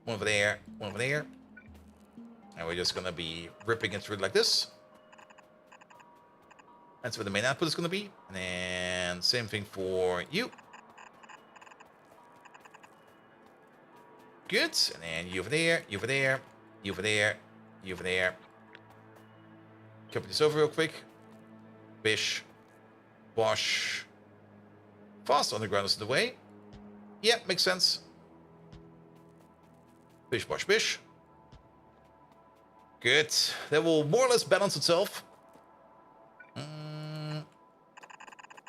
[SPEAKER 1] 1 over there, 1 over there. And we're just going to be ripping it through like this. That's where the main output is going to be. And then same thing for you. Good. And then you over there, you over there, you over there, you over there. Copy this over real quick. Bish. Wash. Fast underground is the way. Yeah, makes sense. Bish, wash, bish. Good. That will more or less balance itself. And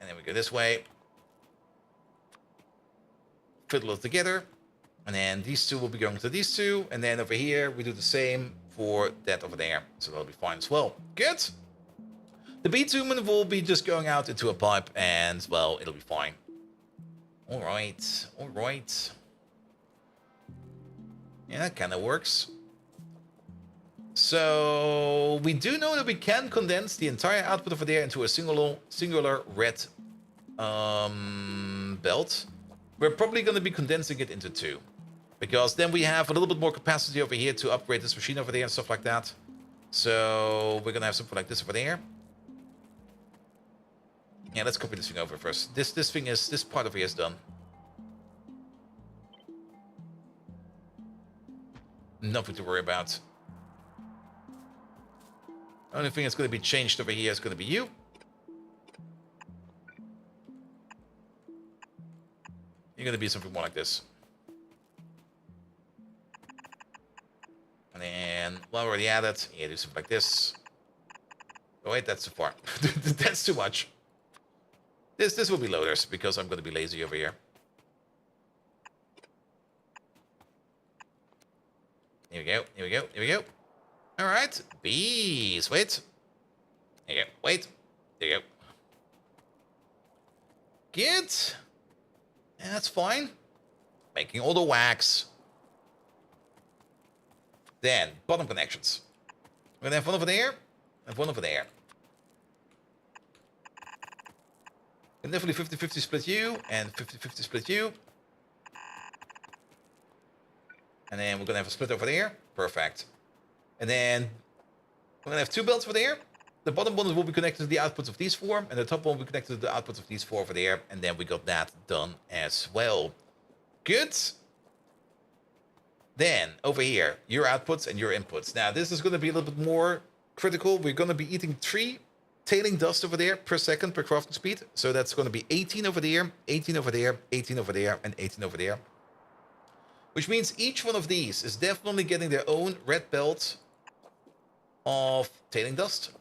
[SPEAKER 1] then we go this way. Fiddle it together. And then these two will be going to these two. And then over here, we do the same for that over there. So that'll be fine as well. Good. The bitumen will be just going out into a pipe. And, well, it'll be fine. All right. All right. Yeah, that kind of works. So we do know that we can condense the entire output over there into a singular red belt. We're probably going to be condensing it into two, because then we have a little bit more capacity over here to upgrade this machine over there and stuff like that. So we're going to have something like this over there. Yeah, let's copy this thing over first. This part over here is done. Nothing to worry about. Only thing that's going to be changed over here is going to be you. You're going to be something more like this. And then, well, already added. Yeah, do something like this. Oh wait, that's too far. That's too much. This will be loaders, because I'm going to be lazy over here. Here we go, here we go, here we go. Alright, bees, wait. There you go, wait. There you go. Good. Yeah, that's fine. Making all the wax. Then, bottom connections. We're gonna have one over there, and one over there. And definitely 50-50 split you, and 50-50 split you. And then we're gonna have a split over there. Perfect. And then we're gonna have two belts over there. The bottom one will be connected to the outputs of these four, and the top one will be connected to the outputs of these four over there. And then we got that done as well. Good. Then over here, your outputs and your inputs. Now this is gonna be a little bit more critical. We're gonna be eating 3 tailing dust over there per second per crafting speed. So that's gonna be 18 over there, 18 over there, 18 over there, and 18 over there. Which means each one of these is definitely getting their own red belt of tailing dust.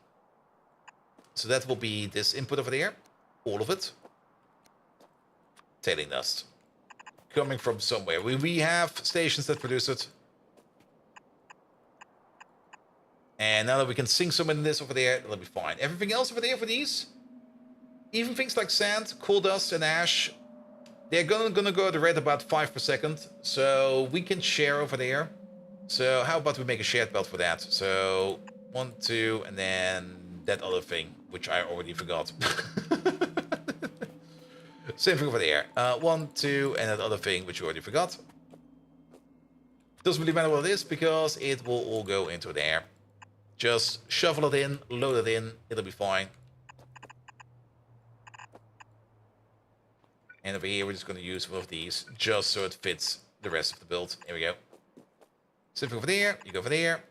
[SPEAKER 1] So that will be this input over there. All of it. Tailing dust. Coming from somewhere. We have stations that produce it. And now that we can sink some in this over there, it'll be fine. Everything else over there for these, even things like sand, coal dust, and ash, they're gonna go at a rate about 5 per second, so we can share over there. So how about we make a shared belt for that? So 1, 2, and then that other thing, which I already forgot. Same thing over there. 1, 2, and that other thing, which you already forgot. Doesn't really matter what it is, because it will all go into there. Just shovel it in, load it in, it'll be fine. And over here, we're just going to use one of these, just so it fits the rest of the build. Here we go. Something over there, you go over there.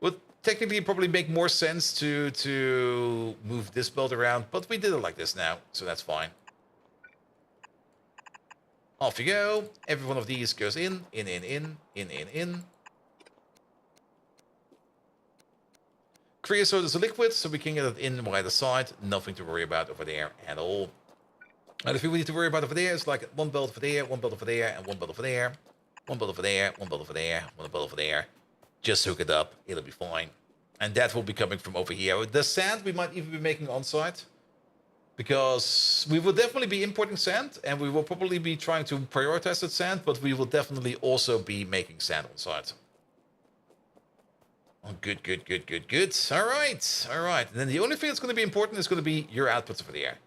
[SPEAKER 1] Would technically probably make more sense to move this build around, but we did it like this now, so that's fine. Off you go. Every one of these goes in. Creosote is a liquid, so we can get it in by either side. Nothing to worry about over there at all. And the thing we need to worry about over there is like one belt over there, one belt over there, and one belt over there. One belt over there, one belt over there, one belt over there. Just hook it up, it'll be fine. And that will be coming from over here. The sand we might even be making on site, because we will definitely be importing sand, and we will probably be trying to prioritize that sand, but we will definitely also be making sand on site. Oh, good. All right. And then the only thing that's going to be important is going to be your outputs over there.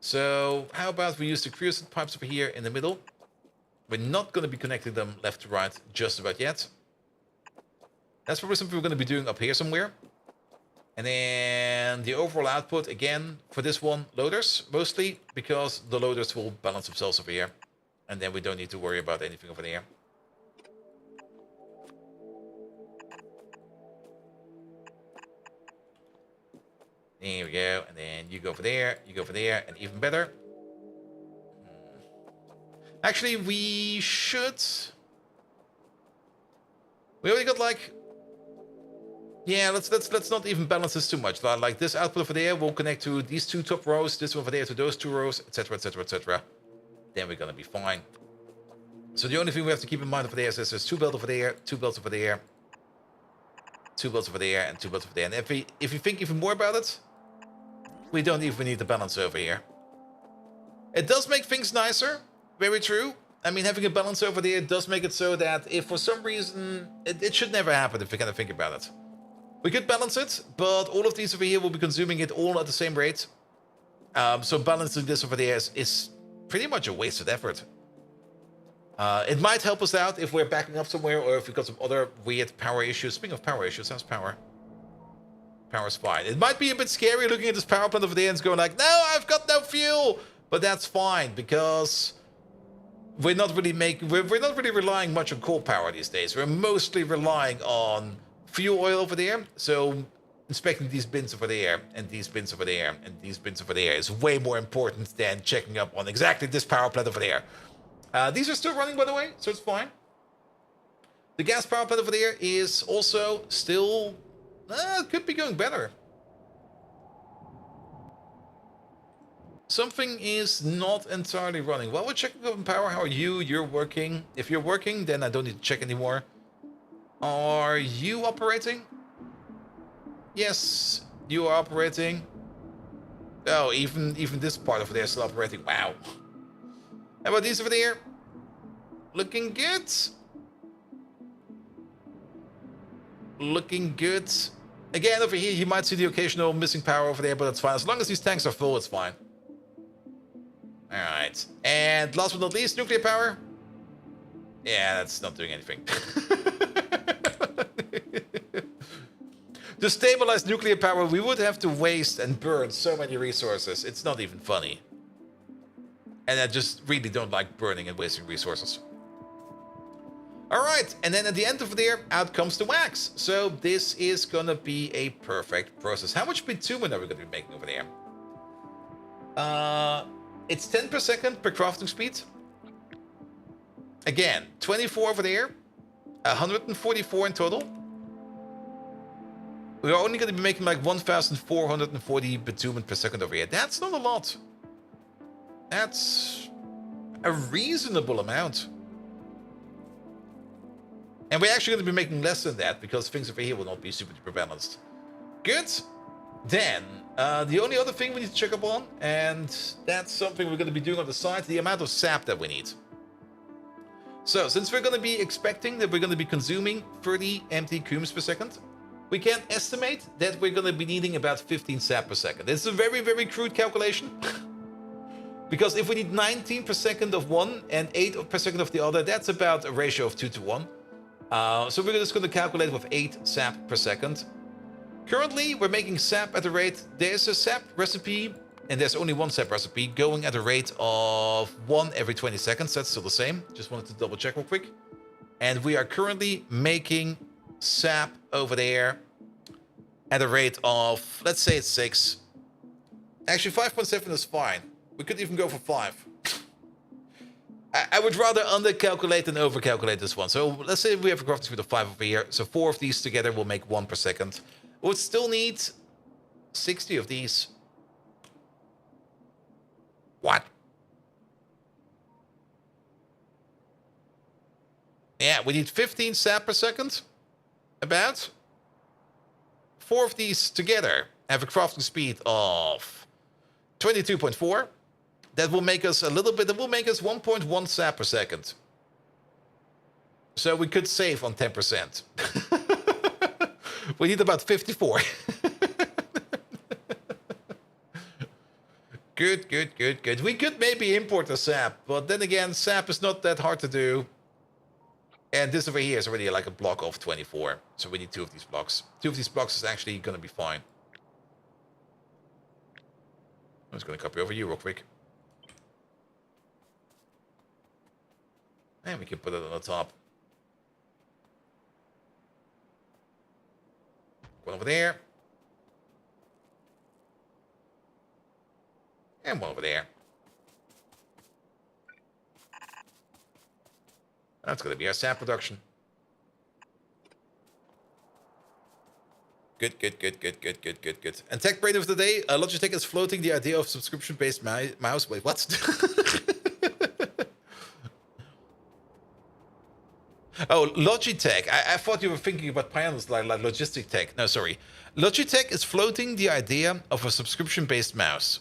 [SPEAKER 1] So how about we use the creosote pipes over here in the middle? We're not going to be connecting them left to right just about yet. That's probably something we're going to be doing up here somewhere. And then the overall output, again, for this one, loaders, mostly, because the loaders will balance themselves over here. And then we don't need to worry about anything over there. There we go. And then you go over there, you go over there, and even better. Actually, we should... We already got like... Yeah, let's not even balance this too much. Like this output over there will connect to these two top rows, this one over there to those two rows, etc, etc, etc. Then we're gonna be fine. So the only thing we have to keep in mind over there is there's 2 belts over there, 2 belts over there, 2 belts over there, and 2 belts over there. And if you think even more about it, we don't even need the balance over here. It does make things nicer, very true. I mean, having a balance over there does make it so that if for some reason, it should never happen if we kind of think about it. We could balance it, but all of these over here will be consuming it all at the same rate. So balancing this over there is pretty much a wasted effort. It might help us out if we're backing up somewhere or if we've got some other weird power issues. Speaking of power issues, how's power? Power's fine. It might be a bit scary looking at this power plant over there and going like, no, I've got no fuel! But that's fine because we're not really relying much on coal power these days. We're mostly relying on fuel oil over there. So inspecting these bins over there and these bins over there and these bins over there is way more important than checking up on exactly this power plant over there. These are still running, by the way, so it's fine. The gas power plant over there is also still... could be going better. Something is not entirely running. Well, we're checking up on power. How are you? You're working. If you're working, then I don't need to check anymore. Are you operating? Yes, you are operating. Oh, even this part over there is still operating. Wow. How about these over there? Looking good. Looking good. Again, over here, you might see the occasional missing power over there, but that's fine. As long as these tanks are full, it's fine. Alright. And last but not least, nuclear power. Yeah, that's not doing anything. To stabilize nuclear power, we would have to waste and burn so many resources. It's not even funny. And I just really don't like burning and wasting resources. Alright, and then at the end of there, out comes the wax. So this is gonna be a perfect process. How much bitumen are we gonna be making over there? It's 10 per second per crafting speed. Again, 24 over there. 144 in total. We are only gonna be making like 1,440 bitumen per second over here. That's not a lot. That's a reasonable amount. And we're actually going to be making less than that because things over here will not be super duper balanced. Good. Then, the only other thing we need to check up on, and that's something we're going to be doing on the side, the amount of sap that we need. So, since we're going to be expecting that we're going to be consuming 30 empty cubes per second, we can estimate that we're going to be needing about 15 sap per second. It's a very, very crude calculation. Because if we need 19 per second of one and 8 per second of the other, that's about a ratio of 2 to 1. So we're just going to calculate with 8 sap per second. Currently, we're making sap at a rate... There's a sap recipe, and there's only one sap recipe, going at a rate of 1 every 20 seconds. That's still the same. Just wanted to double check real quick. And we are currently making sap over there at a rate of... Let's say it's 6. Actually, 5.7 is fine. We could even go for 5. I would rather undercalculate than overcalculate this one. So let's say we have a crafting speed of 5 over here. So 4 of these together will make 1 per second. We would still need 60 of these. What? Yeah, we need 15 sap per second. About. 4 of these together have a crafting speed of 22.4. That will make us a little bit, that will make us 1.1 sap per second. So we could save on 10%. We need about 54. Good, good, good, good. We could maybe import the sap, but then again, sap is not that hard to do. And this over here is already like a block of 24. So we need 2 of these blocks. 2 of these blocks is actually going to be fine. I'm just going to copy over you real quick. And we can put it on the top. One over there. And one over there. That's going to be our sap production. Good, good, good, good, good, good, good, good. And tech brain of the day, Logitech is floating the idea of subscription-based mouse. Wait, what? Oh, Logitech. I thought you were thinking about Pyanodons, like logistic tech. No, sorry. Logitech is floating the idea of a subscription-based mouse.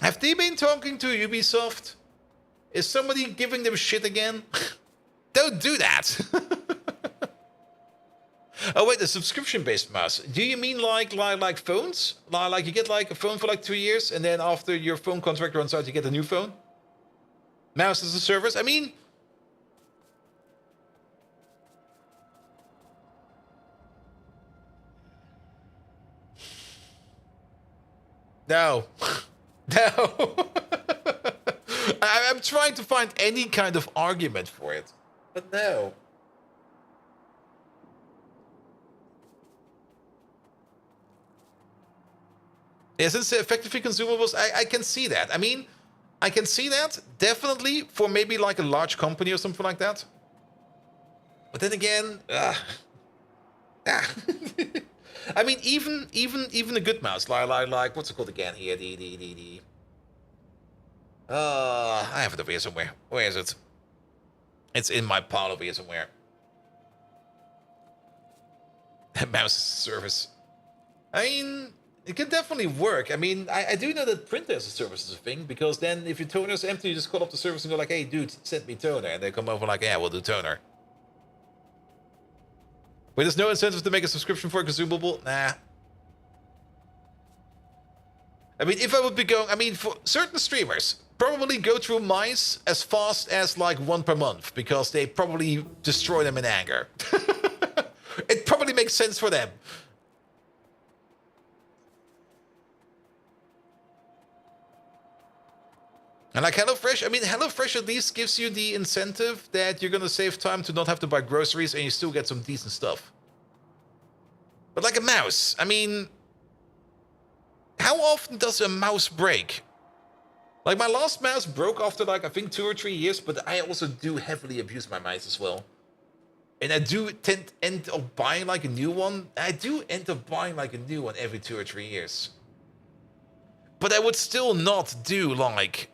[SPEAKER 1] Have they been talking to Ubisoft? Is somebody giving them shit again? Don't do that. Oh wait, the subscription-based mouse. Do you mean like phones? Like you get like a phone for like 2 years, and then after your phone contract runs out, you get a new phone? Mouse as a service? I mean, no. No. I'm trying to find any kind of argument for it, but no. Since effectively consumables, I can see that. I mean, I can see that definitely for maybe like a large company or something like that. But then again, I mean, even a good mouse, like what's it called again here? I have it over here somewhere. Where is it? It's in my pile over here somewhere. Mouse service. I mean, it can definitely work. I mean, I do know that printer as a service is a thing, because then if your toner is empty, you just call up the service and go like, hey, dude, send me toner. And they come over like, yeah, we'll do toner. But there's no incentive to make a subscription for a consumable? Nah. I mean, if I would be going, I mean, for certain streamers, probably go through mice as fast as like one per month, because they probably destroy them in anger. It probably makes sense for them. And like HelloFresh, I mean, HelloFresh at least gives you the incentive that you're going to save time to not have to buy groceries and you still get some decent stuff. But like a mouse, I mean, how often does a mouse break? Like my last mouse broke after like, I think 2 or 3 years, but I also do heavily abuse my mice as well. And I do end up buying like a new one. I do end up buying like a new one every 2 or 3 years. But I would still not do like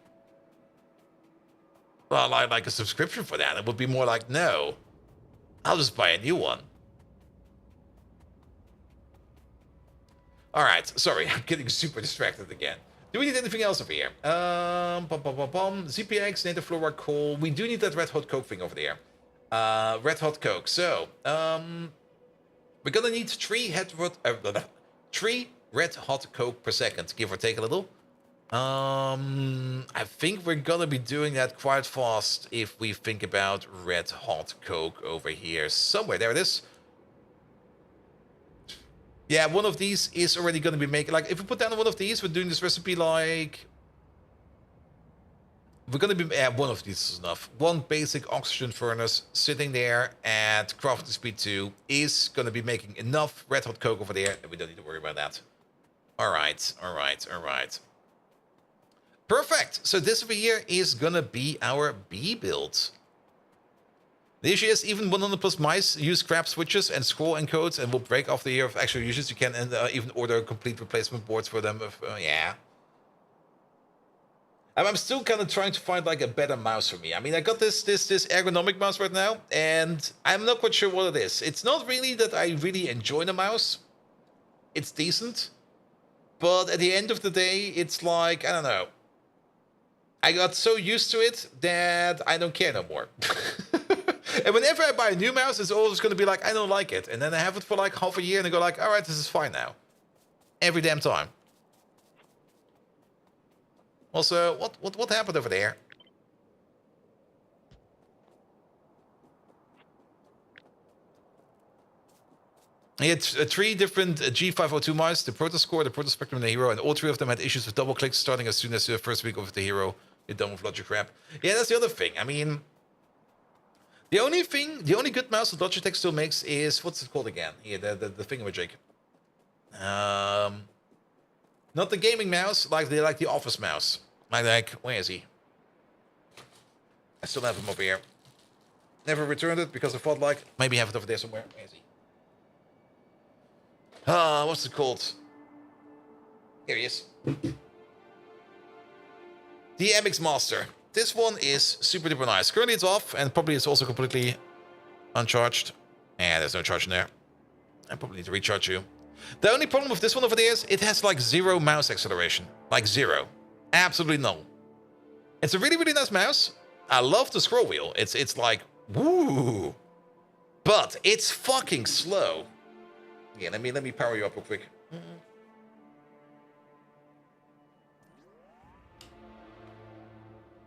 [SPEAKER 1] a subscription for that. It would be more like, no, I'll just buy a new one. All right, sorry, I'm getting super distracted again. Do we need anything else over here? ZPX, native fluoride coal. We do need that red hot coke thing over there. Red hot coke. So, we're gonna need 3 red hot coke per second, give or take a little. I think we're gonna be doing that quite fast if we think about red hot coke over here somewhere. There it is. Yeah, one of these is already gonna be making, like, if we put down one of these, we're doing this recipe like, we're gonna be, one of these is enough. One basic oxygen furnace sitting there at crafting speed 2 is gonna be making enough red hot coke over there, and we don't need to worry about that. All right. Perfect. So this over here is gonna be our B build. The issue is even 100 plus mice use crap switches and scroll encodes and will break after a year of actual usage. You can even order complete replacement boards for them. Yeah. I'm still kind of trying to find like a better mouse for me. I mean, I got this ergonomic mouse right now, and I'm not quite sure what it is. It's not really that I really enjoy the mouse. It's decent. But at the end of the day, it's like, I don't know. I got so used to it that I don't care no more. And whenever I buy a new mouse, it's always going to be like, I don't like it. And then I have it for like half a year and I go like, all right, this is fine now. Every damn time. Also, what happened over there? He had three different G502 mice, the Protoscore, the Protospectrum, and the Hero, and all three of them had issues with double clicks starting as soon as the first week of the Hero. You're done with Logitech. Yeah, that's the other thing. I mean, the only good mouse that Logitech still makes is, what's it called again? Yeah, the thingamajig. Not the gaming mouse, like the office mouse. Like, where is he? I still have him over here. Never returned it because I thought like, maybe I have it over there somewhere. Where is he? What's it called? Here he is. The MX Master. This one is super duper nice. Currently it's off, and probably it's also completely uncharged. Yeah, there's no charge in there. I probably need to recharge you. The only problem with this one over there is it has like 0 mouse acceleration. Like 0. Absolutely none. It's a really, really nice mouse. I love the scroll wheel. It's like, woo. But it's fucking slow. Yeah, let me power you up real quick.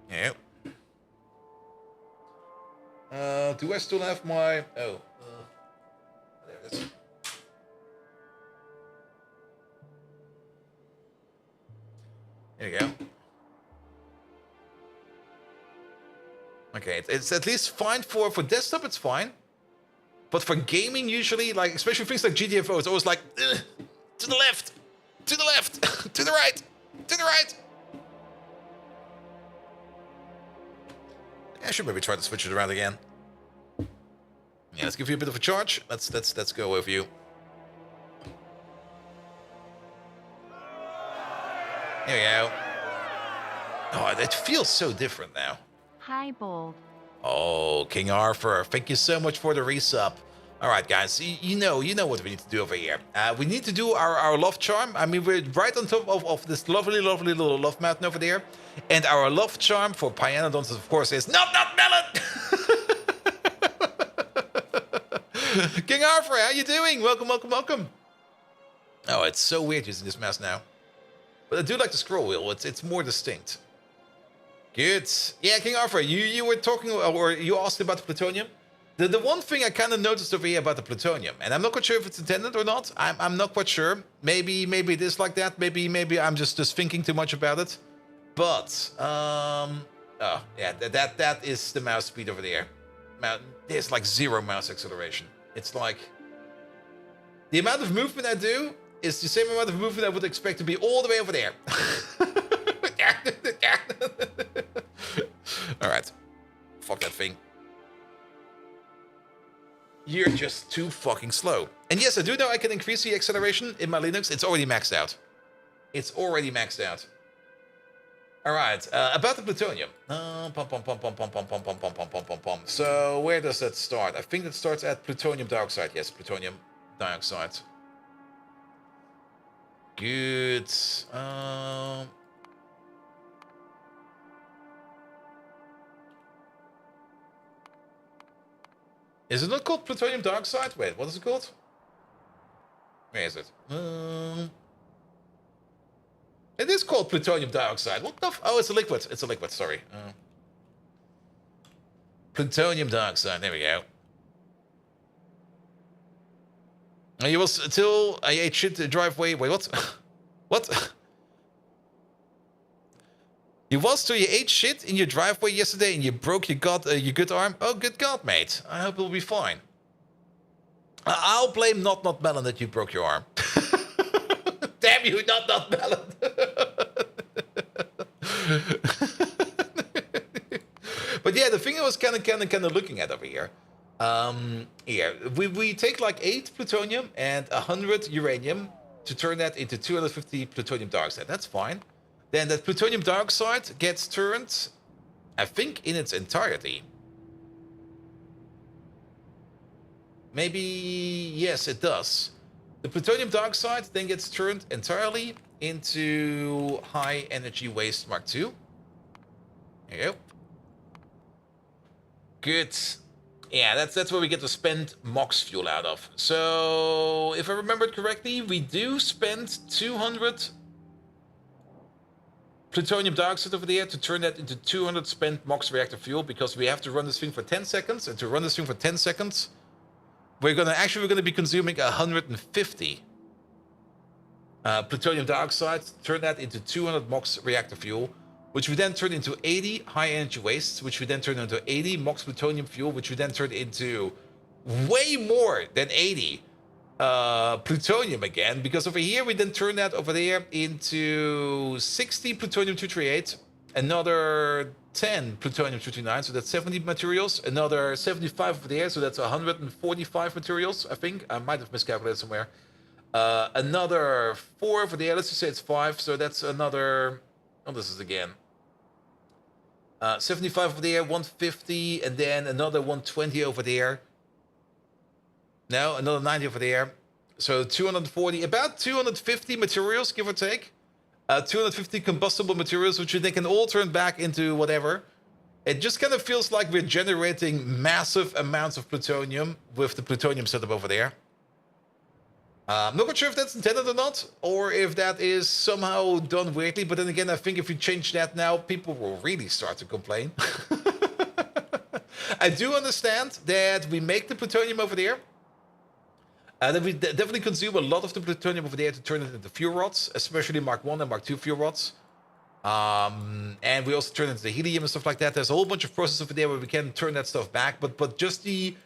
[SPEAKER 1] Yeah. Do I still have my... Oh. There it is. There you go. Okay, it's at least fine for desktop, it's fine. But for gaming, usually, like, especially things like GTFO, it's always like, to the left, to the left, to the right, to the right. I should maybe try to switch it around again. Yeah, let's give you a bit of a charge. Let's go with you. There we go. Oh, it feels so different now.
[SPEAKER 2] Hi, Bold.
[SPEAKER 1] Oh, King Arthur, thank you so much for the resub. All right, guys, you know what we need to do over here. We need to do our love charm. I mean, we're right on top of this lovely little love mountain over there. And our love charm for Pyanodons, of course, is not melon! King Arthur, how you doing? Welcome. Oh, it's so weird using this mouse now. But I do like the scroll wheel. It's more distinct. Good. Yeah, King Arthur, you were talking, or you asked about the plutonium. The one thing I kind of noticed over here about the plutonium, and I'm not quite sure if it's intended or not. I'm not quite sure. Maybe it is like that. Maybe I'm just thinking too much about it. But oh yeah, that is the mouse speed over there. There's like 0 mouse acceleration. It's like the amount of movement I do is the same amount of movement I would expect to be all the way over there. All right, fuck that thing. You're just too fucking slow. And yes, I do know I can increase the acceleration in my Linux. It's already maxed out. It's already maxed out. All right, about the plutonium. So where does that start? I think it starts at plutonium dioxide. Yes, plutonium dioxide. Good. Is it not called plutonium dioxide? Wait, what is it called? Where is it? It is called plutonium dioxide. What the oh, it's a liquid. It's a liquid, sorry. Plutonium dioxide, there we go. You was till I ate shit the driveway. Wait, what? What? You was till you ate shit in your driveway yesterday and you broke your good arm? Oh, good God, mate. I hope it'll be fine. I'll blame not Melon that you broke your arm. Damn you, not Melon. But yeah, the thing I was kind of looking at over here. Yeah, we take like 8 plutonium and 100 uranium to turn that into 250 plutonium dioxide. That's fine. Then that plutonium dioxide gets turned, I think, in its entirety. Maybe, yes, it does. The plutonium dioxide then gets turned entirely into high energy waste Mark II. There you go. Good. Yeah, that's where we get to spend MOX fuel out of. So, if I remembered correctly, we do spend 200 plutonium dioxide over there to turn that into 200 spent MOX reactor fuel, because we have to run this thing for 10 seconds, and to run this thing for 10 seconds, we're gonna be consuming 150 plutonium dioxide, turn that into 200 MOX reactor fuel, which we then turn into 80 high energy wastes, which we then turn into 80 MOX plutonium fuel, which we then turn into way more than 80 plutonium again, because over here we then turn that over there into 60 plutonium 238, another 10 plutonium 229, so that's 70 materials, another 75 over there, so that's 145 materials, I think. I might have miscalculated somewhere. Another 4 over there, let's just say it's 5, so that's another, oh, this is again. 75 over there, 150, and then another 120 over there. No, another 90 over there. So 240, about 250 materials, give or take. 250 combustible materials, which they can all turn back into whatever. It just kind of feels like we're generating massive amounts of plutonium with the plutonium setup over there. I'm not quite sure if that's intended or not, or if that is somehow done weirdly, but then again, I think if you change that now, people will really start to complain. I do understand that we make the plutonium over there, that we definitely consume a lot of the plutonium over there to turn it into fuel rods, especially Mark 1 and Mark 2 fuel rods. And we also turn it into helium and stuff like that. There's a whole bunch of processes over there where we can turn that stuff back, but just the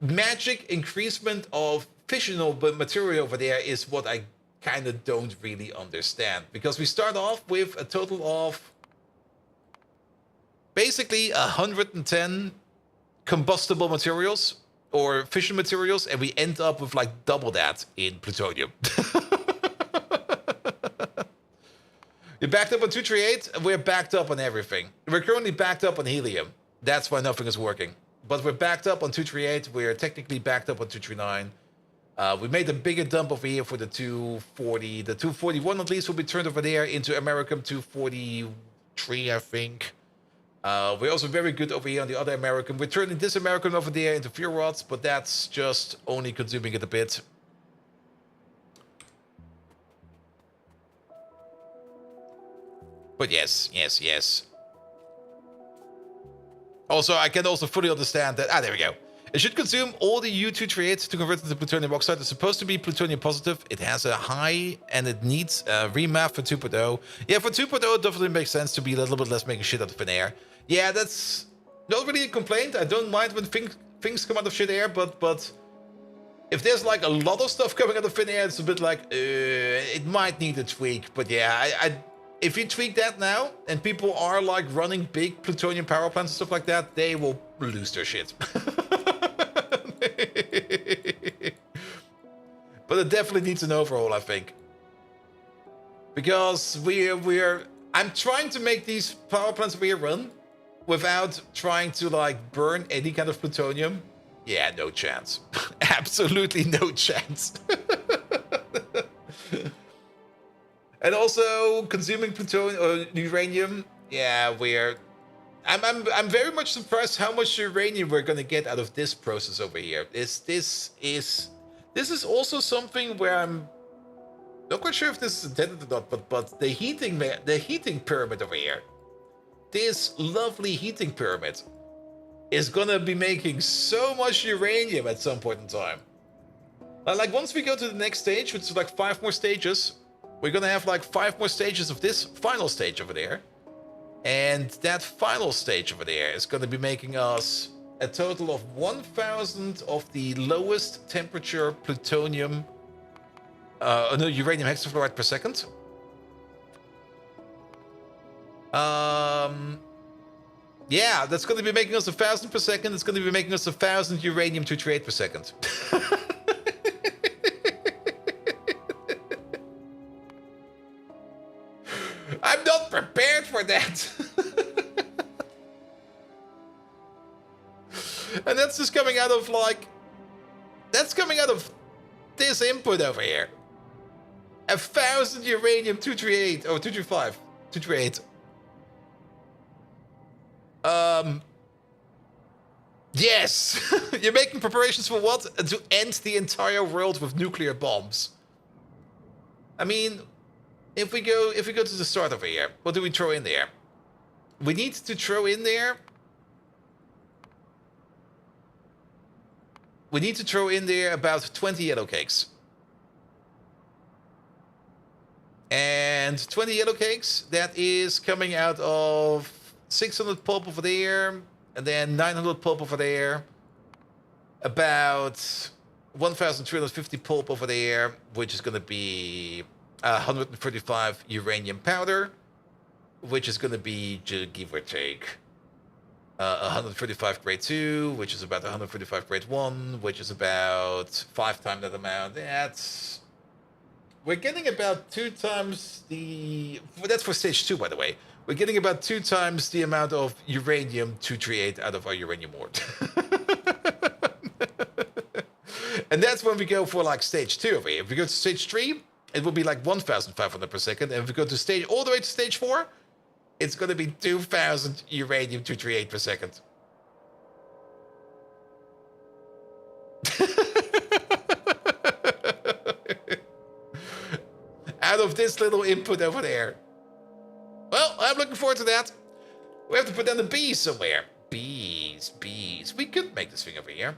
[SPEAKER 1] magic increasement of fissional material over there is what I kind of don't really understand. Because we start off with a total of basically 110 combustible materials or fission materials, and we end up with like double that in plutonium. We're backed up on 238, we're backed up on everything. We're currently backed up on helium. That's why nothing is working. But we're backed up on 238, we're technically backed up on 239. We made a bigger dump over here for the 240. The 241 at least will be turned over there into Americum 243, I think. We're also very good over here on the other American. We're turning this American over there into fuel rods, but that's just only consuming it a bit. But yes. Also, I can also fully understand that... there we go. It should consume all the U-238 to convert it to plutonium oxide. It's supposed to be plutonium positive. It has a high, and it needs a remap for 2.0. Yeah, for 2.0, it definitely makes sense to be a little bit less making shit out of thin air. Yeah, that's not really a complaint. I don't mind when things come out of shit air, but if there's like a lot of stuff coming out of thin air, it's a bit like, it might need a tweak. But yeah, if you tweak that now, and people are like running big plutonium power plants and stuff like that, they will lose their shit. But it definitely needs an overhaul, I think. Because I'm trying to make these power plants we run without trying to like burn any kind of plutonium. Yeah, no chance. Absolutely no chance. And also consuming plutonium or uranium. Yeah, I'm very much surprised how much uranium we're gonna get out of this process over here. This is also something where I'm not quite sure if this is intended or not, but the heating pyramid over here, this lovely heating pyramid, is gonna be making so much uranium at some point in time. Like once we go to the next stage, which is like 5 more stages, we're gonna have like 5 more stages of this final stage over there. And that final stage over there is going to be making us a total of 1,000 of the lowest temperature plutonium, uranium hexafluoride per second. Yeah, that's going to be making us 1,000 per second. It's going to be making us 1,000 uranium 238 per second. I'm not prepared for that. And that's just coming out of like... That's coming out of this input over here. 1,000 uranium 238 or 235. 238. Yes. You're making preparations for what? To end the entire world with nuclear bombs. I mean, if we go to the start over here, what do we throw in there? We need to throw in there. we need to throw in there about 20 yellow cakes. And 20 yellow cakes, that is coming out of 600 pulp over there, and then 900 pulp over there, about 1,350 pulp over there, which is going to be 135 uranium powder, which is going to be, give or take, 135 grade 2, which is about 135 grade 1, which is about 5 times that amount. That's... We're getting about 2 times the... That's for stage 2, by the way. We're getting about 2 times the amount of uranium-238 out of our uranium ore. And that's when we go for like stage 2 over here. If we go to stage 3, it will be like 1,500 per second. And if we go to stage all the way to stage 4, it's going to be 2,000 uranium-238 per second. Out of this little input over there. Well, I'm looking forward to that. We have to put down the bees somewhere. Bees. We could make this thing over here.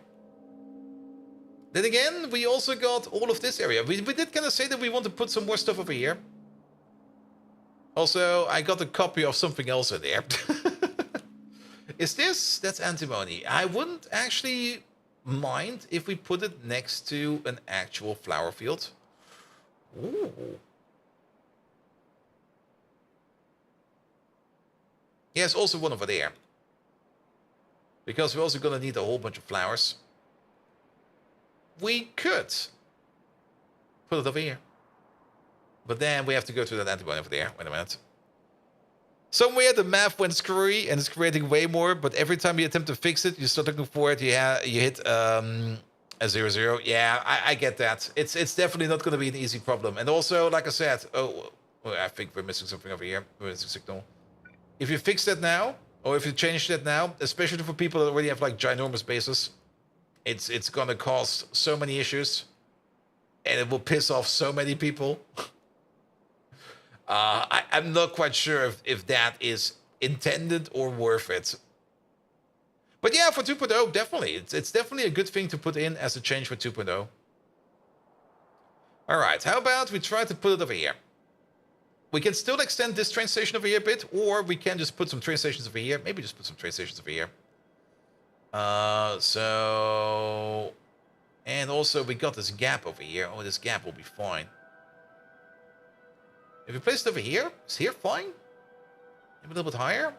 [SPEAKER 1] Then again, we also got all of this area. We did kind of say that we want to put some more stuff over here. Also, I got a copy of something else in there. Is this? That's antimony. I wouldn't actually mind if we put it next to an actual flower field. Ooh. Yes, also one over there. Because we're also going to need a whole bunch of flowers. We could put it over here. But then we have to go to that antibody over there. Wait a minute. Somewhere the math went screwy and it's creating way more, but every time you attempt to fix it, you start looking for it, you hit a 0, 0. Yeah, I get that. It's definitely not going to be an easy problem. And also, like I said, I think we're missing something over here. We're missing signal. If you fix that now, or if you change that now, especially for people that already have like ginormous bases, it's gonna cause so many issues, and it will piss off so many people. I'm not quite sure if that is intended or worth it. But yeah, for 2.0, definitely. It's definitely a good thing to put in as a change for 2.0. All right, how about we try to put it over here? We can still extend this train station over here a bit, or we can just put some train stations over here. Maybe just put some train stations over here. And also we got this gap over here. Oh, this gap will be fine. If we place it over here, is here fine? Maybe a little bit higher?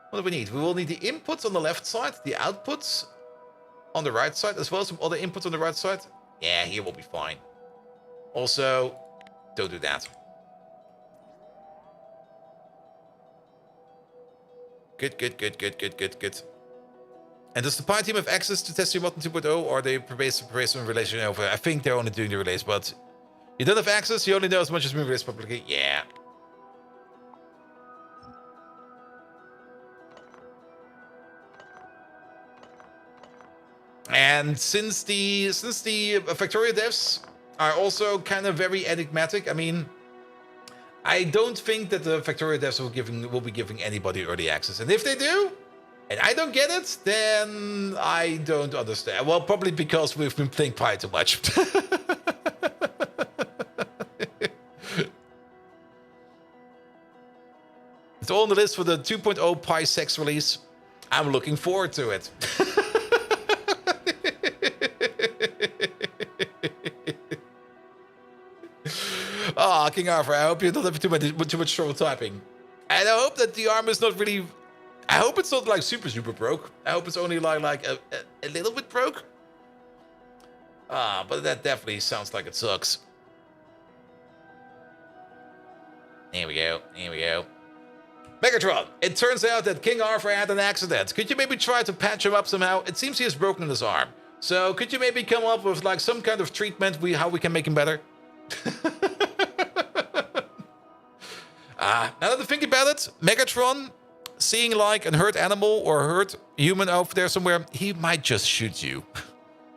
[SPEAKER 1] What do we need? We will need the inputs on the left side, the outputs on the right side, as well as some other inputs on the right side. Yeah, here will be fine. Also, don't do that. Good. And does the Pi team have access to test your mod in 2.0, or are they based on relation over? I think they're only doing the relays, but you don't have access, you only know as much as being released publicly. Yeah. And since the Factorio devs are also kind of very enigmatic, I mean, I don't think that the Factorio devs will be giving anybody early access. And if they do, and I don't get it, then I don't understand. Well, probably because we've been playing Pi too much. It's all on the list for the 2.0 Pi 6 release. I'm looking forward to it. Ah, King Arthur, I hope you don't have too much trouble typing. And I hope that the arm is not really... I hope it's not like super broke. I hope it's only like a little bit broke. Ah, but that definitely sounds like it sucks. Here we go. Megatron, it turns out that King Arthur had an accident. Could you maybe try to patch him up somehow? It seems he has broken his arm. So could you maybe come up with like some kind of treatment how we can make him better? Now that I think about it, Megatron, seeing like a hurt animal or a hurt human over there somewhere, he might just shoot you.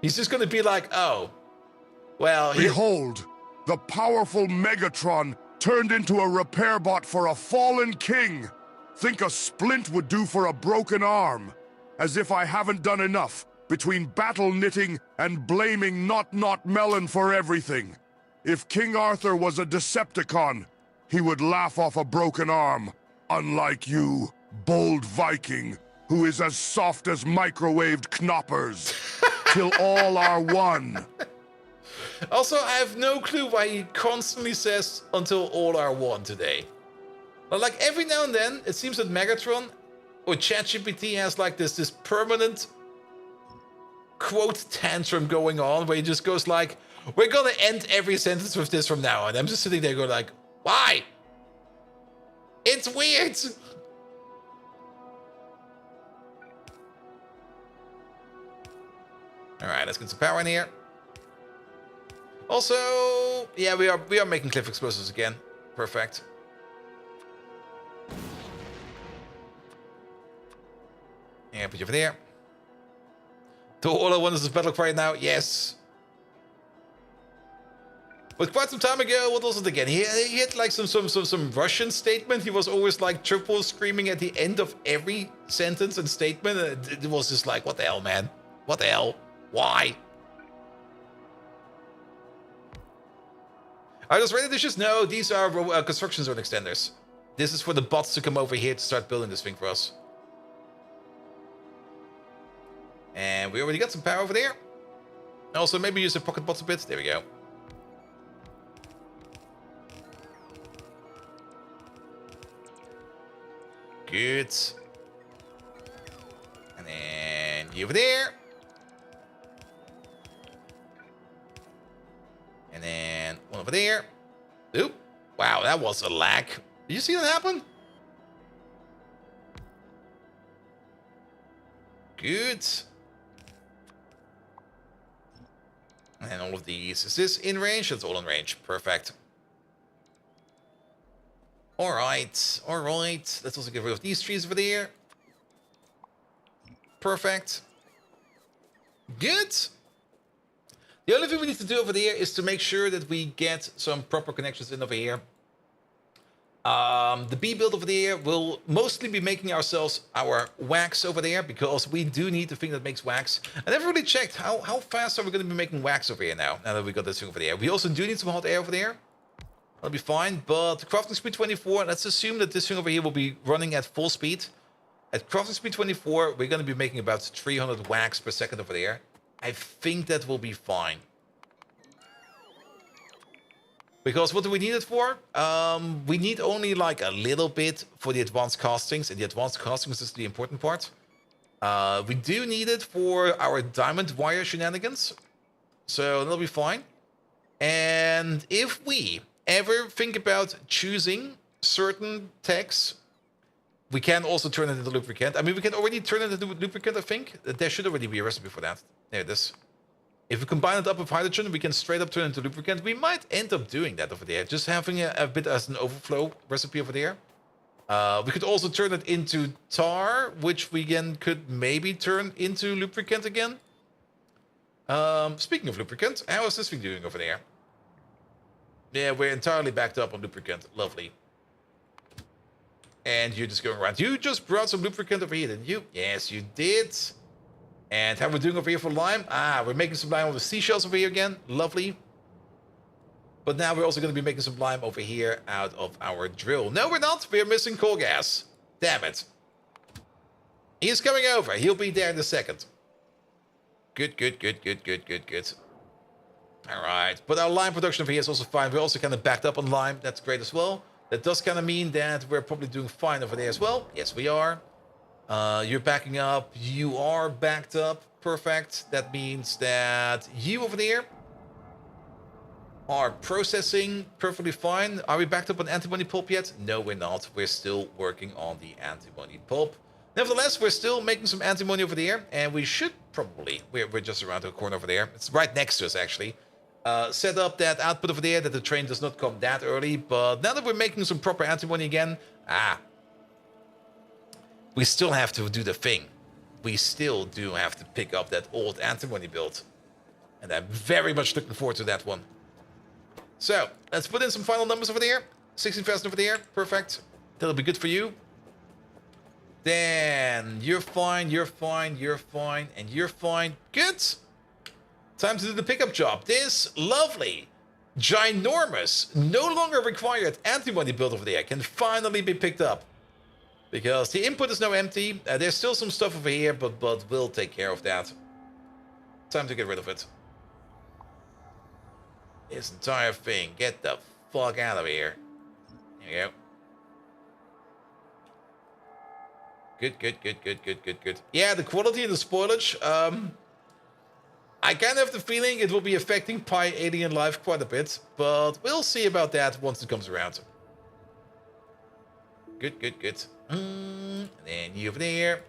[SPEAKER 1] He's just gonna be like, oh, well...
[SPEAKER 3] Behold, the powerful Megatron turned into a repair bot for a fallen king. Think a splint would do for a broken arm. as if I haven't done enough between battle knitting and blaming Not Melon for everything. If King Arthur was a Decepticon, he would laugh off a broken arm, unlike you, bold Viking, who is as soft as microwaved knoppers, till all are one.
[SPEAKER 1] Also, I have no clue why he constantly says until all are one today. But like every now and then, it seems that Megatron or ChatGPT has like this permanent quote tantrum going on where he just goes like, we're gonna end every sentence with this from now on. I'm just sitting there going like, why? It's weird. All right, let's get some power in here. Also, yeah, we are making cliff explosives again. Perfect. Yeah, put you over there. So all I want is this battle cry now. Yes. But quite some time ago, what was it again? He had like some Russian statement. He was always like triple screaming at the end of every sentence and statement. It was just like, what the hell, man? What the hell? Why? Are those ready dishes? No, these are construction zone extenders. This is for the bots to come over here to start building this thing for us. And we already got some power over there. Also, maybe use the pocket bots a bit. There we go. Good. And then you over there. And then one over there. Oop. Wow, that was a lag. Did you see that happen? Good. And all of these. Is this in range? It's all in range. Perfect. Alright. Alright. Let's also get rid of these trees over there. Perfect. Good. The only thing we need to do over there is to make sure that we get some proper connections in over here. The B build over there will mostly be making ourselves our wax over there because we do need the thing that makes wax. I never really checked how fast are we going to be making wax over here now that we got this thing over there. We also do need some hot air over there. That'll be fine, but crafting speed 24, let's assume that this thing over here will be running at full speed. At crafting speed 24, we're going to be making about 300 wax per second over there. I think that will be fine. Because what do we need it for? We need only like a little bit for the advanced castings, and the advanced castings is the important part. We do need it for our diamond wire shenanigans, so that'll be fine. And if we ever think about choosing certain techs, we can also turn it into lubricant. I mean, we can already turn it into lubricant, I think. There should already be a recipe for that. There it is. If we combine it up with hydrogen, we can straight up turn it into lubricant. We might end up doing that over there, just having a bit as an overflow recipe over there. We could also turn it into tar, which we again could maybe turn into lubricant again. Speaking of lubricant, how is this thing doing over there? Yeah, we're entirely backed up on lubricant. Lovely. And you're just going around. You just brought some lubricant over here, didn't you? Yes, you did. And how we're doing over here for lime? Ah, we're making some lime with the seashells over here again. Lovely. But now we're also going to be making some lime over here out of our drill. No, we're not. We're missing coal gas. Damn it. He's coming over. He'll be there in a second. Good, good, good, good, good, good, good. All right. But our lime production over here is also fine. We're also kind of backed up on lime. That's great as well. That does kind of mean that we're probably doing fine over there as well. Yes, we are. You're backing up. You are backed up. Perfect. That means that you over there are processing perfectly fine. Are we backed up on antimony pulp yet? No, we're not. We're still working on the antimony pulp. Nevertheless, we're still making some antimony over there, and we should probably, we're just around the corner over there. It's right next to us, actually. Set up that output over there, that the train does not come that early. But now that we're making some proper antimony again, we still have to do the thing. We still do have to pick up that old antimony build. And I'm very much looking forward to that one. So, let's put in some final numbers over there. 16,000 over there. Perfect. That'll be good for you. Then you're fine, you're fine, you're fine, and you're fine. Good. Time to do the pickup job. This lovely, ginormous, no longer required antibody build over there can finally be picked up. Because the input is now empty. There's still some stuff over here, but we'll take care of that. Time to get rid of it. This entire thing. Get the fuck out of here. There you go. Good. Yeah, the quality and the spoilage. I kind of have the feeling it will be affecting Pi Alien Life quite a bit, but we'll see about that once it comes around. Good. And then you over there.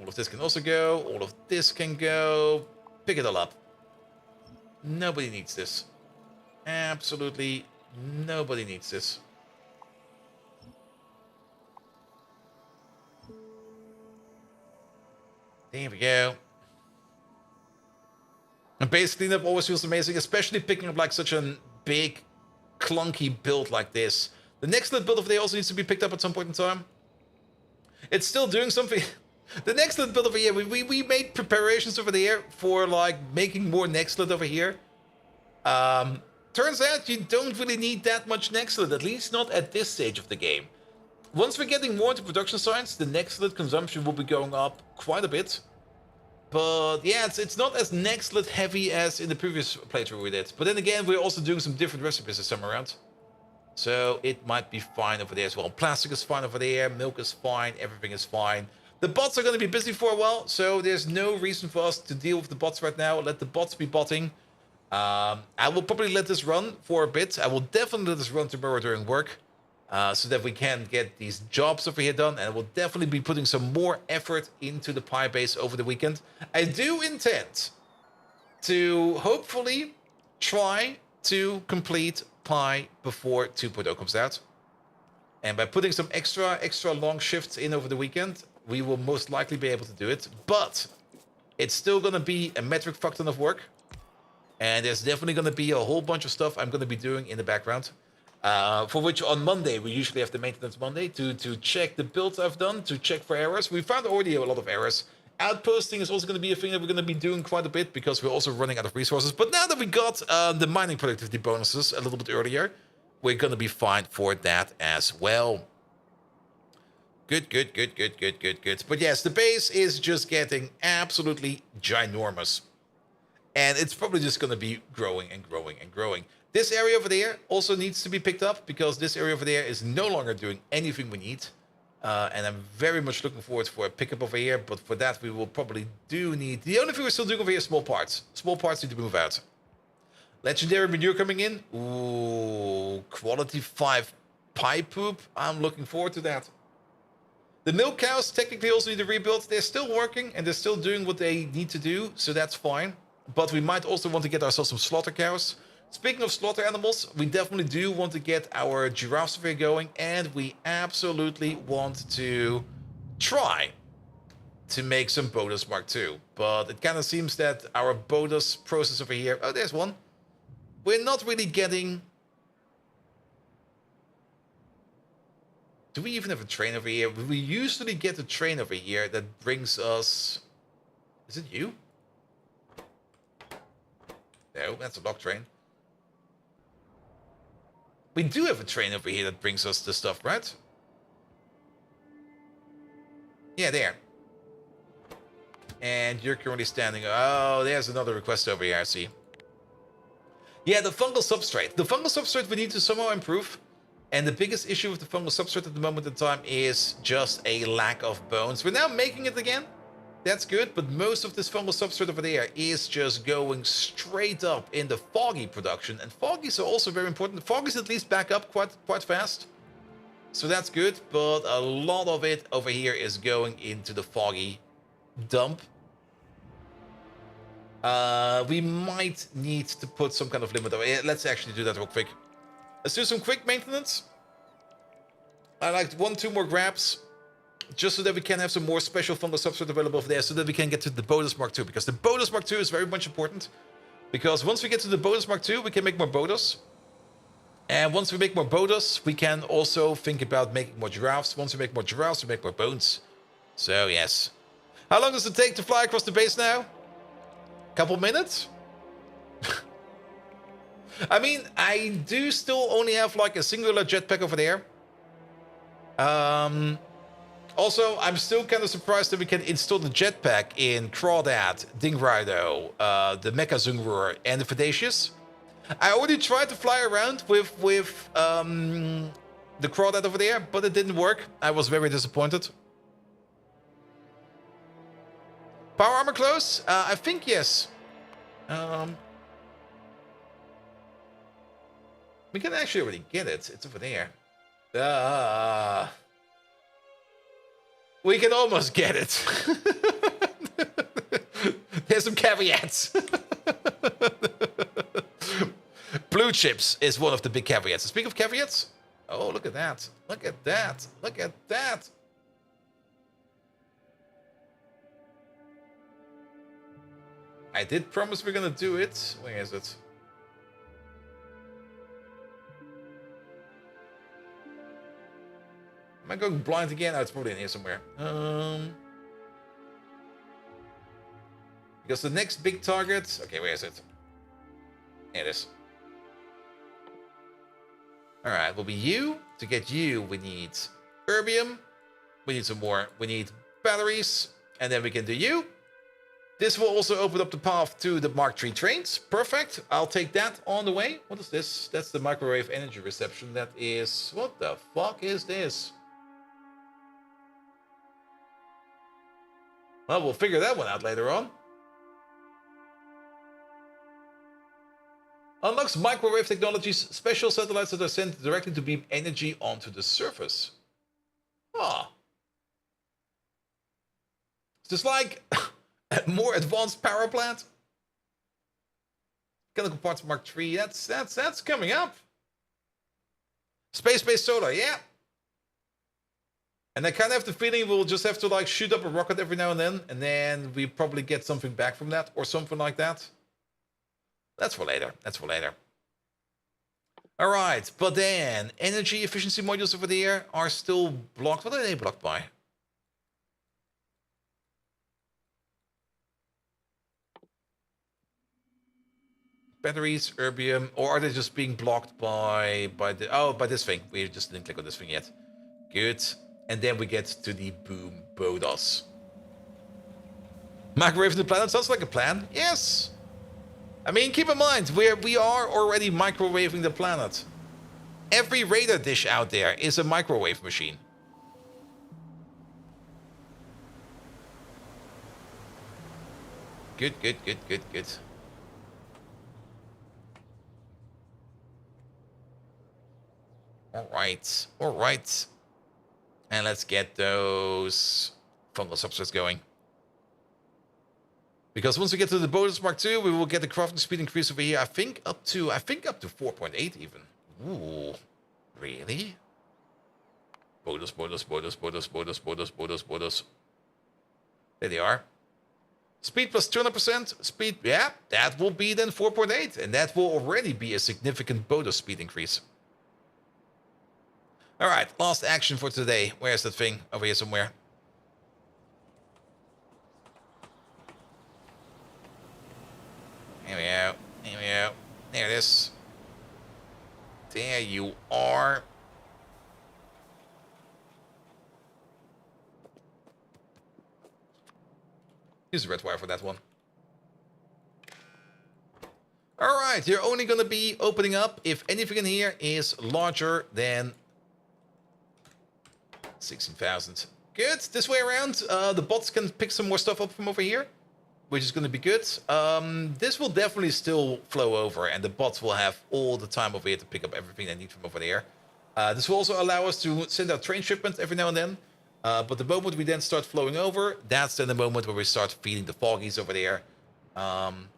[SPEAKER 1] All of this can also go. All of this can go. Pick it all up. Nobody needs this. Absolutely nobody needs this. There we go. And base cleanup always feels amazing, especially picking up like such a big, clunky build like this. The next lit build over there also needs to be picked up at some point in time. It's still doing something. The next lit build over here, we made preparations over there for like making more next lit over here. Turns out you don't really need that much next lit, at least not at this stage of the game. Once we're getting more into production science, the next lit consumption will be going up quite a bit. But yeah, it's not as next lit heavy as in the previous playthrough we did. But then again, we're also doing some different recipes this time around. So it might be fine over there as well. Plastic is fine over there, milk is fine, everything is fine. The bots are going to be busy for a while, so there's no reason for us to deal with the bots right now. Let the bots be botting. I will probably let this run for a bit. I will definitely let this run tomorrow during work. So that we can get these jobs over here done, and we'll definitely be putting some more effort into the Pi base over the weekend. I do intend to hopefully try to complete Pi before 2.0 comes out. And by putting some extra long shifts in over the weekend, we will most likely be able to do it. But it's still going to be a metric fuck ton of work. And there's definitely going to be a whole bunch of stuff I'm going to be doing in the background. For which on Monday, we usually have the maintenance Monday to check the builds I've done, to check for errors. We found already a lot of errors. Outposting is also going to be a thing that we're going to be doing quite a bit because we're also running out of resources. But now that we got the mining productivity bonuses a little bit earlier, we're going to be fine for that as well. Good. But yes, the base is just getting absolutely ginormous. And it's probably just going to be growing and growing. This area over there also needs to be picked up because this area over there is no longer doing anything we need. And I'm very much looking forward for a pickup over here. But for that, we will probably do need... The only thing we're still doing over here is small parts. Small parts need to move out. Legendary manure coming in. Ooh, quality 5 pie poop. I'm looking forward to that. The milk cows technically also need to rebuild. They're still working and they're still doing what they need to do. So that's fine. But we might also want to get ourselves some slaughter cows. Speaking of slaughter animals, we definitely do want to get our giraffe survey going, and we absolutely want to try to make some Bodus Mark II. But it kind of seems that our Bodus process over here... Oh, there's one. We're not really getting... Do we even have a train over here? We usually get a train over here that brings us... Is it you? No, that's a log train. We do have a train over here that brings us the stuff, right? Yeah, there. And you're currently standing... Oh, there's another request over here, I see. Yeah, the fungal substrate. The fungal substrate we need to somehow improve. And the biggest issue with the fungal substrate at the moment in time is just a lack of bones. We're now making it again. That's good, but most of this fungal substrate over there is just going straight up in the foggy production. And foggies are also very important. Foggies at least back up quite fast. So that's good, but a lot of it over here is going into the foggy dump. We might need to put some kind of limit over here. Let's actually do that real quick. Let's do some quick maintenance. I like 1-2 more grabs. Just so that we can have some more special fungal substrate available over there, so that we can get to the Bodus Mark II. Because the Bodus Mark II is very much important. Because once we get to the Bodus Mark II, we can make more Bodus. And once we make more Bodus, we can also think about making more giraffes. Once we make more giraffes, we make more bones. So, yes. How long does it take to fly across the base now? Couple minutes? I mean, I do still only have like a singular jetpack over there. Also, I'm still kind of surprised that we can install the jetpack in Crawdad, Dingrido, the Mecha Zungrur, and the Fadacious. I already tried to fly around with the Crawdad over there, but it didn't work. I was very disappointed. Power armor close? I think yes. We can actually already get it. It's over there. We can almost get it. There's some caveats. Blue chips is one of the big caveats. Speak of caveats. Oh, look at that. Look at that. Look at that. I did promise we're gonna do it. Where is it? Am I going blind again? Oh, it's probably in here somewhere. Because the next big target... Okay, where is it? Here it is. Alright, will be you. To get you, we need erbium. We need some more. We need batteries. And then we can do you. This will also open up the path to the Mark III trains. Perfect. I'll take that on the way. What is this? That's the microwave energy reception. That is... What the fuck is this? Well, we'll figure that one out later on. Unlocks microwave technologies, special satellites that are sent directly to beam energy onto the surface. Ah. It's just like a more advanced power plant. Chemical parts Mark III, that's coming up. Space-based solar, yeah. And I kind of have the feeling we'll just have to like shoot up a rocket every now and then we probably get something back from that or something like that. That's for later. That's for later. All right, but then energy efficiency modules over there are still blocked. What are they blocked by? Batteries, erbium, or are they just being blocked by this thing? We just didn't click on this thing yet. Good. And then we get to the boom bodos. Microwave the planet sounds like a plan. Yes. I mean, keep in mind, we are already microwaving the planet. Every radar dish out there is a microwave machine. Good, good, good, good, good. All right, all right. And let's get those fungal substrates going. Because once we get to the bonus Mark II, we will get the crafting speed increase over here. I think up to 4.8 even. Ooh, really? Bonus. There they are. Speed plus 200%. Speed, yeah, that will be then 4.8. And that will already be a significant bonus speed increase. All right, last action for today. Where's that thing? Over here somewhere. Here we go. Here we go. There it is. There you are. Use the red wire for that one. All right, you're only going to be opening up if anything in here is larger than 16,000. Good. This way around, the bots can pick some more stuff up from over here, which is going to be good. This will definitely still flow over, and the bots will have all the time over here to pick up everything they need from over there. This will also allow us to send out train shipments every now and then. But the moment we then start flowing over, that's then the moment where we start feeding the foggies over there. And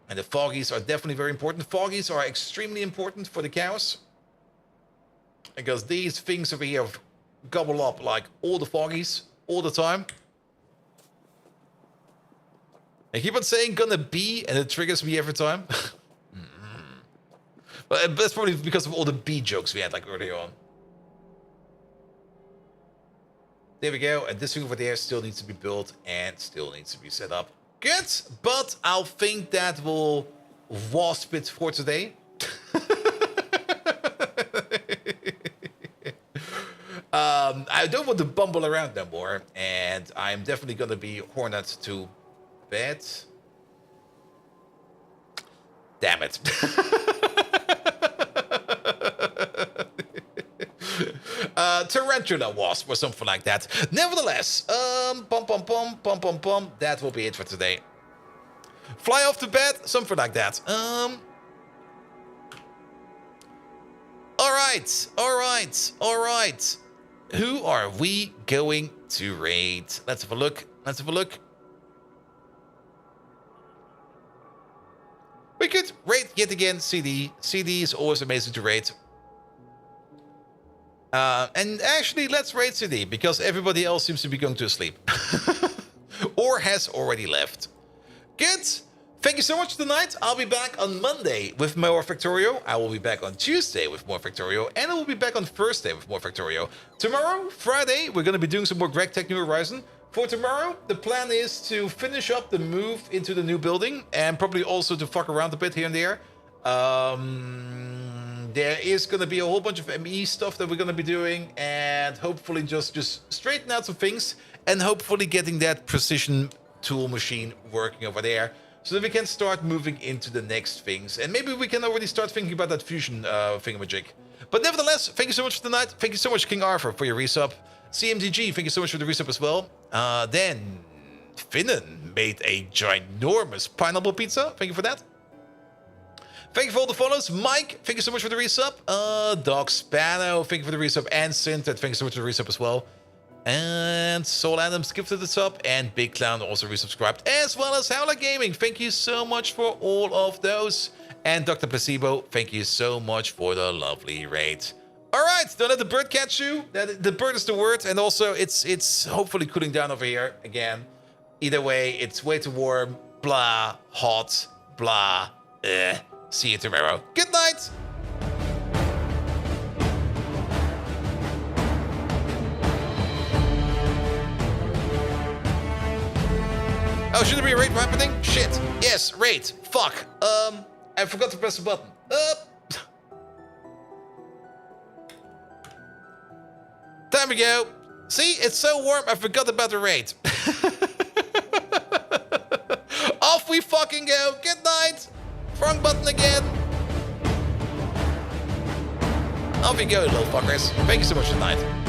[SPEAKER 1] the foggies are definitely very important. Foggies are extremely important for the cows, because these things over here gobble up like all the foggies all the time. I keep on saying gonna be, and it triggers me every time. But that's probably because of all the bee jokes we had like earlier on. There we go. And this thing over there still needs to be built and still needs to be set up. Good. But I'll think that will wasp it for today. I don't want to bumble around no more. And I'm definitely going to be Hornet to bed. Damn it. Tarantula wasp or something like that. Nevertheless, that will be it for today. Fly off to bed, something like that. Alright. Who are we going to raid? Let's have a look. We could raid yet again CD. CD is always amazing to raid. And actually, let's raid CD, because everybody else seems to be going to sleep. Or has already left. Good. Thank you so much tonight. I'll be back on Monday with more Factorio. I will be back on Tuesday with more Factorio. And I will be back on Thursday with more Factorio. Tomorrow, Friday, we're going to be doing some more Greg Tech New Horizon. For tomorrow, the plan is to finish up the move into the new building. And probably also to fuck around a bit here and there. There is going to be a whole bunch of ME stuff that we're going to be doing. And hopefully just straighten out some things. And hopefully getting that precision tool machine working over there. So that we can start moving into the next things. And maybe we can already start thinking about that fusion thingamajig. But nevertheless, thank you so much for tonight. Thank you so much, King Arthur, for your resub. CMDG, thank you so much for the resub as well. Then, Finnen made a ginormous pineapple pizza. Thank you for that. Thank you for all the follows. Mike, thank you so much for the resub. Doc Spano, thank you for the resub. And Sintet, thank you so much for the resub as well. And Soul Adams gifted the sub, and Big Clown also resubscribed, as well as Howler Gaming. Thank you so much for all of those. And Dr. Placebo, thank you so much for the lovely raid. All right, don't let the bird catch you. The bird is the word, and also it's hopefully cooling down over here again. Either way, it's way too warm. Blah, hot, blah. See you tomorrow. Good night. Oh, should there be a raid happening? Shit. Yes, raid. Fuck. I forgot to press the button. There we go. See, it's so warm, I forgot about the raid. Off we fucking go. Good night. Wrong button again. Off you go, little fuckers. Thank you so much for tonight.